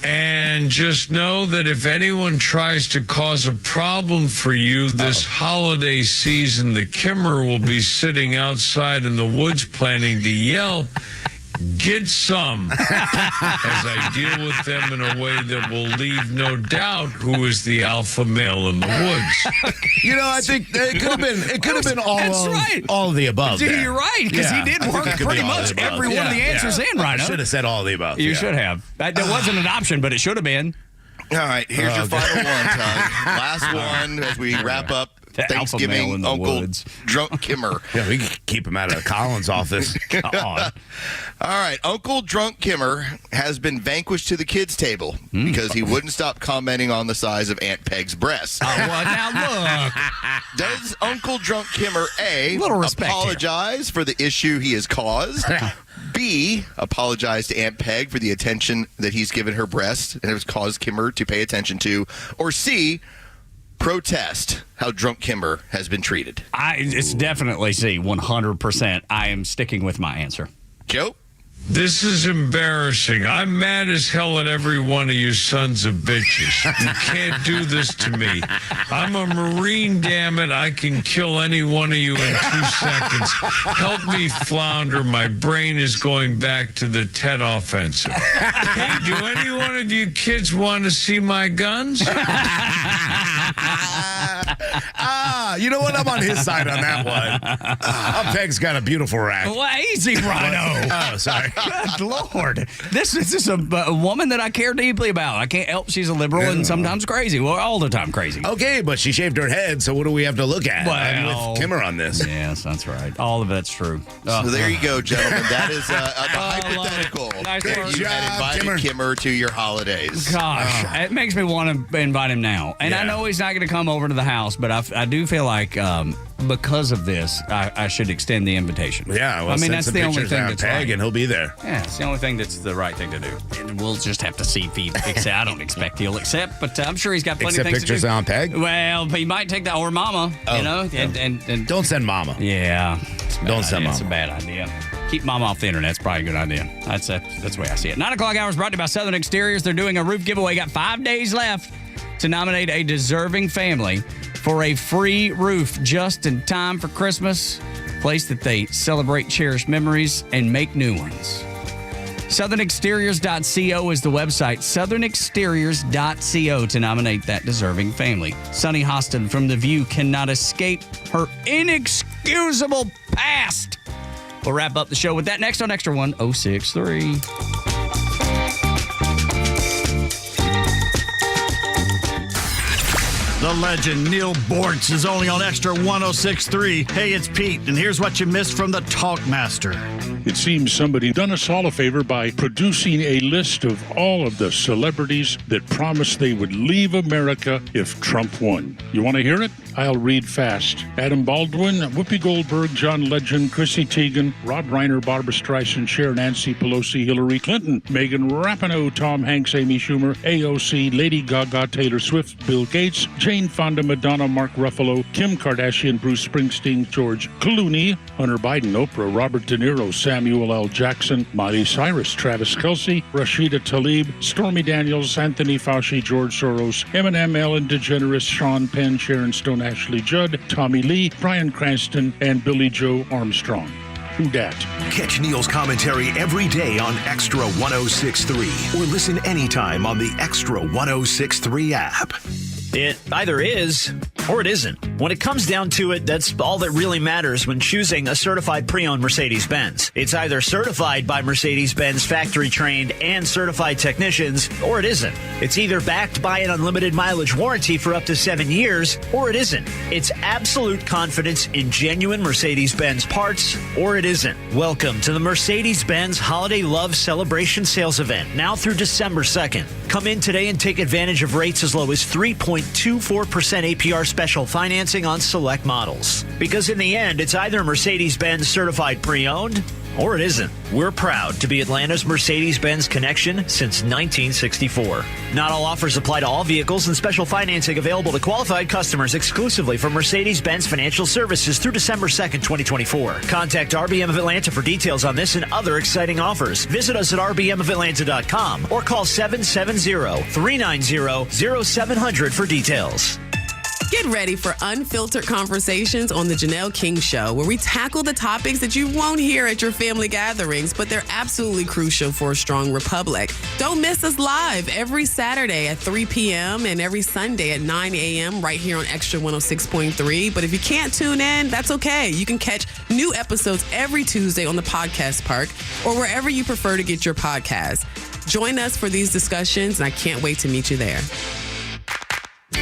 And just know that if anyone tries to cause a problem for you this holiday season, the Kimmer will be sitting outside in the woods planning to yell, "Get some," as I deal with them in a way that will leave no doubt who is the alpha male in the woods. I think it could have been all of the above. Dude, you're right, because he did work pretty much every one of the answers in, Rhino. I should have said all of the above. You should have. That wasn't an option, but it should have been. All right, here's your final one, Tug. Last one as we wrap up Thanksgiving, Uncle Drunk Kimmer. Yeah, we can keep him out of Colin's office. All right, Uncle Drunk Kimmer has been vanquished to the kids' table because he wouldn't stop commenting on the size of Aunt Peg's breasts. Now look. Does Uncle Drunk Kimmer, A, apologize for the issue he has caused? B, apologize to Aunt Peg for the attention that he's given her breasts and has caused Kimmer to pay attention to? Or C, protest how Drunk Kimmer has been treated? It's definitely C, 100%. I am sticking with my answer. Joe? This is embarrassing. I'm mad as hell at every one of you sons of bitches. You can't do this to me. I'm a Marine, damn it. I can kill any one of you in 2 seconds. Help me flounder. My brain is going back to the Tet offensive. Hey, do any one of you kids want to see my guns? You know what? I'm on his side on that one. Peg's got a beautiful rack. Well, easy, Rhino. Oh, sorry. Good Lord. This is a woman that I care deeply about. I can't help she's a liberal and sometimes crazy. Well, all the time crazy. Okay, but she shaved her head, so what do we have to look at? I'm with Kimmer on this. Yes, that's right. All of that's true. So there you go, gentlemen. That is the hypothetical. Nice Good work. job, invited Kimmer to your holidays. Gosh, it makes me want to invite him now. And I know he's not going to come over to the house, but I do feel like because of this, I should extend the invitation. Yeah, well, I mean, that's the only thing that's Peg, right. and he'll be there. Yeah, it's the only thing that's the right thing to do. And we'll just have to see if he accepts. I don't expect he'll accept, but I'm sure he's got plenty of things to do. Pictures on Peg? Well, he might take that, or Mama, and don't send Mama. Yeah. Don't send Mama. It's a bad idea. Keep Mama off the internet. It's probably a good idea. That's the way I see it. 9 o'clock hour is brought to you by Southern Exteriors. They're doing a roof giveaway. Got 5 days left to nominate a deserving family for a free roof just in time for Christmas. Place that they celebrate cherished memories and make new ones. SouthernExteriors.co is the website, SouthernExteriors.co, to nominate that deserving family. Sunny Hostin from The View cannot escape her inexcusable past. We'll wrap up the show with that next on Extra 1063. The legend Neil Bortz is only on Extra 1063. Hey, it's Pete, and here's what you missed from the Talkmaster. It seems somebody done us all a favor by producing a list of all of the celebrities that promised they would leave America if Trump won. You want to hear it? I'll read fast. Adam Baldwin, Whoopi Goldberg, John Legend, Chrissy Teigen, Rob Reiner, Barbara Streisand, Cher, Nancy Pelosi, Hillary Clinton, Megan Rapinoe, Tom Hanks, Amy Schumer, AOC, Lady Gaga, Taylor Swift, Bill Gates, Jane Fonda, Madonna, Mark Ruffalo, Kim Kardashian, Bruce Springsteen, George Clooney, Hunter Biden, Oprah, Robert De Niro, Samuel L. Jackson, Miley Cyrus, Travis Kelce, Rashida Tlaib, Stormy Daniels, Anthony Fauci, George Soros, Eminem, Ellen DeGeneres, Sean Penn, Sharon Stone, Ashley Judd, Tommy Lee, Bryan Cranston, and Billy Joe Armstrong. Who dat? Catch Neil's commentary every day on Extra 1063 or listen anytime on the Extra 1063 app. It either is or it isn't. When it comes down to it, that's all that really matters when choosing a certified pre-owned Mercedes-Benz. It's either certified by Mercedes-Benz factory-trained and certified technicians, or it isn't. It's either backed by an unlimited mileage warranty for up to 7 years, or it isn't. It's absolute confidence in genuine Mercedes-Benz parts, or it isn't. Welcome to the Mercedes-Benz Holiday Love Celebration Sales Event, now through December 2nd. Come in today and take advantage of rates as low as 3.24% APR special financing on select models. Because in the end, it's either Mercedes-Benz certified pre-owned or it isn't. We're proud to be Atlanta's Mercedes-Benz connection since 1964. Not all offers apply to all vehicles, and special financing available to qualified customers exclusively from Mercedes-Benz Financial Services through December 2nd, 2024. Contact RBM of Atlanta for details on this and other exciting offers. Visit us at rbmofatlanta.com or call 770-390-0700 for details. Get ready for unfiltered conversations on The Janelle King Show, where we tackle the topics that you won't hear at your family gatherings, but they're absolutely crucial for a strong republic. Don't miss us live every Saturday at 3 p.m. and every Sunday at 9 a.m. right here on Extra 106.3. But if you can't tune in, that's okay. You can catch new episodes every Tuesday on the Podcast Park or wherever you prefer to get your podcasts. Join us for these discussions, and I can't wait to meet you there.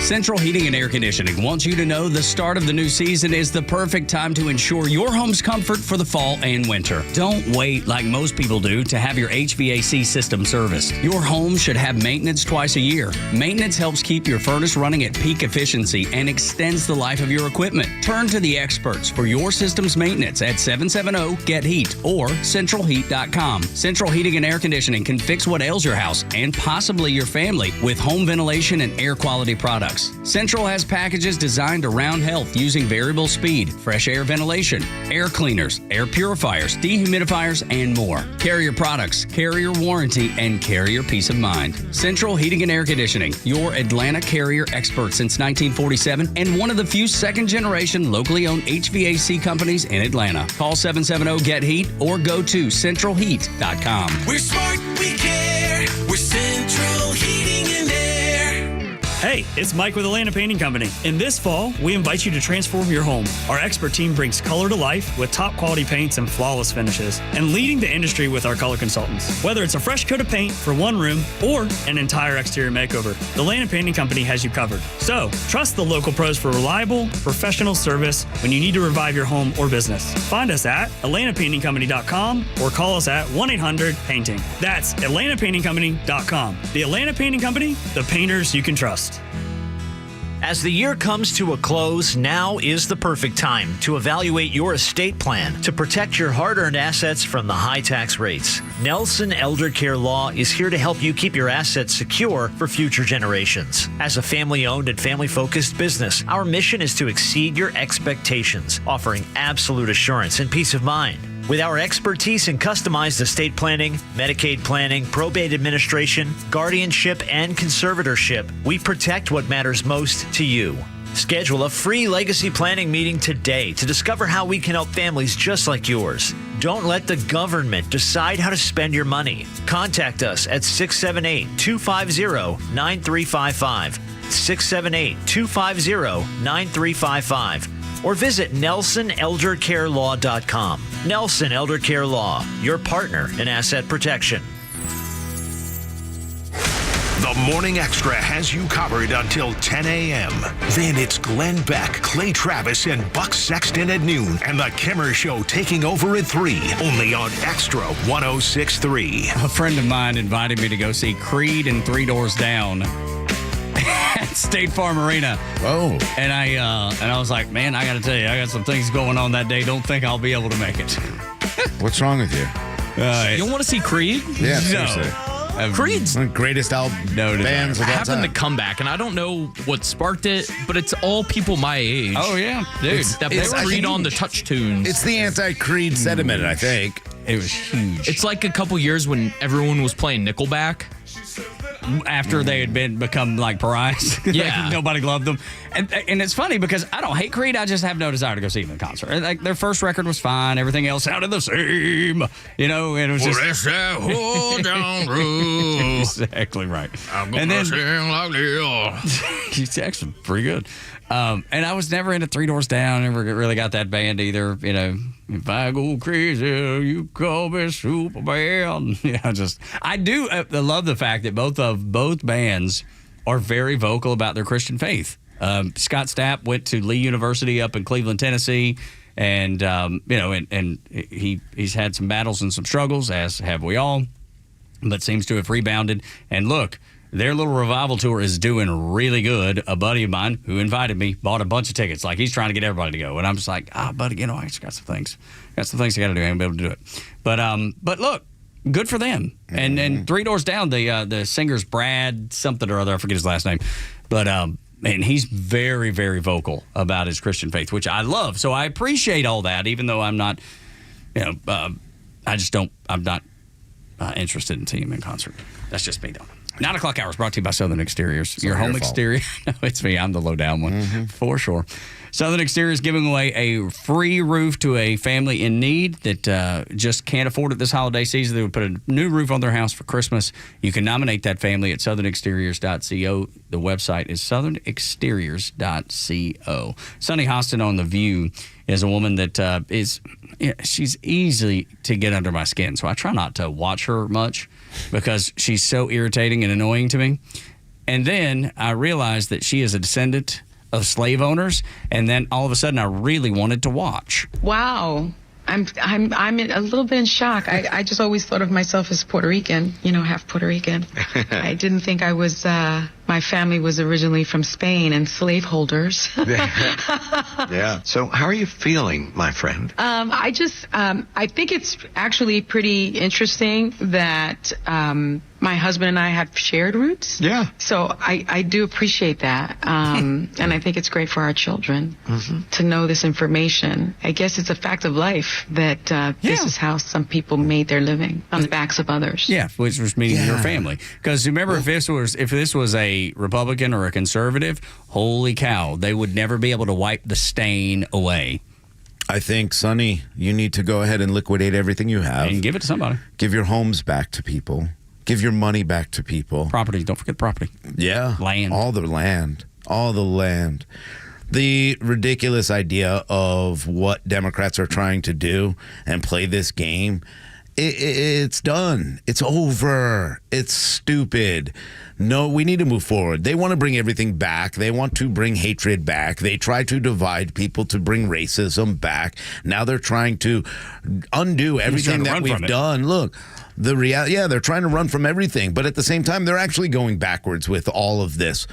Central Heating and Air Conditioning wants you to know the start of the new season is the perfect time to ensure your home's comfort for the fall and winter. Don't wait like most people do to have your HVAC system serviced. Your home should have maintenance twice a year. Maintenance helps keep your furnace running at peak efficiency and extends the life of your equipment. Turn to the experts for your system's maintenance at 770-GET-HEAT or centralheat.com. Central Heating and Air Conditioning can fix what ails your house and possibly your family with home ventilation and air quality products. Central has packages designed around health using variable speed, fresh air ventilation, air cleaners, air purifiers, dehumidifiers, and more. Carrier products, carrier warranty, and carrier peace of mind. Central Heating and Air Conditioning, your Atlanta carrier expert since 1947 and one of the few second-generation locally owned HVAC companies in Atlanta. Call 770-GET-HEAT or go to centralheat.com. We're smart, we care. We're Central Heating and Air. Hey, it's Mike with Atlanta Painting Company. And this fall, we invite you to transform your home. Our expert team brings color to life with top quality paints and flawless finishes, and leading the industry with our color consultants. Whether it's a fresh coat of paint for one room or an entire exterior makeover, the Atlanta Painting Company has you covered. So, trust the local pros for reliable, professional service when you need to revive your home or business. Find us at atlantapaintingcompany.com or call us at 1-800-PAINTING. That's atlantapaintingcompany.com. The Atlanta Painting Company, the painters you can trust. As the year comes to a close, now is the perfect time to evaluate your estate plan to protect your hard-earned assets from the high tax rates. Nelson Elder Care Law is here to help you keep your assets secure for future generations. As a family-owned and family-focused business, our mission is to exceed your expectations, offering absolute assurance and peace of mind. With our expertise in customized estate planning, Medicaid planning, probate administration, guardianship, and conservatorship, we protect what matters most to you. Schedule a free legacy planning meeting today to discover how we can help families just like yours. Don't let the government decide how to spend your money. Contact us at 678-250-9355. 678-250-9355. Or visit NelsonElderCareLaw.com. Nelson Elder Care Law, your partner in asset protection. The Morning Extra has you covered until 10 a.m. Then it's Glenn Beck, Clay Travis, and Buck Sexton at noon, and the Kimmer Show taking over at 3, only on Extra 106.3. A friend of mine invited me to go see Creed and Three Doors Down at State Farm Arena. Whoa. And I was like, man, I got to tell you, I got some things going on that day. Don't think I'll be able to make it. What's wrong with you? You don't want to see Creed? Yeah, No. seriously. Creed's One of the greatest bands of all happened time. to come back, and I don't know what sparked it, but it's all people my age. Oh, yeah. Dude. That put Creed on the touch tunes. It's the anti-Creed sentiment, I think. It was huge. It's like a couple years when everyone was playing Nickelback. After they had become like pariahs. Yeah. Like, nobody loved them. And it's funny because I don't hate Creed. I just have no desire to go see them in concert. Like, their first record was fine. Everything else sounded the same. You know, and it was just... that's that whole down road. Exactly right. I'm And gonna then- sing like this. He's actually pretty good. And I was never into Three Doors Down. Never really got that band either. You know, if I go crazy, you call me Superman. Yeah, I do love the fact that both bands are very vocal about their Christian faith. Scott Stapp went to Lee University up in Cleveland, Tennessee, and he's had some battles and some struggles, as have we all, but seems to have rebounded. And look, their little revival tour is doing really good. A buddy of mine who invited me bought a bunch of tickets. Like, he's trying to get everybody to go. And I'm just like, buddy, I just got some things. I got to do. I ain't gonna be able to do it. But look, good for them. And Three Doors Down, the singer's Brad something or other. I forget his last name. But and he's very, very vocal about his Christian faith, which I love. So I appreciate all that, even though I'm not, I'm not interested in seeing him in concert. That's just me, though. 9 o'clock hours brought to you by Southern Exteriors. Your home exterior. No, it's me. I'm the low down one, for sure. Southern Exteriors giving away a free roof to a family in need that just can't afford it this holiday season. They would put a new roof on their house for Christmas. You can nominate that family at southernexteriors.co. The website is southernexteriors.co. Sunny Hostin on The View is a woman that she's easy to get under my skin. So I try not to watch her much because she's so irritating and annoying to me. And then I realized that she is a descendant of slave owners, and then all of a sudden I really wanted to watch. Wow. I'm a little bit in shock. I just always thought of myself as Puerto Rican, half Puerto Rican. I didn't think I was, my family was originally from Spain and slaveholders. Yeah. So how are you feeling, my friend? I think it's actually pretty interesting that my husband and I have shared roots. Yeah. So I do appreciate that. And I think it's great for our children to know this information. I guess it's a fact of life that this is how some people made their living, on the backs of others. Yeah, which was meeting your family. Because remember, if this was a Republican or a conservative, holy cow, they would never be able to wipe the stain away. I think, Sonny, you need to go ahead and liquidate everything you have. And give it to somebody. Give your homes back to people. Give your money back to people. Property. Don't forget property. Yeah. Land. All the land. All the land. The ridiculous idea of what Democrats are trying to do and play this game, it's done. It's over. It's stupid. No, we need to move forward. They want to bring everything back. They want to bring hatred back. They try to divide people to bring racism back. Now they're trying to undo everything that we've done. Look, the reality, they're trying to run from everything, but at the same time, they're actually going backwards with all of this.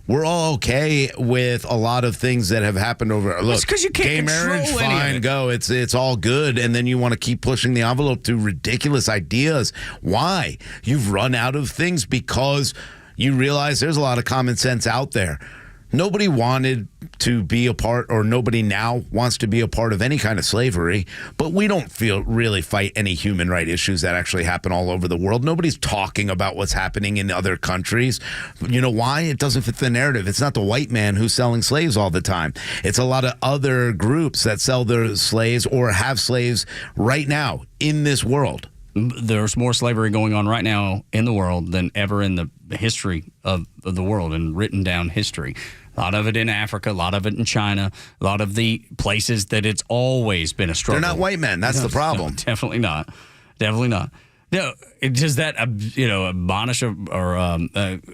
We're all okay with a lot of things that have happened over. Look, because you can't gay marriage, control any of fine, it. go. It's all good, and then you want to keep pushing the envelope to ridiculous ideas. Why? You've run out of things because you realize there's a lot of common sense out there. Nobody wanted to be a part, or nobody now wants to be a part of any kind of slavery, but we don't really fight any human rights issues that actually happen all over the world. Nobody's talking about what's happening in other countries. You know why? It doesn't fit the narrative. It's not the white man who's selling slaves all the time. It's a lot of other groups that sell their slaves or have slaves right now in this world. There's more slavery going on right now in the world than ever in the history of the world and written down history. A lot of it in Africa, a lot of it in China, a lot of the places that it's always been a struggle. They're not white men. That's the problem. No, definitely not. Definitely not. No, does that admonish or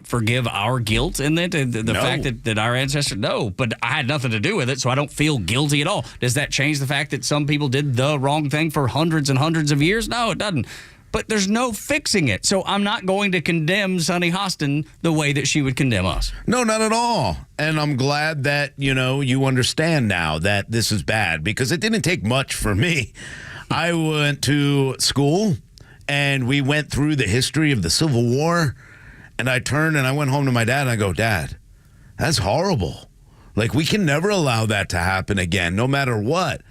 forgive our guilt in that? The fact that our ancestors, no, but I had nothing to do with it, so I don't feel guilty at all. Does that change the fact that some people did the wrong thing for hundreds and hundreds of years? No, it doesn't. But there's no fixing it. So I'm not going to condemn Sunny Hostin the way that she would condemn us. No, not at all. And I'm glad that, you understand now that this is bad, because it didn't take much for me. I went to school and we went through the history of the Civil War, and I turned and I went home to my dad and I go, Dad, that's horrible. Like, we can never allow that to happen again, no matter what.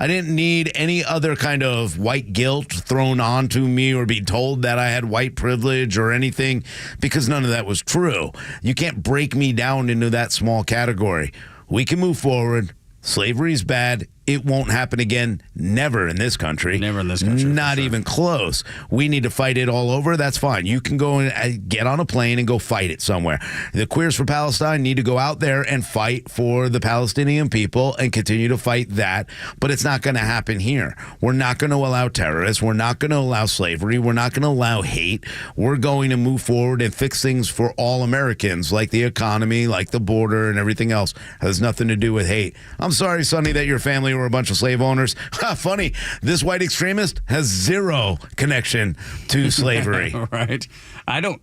I didn't need any other kind of white guilt thrown onto me or be told that I had white privilege or anything, because none of that was true. You can't break me down into that small category. We can move forward. Slavery is bad. It won't happen again. Never in this country. Never in this country. Not even close. We need to fight it all over. That's fine. You can go and get on a plane and go fight it somewhere. The Queers for Palestine need to go out there and fight for the Palestinian people and continue to fight that. But it's not going to happen here. We're not going to allow terrorists. We're not going to allow slavery. We're not going to allow hate. We're going to move forward and fix things for all Americans, like the economy, like the border, and everything else. It has nothing to do with hate. I'm sorry, Sonny, that your family were a bunch of slave owners. Funny, this white extremist has zero connection to slavery. Right. I don't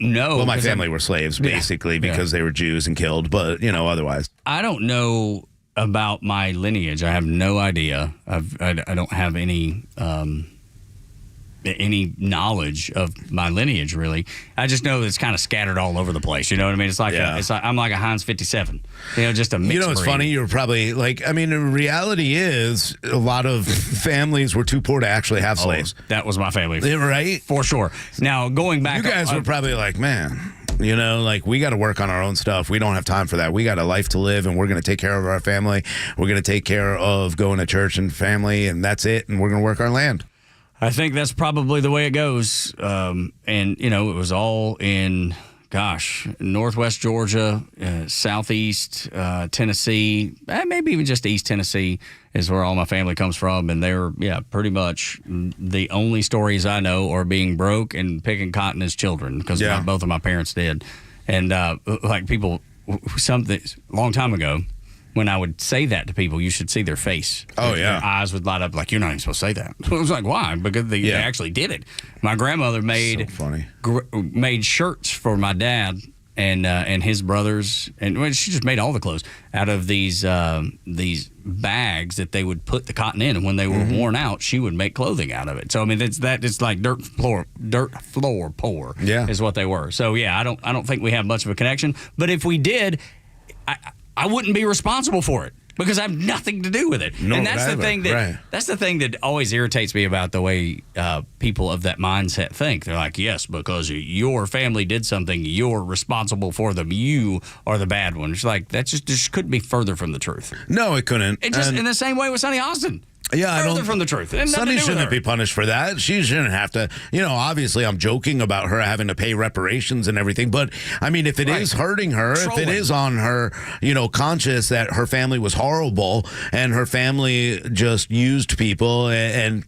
know. Well, my family were slaves, basically, because they were Jews and killed, but, otherwise. I don't know about my lineage. I have no idea. I don't have any knowledge of my lineage, really. I just know that it's kind of scattered all over the place. You know what I mean? It's like I'm like a Heinz 57. Just a mixed it's breed. funny. You're probably the reality is a lot of families were too poor to actually have slaves. That was my family. Right? For sure. Now, going back... You guys were probably like, man... we got to work on our own stuff. We don't have time for that. We got a life to live, and we're going to take care of our family. We're going to take care of going to church and family, and that's it, and we're going to work our land. I think that's probably the way it goes. It was all in, northwest Georgia, southeast Tennessee, maybe even just East Tennessee is where all my family comes from. And they're, pretty much the only stories I know are being broke and picking cotton as children, because both of my parents did. And people, something a long time ago, when I would say that to people, you should see their face. Oh, yeah. Their eyes would light up like, you're not even supposed to say that. I was like, why? Because they actually did it. My grandmother made made shirts for my dad and his brothers, and she just made all the clothes out of these bags that they would put the cotton in, and when they were worn out, she would make clothing out of it. So I mean, it's like dirt floor poor. Is what they were. So I don't think we have much of a connection. But if we did, I wouldn't be responsible for it, because I have nothing to do with it. No, and that's the thing that's the thing that always irritates me about the way people of that mindset think. They're like, yes, because your family did something, you're responsible for them. You are the bad one. It's like, that just couldn't be further from the truth. No, it couldn't. It just in the same way with Sunny Hostin. Yeah, I don't. From the truth. Sonny shouldn't be punished for that. She shouldn't have to. Obviously, I'm joking about her having to pay reparations and everything. But I mean, if it is hurting her, if it is on her, conscious that her family was horrible and her family just used people and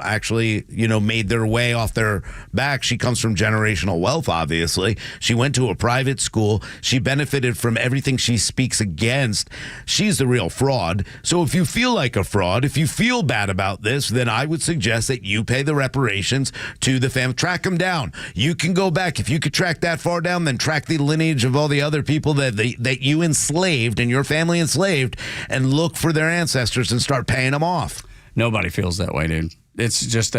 actually, made their way off their back. She comes from generational wealth. Obviously, she went to a private school. She benefited from everything she speaks against. She's the real fraud. So if you feel like a fraud, if you feel bad about this, then I would suggest that you pay the reparations to the family. Track them down. You can go back. If you could track that far down, then track the lineage of all the other people that you enslaved and your family enslaved, and look for their ancestors and start paying them off. Nobody feels that way, dude. It's just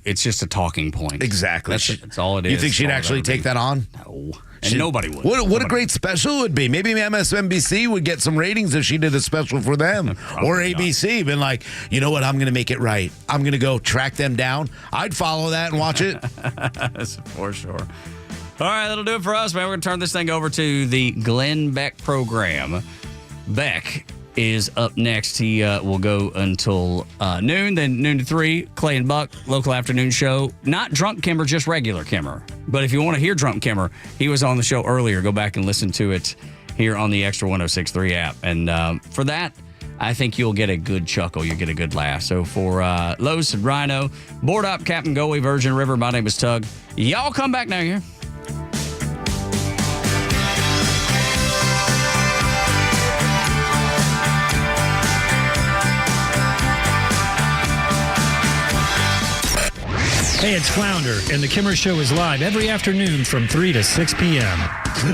it's just a talking point. Exactly. That's all it is. You think she'd actually take that on? No. And nobody would. What a great special it would be. Maybe MSNBC would get some ratings if she did a special for them. Or ABC. Been like, you know what? I'm going to make it right. I'm going to go track them down. I'd follow that and watch it. For sure. All right, that'll do it for us, man. We're going to turn this thing over to the Glenn Beck program. Beck is up next. He will go until noon, then noon to 3. Clay and Buck, local afternoon show. Not Drunk Kimmer, just regular Kimmer. But if you want to hear Drunk Kimmer, he was on the show earlier. Go back and listen to it here on the Extra 106.3 app. And for that, I think you'll get a good chuckle. You'll get a good laugh. So for Lowe's and Rhino, Board Up, Captain Goey, Virgin River, my name is Tug. Y'all come back now here. Hey, it's Flounder, and the Kimmer Show is live every afternoon from 3 to 6 p.m.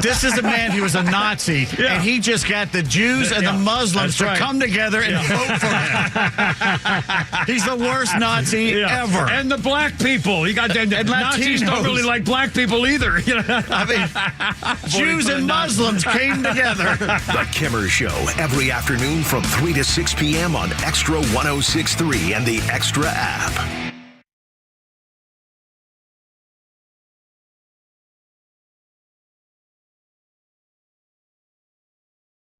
This is a man who was a Nazi, and he just got the Jews and the Muslims to come together and vote for him. He's the worst Nazi ever. And the black people. You got and Nazis don't really like black people either. I mean, Jews and Muslims came together. The Kimmer Show, every afternoon from 3 to 6 p.m. on Extra 106.3 and the Extra app.